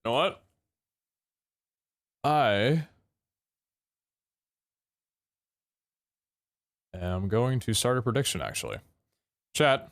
You know what? I am going to start a prediction, actually. Chat.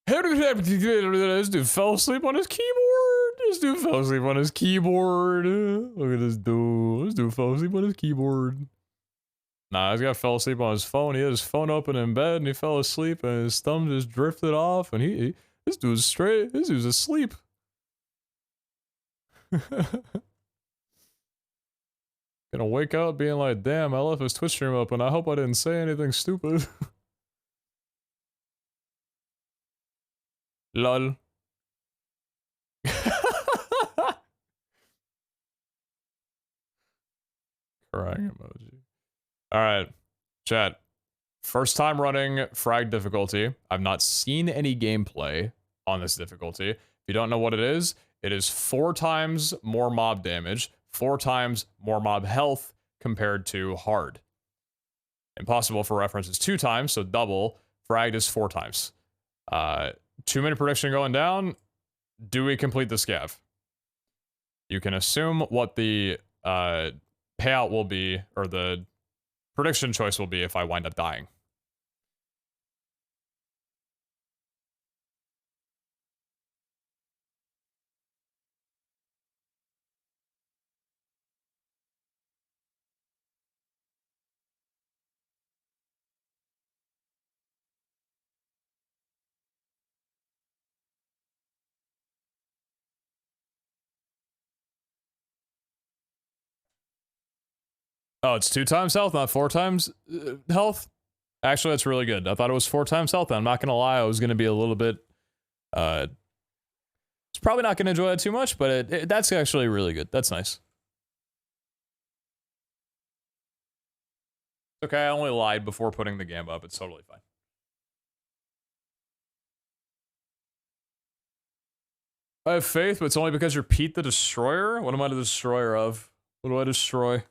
This dude fell asleep on his keyboard. This dude fell asleep on his keyboard. Look at this dude. This dude fell asleep on his keyboard. Nah, this guy fell asleep on his phone. He had his phone open in bed and he fell asleep and his thumb just drifted off and this dude's straight. This dude's asleep. Gonna wake up being like, damn, I left his Twitch stream open. I hope I didn't say anything stupid. Lol. Crying emoji. Alright, chat. First time running frag difficulty. I've not seen any gameplay on this difficulty. If you don't know what it is 4 times more mob damage, 4 times more mob health compared to hard. Impossible for reference is 2 times, so double. Fragged is 4 times. 2-minute prediction going down. Do we complete the scav? You can assume what the payout will be, or the prediction choice will be if I wind up dying. Oh, it's 2 times health, not 4 times health? Actually, that's really good. I thought it was 4 times health. I'm not gonna lie, I was gonna be a little bit, it's probably not gonna enjoy it too much, but that's actually really good. That's nice. Okay, I only lied before putting the game up. It's totally fine. I have faith, but it's only because you're Pete the Destroyer? What am I the destroyer of? What do I destroy?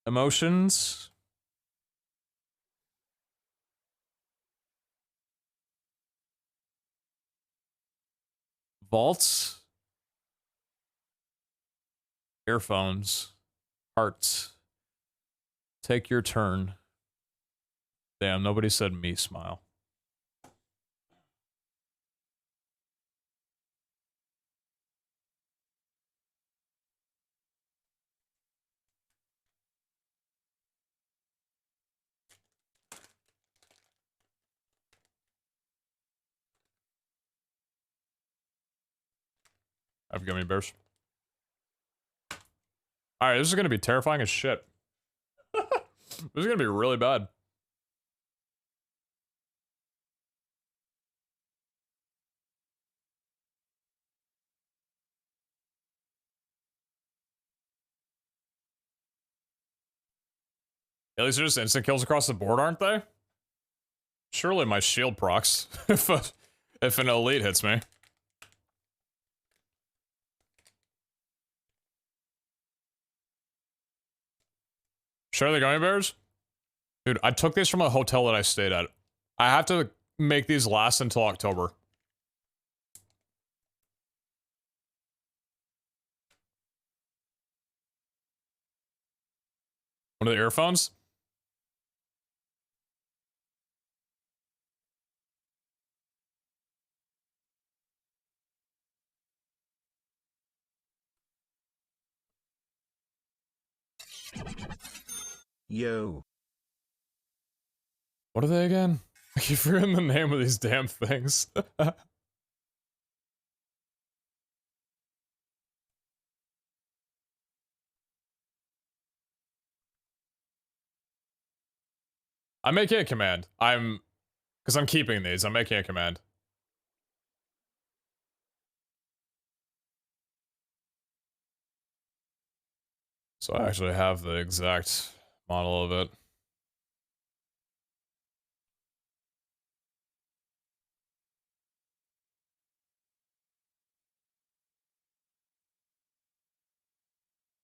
Emotions? Vaults? Earphones? Hearts? Take your turn. Damn, nobody said me smile. I have gummy bears. Alright, this is gonna be terrifying as shit. This is gonna be really bad. At least they're just instant kills across the board, aren't they? Surely my shield procs if an elite hits me. Sure, the gummy bears? Dude, I took these from a hotel that I stayed at. I have to make these last until October. One of the earphones? Yo. What are they again? I keep forgetting the name of these damn things. I'm making a command. Because I'm keeping these. I'm making a command. So I actually have the exact model of it.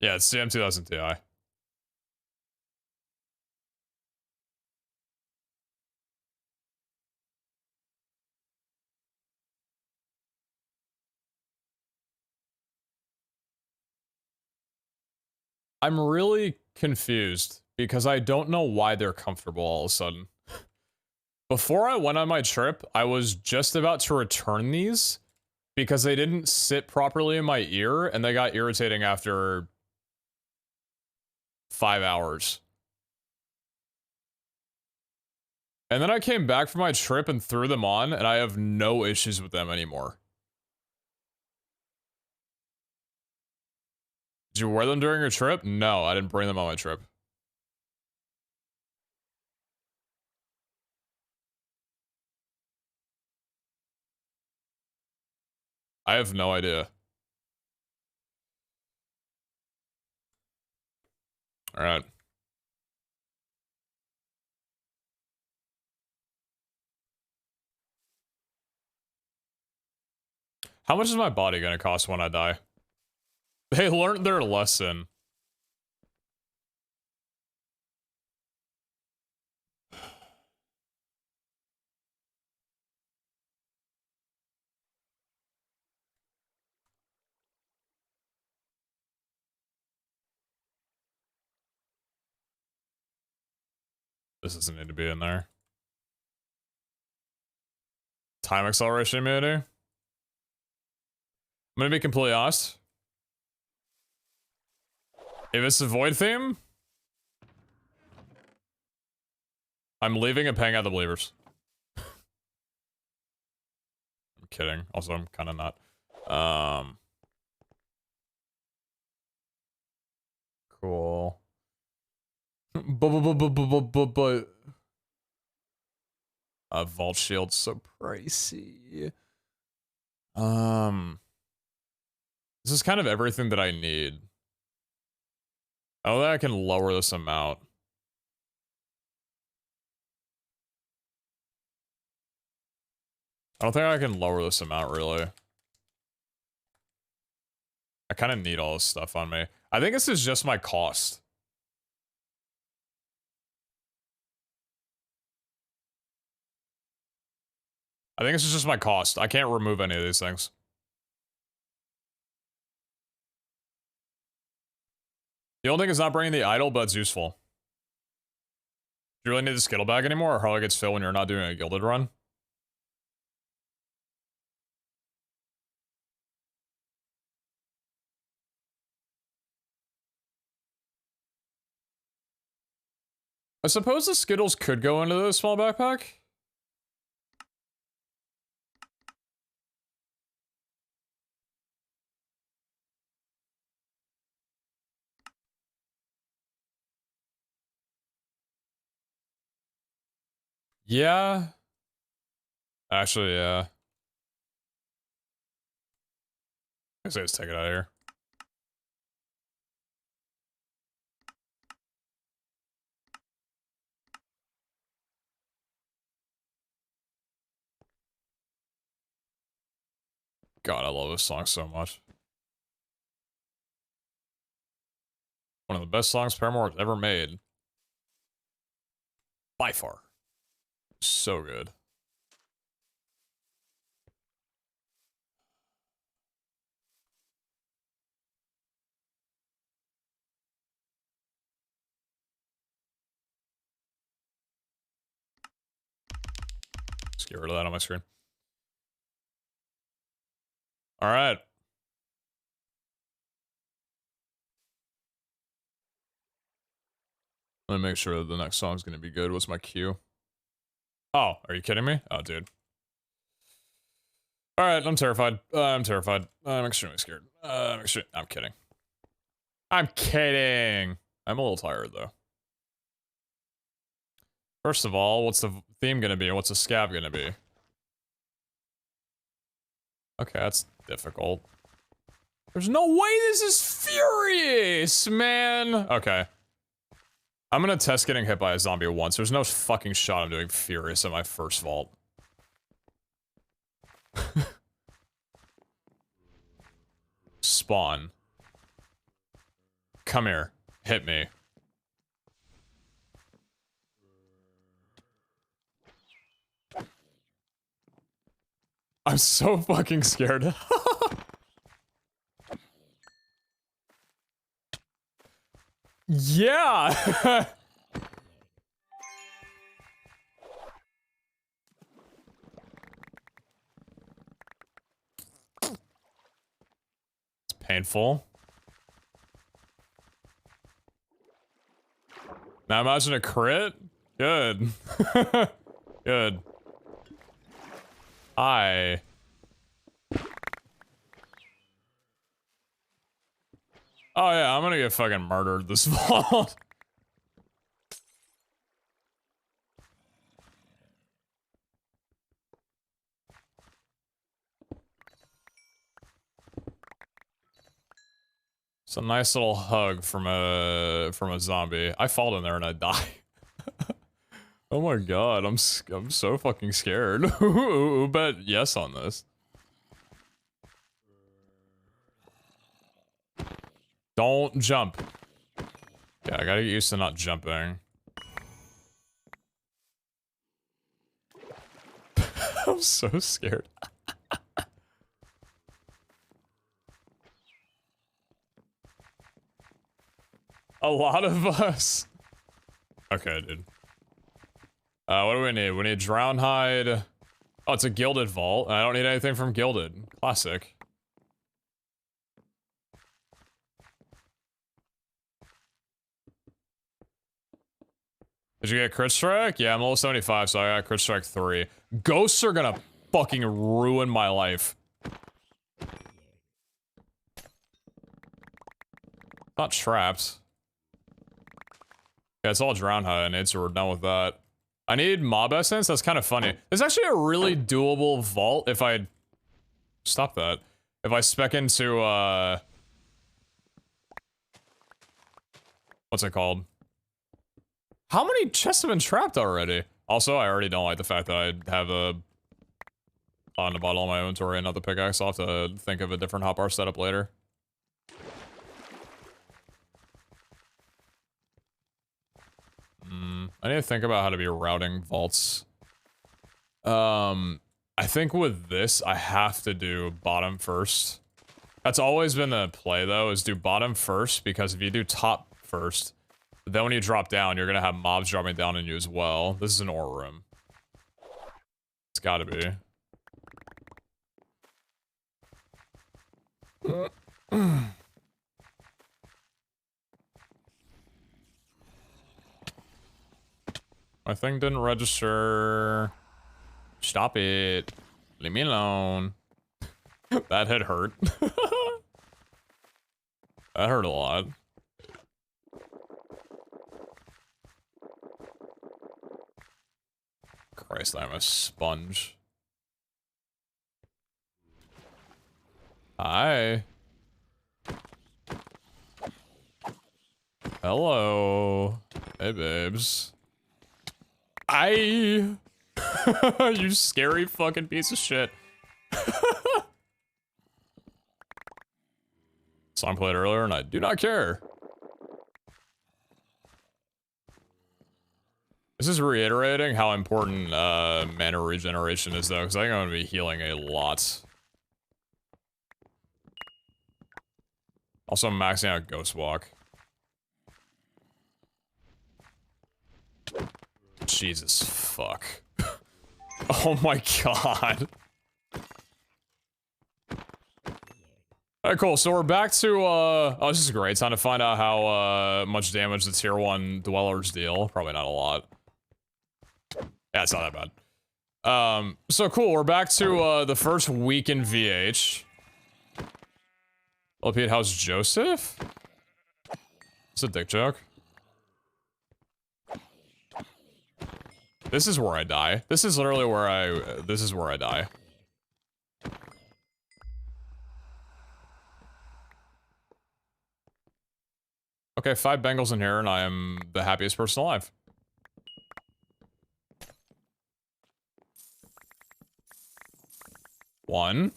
Yeah, it's CM 2000 Ti. I'm really confused because I don't know why they're comfortable all of a sudden. Before I went on my trip, I was just about to return these because they didn't sit properly in my ear, and they got irritating after 5 hours. And then I came back from my trip and threw them on, and I have no issues with them anymore. Did you wear them during your trip? No, I didn't bring them on my trip. I have no idea. All right. How much is my body gonna cost when I die? They learned their lesson. This doesn't need to be in there. Time acceleration immunity. I'm gonna be completely honest. If it's the void theme, I'm leaving and paying out the believers. I'm kidding. Also, I'm kind of not. Cool. But vault shield's so pricey. This is kind of everything that I need. I know that I can lower this amount. I don't think I can lower this amount, really. I kind of need all this stuff on me. I think this is just my cost. I think this is just my cost. I can't remove any of these things. The only thing is not bringing the idol, but it's useful. Do you really need the Skittle bag anymore, or Harley gets filled when you're not doing a gilded run? I suppose the Skittles could go into the small backpack. Yeah. Actually, yeah. I say let's take it out of here. God, I love this song so much. One of the best songs Paramore has ever made. By far. So good. Let's get rid of that on my screen. Alright. Let me make sure that the next song's gonna be good. What's my cue? Oh, are you kidding me? Oh, dude. Alright, I'm terrified. I'm terrified. I'm extremely scared. I'm kidding. I'm kidding! I'm a little tired, though. First of all, what's the theme gonna be, and what's the scab gonna be? Okay, that's difficult. There's no way this is furious, man! Okay. I'm gonna test getting hit by a zombie once. There's no fucking shot I'm doing furious in my first vault. Spawn. Come here. Hit me. I'm so fucking scared. Yeah! painful. Now imagine a crit. Good. Good. Hi. Oh yeah, I'm gonna get fucking murdered this vault. It's a nice little hug from a zombie. I fall in there and I die. Oh my god, I'm so fucking scared. Who bet yes on this? Don't jump. Yeah, I gotta get used to not jumping. I'm so scared. A lot of us. Okay, dude. What do we need? We need drown hide. Oh, it's a gilded vault. I don't need anything from gilded. Classic. Did you get crit strike? Yeah, I'm level 75, so I got crit strike 3. Ghosts are gonna fucking ruin my life. Not trapped. Yeah, it's all drown hide, and so we're done with that. I need mob essence. That's kind of funny. There's actually a really doable vault if I stop that. If I spec into what's it called? How many chests have been trapped already? Also, I already don't like the fact that I have a on the bottle of my inventory and not the pickaxe. I'll have to think of a different hotbar setup later. I need to think about how to be routing vaults. I think with this, I have to do bottom first. That's always been the play, though, is do bottom first, because if you do top first, then when you drop down, you're gonna have mobs dropping down on you as well. This is an ore room. It's gotta be. My thing didn't register. Stop it. Leave me alone. That had hurt. That hurt a lot. Christ, I'm a sponge. Hi. Hello. Hey, babes. You scary fucking piece of shit. Song played earlier and I do not care. This is reiterating how important mana regeneration is, though, because I think I'm going to be healing a lot. Also, I'm maxing out Ghost Walk. Jesus fuck. Oh my god. Alright, cool. So we're back to, oh, this is great. Time to find out how much damage the tier 1 dwellers deal. Probably not a lot. Yeah, it's not that bad. So cool. We're back to, the first week in VH. Well, Pete, how's Joseph? It's a dick joke. This is where I die. This is literally where this is where I die. Okay, 5 Bengals in here, and I am the happiest person alive. One.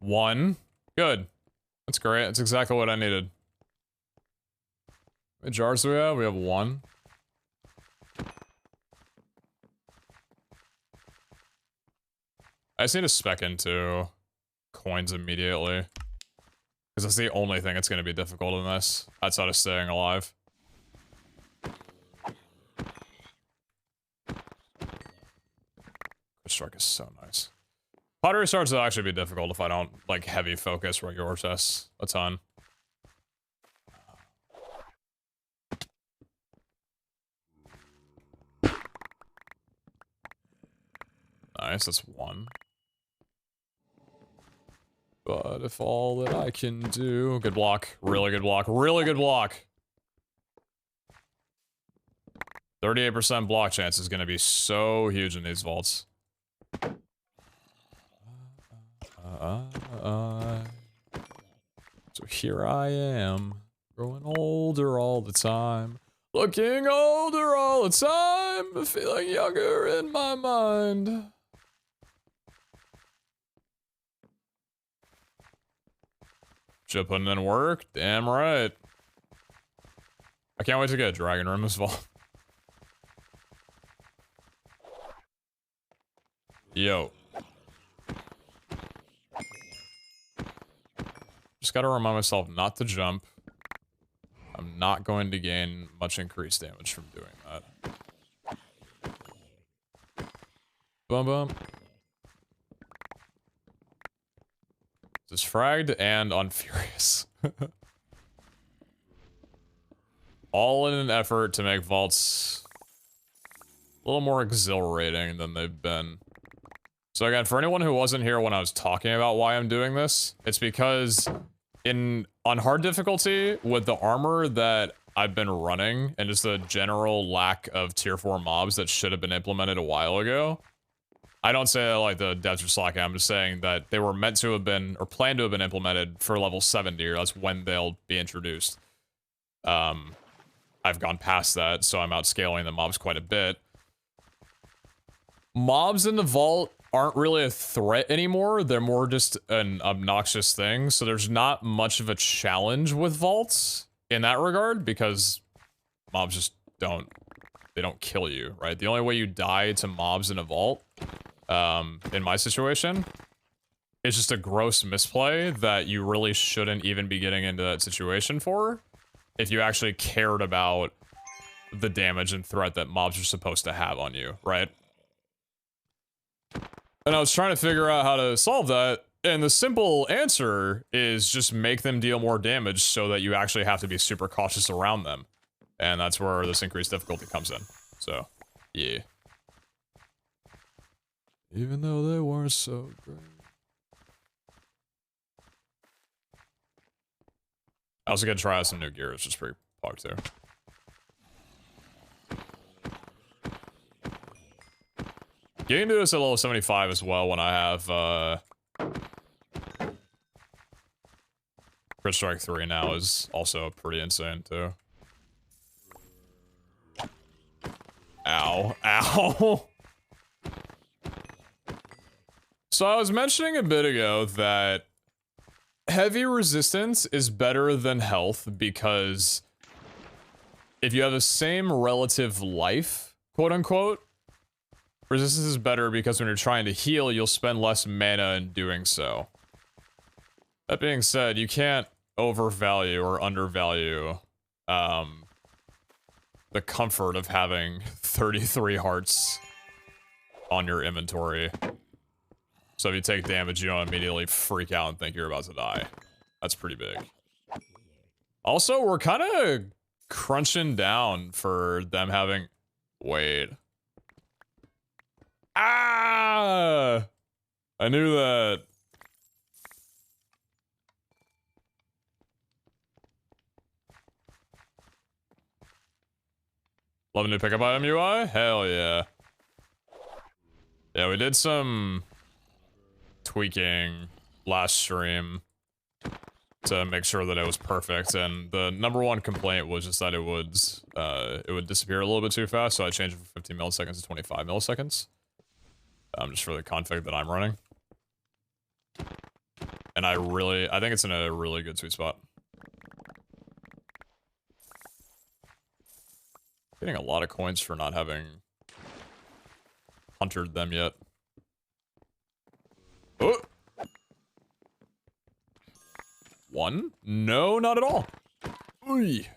One. Good. That's great. That's exactly what I needed. How many jars do we have? We have 1. I just need to spec into coins immediately. Because that's the only thing that's going to be difficult in this, outside of staying alive. Strike is so nice. Pottery starts will actually be difficult if I don't, like, heavy focus regular tests a ton. Nice, that's one. But if all that I can do... Good block. Really good block. Really good block. 38% block chance is going to be so huge in these vaults. So here I am, growing older all the time. Looking older all the time, feeling younger in my mind. Should putting in work? Damn right. I can't wait to get Dragon Room as well. Yo. Just gotta remind myself not to jump. I'm not going to gain much increased damage from doing that. Boom, boom. Just fragged and on Furious. All in an effort to make vaults a little more exhilarating than they've been. So again, for anyone who wasn't here when I was talking about why I'm doing this, it's because on hard difficulty, with the armor that I've been running, and just the general lack of tier 4 mobs that should have been implemented a while ago, I don't say that like the devs are slacking, I'm just saying that they were meant to have been, or planned to have been implemented for level 70, or that's when they'll be introduced. I've gone past that, so I'm outscaling the mobs quite a bit. Mobs in the vault aren't really a threat anymore, they're more just an obnoxious thing, so there's not much of a challenge with vaults in that regard, because mobs just don't kill you, right? The only way you die to mobs in a vault, in my situation, is just a gross misplay that you really shouldn't even be getting into that situation for, if you actually cared about the damage and threat that mobs are supposed to have on you, right? And I was trying to figure out how to solve that, and the simple answer is just make them deal more damage so that you actually have to be super cautious around them. And that's where this increased difficulty comes in. So, yeah. Even though they weren't so great. I also get to try out some new gear, which is pretty popular too. Getting to this at level 75 as well when I have, Crit Strike 3 now is also pretty insane too. Ow. Ow! So I was mentioning a bit ago that heavy resistance is better than health because if you have the same relative life, quote unquote, resistance is better because when you're trying to heal, you'll spend less mana in doing so. That being said, you can't overvalue or undervalue the comfort of having 33 hearts on your inventory. So if you take damage, you don't immediately freak out and think you're about to die. That's pretty big. Also, we're kind of crunching down for them having... Wait. Ah! I knew that. Love a new pickup item UI? Hell yeah. Yeah, we did some tweaking last stream to make sure that it was perfect, and the #1 complaint was just that it would disappear a little bit too fast, so I changed it from 15 milliseconds to 25 milliseconds. Just for the config that I'm running. And I think it's in a really good sweet spot. Getting a lot of coins for not having huntered them yet. Oh! One? No, not at all. Oy.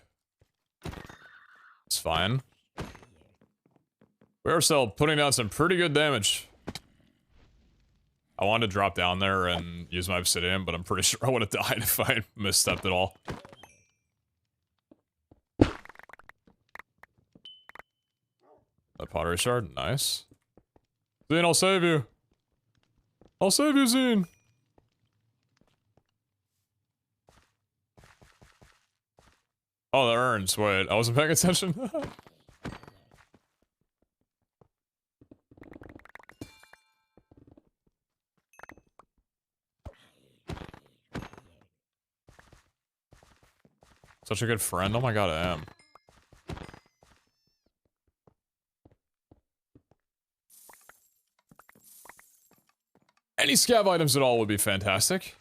It's fine. We are still putting down some pretty good damage. I wanted to drop down there and use my obsidian, but I'm pretty sure I would have died if I had misstepped at all. That pottery shard, nice. Zine, I'll save you. I'll save you, Zine. Oh, the urns. Wait, I wasn't paying attention. Such a good friend. Oh my god, I am. Any scav items at all would be fantastic.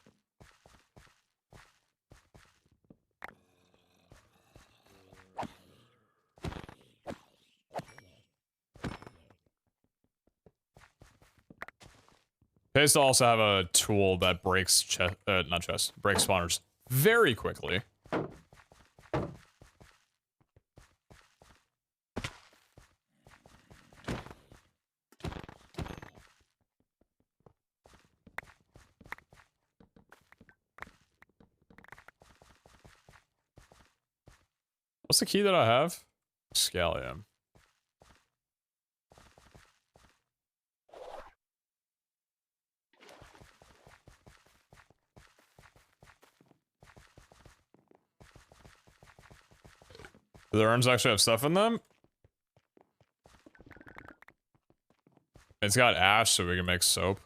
Pays to also have a tool that breaks breaks spawners very quickly. What's the key that I have? Scallium. Do the urns actually have stuff in them? It's got ash, so we can make soap.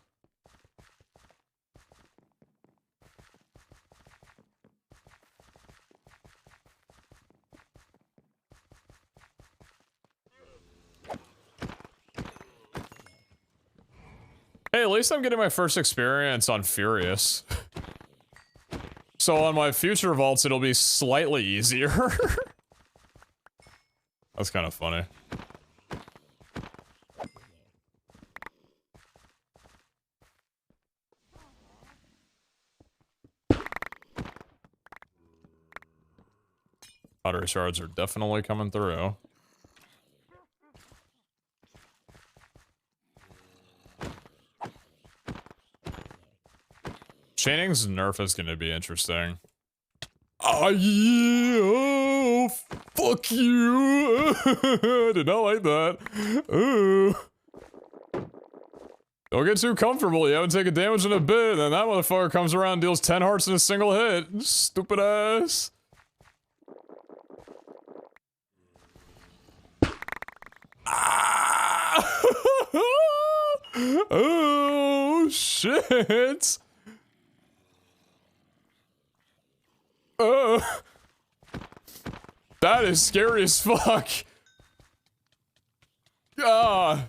Hey, at least I'm getting my first experience on Furious. So on my future vaults, it'll be slightly easier. That's kind of funny. Pottery shards are definitely coming through. Chaining's nerf is gonna be interesting. Oh, yeah, oh, fuck you. Did not like that. Oh. Don't get too comfortable. You haven't taken damage in a bit, and that motherfucker comes around and deals 10 hearts in a single hit. Stupid ass. Ah! Oh, shit. That is scary as fuck. Ah.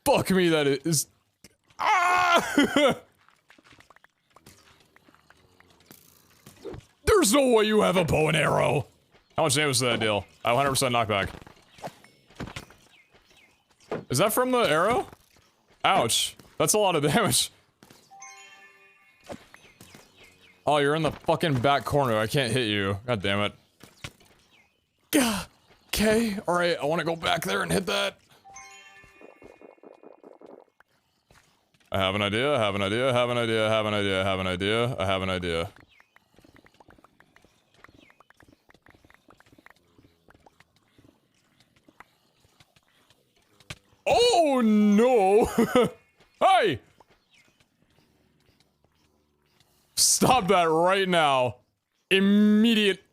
Fuck me, that is. Ah! There's no way you have a bow and arrow. How much damage did that deal? 100% knockback. Is that from the arrow? Ouch. That's a lot of damage. Oh, you're in the fucking back corner. I can't hit you. God damn it. Okay, alright, I want to go back there and hit that. I have an idea, I have an idea, I have an idea, I have an idea, I have an idea, I have an idea. Oh no! Hey! Stop that right now. Immediate.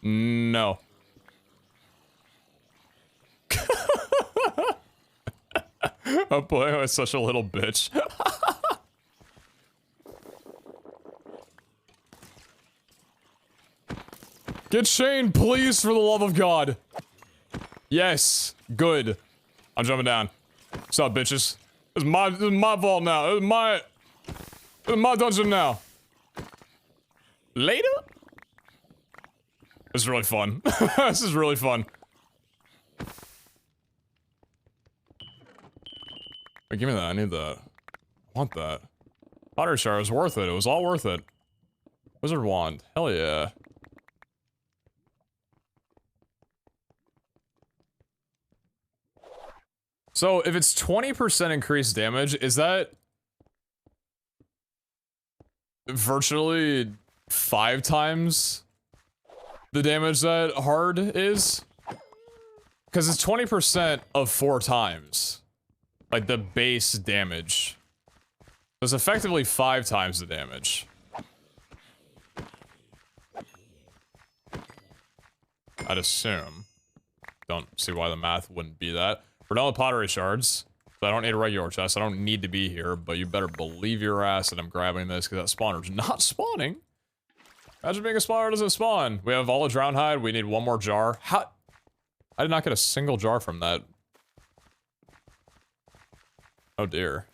No. Oh boy, I was such a little bitch. Get Shane, please, for the love of God. Yes, good. I'm jumping down. What's up, bitches? This is my vault now. This is my dungeon now. Later? This is really fun. This is really fun. Wait, give me that. I need that. I want that. Pottery shard was worth it. It was all worth it. Wizard wand. Hell yeah. So if it's 20% increased damage, is that virtually 5 times the damage that hard is? Because it's 20% of 4 times. Like the base damage. It's effectively 5 times the damage. I'd assume. Don't see why the math wouldn't be that. We're done with pottery shards. So I don't need a regular chest. I don't need to be here, but you better believe your ass that I'm grabbing this because that spawner's not spawning. Imagine being a spawner doesn't spawn. We have all the drown hide. We need one more jar. How? I did not get a single jar from that. Oh dear.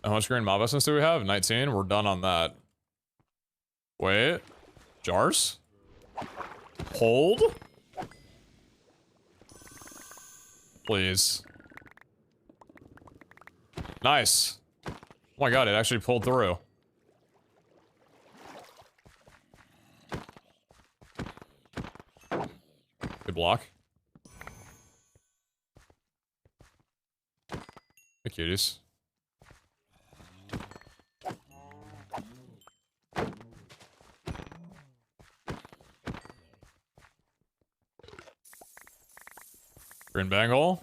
How much green mob essence do we have? 19. We're done on that. Wait. Jars? Hold? Please. Nice. Oh my god, it actually pulled through. Good block. Hey, cuties. Green bangle.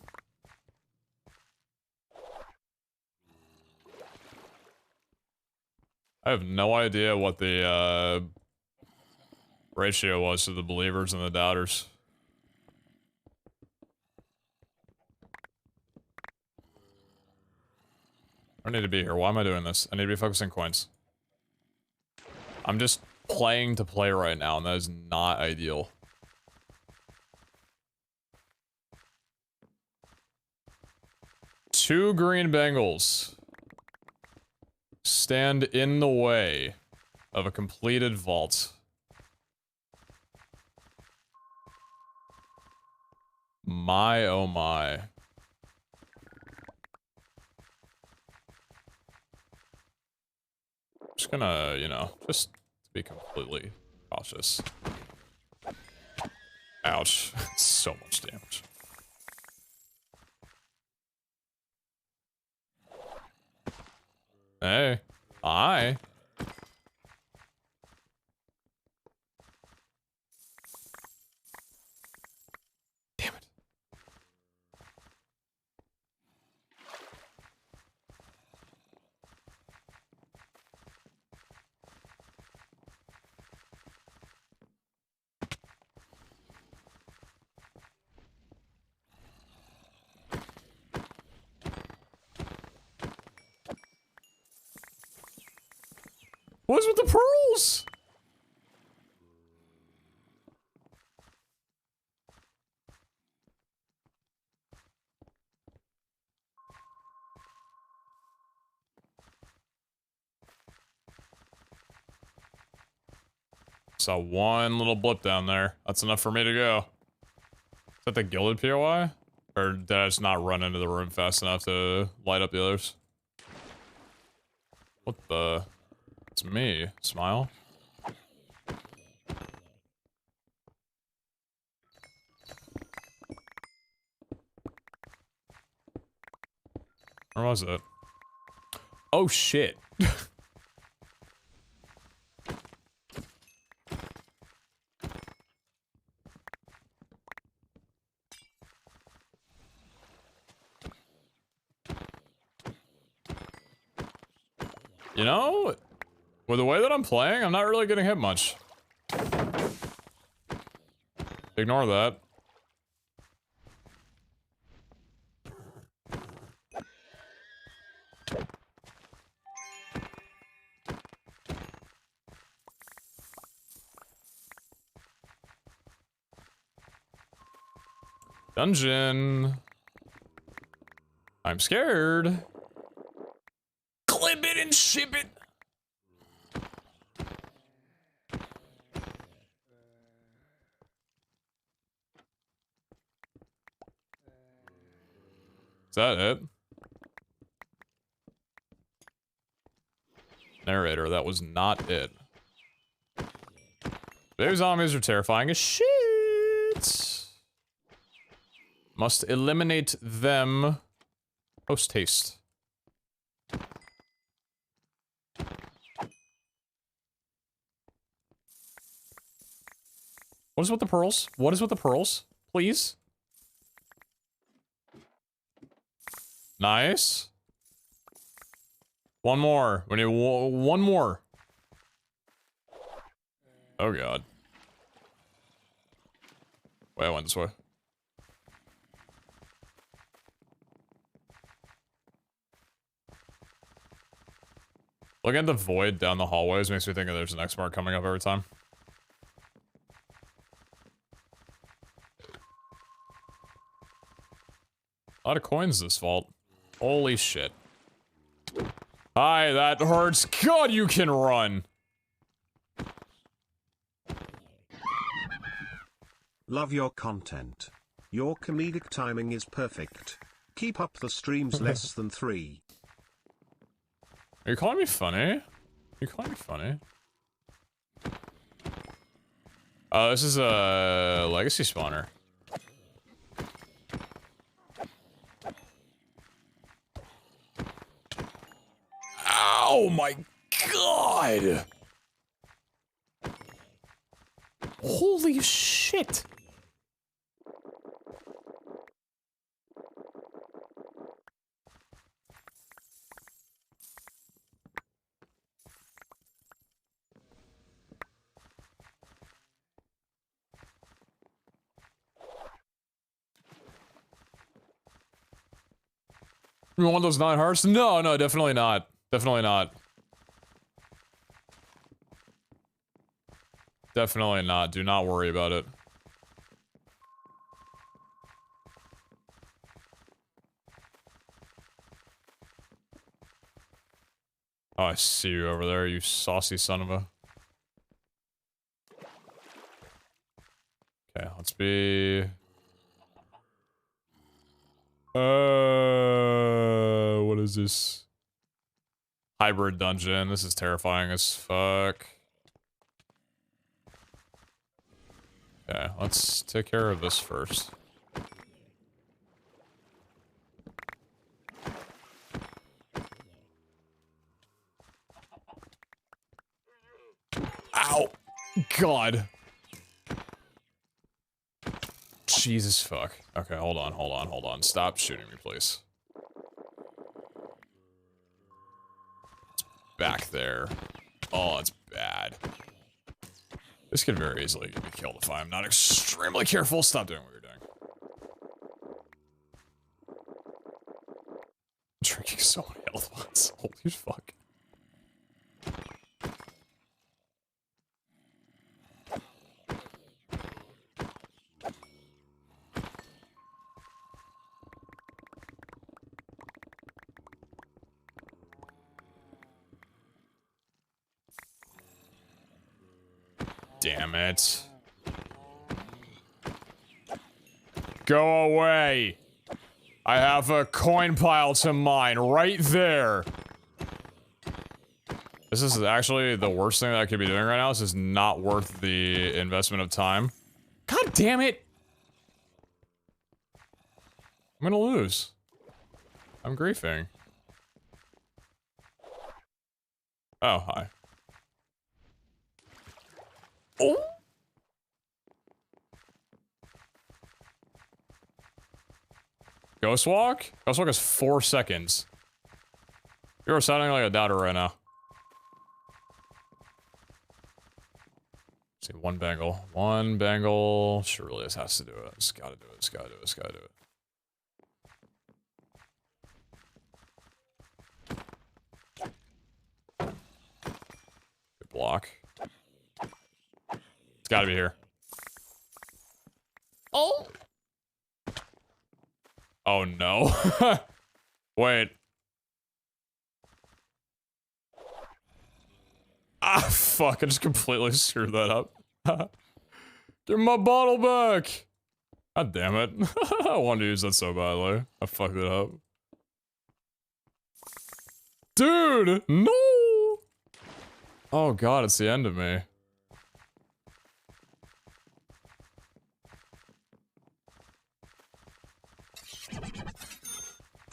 I have no idea what the ratio was to the believers and the doubters. I need to be here. Why am I doing this? I need to be focusing coins. I'm just playing to play right now, and that is not ideal. Two green bangles stand in the way of a completed vault. My, oh my. Just gonna, you know, just be completely cautious. Ouch. So much damage. Hey. Hi. Damn it. What's with the pearls? Saw one little blip down there. That's enough for me to go. Is that the gilded POI? Or did I just not run into the room fast enough to light up the others? What the? It's me. Smile. Where was it? Oh shit. You know, with the way that I'm playing, I'm not really getting hit much. Ignore that. Dungeon. I'm scared. Clip it and ship it. Is that it? Narrator, that was not it. Baby zombies are terrifying as shit. Must eliminate them post haste. What is with the pearls? What is with the pearls? Please? Nice. One more. We need one more. Oh god. Wait, I went this way. Looking at the void down the hallways makes me think there's an X mark coming up every time. A lot of coins this vault. Holy shit. Hi, that hurts. God, you can run. Love your content. Your comedic timing is perfect. Keep up the streams less than 3. Are you calling me funny? Are you calling me funny? Oh, this is a legacy spawner. Oh my god! Holy shit! You want those 9 hearts? No, no, definitely not. Definitely not. Definitely not. Do not worry about it. Oh, I see you over there, you saucy son of a... Okay, let's be... what is this? Hybrid dungeon. This is terrifying as fuck. Okay, let's take care of this first. Ow! God! Jesus fuck. Okay, hold on, hold on, hold on. Stop shooting me, please. It's back there. Oh, it's bad. This could very easily be killed if I'm not extremely careful. Stop doing what you're doing. I'm drinking so many health pots. Holy fuck. Damn it. Go away. I have a coin pile to mine right there. This is actually the worst thing that I could be doing right now. This is not worth the investment of time. God damn it. I'm gonna lose. I'm griefing. Oh, hi. Oh! Ghost walk? Ghost walk is 4 seconds. You're sounding like a doubter right now. Let's see, one bangle. One bangle. Surely this has to do it. It's gotta do it. It's gotta do it. It's gotta do it. Good block. It's gotta be here. Oh! Oh no. Wait. Ah, fuck. I just completely screwed that up. Give my bottle back! God damn it. I wanted to use that so badly. I fucked it up. Dude! No! Oh god, it's the end of me.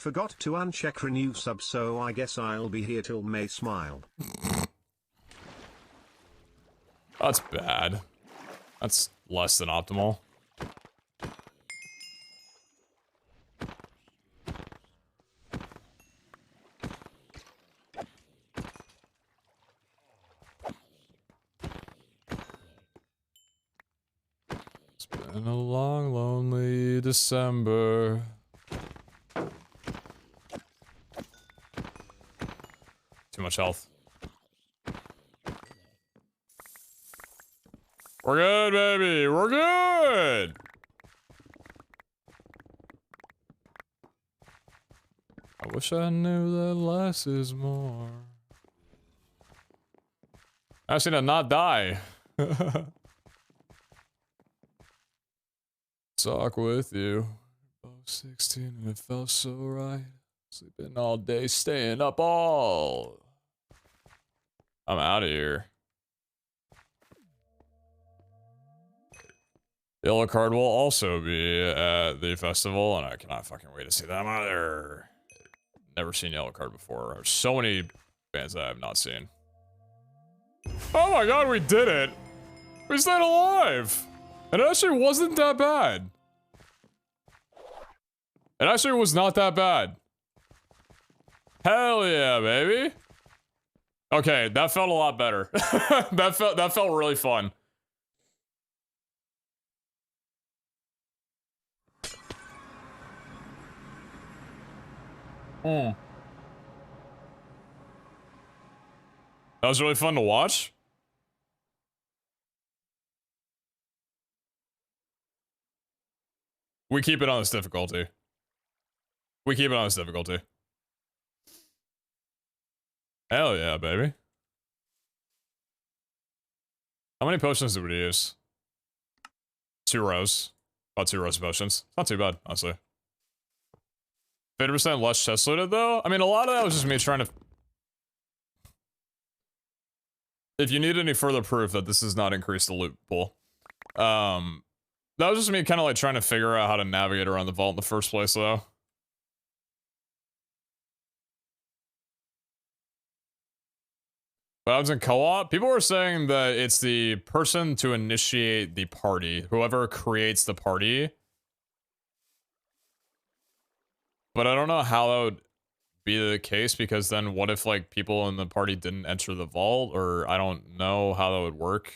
Forgot to uncheck renew sub, so I guess I'll be here till May. Smile. That's bad. That's less than optimal. It's been a long, lonely December. Too much health. We're good, baby. We're good. I wish I knew that less is more. I should have not die. Talk with you. Both 16 and it felt so right. Sleeping all day, staying up all. I'm out of here. Yellow card will also be at the festival, and I cannot fucking wait to see them either. Never seen yellow card before. There's so many bands that I have not seen. Oh my god, we did it! We stayed alive! And it actually wasn't that bad. It actually was not that bad. Hell yeah, baby! Okay, that felt a lot better. that felt really fun. That was really fun to watch. We keep it on this difficulty. We keep it on this difficulty. Hell yeah, baby. How many potions did we use? 2 rows. About 2 rows of potions. Not too bad, honestly. 50% less chest looted, though? I mean, a lot of that was just me trying to... If you need any further proof that this does not increase the loot pool. That was just me kind of like trying to figure out how to navigate around the vault in the first place, though. When I was in co-op, people were saying that it's the person to initiate the party. Whoever creates the party. But I don't know how that would be the case, because then what if like people in the party didn't enter the vault, or I don't know how that would work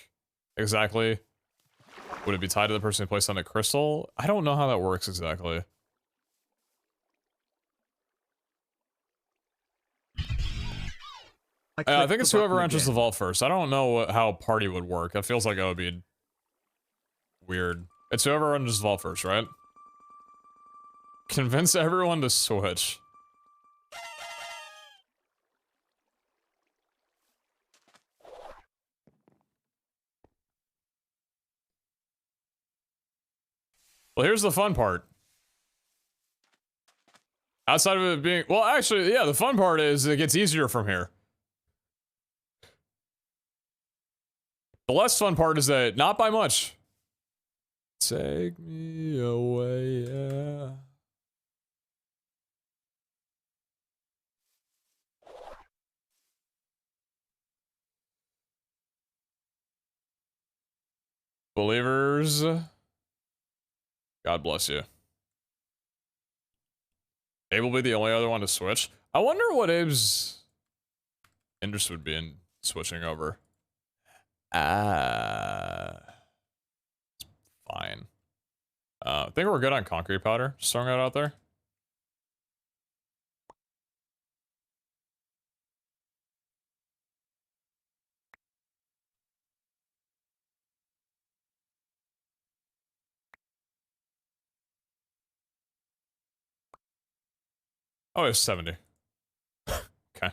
exactly. Would it be tied to the person who placed on a crystal? I don't know how that works exactly. I think it's whoever enters the vault first. I don't know how party would work. It feels like that would be weird. It's whoever enters the vault first, right? Convince everyone to switch. Well, here's the fun part. Outside of it being... Well, actually, yeah, the fun part is it gets easier from here. The less fun part is that not by much. Take me away, yeah. Believers, God bless you. Abe will be the only other one to switch. I wonder what Abe's interest would be in switching over. It's fine. I think we're good on concrete powder. Just throwing that out there. Oh, it's 70. Okay.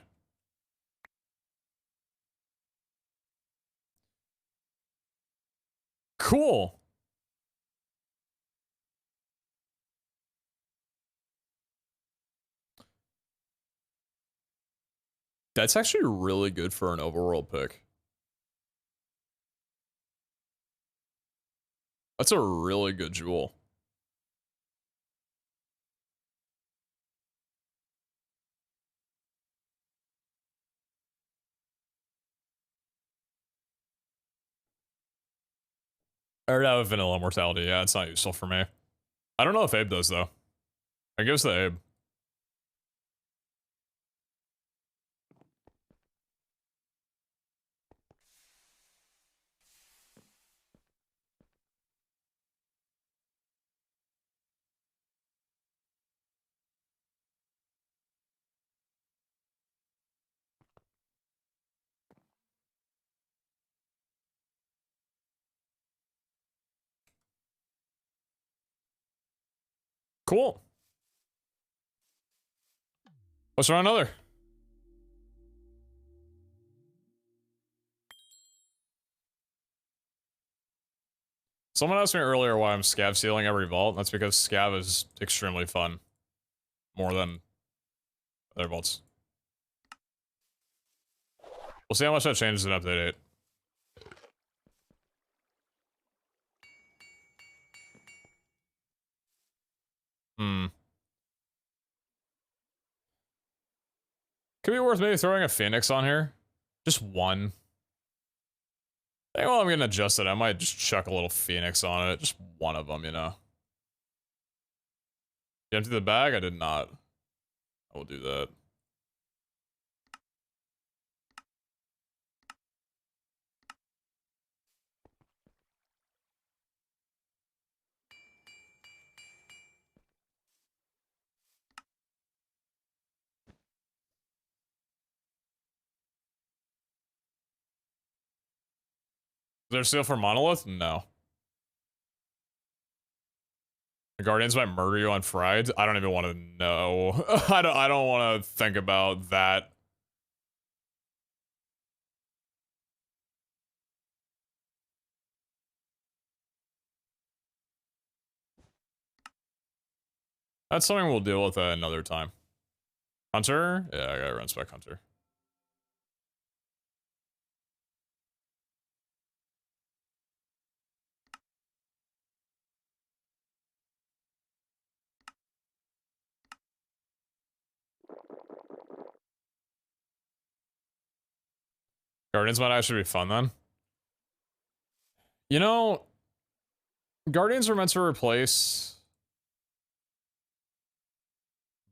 Cool. That's actually really good for an overworld pick. That's a really good jewel. Or no, vanilla mortality. Yeah, it's not useful for me. I don't know if Abe does, though. I guess the Abe. Cool. Let's try another. Someone asked me earlier why I'm scav sealing every vault. That's because scav is extremely fun. More than other vaults. We'll see how much that changes in update 8. Hmm. Could be worth maybe throwing a Phoenix on here. Just one. I think while I'm gonna adjust it, I might just chuck a little Phoenix on it. Just one of them, you know. You empty the bag? I did not. I will do that. Is there a seal for Monolith? No. The Guardians might murder you on Fried? I don't even want to know. I don't want to think about that. That's something we'll deal with another time. Hunter? Yeah, I gotta run spec Hunter. Guardians might actually be fun then. You know, Guardians are meant to replace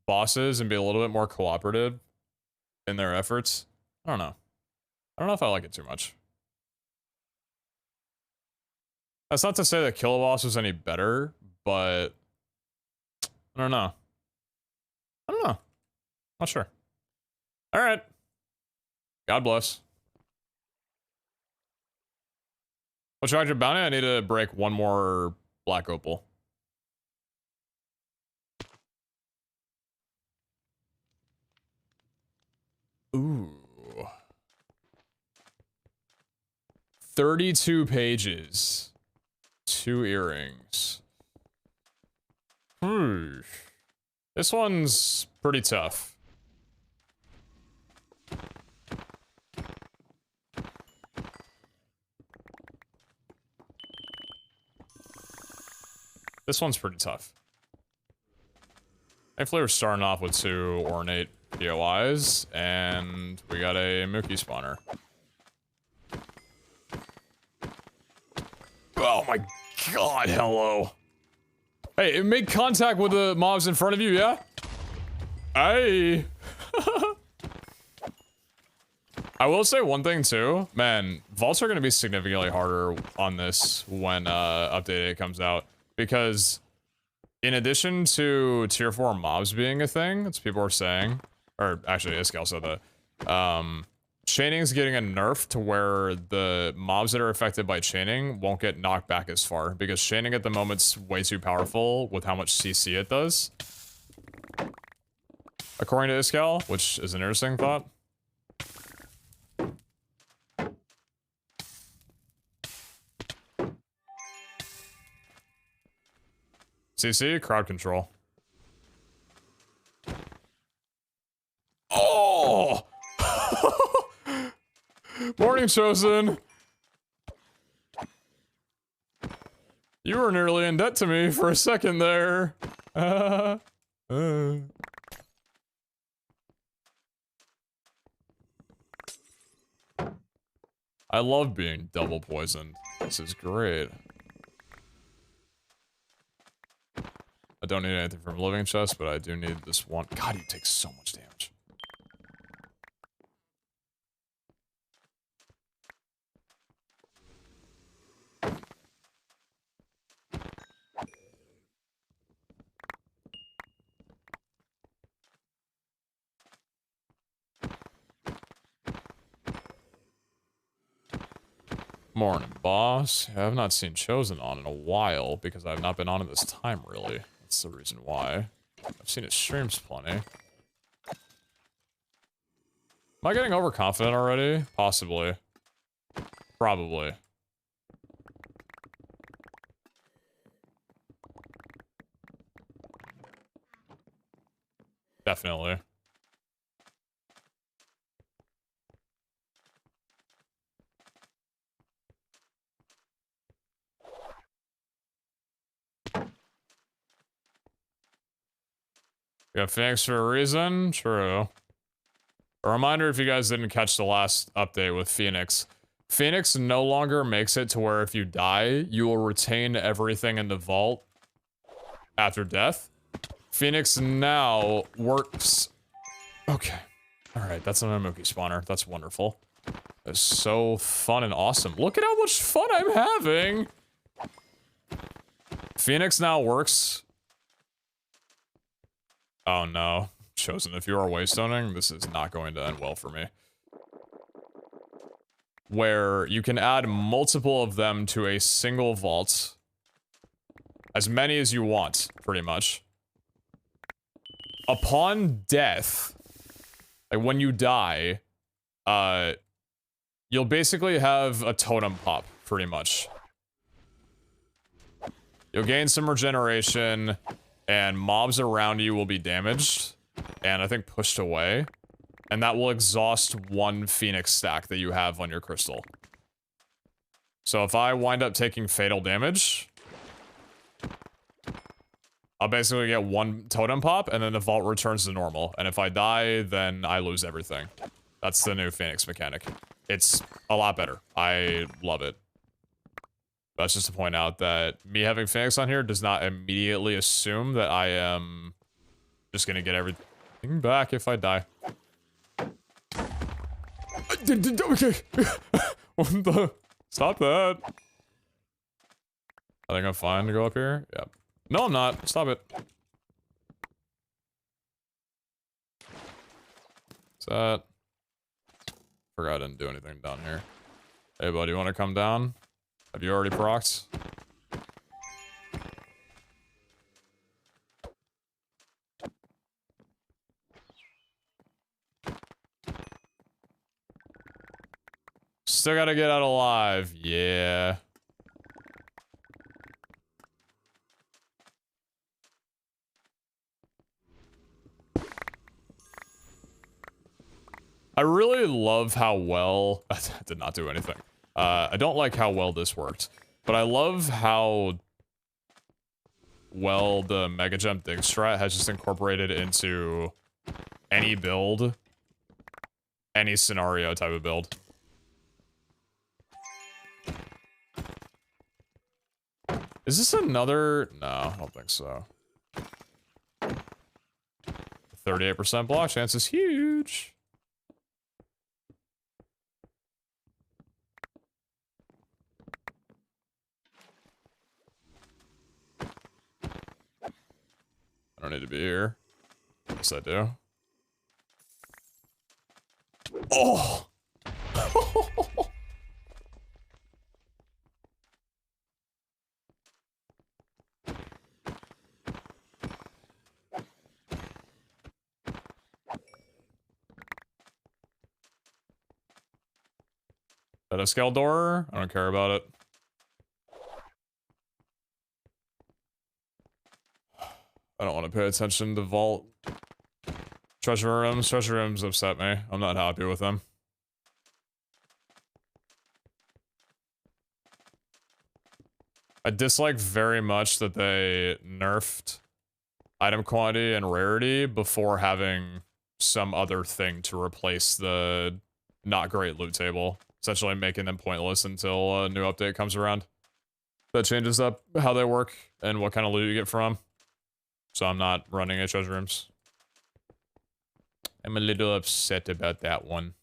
bosses and be a little bit more cooperative in their efforts. I don't know. I don't know if I like it too much. That's not to say that Kill Boss was any better, but I don't know. I don't know. Not sure. All right. God bless. What's your bounty? I need to break one more black opal. Ooh. 32 pages. 2 earrings. This one's pretty tough. This one's pretty tough. Thankfully, we're starting off with 2 ornate POIs, and we got a Mookie spawner. Oh my god, hello. Hey, make contact with the mobs in front of you, yeah? Hey. I will say one thing too. Man, vaults are going to be significantly harder on this when update 8 comes out. Because in addition to tier 4 mobs being a thing, as people are saying, or actually Iskal said that, chaining's getting a nerf to where the mobs that are affected by chaining won't get knocked back as far, because chaining at the moment's way too powerful with how much CC it does. According to Iskal, which is an interesting thought. CC, crowd control. Oh! Morning, Chosen! You were nearly in debt to me for a second there. I love being double poisoned. This is great. don't need anything from living chest, but I do need this one. God, he takes so much damage. Morning, boss. I have not seen Chosen on in a while because I've not been on at this time, really. That's the reason why. I've seen his streams plenty. Am I getting overconfident already? Possibly. Probably. Definitely. We got Phoenix for a reason? True. A reminder if you guys didn't catch the last update with Phoenix. Phoenix no longer makes it to where if you die, you will retain everything in the vault after death. Phoenix now works... Okay. Alright, that's an Mookie spawner. That's wonderful. It's so fun and awesome. Look at how much fun I'm having! Phoenix now works... Oh no. Chosen, if you are waystoning, this is not going to end well for me. Where you can add multiple of them to a single vault. As many as you want, pretty much. Upon death, like when you die, you'll basically have a totem pop, pretty much. You'll gain some regeneration, and mobs around you will be damaged, and I think pushed away. And that will exhaust one Phoenix stack that you have on your crystal. So if I wind up taking fatal damage, I'll basically get one totem pop, and then the vault returns to normal. And if I die, then I lose everything. That's the new Phoenix mechanic. It's a lot better. I love it. That's just to point out that me having Phoenix on here does not immediately assume that I am just gonna get everything back if I die. Okay. What the? Stop that. I think I'm fine to go up here. Yep. No, I'm not. Stop it. What's that? Forgot I didn't do anything down here. Hey, buddy, you want to come down? Have you already procced? Still gotta get out alive. Yeah. I really love how well... I did not do anything. I don't like how well this worked. But I love how well the Mega Jump Dig strat has just incorporated into any build. Any scenario type of build. Is this another... No, I don't think so. 38% block chance is huge. I don't need to be here. Yes, I do. Oh! That a scale door? I don't care about it. I don't want to pay attention to vault. Treasure rooms upset me. I'm not happy with them. I dislike very much that they nerfed item quantity and rarity before having some other thing to replace the not great loot table. Essentially making them pointless until a new update comes around. That changes up how they work and what kind of loot you get from them. so I'm not running HO's rooms. I'm a little upset about that one.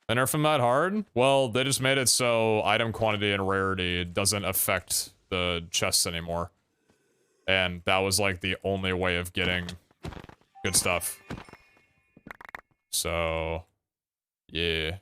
They nerfed them that hard? Well, they just made it so item quantity and rarity doesn't affect the chests anymore. And that was like the only way of getting good stuff. So, yeah.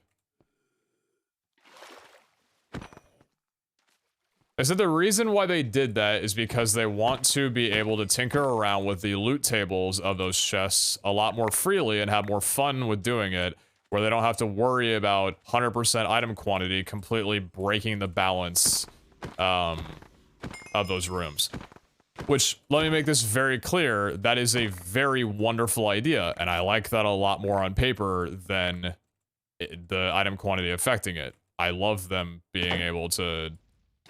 I said the reason why they did that is because they want to be able to tinker around with the loot tables of those chests a lot more freely and have more fun with doing it, where they don't have to worry about 100% item quantity completely breaking the balance of those rooms. Which, let me make this very clear, that is a very wonderful idea, and I like that a lot more on paper than the item quantity affecting it. I love them being able to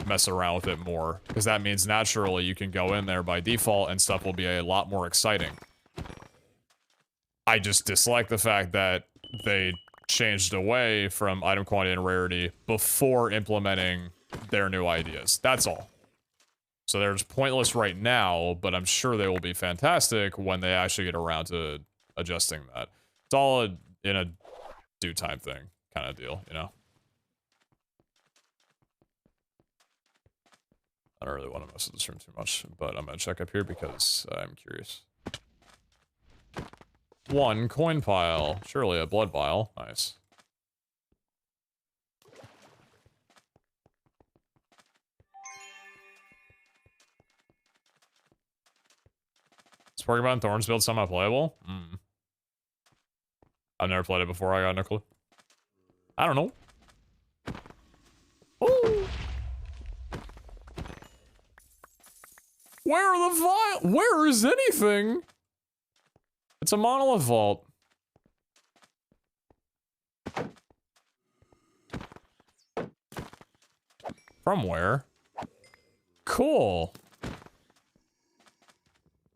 mess around with it more, because that means naturally you can go in there by default and stuff will be a lot more exciting. I just dislike the fact that they changed away from item quantity and rarity before implementing their new ideas. That's all. So they're just pointless right now, but I'm sure they will be fantastic when they actually get around to adjusting that. It's all in a due time thing kind of deal, you know? I don't really want to mess with this room too much, but I'm gonna check up here because I'm curious. 1 coin pile. Surely a blood pile. Nice. Is Pokemon Thorns build somehow playable? I've never played it before, I got no clue. I don't know. Ooh. Where are the vial? Where is anything? It's a monolith vault. From where? Cool.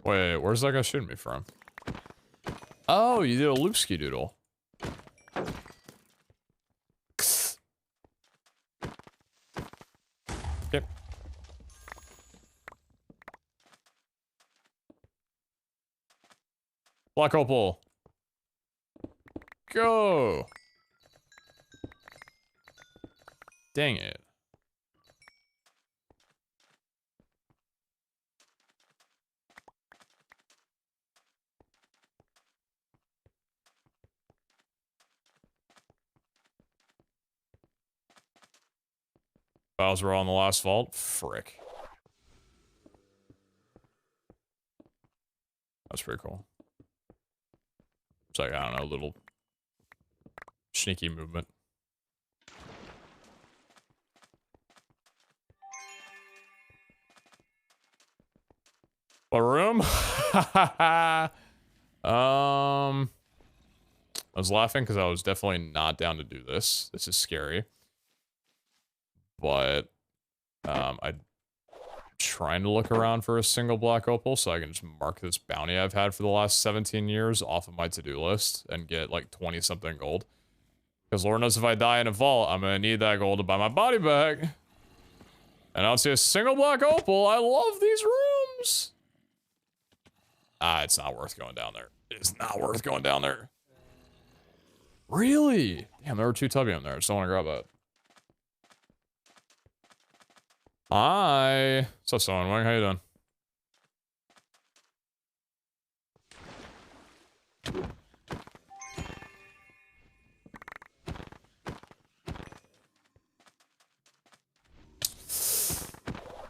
Wait, where's that guy shooting me from? Oh, you did a loopski doodle. Yep. Black opal. Go. Dang it. Files were all in the last vault? Frick. That's pretty cool. It's like, I don't know, a little sneaky movement. What room? I was laughing because I was definitely not down to do this. This is scary. But, I'm trying to look around for a single black opal so I can just mark this bounty I've had for the last 17 years off of my to-do list and get like 20-something gold. Because Lord knows if I die in a vault, I'm gonna need that gold to buy my body back. And I don't see a single black opal. I love these rooms. Ah, it's not worth going down there. It's not worth going down there. Really? Damn, there were 2 tubbium there. I just don't want to grab that. Hi. What's up, Someone Wing? How you doing?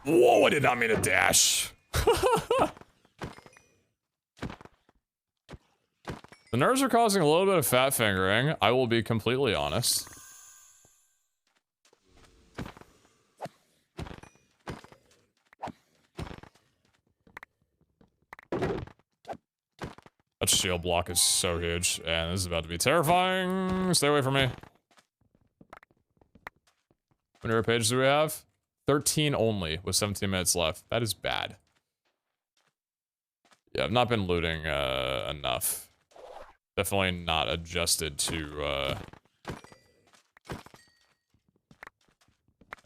Whoa, I did not mean to dash. The nerves are causing a little bit of fat fingering. I will be completely honest. That shield block is so huge, and this is about to be terrifying. Stay away from me. How many pages do we have? 13 only, with 17 minutes left. That is bad. Yeah, I've not been looting enough. Definitely not adjusted to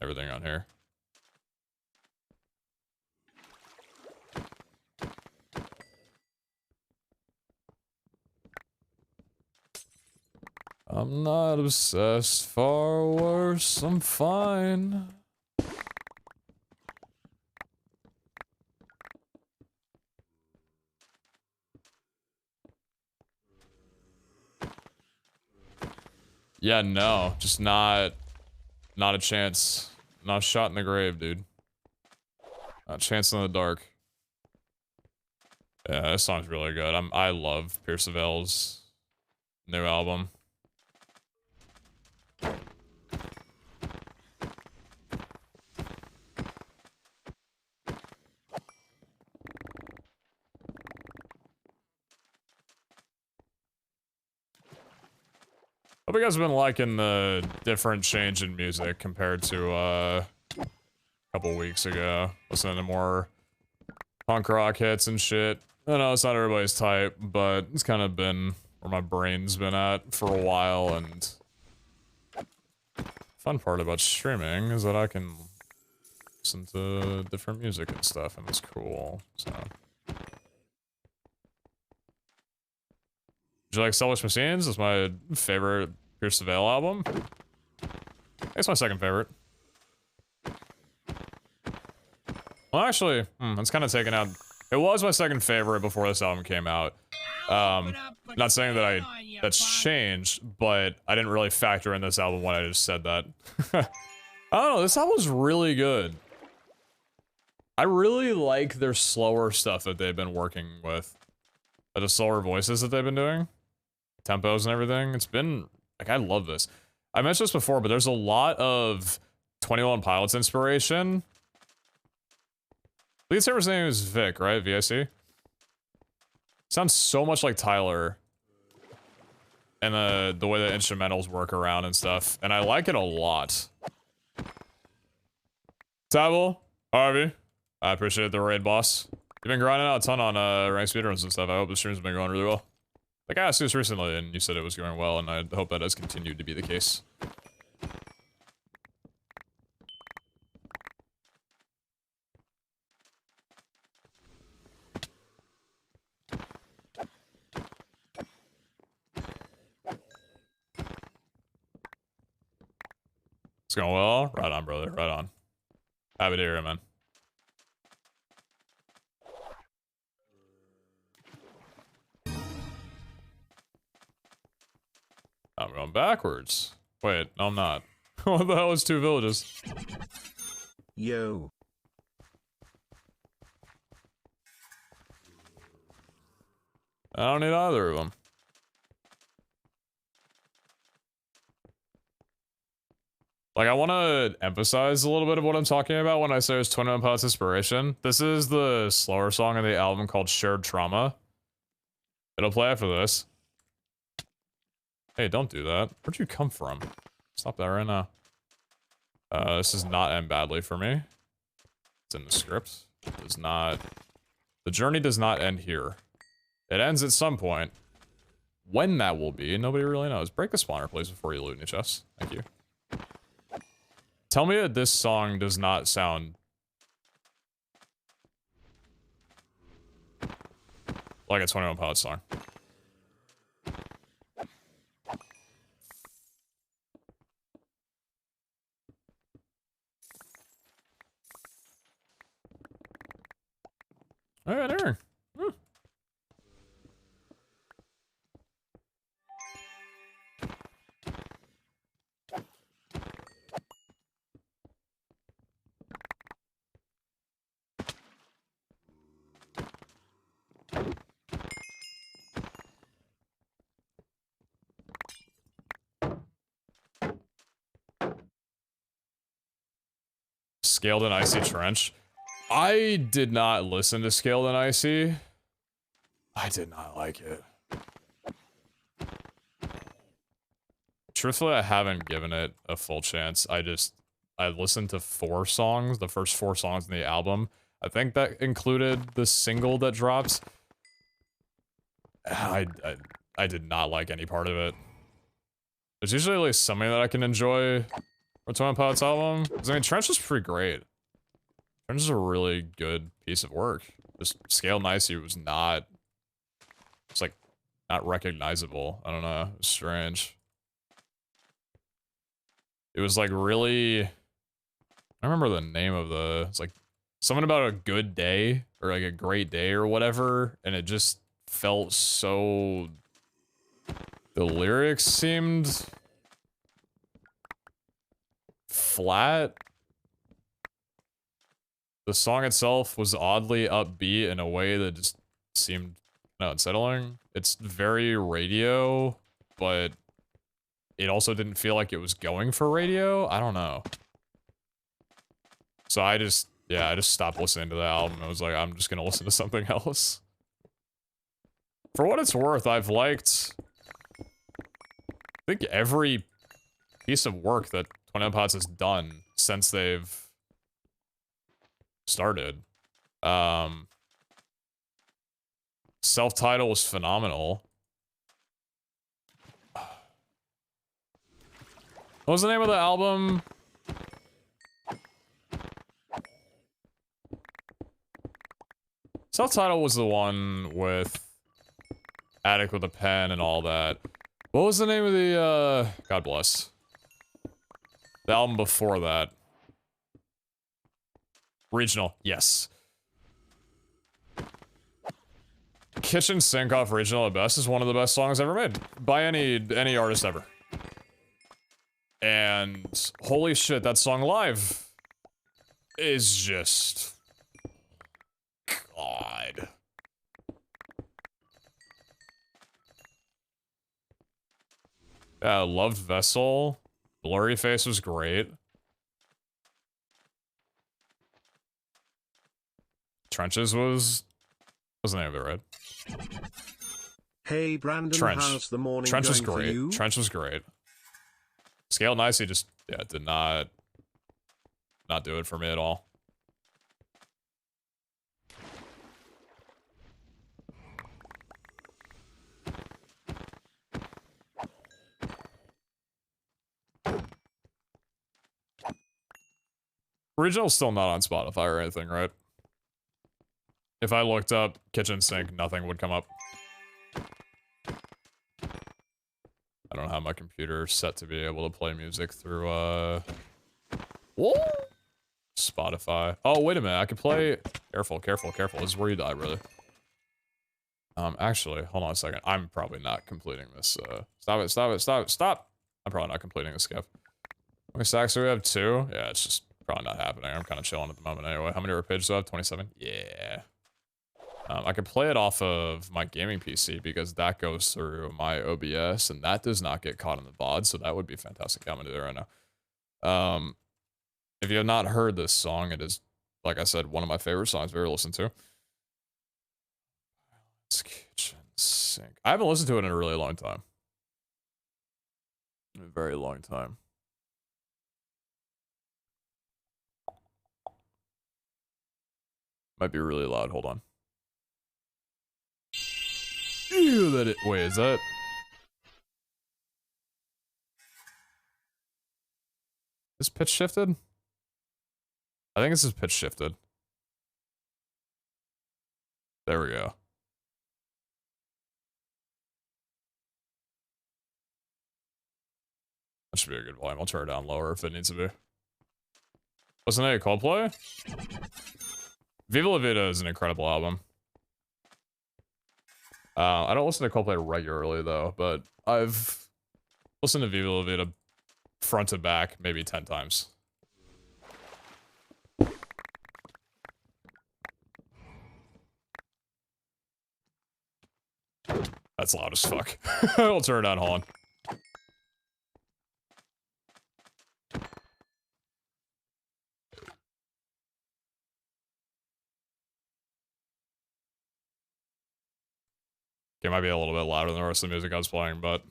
everything on here. I'm not obsessed, far worse, I'm fine. Yeah, no, just not a chance. Not a shot in the grave, dude. Not a chance in the dark. Yeah, this song's really good. I love PeteZahHutt's new album. Hope you guys have been liking the different change in music compared to a couple weeks ago. Listening to more punk rock hits and shit. I know it's not everybody's type, but it's kind of been where my brain's been at for a while, and fun part about streaming is that I can listen to different music and stuff, and it's cool, so. Do you like Selfish Machines? It's my favorite PeteZahHutt album. It's my second favorite. Well, actually, it's kind of taken out. It was my second favorite before this album came out. Not saying that that's changed, but I didn't really factor in this album when I just said that. I don't know, this album's really good. I really like their slower stuff that they've been working with. The slower voices that they've been doing. Tempos and everything. It's been, like, I love this. I mentioned this before, but there's a lot of 21 Pilots inspiration. Lead singer's name is Vic, right? VIC? Sounds so much like Tyler. And the way the instrumentals work around and stuff. And I like it a lot. Table, Harvey, I appreciate the raid, boss. You've been grinding out a ton on ranked speedruns and stuff. I hope the stream's been going really well. Like, I asked you this recently, and you said it was going well, and I hope that has continued to be the case. It's going well? Right on, brother. Right on. Happy to hear it, man. I'm going backwards. Wait, no, I'm not. What the hell is two villages? Yo. I don't need either of them. Like, I want to emphasize a little bit of what I'm talking about when I say it's 21 Pilots inspiration. This is the slower song in the album called Shared Trauma. It'll play after this. Hey, don't do that. Where'd you come from? Stop that right now. This does not end badly for me. It's in the script. It does not... The journey does not end here. It ends at some point. When that will be, nobody really knows. Break the spawner, please, before you loot any chests. Thank you. Tell me that this song does not sound... like a 21 Pilots song. Alright, there. Scaled and Icy Trench. I did not listen to Scaled and Icy. I did not like it. Truthfully, I haven't given it a full chance. I listened to 4 songs, the first 4 songs in the album. I think that included the single that dropped. I did not like any part of it. There's usually at least something that I can enjoy For 21 Pilots album? 'Cause, I mean, Trench is pretty great. Trench is a really good piece of work. Just Scale Nicey was not... It's like, not recognizable. I don't know. It was strange. It was like really... I don't remember the name of the... It's like something about a good day or like a great day or whatever. And it just felt so... The lyrics seemed... flat. The song itself was oddly upbeat in a way that just seemed unsettling. It's very radio, but it also didn't feel like it was going for radio. I don't know. So I just stopped listening to the album. I was like, I'm just gonna listen to something else. For what it's worth, I've liked, I think, every piece of work that 21 Pilots has done since they've started. Self-title was phenomenal. What was the name of the album? Self-title was the one with Attic with a Pen and all that. What was the name of the, God bless. The album before that? Regional, yes. Kitchen Sink off Regional at Best is one of the best songs ever made. By any artist ever. And holy shit, that song live is just... God. Yeah, I loved Vessel. Blurry Face was great. Trenches was... What's the name of it, right? Hey Brandon, Trench. how's the morning Trench was going for great. you? Trench was great. Scale Nicey just, yeah, did not do it for me at all. Original's still not on Spotify or anything, right? If I looked up Kitchen Sink, nothing would come up. I don't have my computer set to be able to play music through, Spotify. Oh, wait a minute, I could play... Careful, careful, careful. This is where you die, brother. Actually, hold on a second. I'm probably not completing this, Stop it, stop it, stop it, stop! I'm probably not completing this, Skev. How many stacks do we have? 2? Yeah, it's just probably not happening. I'm kind of chilling at the moment anyway. How many arpeggios do I have? 27? Yeah. I could play it off of my gaming PC because that goes through my OBS and that does not get caught in the VOD, so that would be fantastic. I'm gonna do that right now. If you have not heard this song, it is, like I said, one of my favorite songs I've ever listened to. It's Kitchen Sink. I haven't listened to it in a really long time. A very long time. Might be really loud, hold on. Ew, that it, wait, is that? Is pitch shifted? I think this is pitch shifted. There we go. That should be a good volume. I'll turn it down lower if it needs to be. Wasn't that a Coldplay? Viva La Vida is an incredible album. I don't listen to Coldplay regularly though, but I've listened to Viva La Vida front to back maybe 10 times. That's loud as fuck. I'll turn it down, hold on. It might be a little bit louder than the rest of the music I was playing, but...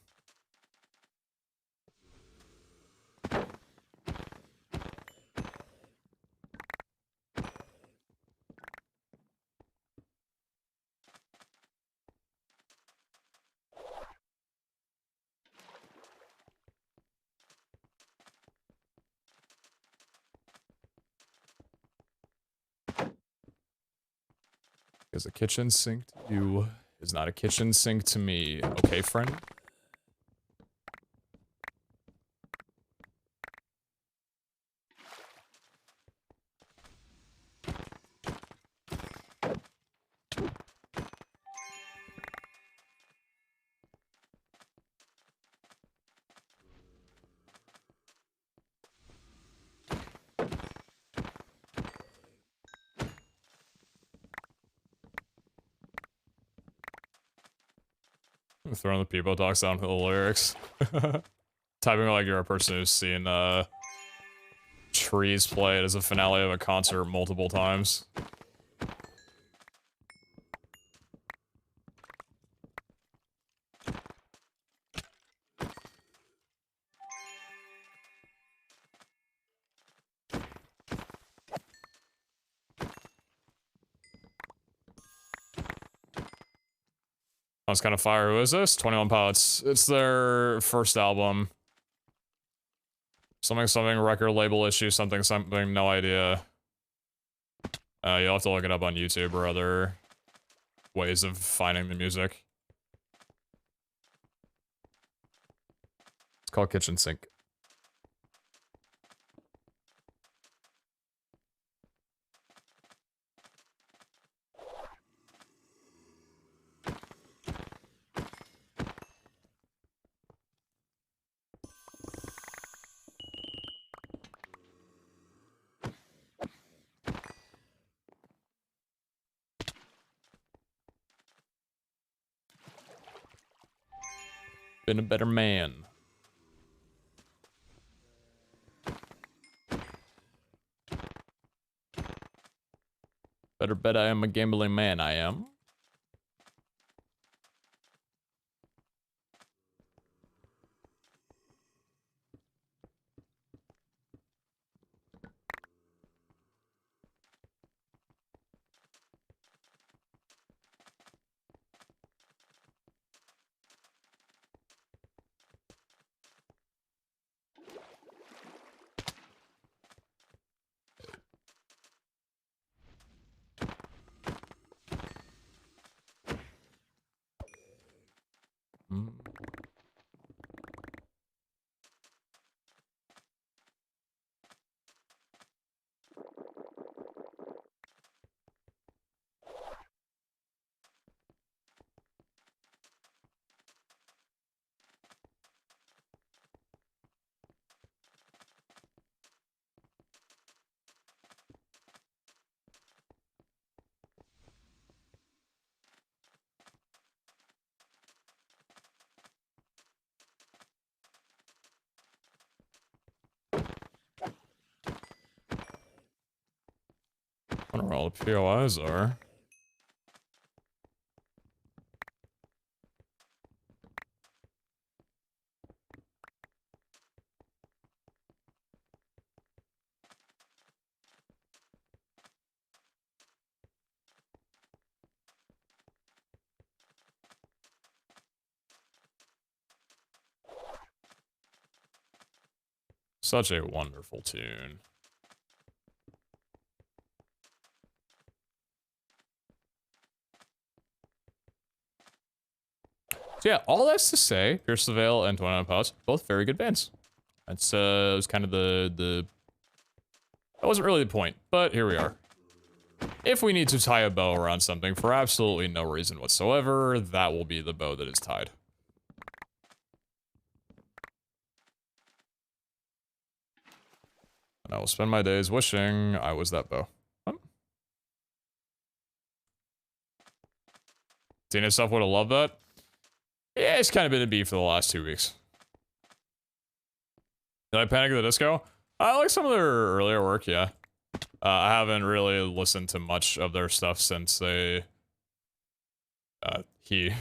Because a kitchen sink to you is not a kitchen sink to me. Okay, friend? Throwing the people talks down to the lyrics. Typing like you're a person who's seen Trees played as a finale of a concert multiple times. That's kind of fire. Who is this? 21 Pilots. It's their first album. Something record label issue, something, no idea. You'll have to look it up on YouTube or other ways of finding the music. It's called Kitchen Sink. Been a better man. Better bet I am a gambling man, I am. I wonder where all the POIs are. Such a wonderful tune. So yeah, all that's to say, Pierce the Veil and 29 Pilots, both very good bands. That's was kind of the that wasn't really the point, but here we are. If we need to tie a bow around something for absolutely no reason whatsoever, that will be the bow that is tied. And I will spend my days wishing I was that bow. Tina stuff would have loved that. Yeah, it's kind of been a beef for the last 2 weeks. Did I Panic at the Disco? I like some of their earlier work, yeah. I haven't really listened to much of their stuff since they... he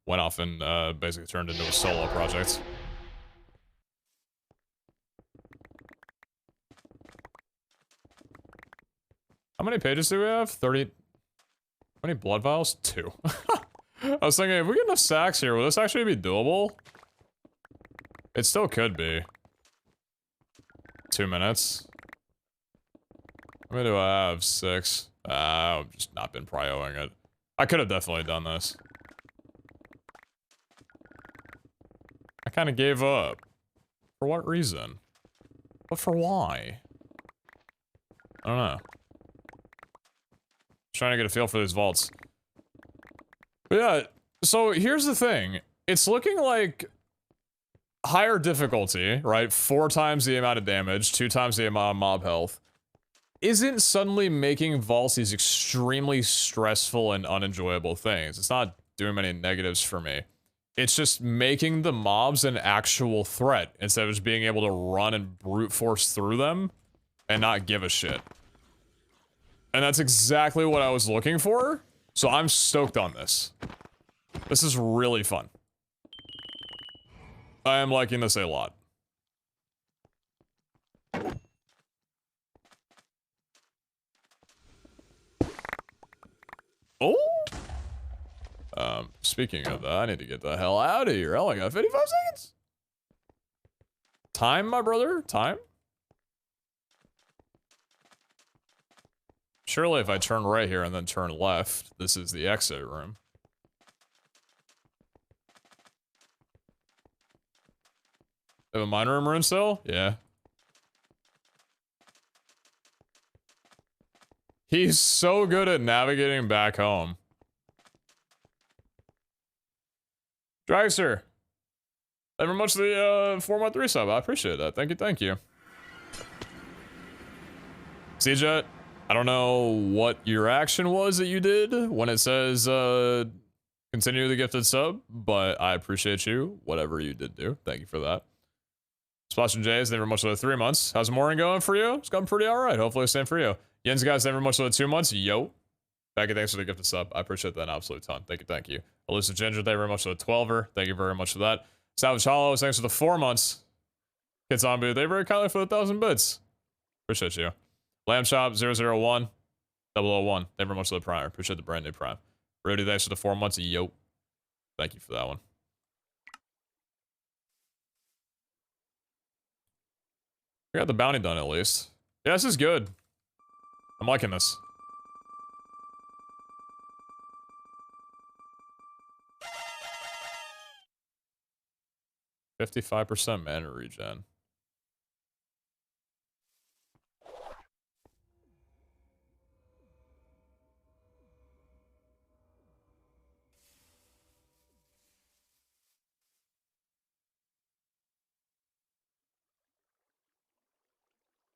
went off and basically turned into a solo project. How many pages do we have? 30... How many blood vials? 2. I was thinking, if we get enough sacks here, will this actually be doable? It still could be. 2 minutes. How many do I have? 6. I've just not been prioing it. I could have definitely done this. I kind of gave up. For what reason? But for why? I don't know. Trying to get a feel for these vaults. But yeah, so here's the thing. It's looking like higher difficulty, right? 4 times the amount of damage, 2 times the amount of mob health, isn't suddenly making vaults these extremely stressful and unenjoyable things. It's not doing many negatives for me. It's just making the mobs an actual threat instead of just being able to run and brute force through them and not give a shit. And that's exactly what I was looking for, so I'm stoked on this. This is really fun. I am liking this a lot. Oh! Speaking of that, I need to get the hell out of here. I only got 55 seconds. Time, my brother, time. Surely if I turn right here and then turn left, this is the exit room. Have a mine room still? Yeah. He's so good at navigating back home. Dragster. Thank you very much for the 4-month resub. I appreciate that. Thank you, thank you. CJ, I don't know what your action was that you did when it says continue the gifted sub, but I appreciate you, whatever you did do. Thank you for that. Splash and Jays, thank you very much for the 3 months. How's the morning going for you? It's going pretty alright. Hopefully the same for you. Jens, guys, thank you very much for the 2 months. Yo. Becky, thanks for the gifted sub. I appreciate that an absolute ton. Thank you, thank you. Elusive Ginger, thank you very much for the 12er. Thank you very much for that. Savage Hollows, thanks for the 4 months. Kid Zombie, thank you very kindly for the 1,000 bits. Appreciate you. Lamb Shop 001 001. Thank you very much for the prime. Appreciate the brand new prime. Rudy, thanks for the 4 months. Yo. Thank you for that one. We got the bounty done at least. Yeah, this is good. I'm liking this. %55% mana regen.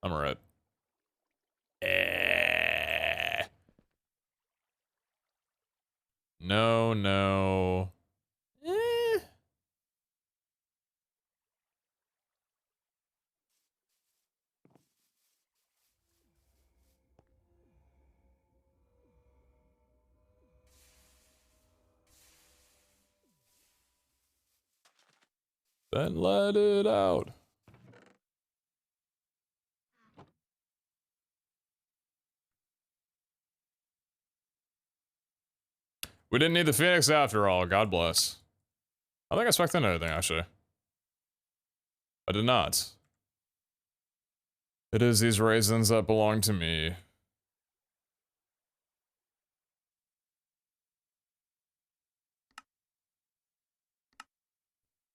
I'm alright. No, no. Then let it out. We didn't need the Phoenix after all, God bless. I think I expected anything, actually. I did not. It is these raisins that belong to me.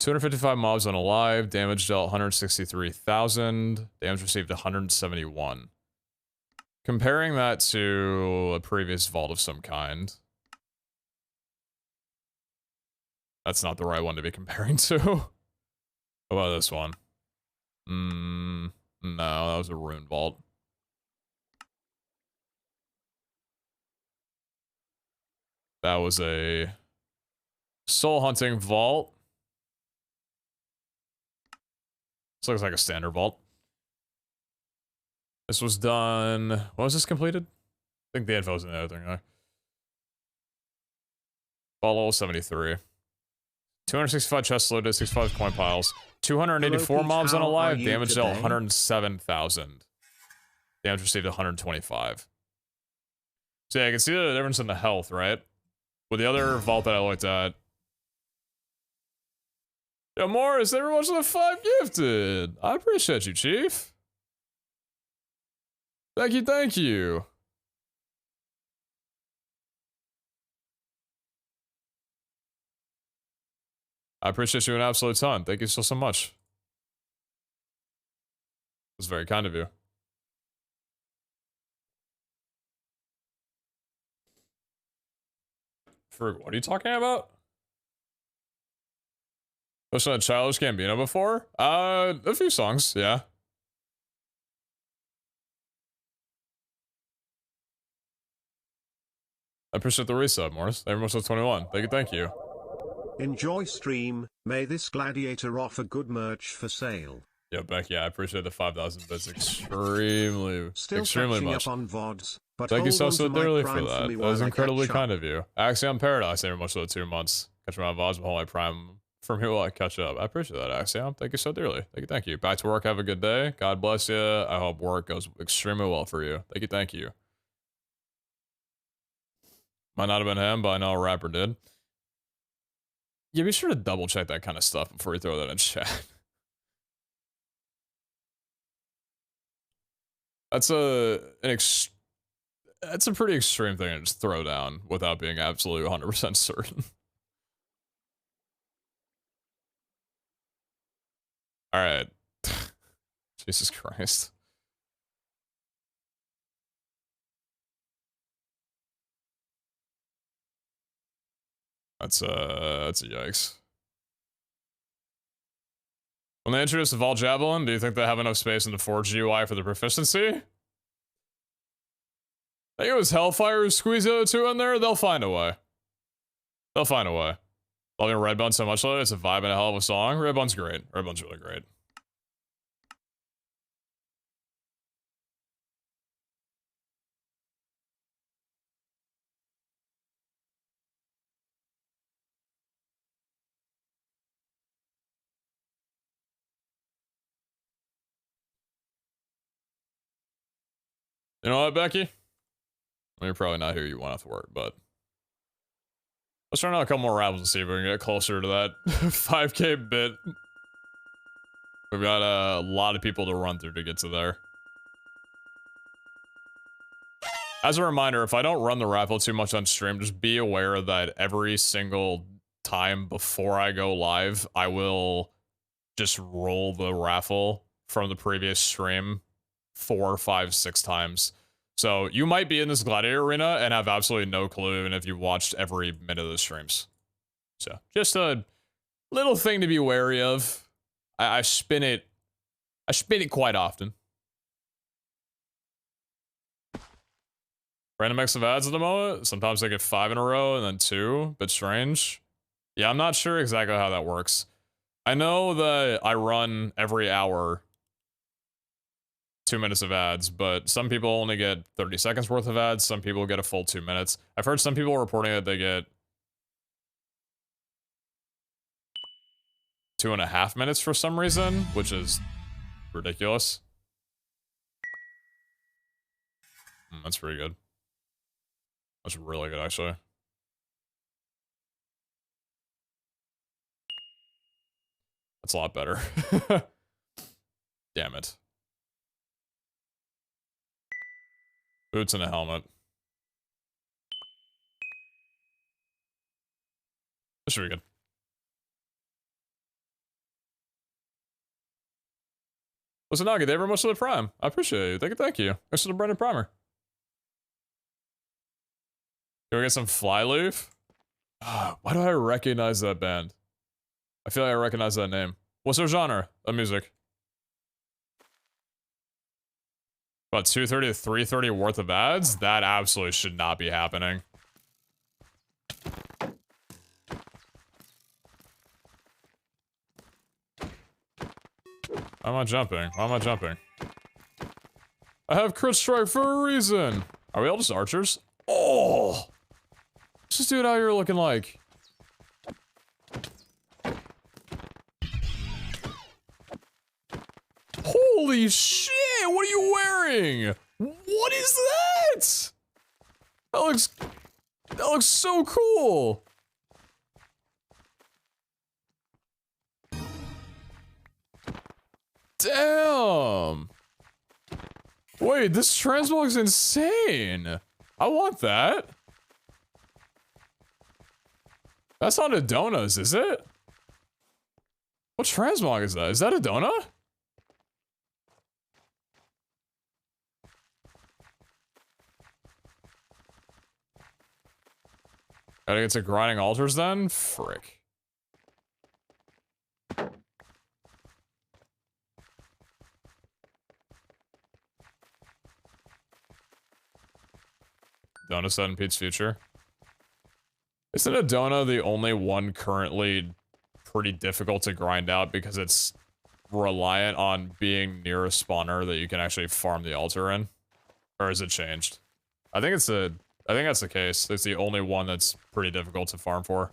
$255 mobs unalive, damage dealt 163,000, damage received 171. Comparing that to a previous vault of some kind. That's not the right one to be comparing to. How about this one? No, that was a rune vault. That was a soul hunting vault. This looks like a standard vault. This was done... When was this completed? I think the info's in the other thing, though. Vault level 73. 265 chests loaded, 65 coin piles. 284 mobs unalive, damage dealt 107,000. Damage received 125. So yeah, I can see the difference in the health, right? With the other vault that I looked at. Yo, Morris, thank you very much for the 5 gifted. I appreciate you, Chief. Thank you, thank you. I appreciate you an absolute ton. Thank you so much. It was very kind of you. Frig, what are you talking about? Listened to Childish Gambino before? A few songs, yeah. I appreciate the resub, Morris. Everyone's 21. Thank you. Enjoy stream, may this gladiator offer good merch for sale. Yo, Becky, I appreciate the 5,000 bits extremely much. Up on VODs, but thank you so dearly for that. For that was incredibly kind of you. Axiom Paradise, very much for the 2 months. Catch me on VODs with all my prime for me while I catch up. I appreciate that, Axiom. Thank you so dearly. Thank you. Back to work. Have a good day. God bless you. I hope work goes extremely well for you. Thank you. Might not have been him, but I know a rapper did. Yeah, be sure to double check that kind of stuff before you throw that in chat. That's a pretty extreme thing to just throw down without being absolutely 100% certain. All right. Jesus Christ. That's a yikes. When they introduce the Vault Javelin, do you think they have enough space in the Forge UI for the proficiency? I think it was Hellfire who squeezed the other 2 in there. They'll find a way. Loving Redbone so much lately. It's a vibe and a hell of a song. Redbone's great. Redbone's really great. You know what, Becky? You're probably not here. You want to work, but let's try out a couple more raffles and see if we can get closer to that 5K bit. We've got a lot of people to run through to get to there. As a reminder, if I don't run the raffle too much on stream, just be aware that every single time before I go live, I will just roll the raffle from the previous stream 4, 5, 6 times. So you might be in this gladiator arena and have absolutely no clue even if you watched every minute of the streams. So just a little thing to be wary of. I spin it quite often. Random mix of ads at the moment. Sometimes I get 5 in a row and then 2. Bit strange. Yeah, I'm not sure exactly how that works. I know that I run every hour 2 minutes of ads, but some people only get 30 seconds worth of ads. Some people get a full 2 minutes. I've heard some people reporting that they get 2.5 minutes for some reason, which is ridiculous. That's pretty good. That's really good, actually. That's a lot better. Damn it. Boots and a helmet. This should be good. Listen, Nagi, they were most of the prime. I appreciate you. Thank you. Thanks for the branded primer. Can we get some Flyleaf? Why do I recognize that band? I feel like I recognize that name. What's their genre of music? About 230 to 330 worth of ads? That absolutely should not be happening. Why am I jumping? I have crit strike for a reason. Are we all just archers? Oh! What's this dude out here looking like? Holy shit! What are you wearing? What is that? That looks so cool. Damn. Wait, this transmog is insane. I want that. That's not Adona's, is it? What transmog is that? Is that a donut? Gotta get to grinding altars then? Frick. Donut set in Pete's future. Isn't Adona the only one currently pretty difficult to grind out because it's reliant on being near a spawner that you can actually farm the altar in? Or is it changed? I think that's the case. It's the only one that's pretty difficult to farm for.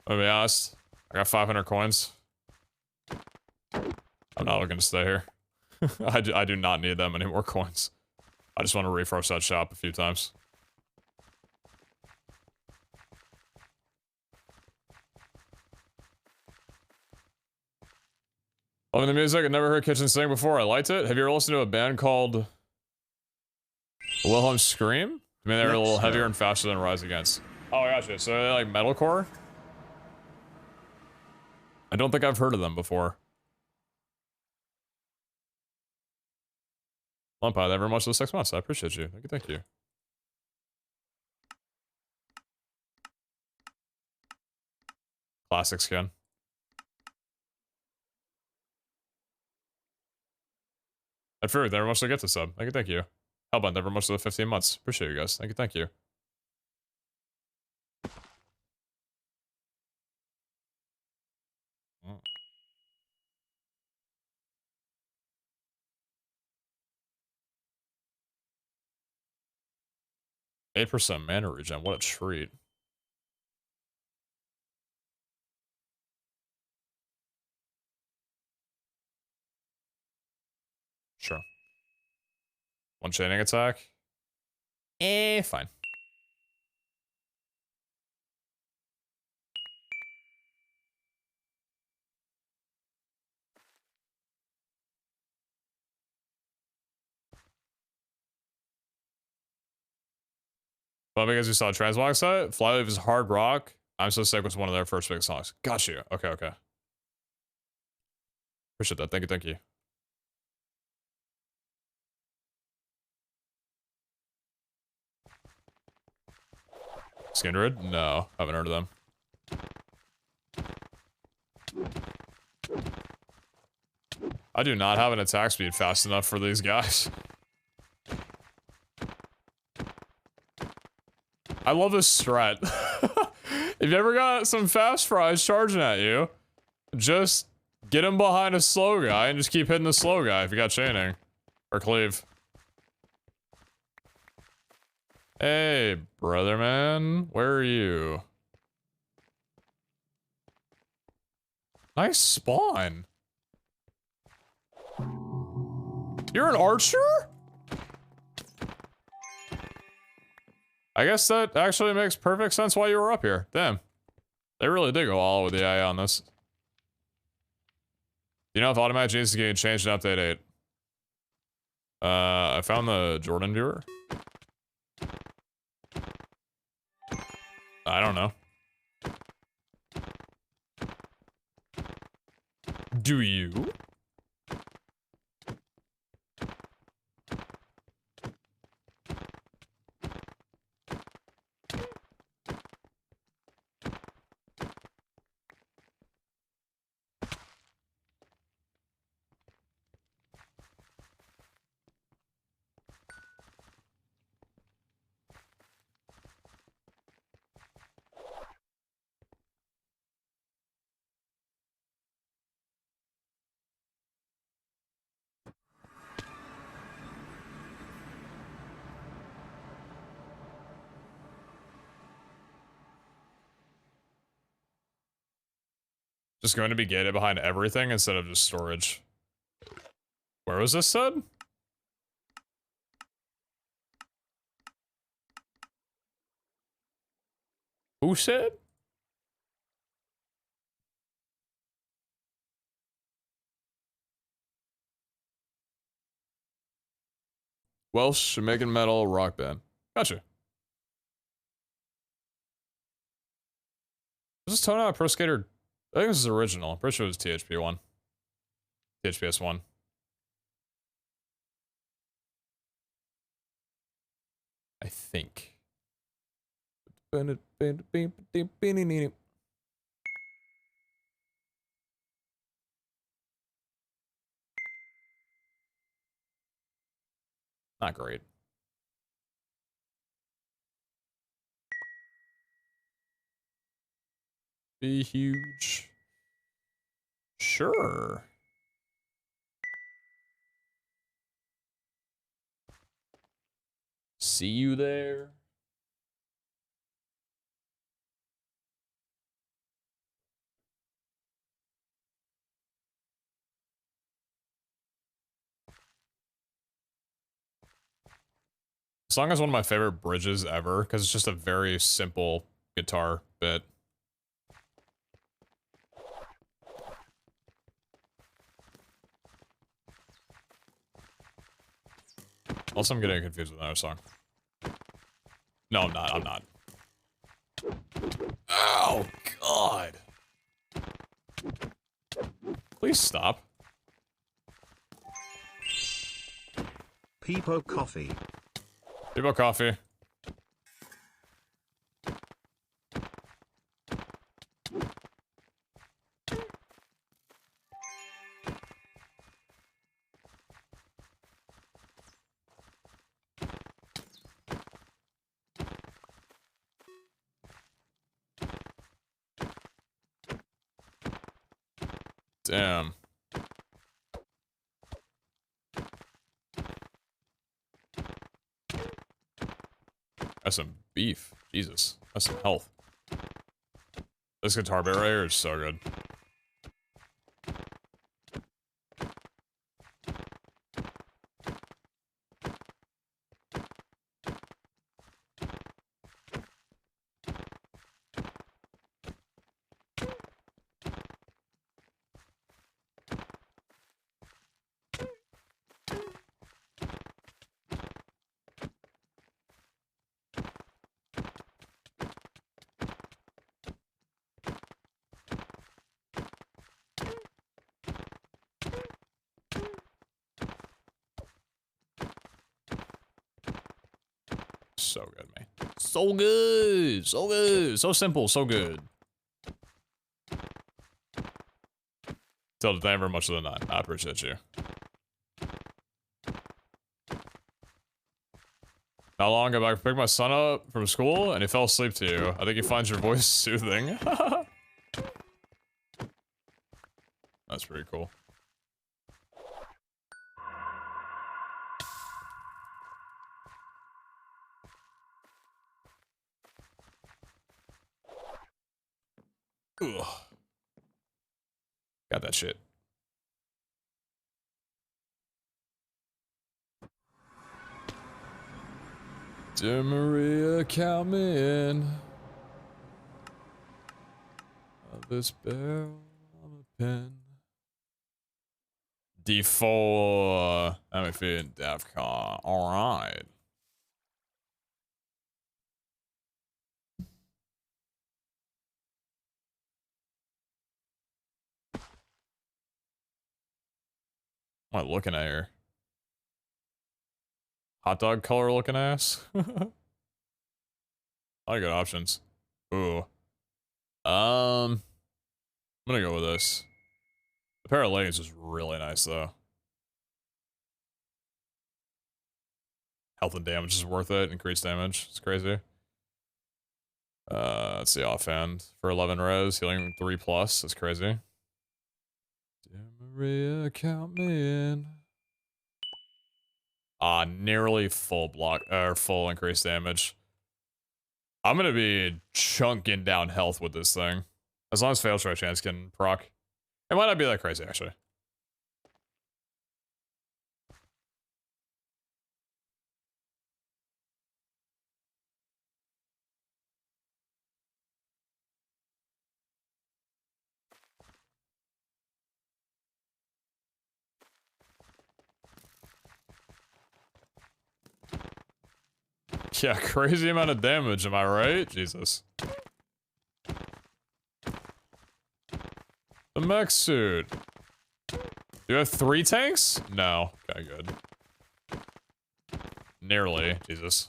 I'll be honest, I got 500 coins. I'm not looking to stay here. I do not need that many more coins. I just want to refresh that shop a few times. Loving the music. I'd never heard Kitchen sing before. I liked it. Have you ever listened to a band called Wilhelm Scream? I mean, they're a little heavier and faster than Rise Against. Oh, I gotcha. So they like metalcore? I don't think I've heard of them before. Lumpy, thank you very much for the 6 months. I appreciate you. Thank you, thank you. Classic skin. And Fruit, thank you very much for the gift sub. Thank you, thank you. Hellbound, thank you very much for the 15 months. Appreciate you guys. Thank you, thank you. Mm. 8% mana regen, what a treat. Sure. One chaining attack. Fine. Well, because you saw Transmog set, Flyleaf is hard rock. I'm So Sick was one of their first big songs. Got you. Okay, okay. Appreciate that. Thank you, thank you. Skindred? No, haven't heard of them. I do not have an attack speed fast enough for these guys. I love this strat. If you ever got some fast fries charging at you, just get him behind a slow guy and just keep hitting the slow guy if you got chaining. Or cleave. Hey, brother man. Where are you? Nice spawn. You're an archer? I guess that actually makes perfect sense why you were up here. Damn. They really did go all with the AI on this. You know if automatic genius is getting changed in update 8? I found the Jordan viewer. I don't know. Do you? Just going to be gated behind everything instead of just storage. Where was this said? Who said? Welsh, Jamaican metal, rock band. Gotcha. Is this Tone Out Pro Skater? I think this is original. I'm pretty sure it was THP1. THPS1. I think. Not great. Be huge. Sure. See you there. This song is one of my favorite bridges ever because it's just a very simple guitar bit. Also, I'm getting confused with another song. No, I'm not. I'm not. Oh, God. Please stop. Peepo Coffee. Peepo Coffee. Damn. That's some beef. Jesus. That's some health. This guitar bit right here is so good. So good, man. So good! So good! So simple, so good. Tilda, thank you very much for the 9. I appreciate you. Not long ago, I picked my son up from school, and he fell asleep to you. I think he finds your voice soothing. That's pretty cool. Ugh. Got that shit. Dear Maria, count me in. Of this barrel on a pen. D4. I'm feeling DEFCON. Alright. What am I looking at here? Hot dog color looking ass? A lot of good options. Ooh. I'm gonna go with this. The pair of leggings is really nice though. Health and damage is worth it. Increased damage. It's crazy. Let's see, offhand. For 11 res, healing 3+. That's crazy. Dear Maria, count me in. Nearly full block, or full increased damage. I'm gonna be chunking down health with this thing. As long as Fail Strike Chance can proc. It might not be that crazy, actually. Yeah, crazy amount of damage, am I right? Jesus. The mech suit. Do you have 3 tanks? No. Okay, good. Nearly. Jesus.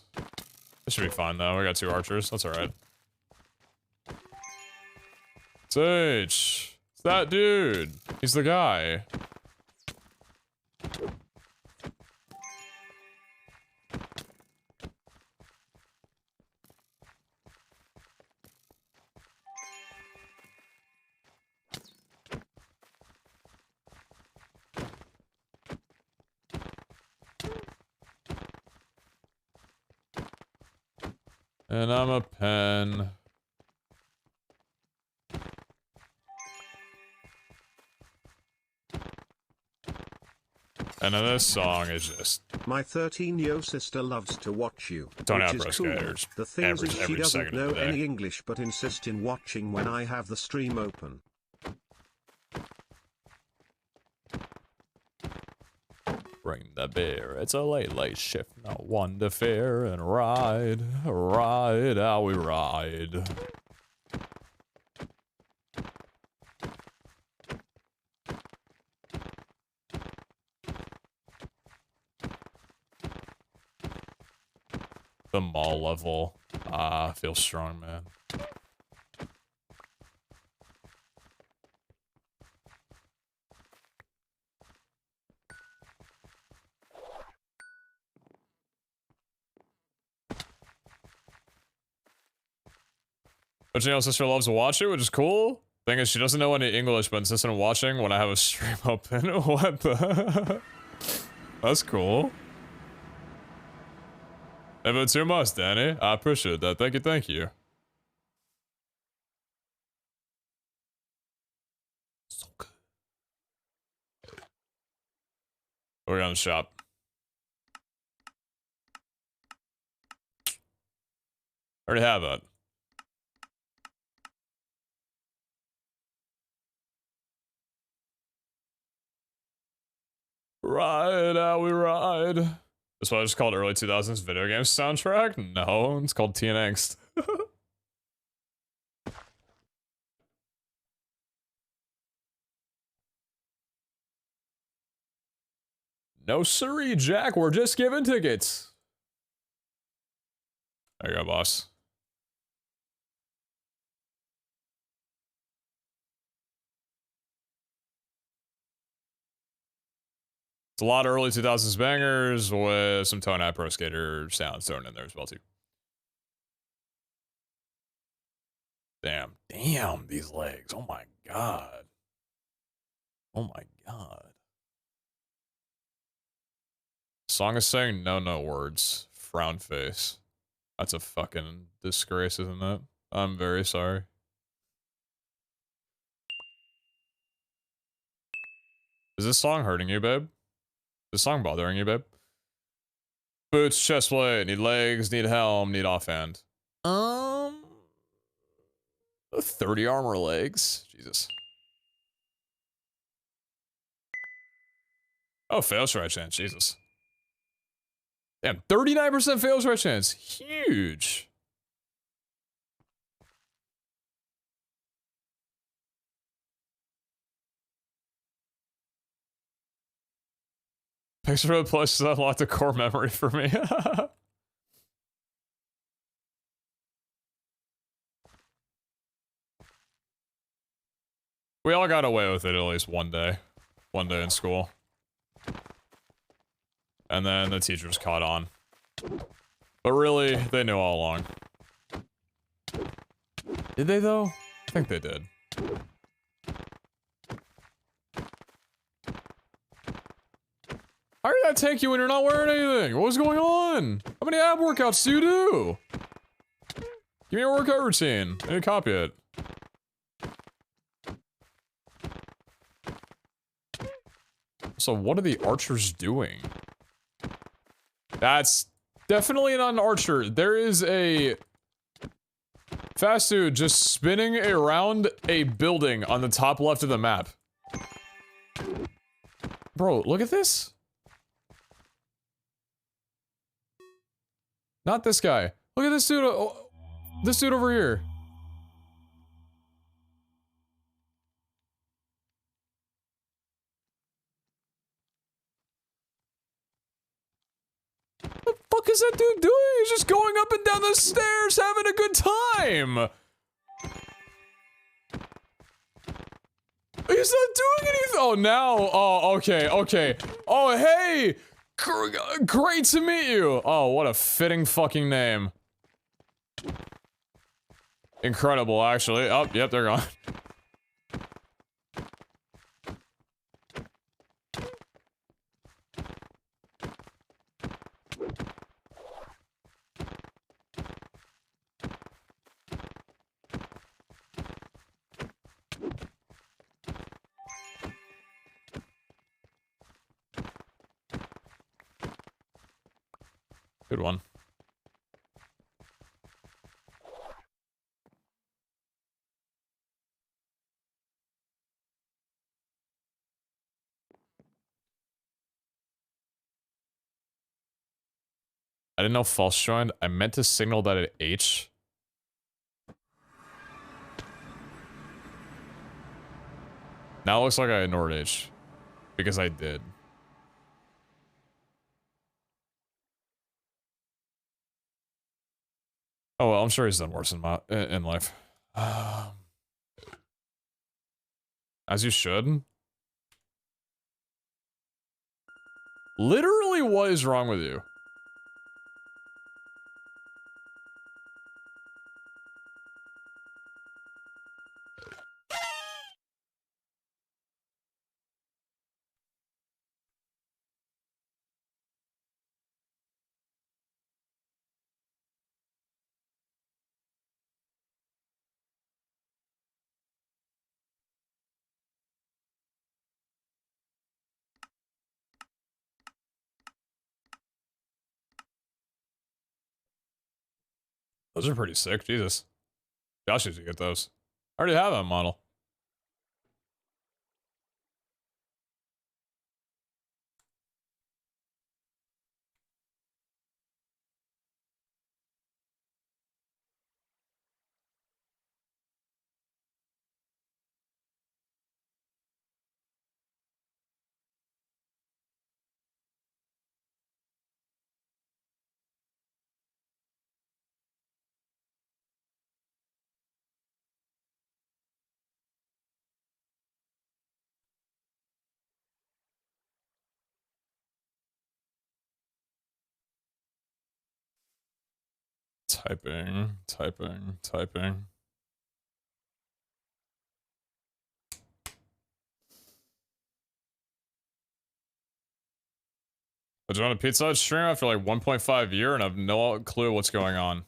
This should be fine, though. We got 2 archers. That's alright. Sage. It's that dude. He's the guy. And I'm a pen. And then this song is just... My 13-year-old sister loves to watch you, Tony which is Pro cool. Skaters. The thing is she doesn't second of know the day. any English but insists in watching when I have the stream open. Bring the beer, it's a late shift, not one to fear, and ride, how we ride. The mall level, feels strong, man. But you know, sister loves to watch it, which is cool. Thing is, she doesn't know any English, but insists on watching when I have a stream open. What the? That's cool. If it's your must, Danny, I appreciate that. Thank you, thank you. So good. We're on the shop. Already have that. Ride, how we ride. That's what I just called early 2000s video game soundtrack? No, it's called Teen Angst. No siree, Jack, we're just giving tickets. There you go, boss. It's a lot of early 2000s bangers with some Tone Pro Skater sounds thrown in there as well, too. Damn. Damn, these legs. Oh my god. Oh my god. Song is saying no words. Frown face. That's a fucking disgrace, isn't it? I'm very sorry. Is this song hurting you, babe? Is this song bothering you, babe? Boots, chest plate, need legs, need helm, need offhand. 30 armor legs. Jesus. Oh, fail strike chance. Jesus. Damn, 39% fail strike chance. Huge. Picture of the plush has unlocked a core memory for me. We all got away with it at least one day. One day in school. And then the teachers caught on. But really, they knew all along. Did they though? I think they did. How did that take you when you're not wearing anything? What was going on? How many ab workouts do you do? Give me a workout routine. I need to copy it. So what are the archers doing? That's definitely not an archer. There is a fast dude just spinning around a building on the top left of the map. Bro, look at this. Not this guy. Look at this dude. Oh, this dude over here. What the fuck is that dude doing? He's just going up and down the stairs having a good time. He's not doing anything. Oh, now. Oh, okay, okay. Oh, hey. Great to meet you. Oh, what a fitting fucking name. Incredible, actually. Oh, yep, they're gone. Good one. I didn't know false joined. I meant to signal that at H. Now it looks like I ignored H. Because I did. Oh well, I'm sure he's done worse in life. As you should. Literally, what is wrong with you? Those are pretty sick, Jesus. Josh used to get those. I already have that model. Typing, typing, typing. I joined a PeteZahHutt stream after like 1.5 year and I have no clue what's going on.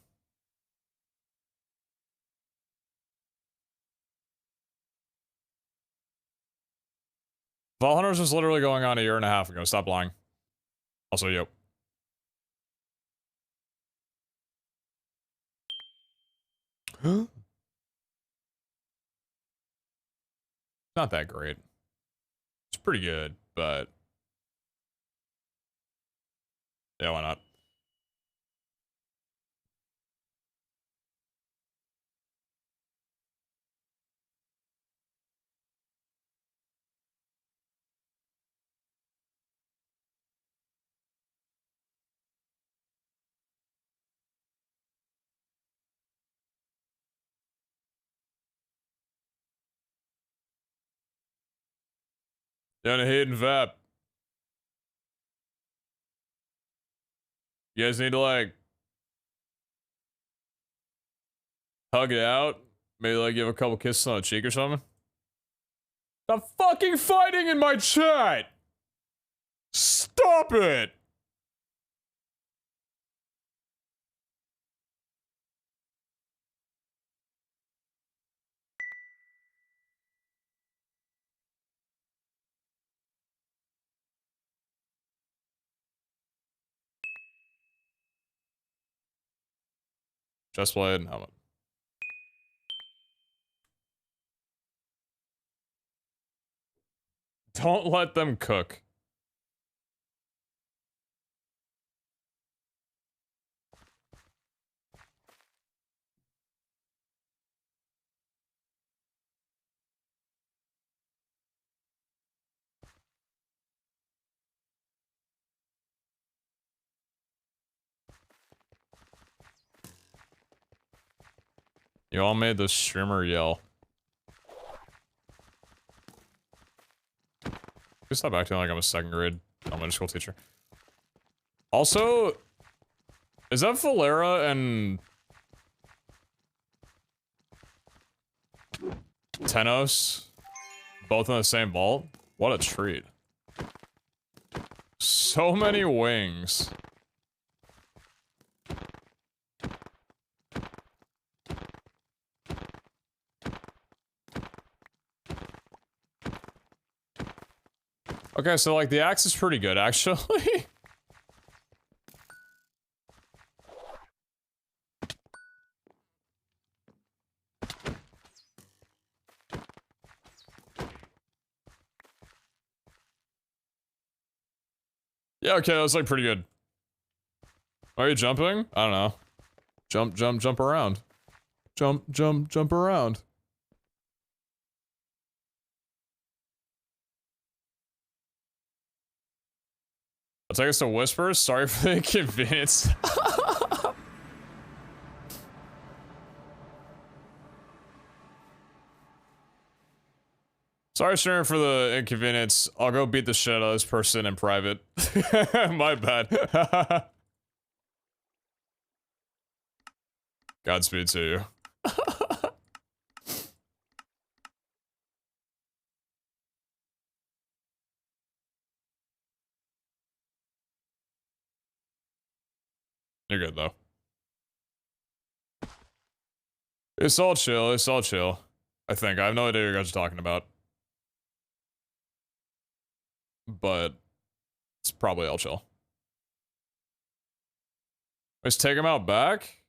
Valhunters was literally going on a year and a half ago. Stop lying. Also, yep. Not that great. It's pretty good, but yeah, why not? Down a hidden vap. You guys need to like hug it out. Maybe like give a couple kisses on the cheek or something. Stop fucking fighting in my chat! Stop it! Just play it and helmet. Don't let them cook. You all made the streamer yell. Just stop acting like I'm a second grade elementary school teacher. Also, is that Valera and Tenos both in the same vault? What a treat. So many wings. Okay, so like the axe is pretty good actually. Yeah, okay, that was like pretty good. Are you jumping? I don't know. Jump, jump, jump around. Jump, jump, jump around. I'll take us to Whispers. Sorry for the inconvenience. Sorry, Sharon, for the inconvenience. I'll go beat the shit out of this person in private. My bad. Godspeed to you. You're good, though. It's all chill, it's all chill. I think. I have no idea what you guys are talking about. But it's probably all chill. Let's take him out back?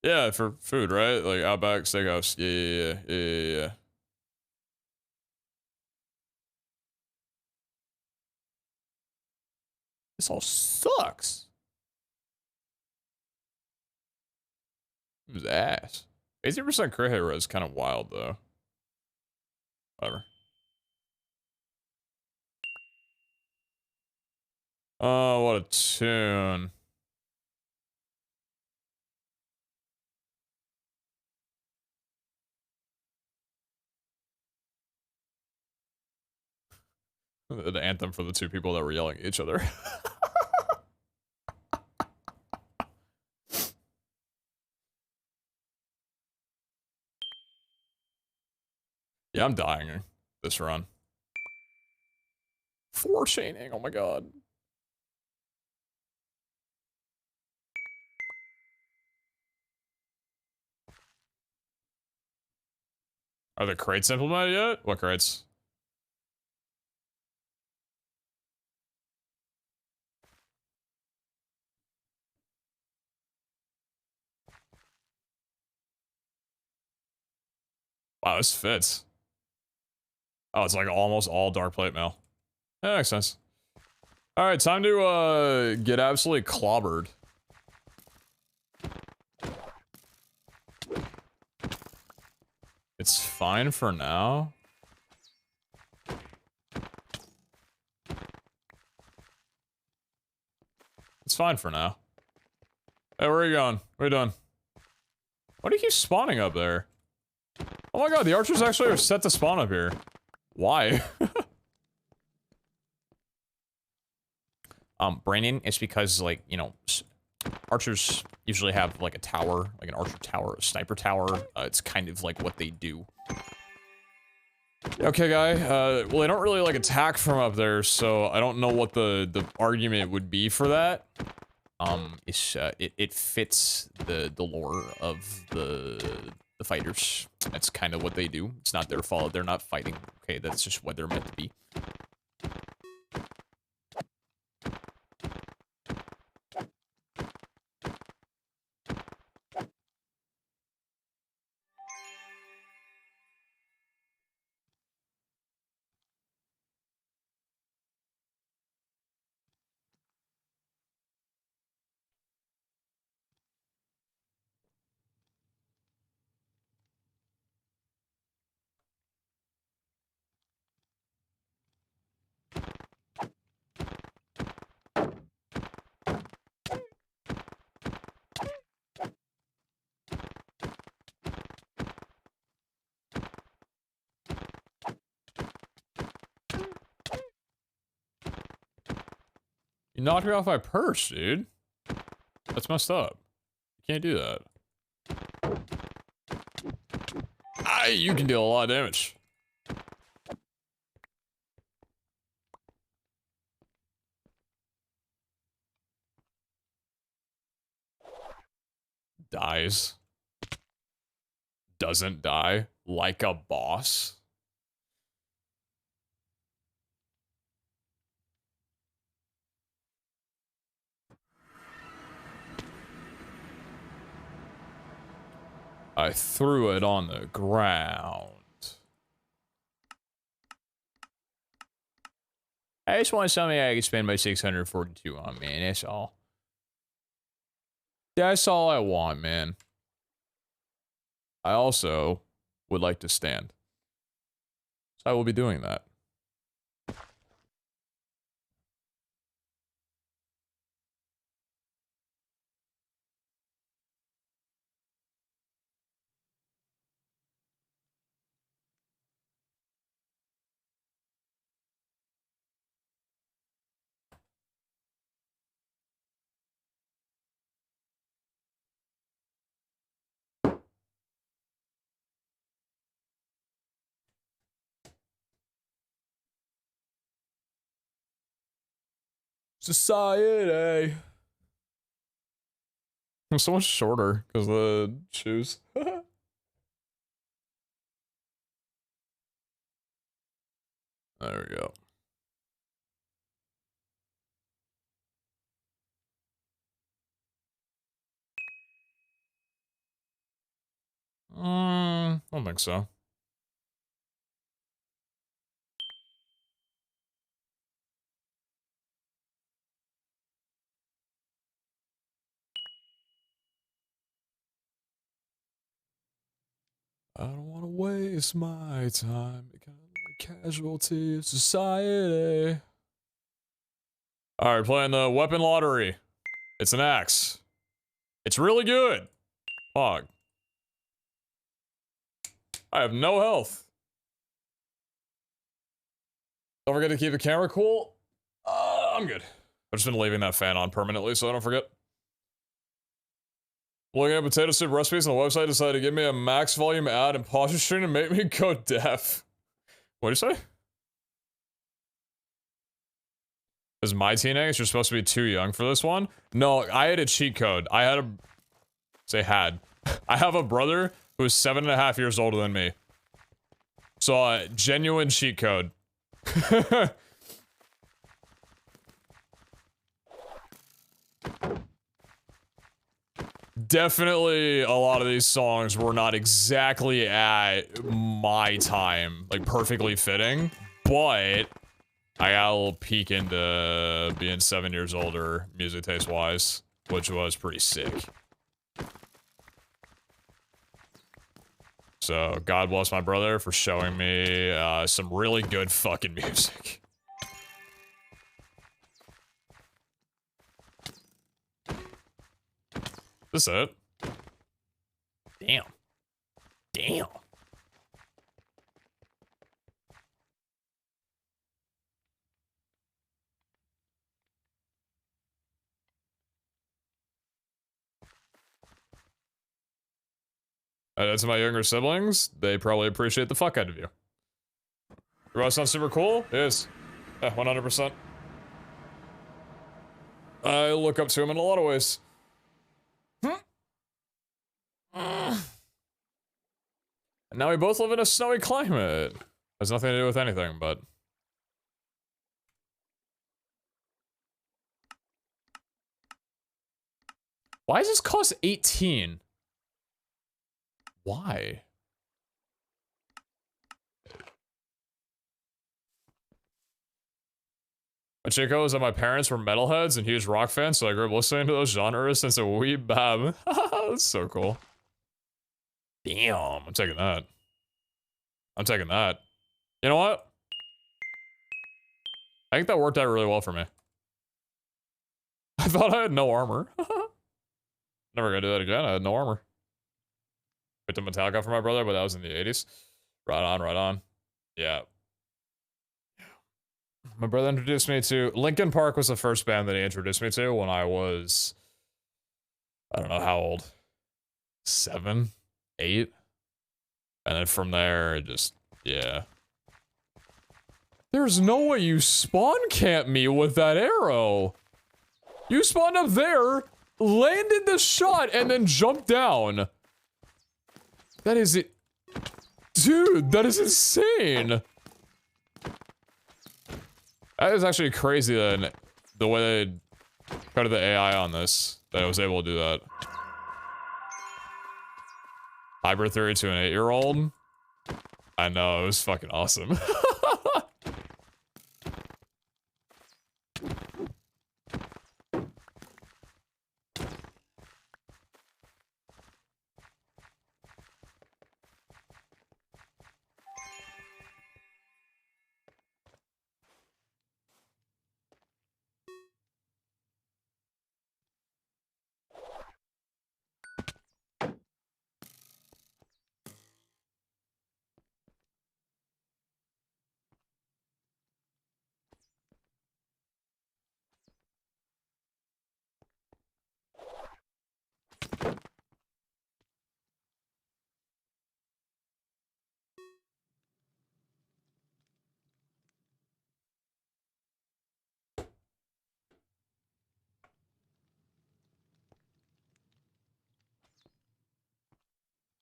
Yeah, for food, right? Like Outback Steakhouse. Yeah. This all sucks. His ass. 80% crit hit rate is kind of wild, though. Whatever. Oh, what a tune. The anthem for the two people that were yelling at each other. Yeah, I'm dying this run. 4 chaining, oh my god. Are the crates implemented yet? What crates? Wow, this fits. Oh, it's like almost all dark plate mail. That makes sense. Alright, time to get absolutely clobbered. It's fine for now. It's fine for now. Hey, where are you going? What are you doing? Why do you keep spawning up there? Oh my god, the archers actually are set to spawn up here. Why? Brandon, it's because, like, you know, archers usually have, like, a tower, like an archer tower, a sniper tower. It's kind of like what they do. Okay, guy. Well, they don't really, like, attack from up there, so I don't know what the argument would be for that. It fits the lore of the fighters. That's kind of what they do. It's not their fault. They're not fighting. Okay, that's just what they're meant to be. You knocked me off my purse, dude. That's messed up. You can't do that. You can deal a lot of damage. Dies. Doesn't die. Like a boss. I threw it on the ground. I just want something I can spend my 642 on, man. That's all. That's all I want, man. I also would like to stand. So I will be doing that. Society. I'm so much shorter because of the shoes. There we go. I don't think so. I don't want to waste my time becoming a casualty of society. Alright, playing the weapon lottery. It's an axe. It's really good. Hog. I have no health. Don't forget to keep the camera cool. I'm good. I've just been leaving that fan on permanently so I don't forget. Looking at potato soup recipes on the website decided to give me a max volume ad and posture stream and make me go deaf. What'd you say? Is my teenage? You're supposed to be too young for this one? No, I had a cheat code. I had a... Say had. I have a brother who is 7.5 years older than me. So, genuine cheat code. Definitely a lot of these songs were not exactly at my time, like perfectly fitting, but I got a little peek into being 7 years older, music taste wise, which was pretty sick. So, God bless my brother for showing me some really good fucking music. Is this it? Damn. Damn. To my younger siblings, they probably appreciate the fuck out of you. Your sounds super cool? It is. Yeah, 100%. I look up to him in a lot of ways. And now we both live in a snowy climate. Has nothing to do with anything, but... Why does this cost 18? Why? My Chico is that my parents were metalheads and huge rock fans, so I grew up listening to those genres since a wee bab. That's so cool. Damn, I'm taking that. I'm taking that. You know what? I think that worked out really well for me. I thought I had no armor. Never gonna do that again. I had no armor. Picked a Metallica for my brother, but that was in the 80s. Right on, right on. Yeah. My brother introduced me to Linkin Park was the first band that he introduced me to when I was, I don't know how old, 7, 8, and then from there it just, yeah. There's no way you spawn camp me with that arrow. You spawned up there, landed the shot, and then jumped down. That is it. Dude, that is insane. That is actually crazy that the way they cut the AI on this, that I was able to do that. Hybrid theory to an 8-year-old? I know, it was fucking awesome.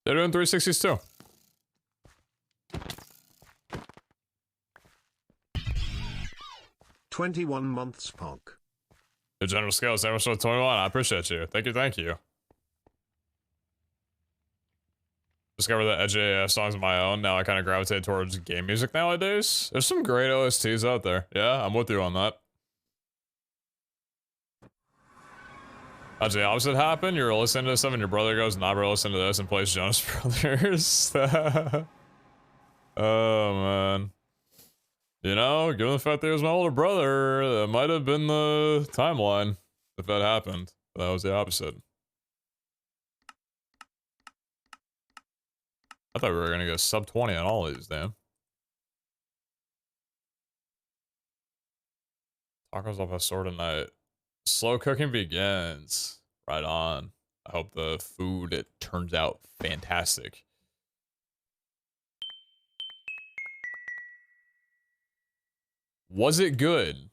They're doing 360s too. "21 months Pog." The general scale is episode 21. I appreciate you. Thank you, thank you. Discovered the edge AF songs of my own. Now I kind of gravitate towards game music nowadays. There's some great OSTs out there. Yeah, I'm with you on that. How'd the opposite happen? You were listening to stuff and your brother goes, nah bro, listen to this, and plays Jonas Brothers. Oh man. You know, given the fact that he was my older brother, that might have been the timeline if that happened. But that was the opposite. I thought we were gonna go sub 20 on all of these, damn. Tacos off a sword tonight. Slow cooking begins. Right on. I hope the food, it turns out fantastic. Was it good?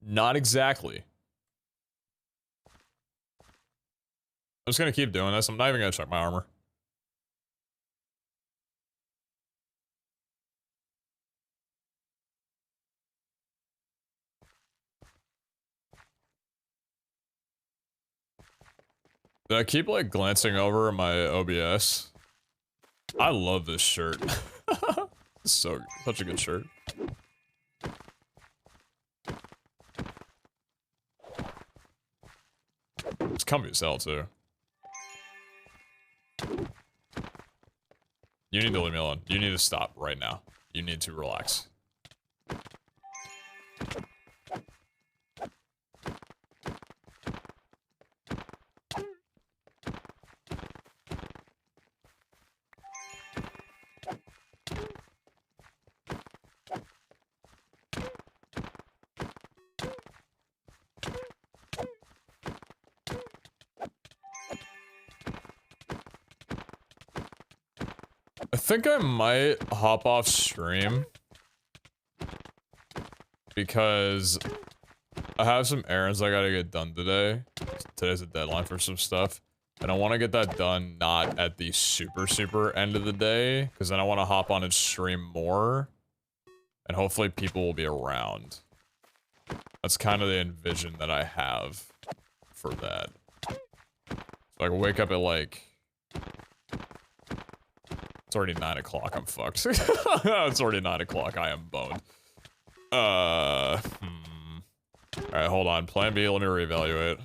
Not exactly. I'm just gonna keep doing this. I'm not even gonna check my armor. Did I keep like glancing over my OBS? I love this shirt. Such a good shirt. It's comfy as hell too. You need to leave me alone. You need to stop right now. You need to relax. I think I might hop off stream because I have some errands I gotta get done today. Today's a deadline for some stuff, and I want to get that done not at the super end of the day, because then I want to hop on and stream more, and hopefully people will be around. That's kind of the envision that I have for that. So I can wake up at like... It's already 9 o'clock, I'm fucked. It's already 9 o'clock, I am boned. Alright, hold on. Plan B, let me reevaluate.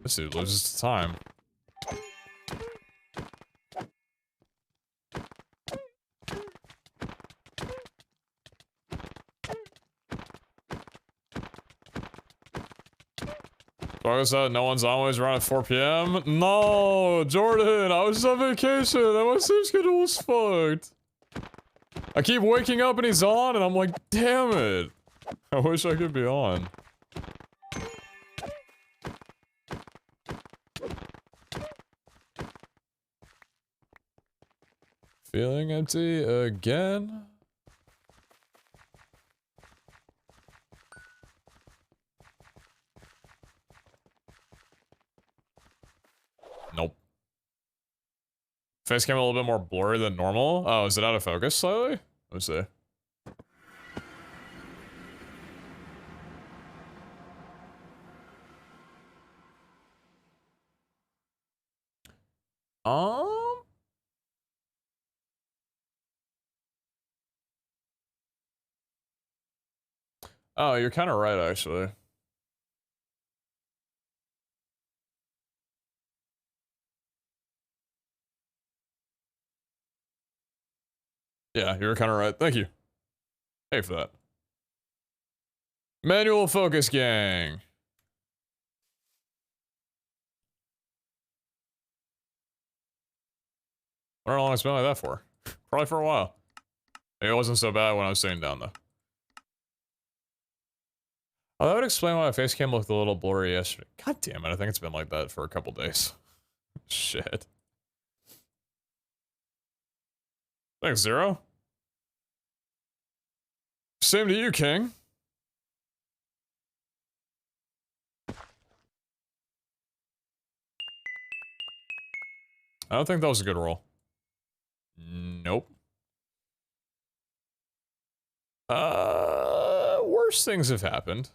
This dude loses time. Like I said, no one's always around at 4 p.m. No, Jordan, I was on vacation and my sleep schedule was fucked. I keep waking up and he's on and I'm like, damn it. I wish I could be on. Feeling empty again? Nope. Face cam a little bit more blurry than normal. Oh, is it out of focus slightly? Let me see. Oh, you're kind of right, actually. Yeah, you're kind of right. Thank you. Hey for that. Manual focus gang. I don't know how long it's been like that for. Probably for a while. It wasn't so bad when I was sitting down, though. Oh, that would explain why my face cam looked a little blurry yesterday. God damn it, I think it's been like that for a couple days. Shit. Thanks, Zero. Same to you, King. I don't think that was a good roll. Nope. Worse things have happened.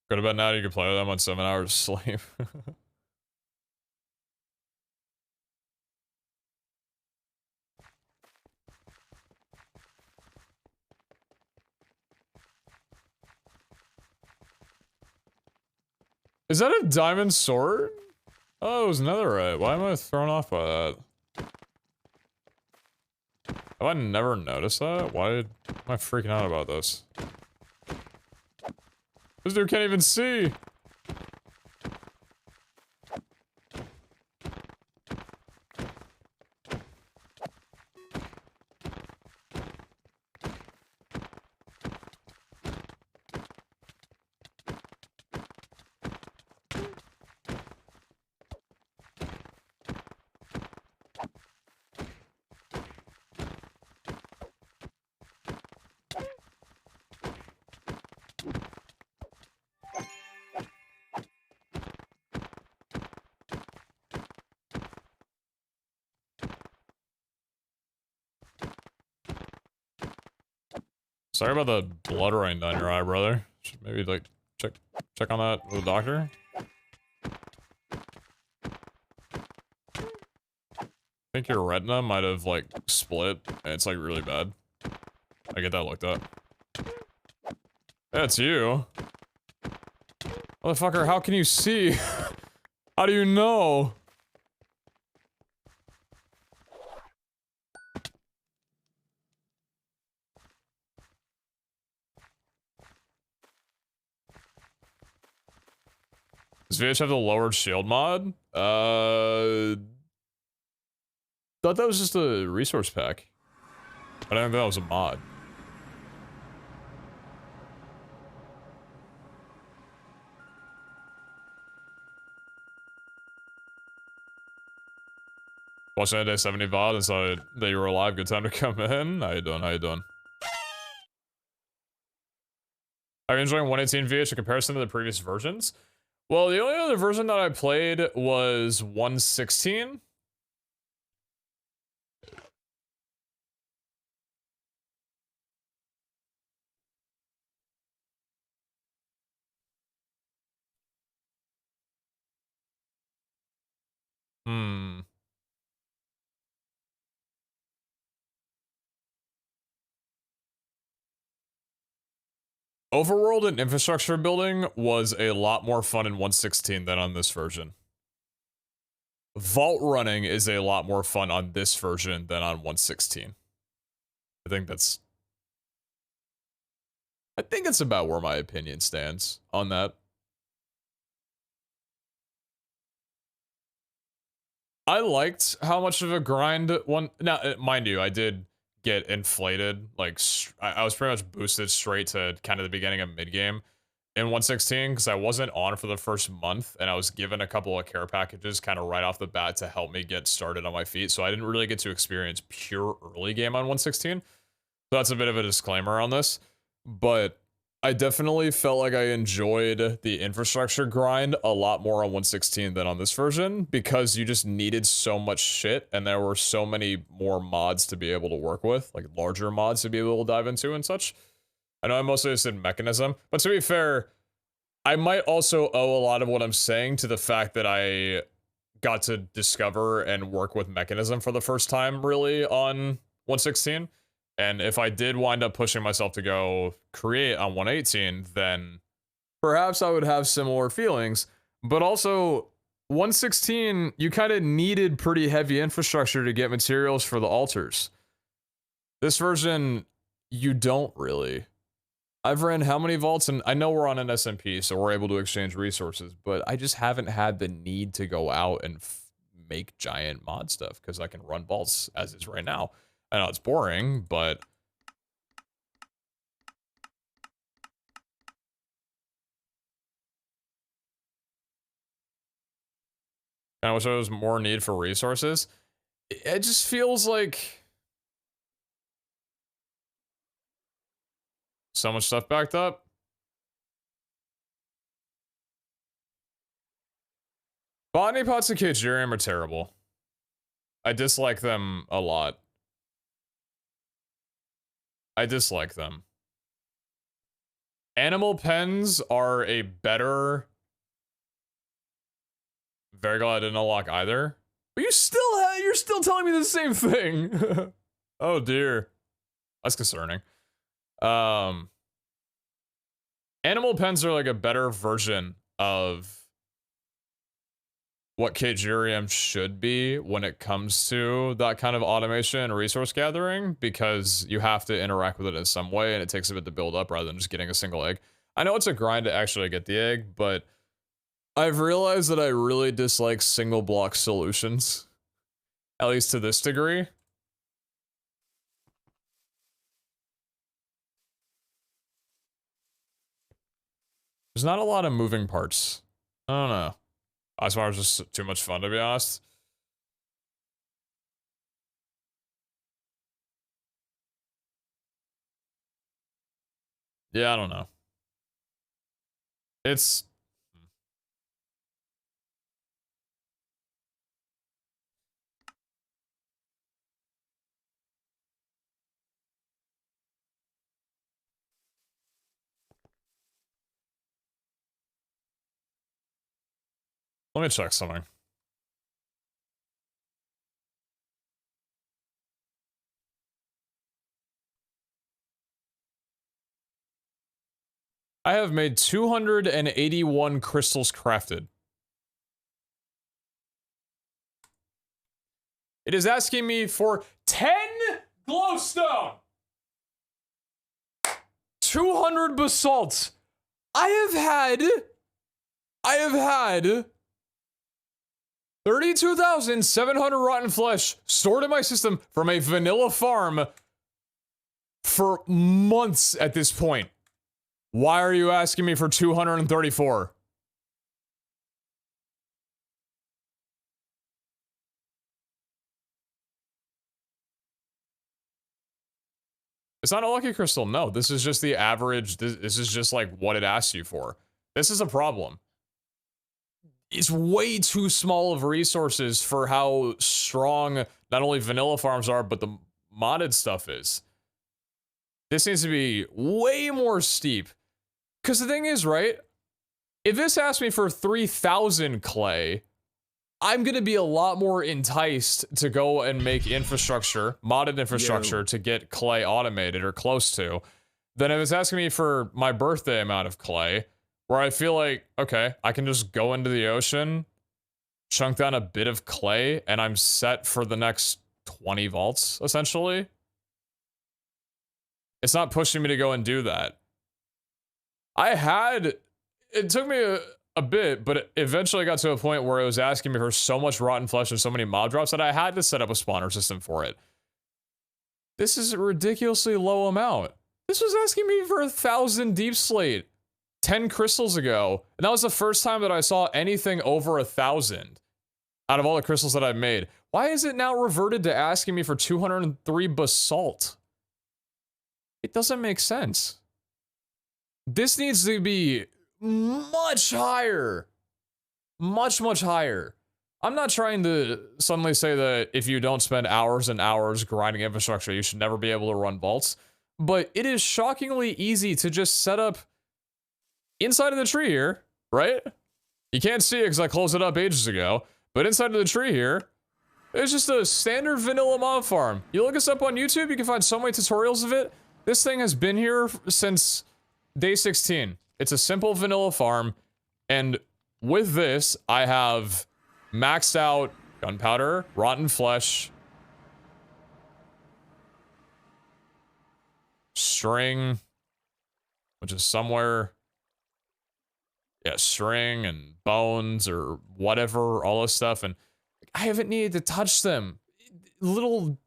Go to bed now, you can play with them on 7 hours of sleep. Is that a diamond sword? Oh, it was netherite. Why am I thrown off by that? Have I never noticed that? Why am I freaking out about this? This dude can't even see! Sorry about the blood running down your eye, brother. Should maybe, like, check on that with the doctor? I think your retina might have, like, split, and it's, like, really bad. I get that looked up. That's you. Motherfucker, how can you see? How do you know? Does VH have the lowered shield mod? Thought that was just a resource pack. I didn't think that was a mod. Watching that day 70 VOD and saw that you were alive. Good time to come in. How you doing? How you doing? Are you enjoying 118 VH in comparison to the previous versions? Well, the only other version that I played was 116. Overworld and infrastructure building was a lot more fun in 116 than on this version. Vault running is a lot more fun on this version than on 116. I think that's about where my opinion stands on that. I liked how much of a grind one. Now, mind you, I did get inflated. Like, I was pretty much boosted straight to kind of the beginning of mid game in 116 because I wasn't on for the first month, and I was given a couple of care packages kind of right off the bat to help me get started on my feet. So I didn't really get to experience pure early game on 116. So that's a bit of a disclaimer on this, but I definitely felt like I enjoyed the infrastructure grind a lot more on 116 than on this version because you just needed so much shit and there were so many more mods to be able to work with, like larger mods to be able to dive into and such. I know I mostly just said mechanism, but to be fair, I might also owe a lot of what I'm saying to the fact that I got to discover and work with mechanism for the first time really on 116. And if I did wind up pushing myself to go create on 118, then perhaps I would have similar feelings. But also, 116, you kind of needed pretty heavy infrastructure to get materials for the altars. This version, you don't really. I've ran how many vaults, and I know we're on an SMP, so we're able to exchange resources, but I just haven't had the need to go out and make giant mod stuff because I can run vaults as is right now. I know it's boring, but I wish there was more need for resources. It just feels like so much stuff backed up. Botany pots and Kagerium are terrible. I dislike them a lot. I dislike them. Animal pens are a better. Very glad I didn't unlock either. But you're still telling me the same thing. Oh dear. That's concerning. Animal pens are like a better version of what Kagerium should be when it comes to that kind of automation and resource gathering, because you have to interact with it in some way and it takes a bit to build up rather than just getting a single egg. I know it's a grind to actually get the egg, but I've realized that I really dislike single block solutions, at least to this degree. There's not a lot of moving parts. I don't know. I swear it was just too much fun, to be honest. Yeah, I don't know. It's... Let me check something. I have made 281 crystals crafted. It is asking me for 10 glowstone, 200 basalt. I have had 32,700 rotten flesh stored in my system from a vanilla farm for months at this point. Why are you asking me for 234? It's not a lucky crystal. No, this is just the average. This is just like what it asks you for. This is a problem. It's way too small of resources for how strong not only vanilla farms are, but the modded stuff is. This needs to be way more steep. Because the thing is, right? If this asks me for 3,000 clay, I'm going to be a lot more enticed to go and make infrastructure, modded infrastructure, to get clay automated or close to, than if it's asking me for my birthday amount of clay, where I feel like, okay, I can just go into the ocean, chunk down a bit of clay, and I'm set for the next 20 vaults, essentially. It's not pushing me to go and do that. It took me a bit, but it eventually got to a point where it was asking me for so much rotten flesh and so many mob drops that I had to set up a spawner system for it. This is a ridiculously low amount. This was asking me for 1,000 deep slate 10 crystals ago, and that was the first time that I saw anything over 1,000 out of all the crystals that I've made. Why is it now reverted to asking me for 203 basalt? It doesn't make sense. This needs to be much higher. Much, much higher. I'm not trying to suddenly say that if you don't spend hours and hours grinding infrastructure, you should never be able to run vaults. But it is shockingly easy to just set up inside of the tree here, right? You can't see it because I closed it up ages ago. But inside of the tree here, it's just a standard vanilla mob farm. You look us up on YouTube, you can find so many tutorials of it. This thing has been here since day 16. It's a simple vanilla farm. And with this, I have maxed out gunpowder, rotten flesh, string, which is somewhere. Yeah, string and bones or whatever, all this stuff. And I haven't needed to touch them. Little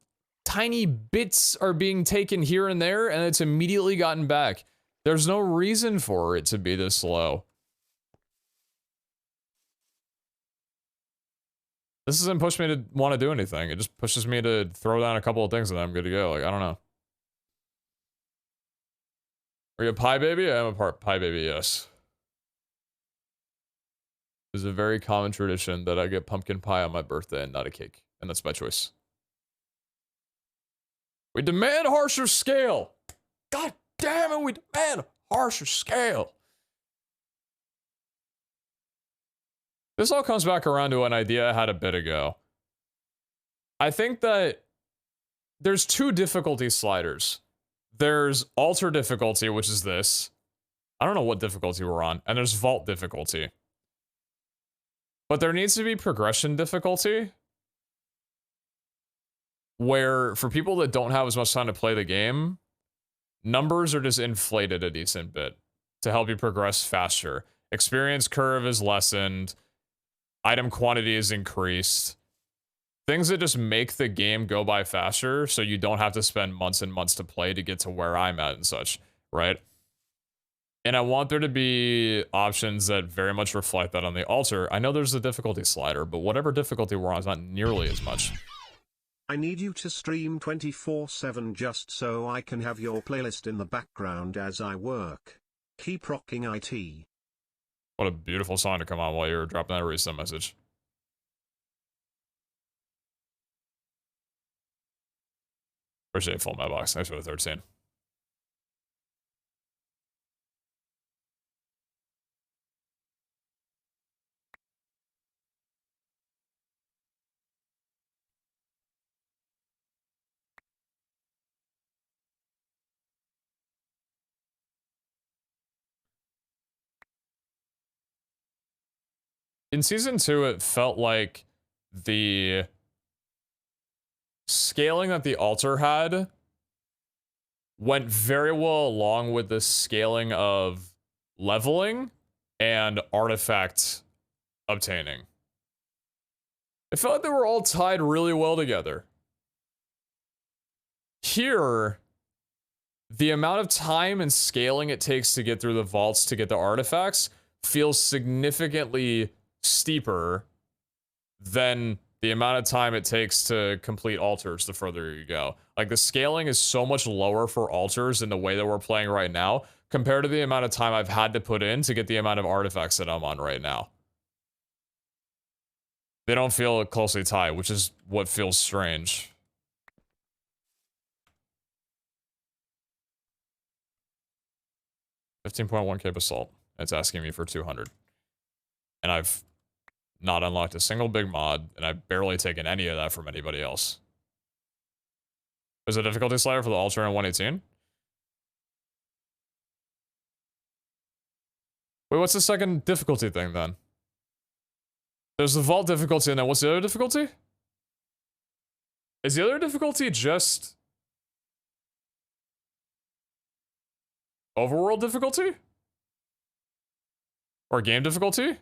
tiny bits are being taken here and there, and it's immediately gotten back. There's no reason for it to be this low. This doesn't push me to want to do anything. It just pushes me to throw down a couple of things and I'm good to go. Like, I don't know. Are you a pie baby? I am a pie baby, yes. It's a very common tradition that I get pumpkin pie on my birthday and not a cake. And that's my choice. We demand harsher scale. God damn it, we demand harsher scale. This all comes back around to an idea I had a bit ago. I think that there's two difficulty sliders. There's altar difficulty, which is this. I don't know what difficulty we're on. And there's vault difficulty. But there needs to be progression difficulty, where for people that don't have as much time to play the game, numbers are just inflated a decent bit to help you progress faster. Experience curve is lessened, item quantity is increased. Things that just make the game go by faster so you don't have to spend months and months to play to get to where I'm at and such, right? And I want there to be options that very much reflect that on the altar. I know there's a difficulty slider, but whatever difficulty we're on is not nearly as much. I need you to stream 24/7 just so I can have your playlist in the background as I work. Keep rocking IT. What a beautiful song to come on while you're dropping that resend message. Appreciate full mailbox. Thanks for the 13. In season 2, it felt like the scaling that the altar had went very well along with the scaling of leveling and artifact obtaining. It felt like they were all tied really well together. Here, the amount of time and scaling it takes to get through the vaults to get the artifacts feels significantly steeper than the amount of time it takes to complete altars the further you go. Like, the scaling is so much lower for altars in the way that we're playing right now compared to the amount of time I've had to put in to get the amount of artifacts that I'm on right now. They don't feel closely tied, which is what feels strange. $15.1k basalt. It's asking me for 200. And I've not unlocked a single big mod, and I've barely taken any of that from anybody else. Is a difficulty slider for the altar in 118? Wait, what's the second difficulty thing then? There's the vault difficulty, and then what's the other difficulty? Is the other difficulty just Overworld difficulty? Or game difficulty?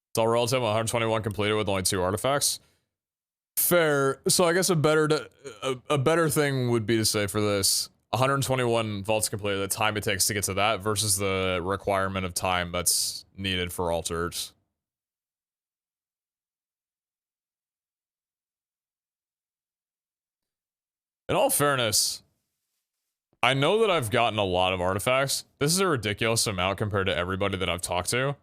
It's all relative. 121 completed with only 2 artifacts. Fair. So I guess a better thing would be to say for this 121 vaults completed, the time it takes to get to that versus the requirement of time that's needed for altars. In all fairness, I know that I've gotten a lot of artifacts. This is a ridiculous amount compared to everybody that I've talked to.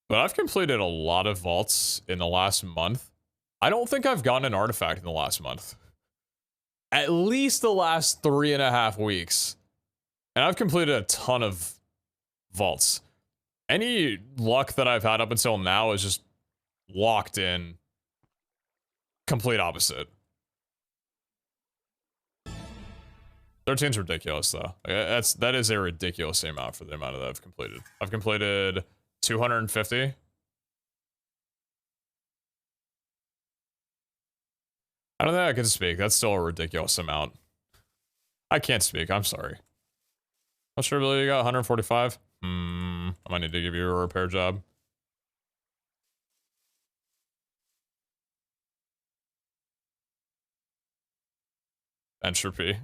But I've completed a lot of vaults in the last month. I don't think I've gotten an artifact in the last month. At least the last 3.5 weeks. And I've completed a ton of vaults. Any luck that I've had up until now is just locked in. Complete opposite. 13's ridiculous though. That is a ridiculous amount for the amount that I've completed. I've completed 250. I don't think I can speak. That's still a ridiculous amount. I can't speak. I'm sorry. How sure ability you got? 145? I might need to give you a repair job. Entropy.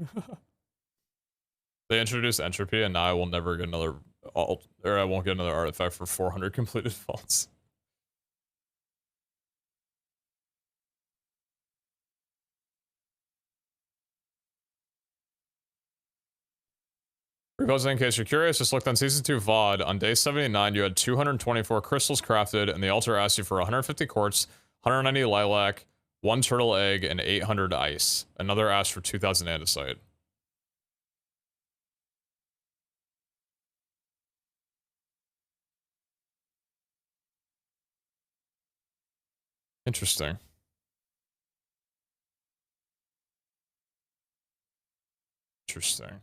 They introduced entropy, and now I will never get another I won't get another artifact for 400 completed vaults. Reposing, in case you're curious, just looked on Season 2 VOD. On day 79, you had 224 crystals crafted, and the altar asked you for 150 quartz, 190 lilac, 1 turtle egg, and 800 ice. Another asked for 2,000 andesite. Interesting. Interesting.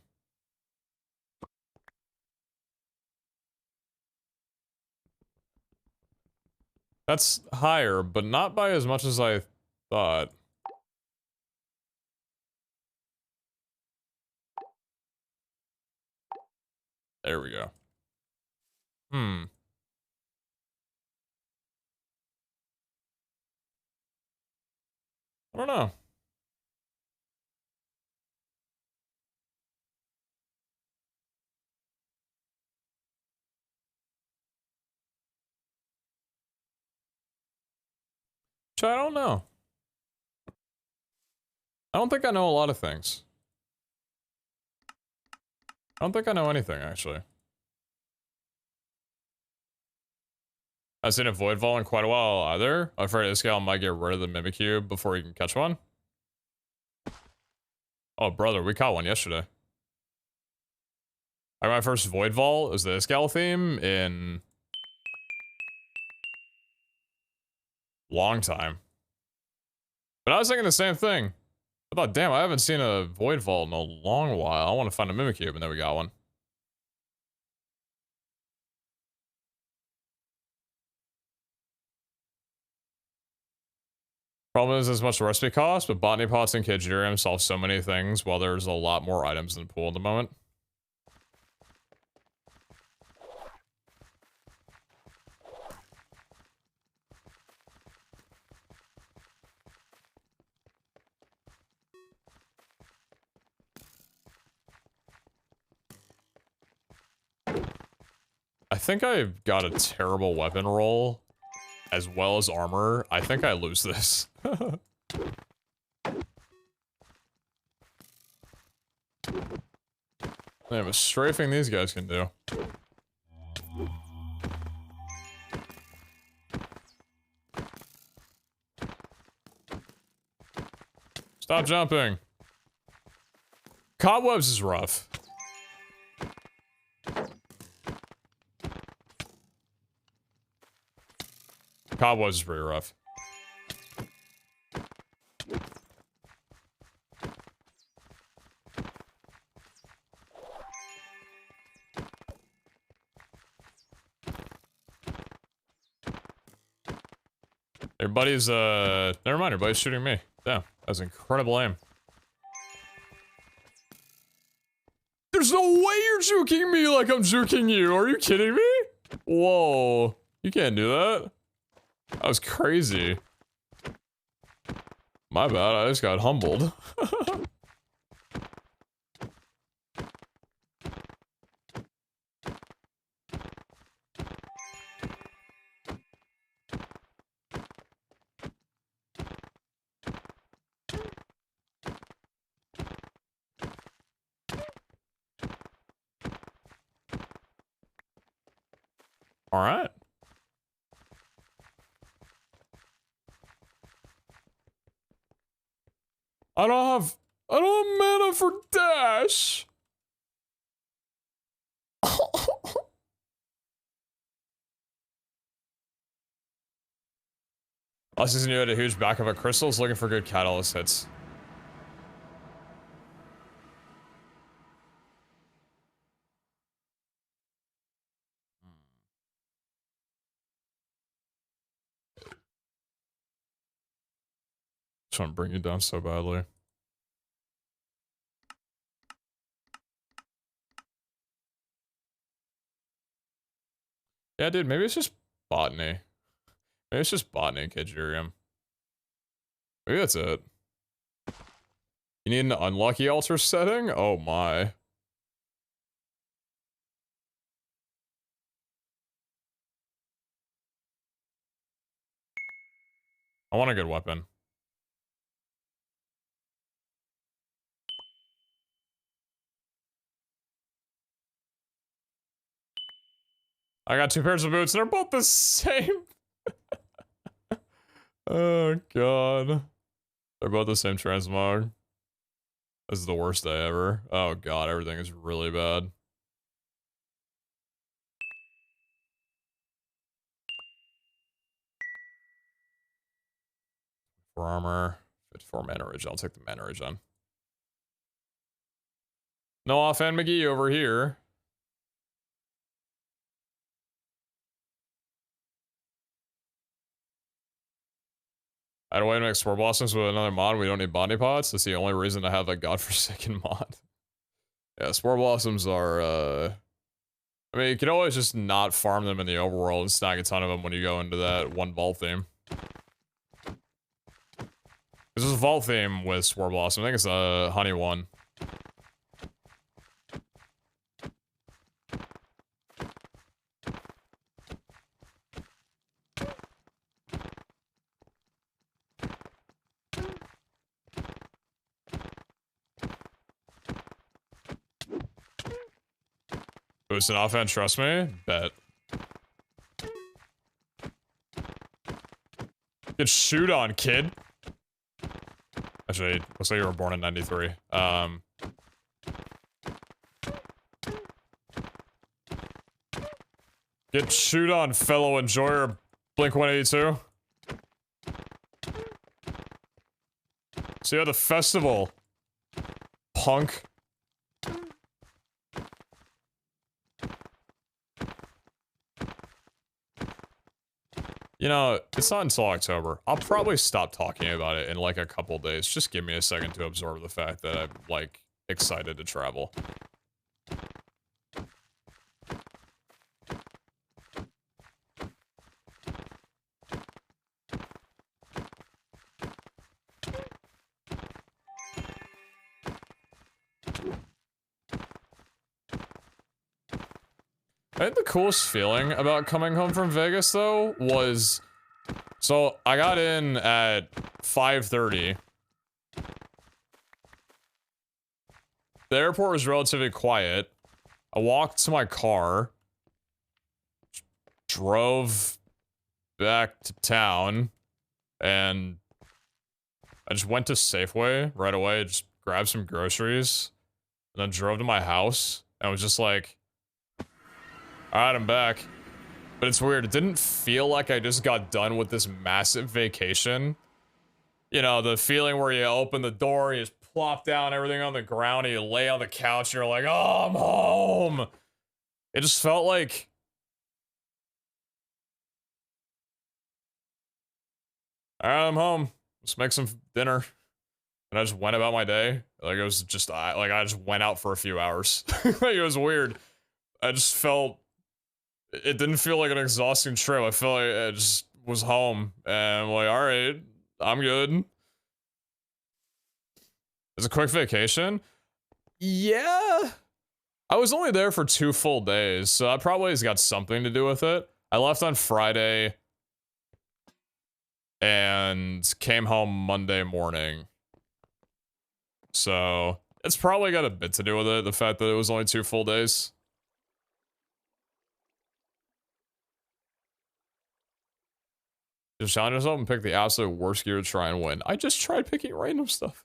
That's higher, but not by as much as I thought. There we go. I don't know. I don't know. I don't think I know a lot of things. I don't think I know anything, actually. I haven't seen a Void Vault in quite a while either. I'm afraid this guy might get rid of the Mimikyu before he can catch one. Oh, brother, we caught one yesterday. My first Void Vault is the Iskall theme in... long time. But I was thinking the same thing. I thought, damn, I haven't seen a Void Vault in a long while. I want to find a Mimikyu, and then we got one. Problem is as much recipe cost, but botany pots and Kajirium solve so many things while there's a lot more items in the pool at the moment. I think I've got a terrible weapon roll, as well as armor. I think I lose this. Damn, a strafing these guys can do. Stop jumping. Cobwebs is rough. Cobwebs is pretty rough. Your buddy's, never mind, your buddy's shooting me. Damn, that was incredible aim. There's no way you're juking me like I'm juking you. Are you kidding me? Whoa. You can't do that. That was crazy. My bad, I just got humbled. All right. I don't have mana for dash. Last season you had a huge backup of crystals, looking for good catalyst hits. Trying to bring you down so badly. Yeah, dude, maybe it's just botany. Maybe it's just botany, Kajirium. Maybe that's it. You need an unlucky altar setting? Oh my. I want a good weapon. I got 2 pairs of boots and they're both the same. Oh god. They're both the same transmog. This is the worst day ever. Oh god, everything is really bad. For armor. 54 mana regen. I'll take the mana regen. No offhand McGee over here. I had a way to make Spore Blossoms with another mod. We don't need body pots. That's the only reason to have a godforsaken mod. Yeah, Spore Blossoms are, I mean, you can always just not farm them in the overworld and snag a ton of them when you go into that one vault theme. This is a vault theme with Spore Blossom. I think it's a honey one. Boost an offense, trust me? Bet. Get shoot on, kid. Actually, looks like you were born in 93. Get shoot on, fellow enjoyer, Blink-182. See you at the festival, punk. You know, it's not until October. I'll probably stop talking about it in like a couple days. Just give me a second to absorb the fact that I'm like excited to travel. I think the coolest feeling about coming home from Vegas, though, was... So, I got in at 5:30. The airport was relatively quiet. I walked to my car. Drove back to town. And I just went to Safeway right away. Just grabbed some groceries. And then drove to my house. And was just like... Alright, I'm back. But it's weird, it didn't feel like I just got done with this massive vacation. You know, the feeling where you open the door, you just plop down everything on the ground, and you lay on the couch, and you're like, oh, I'm home! It just felt like... Alright, I'm home. Let's make some dinner. And I just went about my day. Like, it was just, I just went out for a few hours. Like, it was weird. I just felt, it didn't feel like an exhausting trip. I felt like I just was home. And I'm like, alright, I'm good. It's a quick vacation? Yeah. I was only there for 2 full days, so that probably has got something to do with it. I left on Friday and came home Monday morning. So, it's probably got a bit to do with it, the fact that it was only 2 full days. Just challenge yourself and pick the absolute worst gear to try and win. I just tried picking random stuff.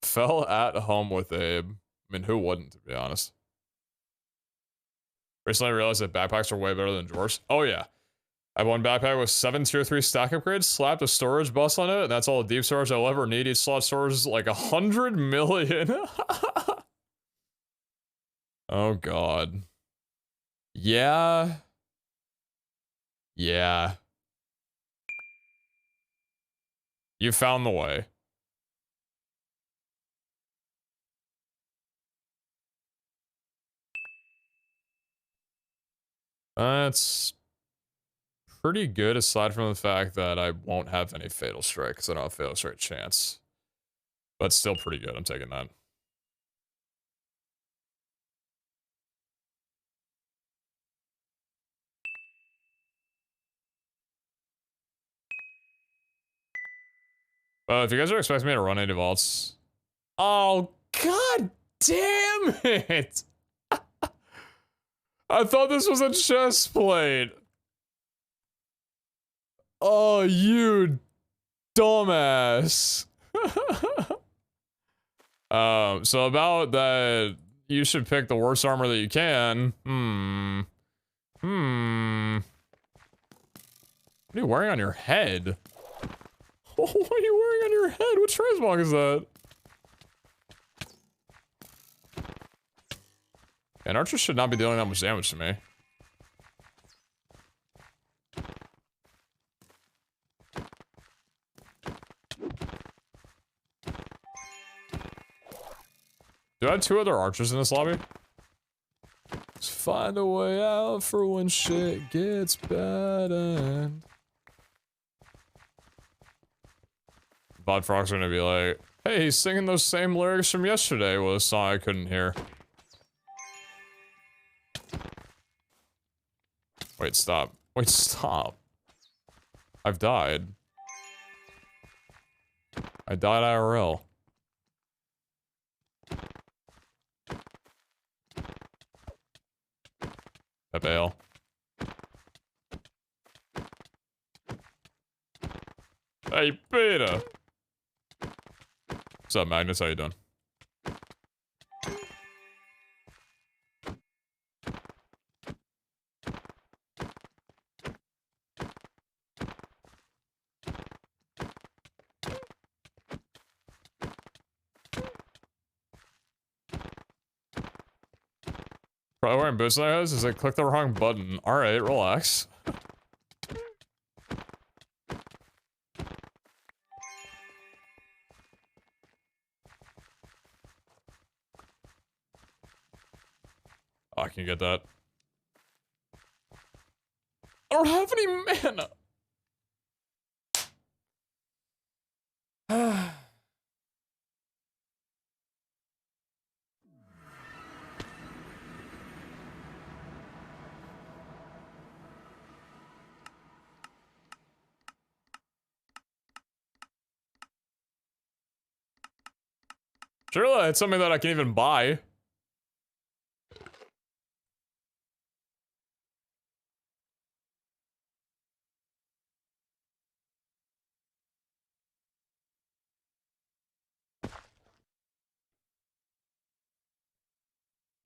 Fell at home with Abe. I mean, who wouldn't, to be honest? Recently I realized that backpacks are way better than drawers. Oh yeah. I have one backpack with 7 tier 3 stack upgrades, slapped a storage bus on it, and that's all the deep storage I'll ever need. Each slot stores like 100 million. Oh god. Yeah. Yeah. You found the way. That's pretty good, aside from the fact that I won't have any Fatal Strike, because I don't have Fatal Strike chance. But still pretty good, I'm taking that. If you guys are expecting me to run 80 vaults... Oh, god damn it! I thought this was a chest plate. Oh, you dumbass. So about that, you should pick the worst armor that you can. What are you wearing on your head? What are you wearing on your head? What transmog is that? And archers should not be dealing that much damage to me. Do I have 2 other archers in this lobby? Let's find a way out for when shit gets bad and... Bot Frogs are gonna be like, hey, he's singing those same lyrics from yesterday with a song I couldn't hear. Wait, stop. Wait, stop. I've died. I died IRL. Bale. Hey, Peter. What's up, Magnus? How you doing? Probably wearing boots like this is I clicked the wrong button. Alright, relax. Oh, I can get that. I don't have any mana! Surely it's something that I can even buy.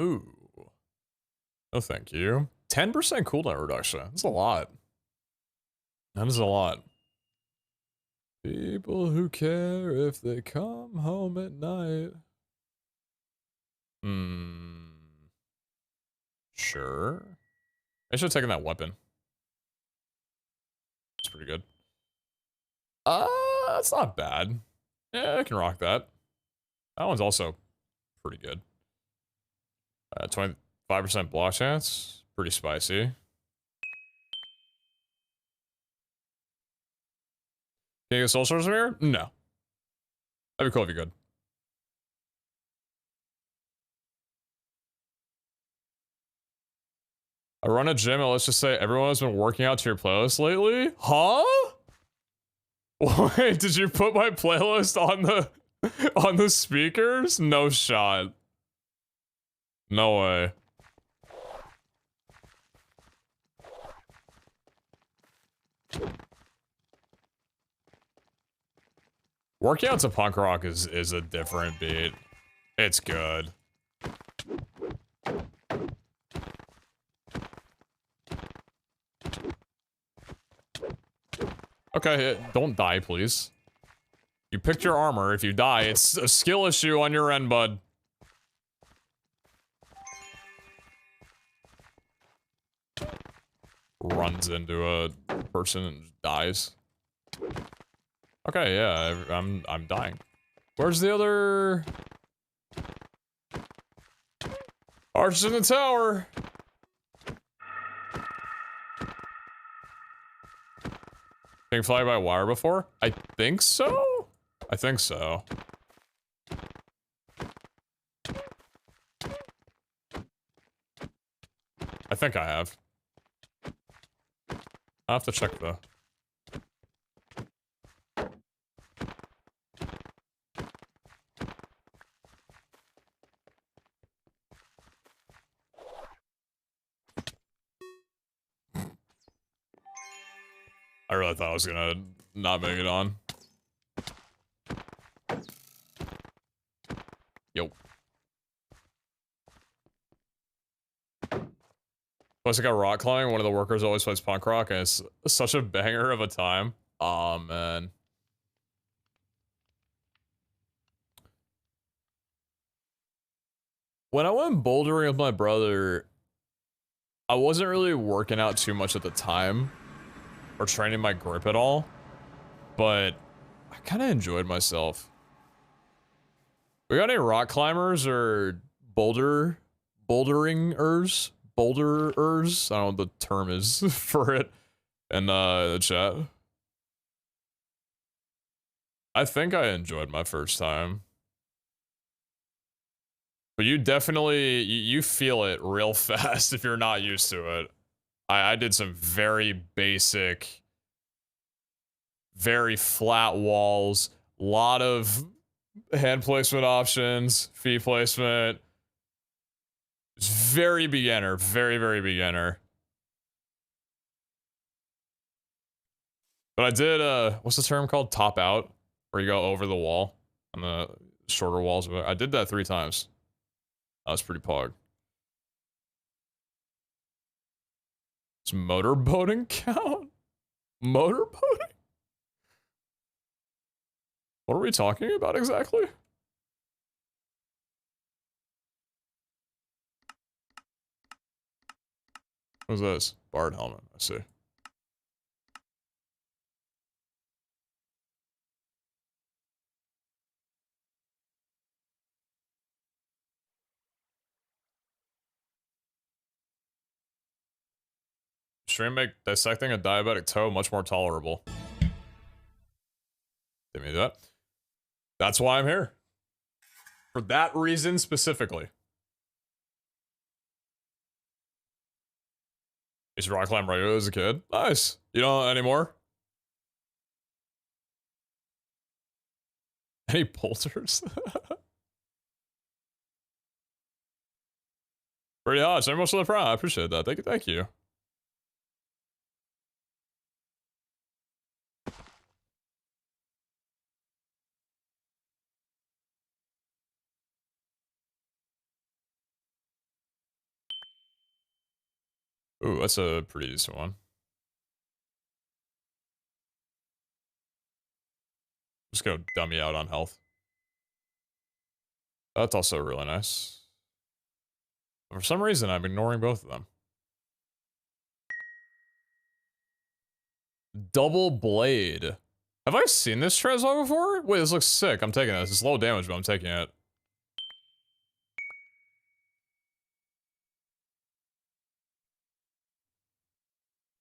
Ooh. Oh, thank you. 10% cooldown reduction. That's a lot. That is a lot. People who care if they come home at night. Sure. I should have taken that weapon. It's pretty good. That's not bad. Yeah, I can rock that. That one's also pretty good. 25% block chance. Pretty spicy. Can you get soul swords from here? No. That'd be cool if you could. I run a gym and let's just say everyone has been working out to your playlist lately? Huh? Wait, did you put my playlist on the speakers? No shot. No way. Working out to punk rock is a different beat. It's good. Okay, don't die, please. You picked your armor. If you die, it's a skill issue on your end, bud. Runs into a person and dies. Okay, yeah, I'm dying. Where's the other archers in the tower? Being fly by wire before? I think so. I think so. I think I have. I'll have to check though. I really thought I was gonna not make it on. Yo. Plus I got rock climbing, one of the workers always plays punk rock, and it's such a banger of a time. Aw, man. When I went bouldering with my brother, I wasn't really working out too much at the time, or training my grip at all, but I kind of enjoyed myself. We got any rock climbers or boulderingers? Boulderers? I don't know what the term is for it in the chat. I think I enjoyed my first time. But you definitely, you feel it real fast if you're not used to it. I did some very basic, very flat walls, lot of hand placement options, feet placement. It's very beginner, very, very beginner. But I did, what's the term called? Top out, where you go over the wall on the shorter walls. I did that 3 times. That was pretty pog. Does motorboating count? Motorboating? What are we talking about exactly? What's this? Bard helmet, I see. Stream make dissecting a diabetic toe much more tolerable. Give me that. That's why I'm here. For that reason specifically. I used to rock climb regularly as a kid. Nice. You don't anymore? Any bolters? Pretty hot. Very much for the prime. I appreciate that. Thank you. Thank you. Ooh, that's a pretty decent one. Just go dummy out on health. That's also really nice. For some reason, I'm ignoring both of them. Double blade. Have I seen this transmog before? Wait, this looks sick. I'm taking this. It's low damage, but I'm taking it.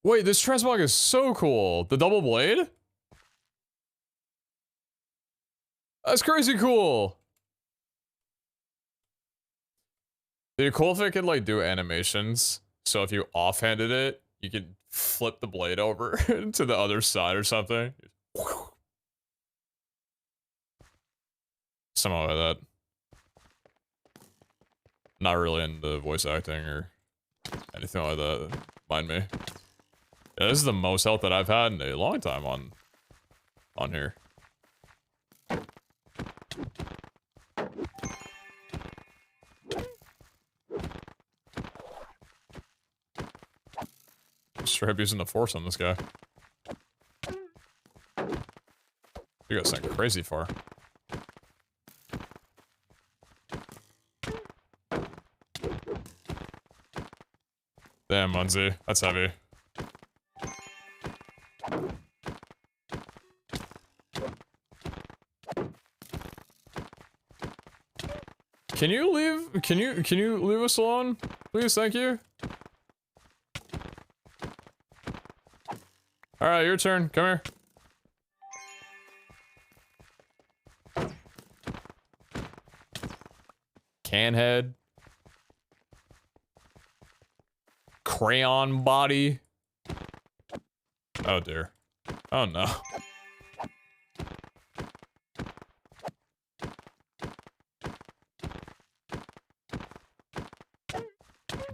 Wait, this transmog is so cool. The double blade? That's crazy cool. It'd be cool if it could like do animations. So if you offhanded it, you could flip the blade over to the other side or something. Something like that. Not really into voice acting or anything like that. Mind me. Yeah, this is the most health that I've had in a long time on here. Straight up using the force on this guy. You got something crazy far. Damn, Munzie. That's heavy. Can you leave? Can you leave us alone? Please, thank you. Alright, your turn. Come here. Can head. Crayon body. Oh dear. Oh no.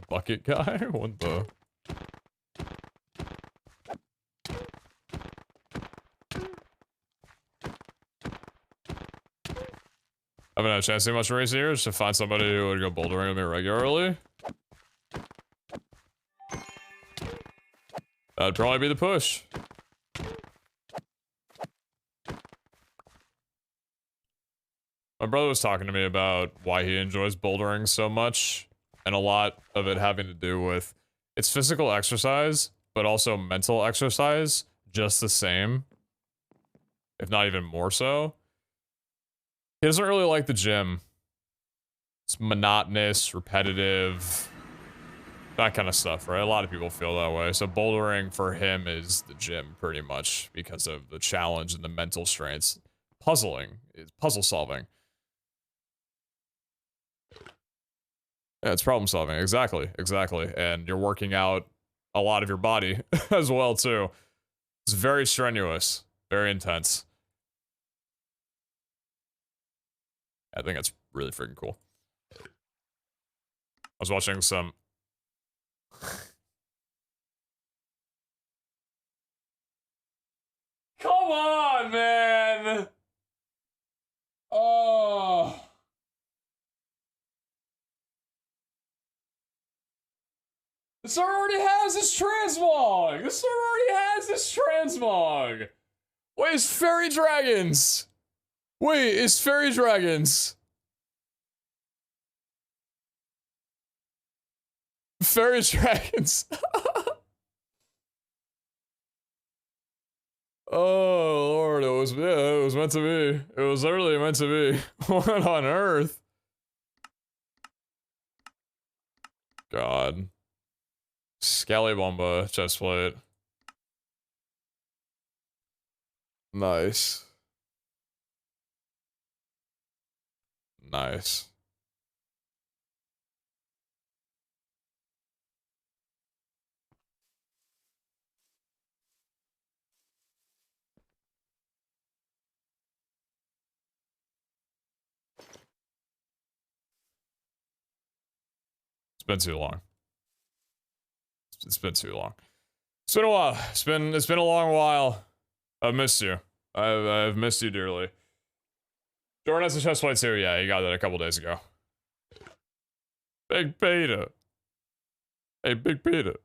Bucket guy? What the? I haven't had a chance to do much race here, just to find somebody who would go bouldering with me regularly. That'd probably be the push. My brother was talking to me about why he enjoys bouldering so much, and a lot of it having to do with it's physical exercise, but also mental exercise, just the same, if not even more so. He doesn't really like the gym. It's monotonous, repetitive, that kind of stuff, right? A lot of people feel that way. So bouldering for him is the gym pretty much because of the challenge and the mental strains. Puzzling, puzzle solving. Yeah, it's problem solving. Exactly, exactly. And you're working out a lot of your body as well too. It's very strenuous, very intense. I think that's really freaking cool. I was watching some... Come on, man! Oh... This already has this transmog! This already has this transmog! Wait, it's fairy dragons! Wait, it's fairy dragons! Fairy dragons! Oh lord, it was meant to be. It was literally meant to be. What on earth? God. Scallybomba chestplate. Nice. Nice. It's been too long. It's been too long. It's been a while. It's been a long while. I've missed you. I've missed you dearly. Jordan has a chestplate too. Yeah, he got that a couple days ago. Big Peter. Hey, Big Peter.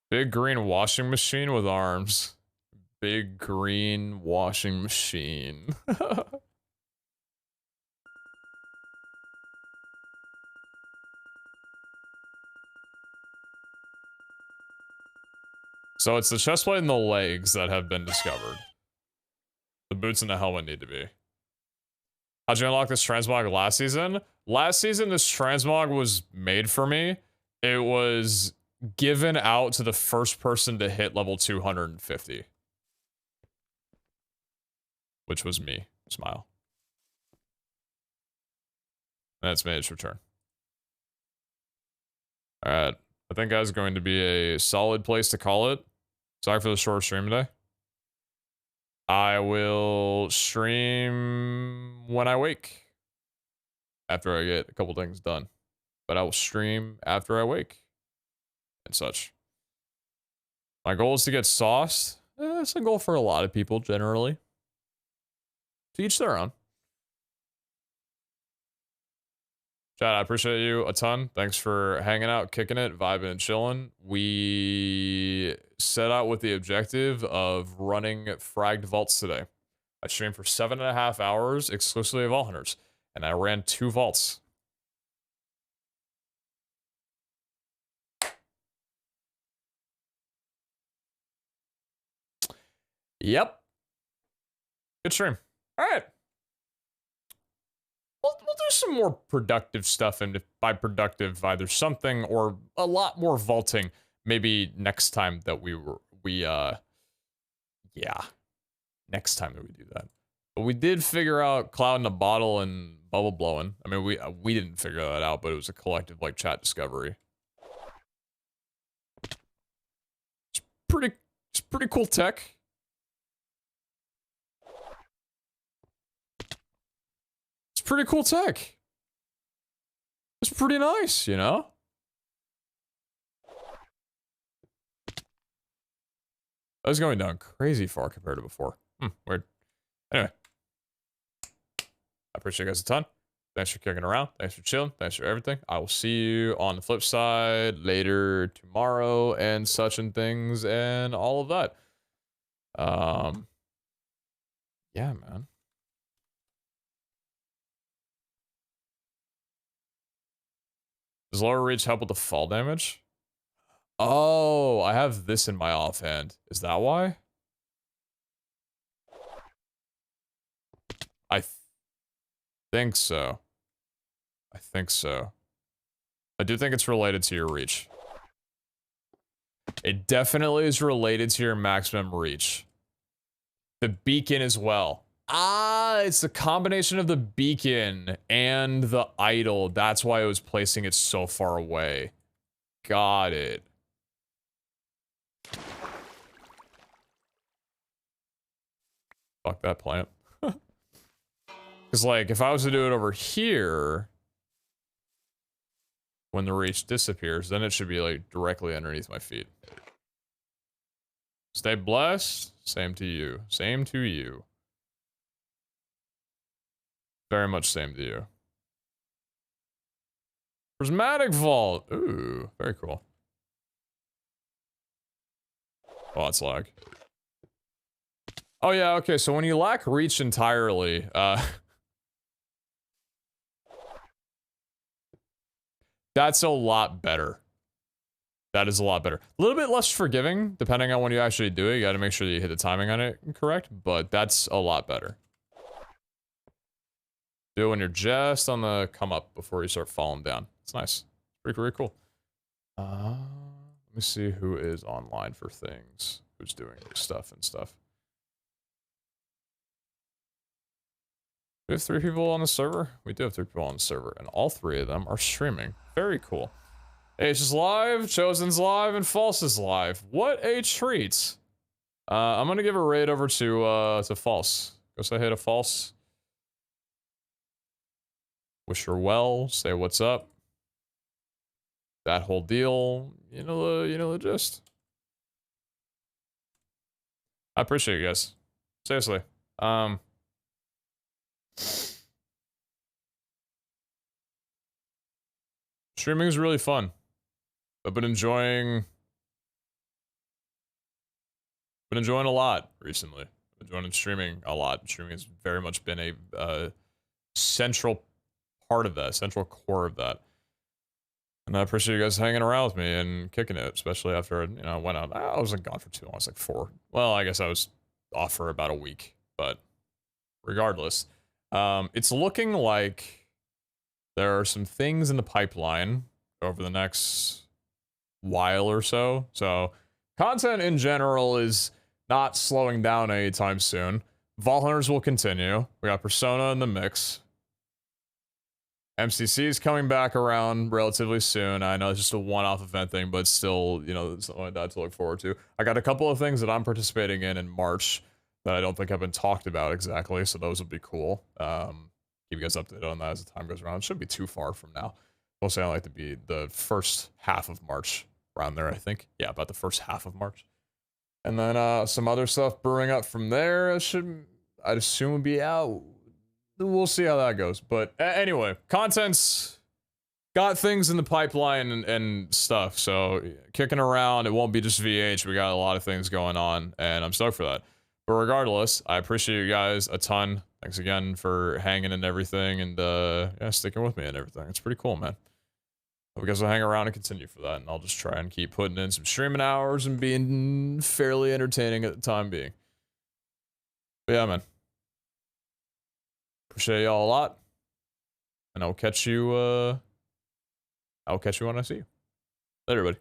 Big green washing machine with arms. Big green washing machine. So it's the chestplate and the legs that have been discovered. The boots and the helmet need to be. How'd you unlock this transmog last season? Last season, this transmog was made for me. It was given out to the first person to hit level 250. Which was me. Smile. And it's made its return. Alright. I think that's going to be a solid place to call it. Sorry for the short stream today. I will stream when I wake. After I get a couple things done. But I will stream after I wake. And such. My goal is to get sauced. It's a goal for a lot of people, generally. To each their own. Chad, I appreciate you a ton. Thanks for hanging out, kicking it, vibing, and chilling. We set out with the objective of running fragged vaults today. I streamed for 7.5 hours exclusively of Vault Hunters, and I ran 2 vaults. Yep. Good stream. All right. We'll do some more productive stuff, and by productive, either something or a lot more vaulting. Maybe next time that yeah, next time that we do that. But we did figure out cloud in a bottle and bubble blowing. I mean, we didn't figure that out, but it was a collective like chat discovery. It's pretty cool tech. It's pretty cool tech. It's pretty nice, you know? I was going down crazy far compared to before. Weird. Anyway. I appreciate you guys a ton. Thanks for kicking around. Thanks for chilling. Thanks for everything. I will see you on the flip side later tomorrow and such and things and all of that. Yeah, man. Does lower reach help with the fall damage? Oh, I have this in my offhand. Is that why? I think so. I think so. I do think it's related to your reach. It definitely is related to your maximum reach. The beacon as well. Ah, it's the combination of the beacon and the idol. That's why it was placing it so far away. Got it. Fuck that plant. Because, like, if I was to do it over here, when the reach disappears, then it should be, like, directly underneath my feet. Stay blessed. Same to you. Same to you. Very much same to you. Prismatic Vault. Ooh, very cool. Oh, that's lag. Oh, yeah, okay, so when you lack reach entirely, that's a lot better. That is a lot better. A little bit less forgiving, depending on when you actually do it. You gotta make sure that you hit the timing on it correct, but that's a lot better. Do it when you're just on the come up before you start falling down. It's nice. Pretty cool. Let me see who is online for things. Who's doing stuff and stuff. We have 3 people on the server? We do have 3 people on the server, and all 3 of them are streaming. Very cool. H is live, Chosen's live, and False is live. What a treat. I'm gonna give a raid over to False. Go say hey to False. Wish her well, say what's up. That whole deal, you know the gist. I appreciate you guys. Seriously. Streaming is really fun. I've been enjoying a lot recently. I've been enjoying streaming a lot. Streaming has very much been a central part of that, central core of that. And I appreciate you guys hanging around with me and kicking it, especially after, you know, I went out. I wasn't gone for too long. I was like 4. Well, I guess I was off for about a week, but regardless, it's looking like there are some things in the pipeline over the next while or so. So content in general is not slowing down anytime soon. Vault Hunters will continue. We got Persona in the mix. MCC is coming back around relatively soon. I know it's just a one-off event thing, but still, you know, something like that to look forward to. I got a couple of things that I'm participating in March that I don't think have been talked about exactly, so those would be cool. Keep you guys updated on that as the time goes around. It shouldn't be too far from now. Mostly I like to be the first half of March, around there, I think. Yeah, about the first half of March. And then some other stuff brewing up from there. I'd assume would be out. We'll see how that goes. But anyway, content's got things in the pipeline and stuff. So kicking around, it won't be just VH. We got a lot of things going on, and I'm stoked for that. But regardless, I appreciate you guys a ton. Thanks again for hanging and everything, and yeah, sticking with me and everything. It's pretty cool, man. Hope you guys will hang around and continue for that, and I'll just try and keep putting in some streaming hours and being fairly entertaining at the time being. But yeah, man. Appreciate y'all a lot. And I'll catch you when I see you. Later, everybody.